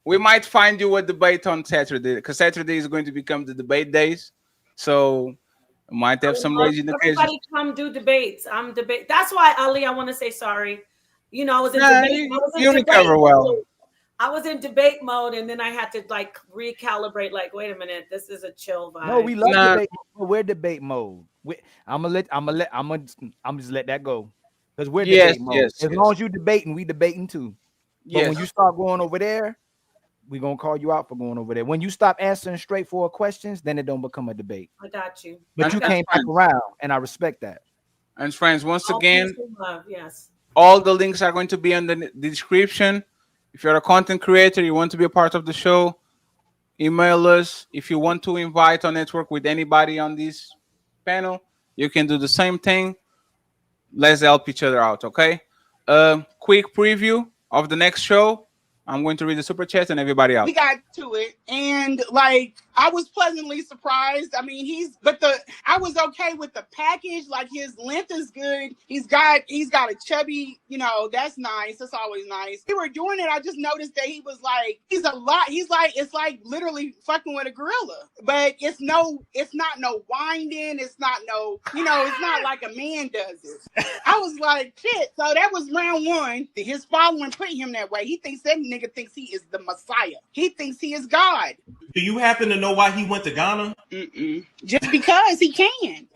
we might find you a debate on Saturday because Saturday is going to become the debate days. So might have some rage in the occasion. Everybody come do debates. I'm debate. That's why, Ali, I want to say sorry. You know, I was in Nah, debate. I was in you debate recover well. mode. I was in debate mode, and then I had to like recalibrate. Like, wait a minute, this is a chill vibe. No, we love Nah, debate. We're debate mode. I'm just let that go because we're yes, debate mode. yes, As long yes, as you debating, we debating too. But when yes. you start going over there, we gonna call you out for going over there. When you stop answering straightforward questions, then it don't become a debate. I got you. But And, you and came back friends, around, and I respect that. and friends, once All again, peace and love. Yes. all the links are going to be in the description. If you're a content creator, you want to be a part of the show, email us. If you want to invite or network with anybody on this panel, you can do the same thing. Let's help each other out, okay? Quick preview of the next show. I'm going to read the super chat and everybody out. We got to it, and like I was pleasantly surprised. I mean, I was okay with the package. Like his length is good. He's got a chubby, that's nice. That's always nice. We were doing it. I just noticed that he was like, he's a lot. He's like, it's like literally fucking with a gorilla, but it's not no winding. It's not no, it's not like a man does it. I was like, shit. So that was round one. His following put him that way. He thinks that nigga thinks he is the Messiah. He thinks he is God. Do you happen to know why he went to Ghana? Just because he can.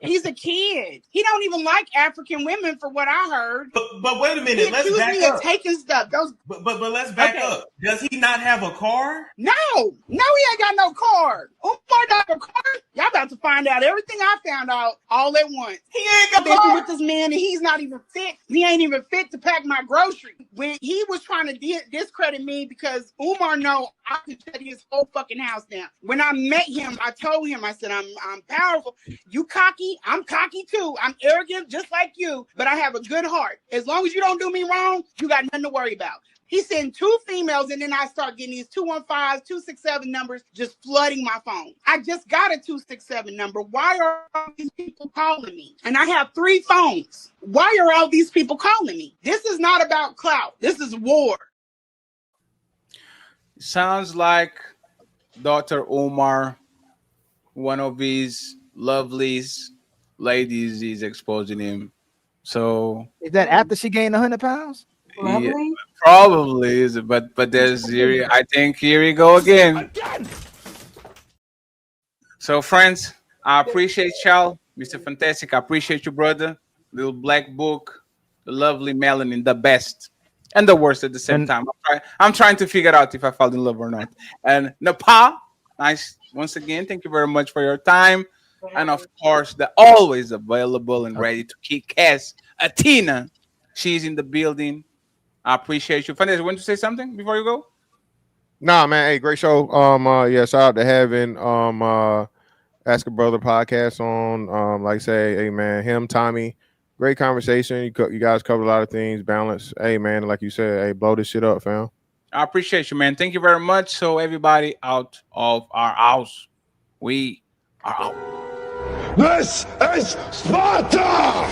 He's a kid. He don't even like African women, for what I heard. But wait a minute. He Let's accused back me up. of taking stuff. But let's back up. Does he not have a car? No, he ain't got no car. Umar got a car. Y'all about to find out everything I found out all at once. He ain't got a car with this man, and he's not even fit. He ain't even fit to pack my groceries. When he was trying to discredit me because Umar know I could shut his whole fucking house down. When I met him, I told him, I said, I'm powerful. You cocky, I'm cocky too. I'm arrogant just like you, but I have a good heart. As long as you don't do me wrong, you got nothing to worry about. He sent 2 females, and then I start getting these 215s, 267 numbers just flooding my phone. I just got a 267 number. Why are all these people calling me? And I have 3 phones. Why are all these people calling me? This is not about clout. This is war. Sounds like Dr. Omar, one of his loveliest ladies, is exposing him. So Is that after she gained 100 pounds? yeah, probably is, but there's here. I think here we go again. So friends, I appreciate y'all, Mr. Fantastic. I appreciate you, brother. Little Black Book, the lovely Melanin, the best and the worst at the same time. I'm trying to figure out if I fall in love or not. And Nepal, nice once again. Thank you very much for your time, and of course, the always available and ready to kick ass Athena. She's in the building. I appreciate you. Fantastic, want to say something before you go? Nah, man. Hey, great show. Yeah, shout out to Heaven. Ask a Brother podcast on, like I say, hey man, him, Tommy, great conversation. You guys covered a lot of things, balance. Hey man, like you said, hey, blow this shit up, fam. I appreciate you, man. Thank you very much. So everybody out of our house, we are out. This is Sparta!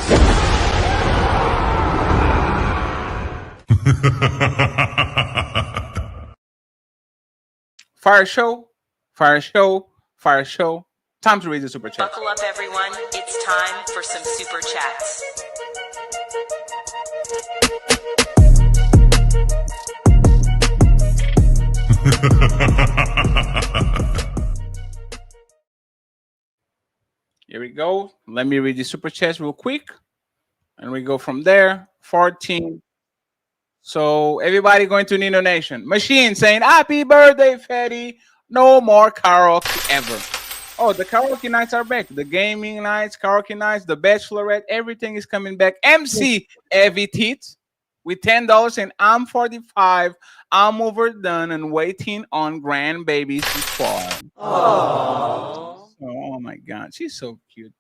Fire show, fire show, fire show. Time to read the super chat. Buckle up, everyone. It's time for some super chats. Here we go. Let me read the super chats real quick, and we go from there. 14. So everybody going to Nino Nation. Machine saying, "Happy birthday, Fatty. No more karaoke ever." Oh, the karaoke nights are back. The gaming nights, karaoke nights, the bachelorette, everything is coming back. MC Evie Teats with $10, and I'm 45. I'm overdone and waiting on grandbabies to spawn. Oh my god, she's so cute.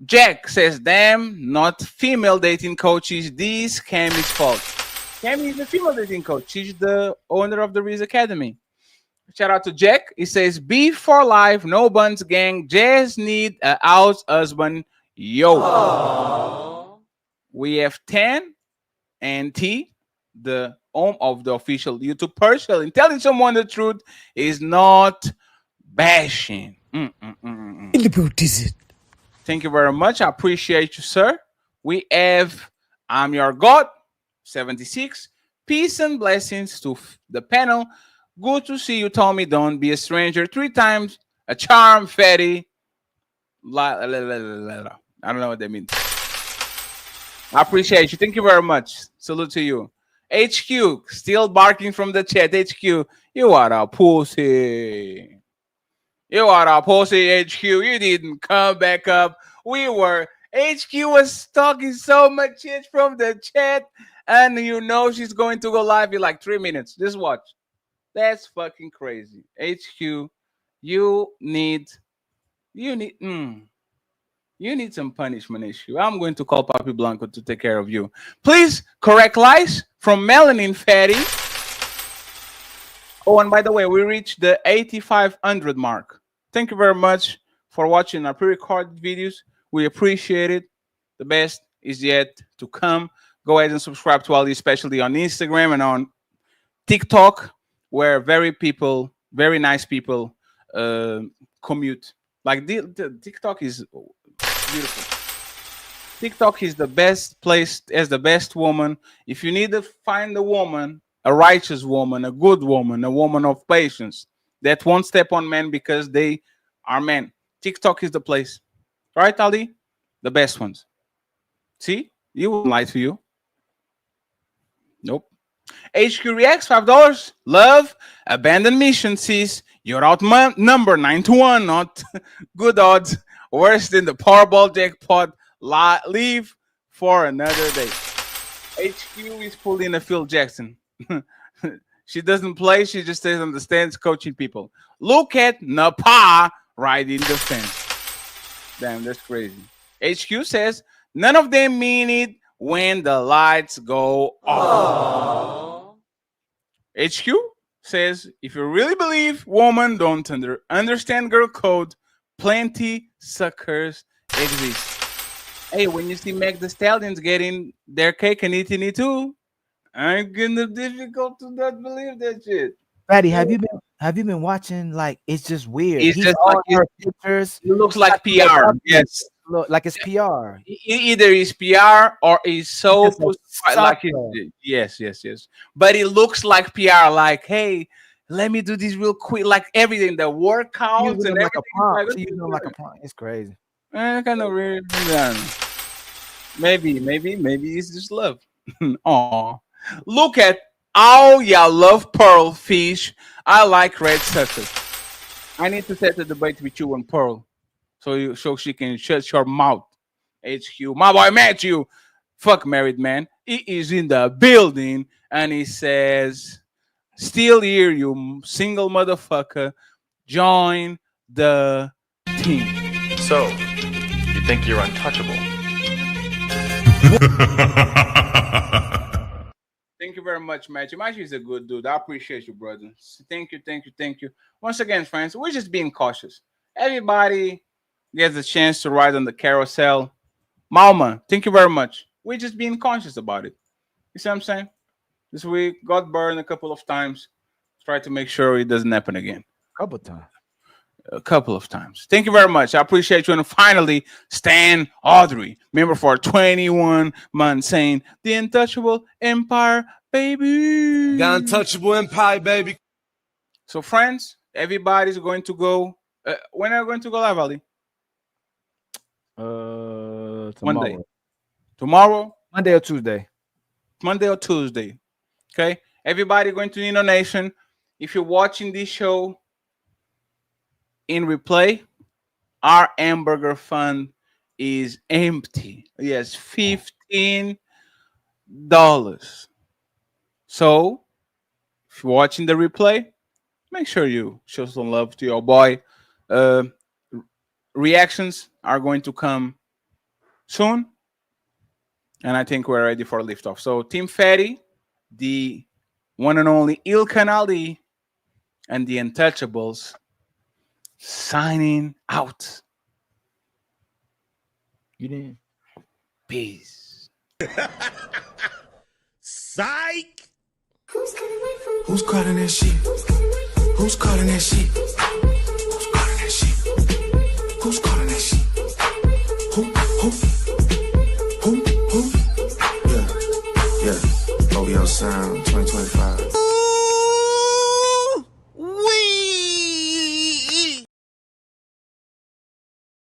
Jack says, "Damn, not female dating coaches. This Cammy's fault." Cammy is the female dating coach. She's the owner of the R.I.S.E Academy. Shout out to Jack. He says, "Beef for life, no buns gang. Just need a house husband. Yo." Aww. We have 10 and T, the home of the official YouTube partial. And telling someone the truth is not bashing. Thank you very much. I appreciate you, sir. We have I'm Your God, 76. Peace and blessings to the panel. Good to see you, Tommy. Don't be a stranger. 3 times a charm, fatty. I don't know what that means. I appreciate you. Thank you very much. Salute to you. HQ, still barking from the chat. HQ, you are a pussy. You are a pussy, HQ. You didn't come back up. HQ was talking so much shit from the chat, and you know she's going to go live in like 3 minutes. Just watch. That's fucking crazy. HQ, you need some punishment, HQ. I'm going to call Papi Blanco to take care of you. Please correct lies from Melanin Fatty. Oh, and by the way, we reached the 8,500 mark. Thank you very much for watching our pre-recorded videos. We appreciate it. The best is yet to come. Go ahead and subscribe to Ali, especially on Instagram and on TikTok, where very nice people commute. Like the TikTok is beautiful. TikTok is the best place as the best woman. If you need to find a woman, a righteous woman, a good woman, a woman of patience that won't step on men because they are men, TikTok is the place. Right, Ali? The best ones. See? You wouldn't lie to you. Nope. HQ reacts $5. Love, abandoned mission sees you're outnumbered 9-1, not good odds. Worse than the Powerball jackpot. Leave for another day. HQ is pulling a Phil Jackson. She doesn't play, she just stays on the stands coaching people. Look at Napa riding the fence. Damn, that's crazy. HQ says, none of them mean it when the lights go off. HQ says, if you really believe women don't understand girl code, plenty suckers exist. Hey, when you see Meg the Stallions getting their cake and eating it too, I'm gonna difficult to not believe that shit. Fatty, have you been watching? Like, it's just weird. It's He's just on like her pictures. It looks like PR. Yes. Look like it's PR. Either he's PR or he's so like yes. But it looks like PR. Like, hey, let me do this real quick. Like everything, the workouts and everything. Using him like a punk. It's crazy. Kind of weird. Maybe it's just love. Aw. Look at how y'all love Pearl fish. I like red suckers. I need to set a debate with you and Pearl. So she can shut your mouth. HQ. My boy Matthew. Fuck married man. He is in the building and he says, still here, you single motherfucker. Join the team. So, you think you're untouchable? Thank you very much, Matthew. Matthew is a good dude. I appreciate you, brother. Thank you, thank you, thank you. Once again, friends, we're just being cautious. Everybody gets a chance to ride on the carousel. Malma, thank you very much. We're just being conscious about it. You see what I'm saying? This week got burned a couple of times. Try to make sure it doesn't happen again. A couple of times. Thank you very much. I appreciate you. And finally, Stan Audrey, member for 21 months, saying the Untouchable Empire, baby. The Untouchable Empire, baby. So, friends, everybody's going to go. When are you going to go live, Ali? Tomorrow. Monday. Tomorrow? Monday or Tuesday. Monday or Tuesday. Okay. Everybody going to Nino Nation. If you're watching this show in replay, our hamburger fund is empty. Yes, $15. So if you're watching the replay, make sure you show some love to your boy. Reactions are going to come soon, and I think we're ready for liftoff. So Team Fatty, the one and only Ilkan Ali, and the Untouchables signing out. You didn't. Peace. Psych. Who's calling that shit? Who's calling that shit? Who's calling that shit? Who's calling that shit? Who?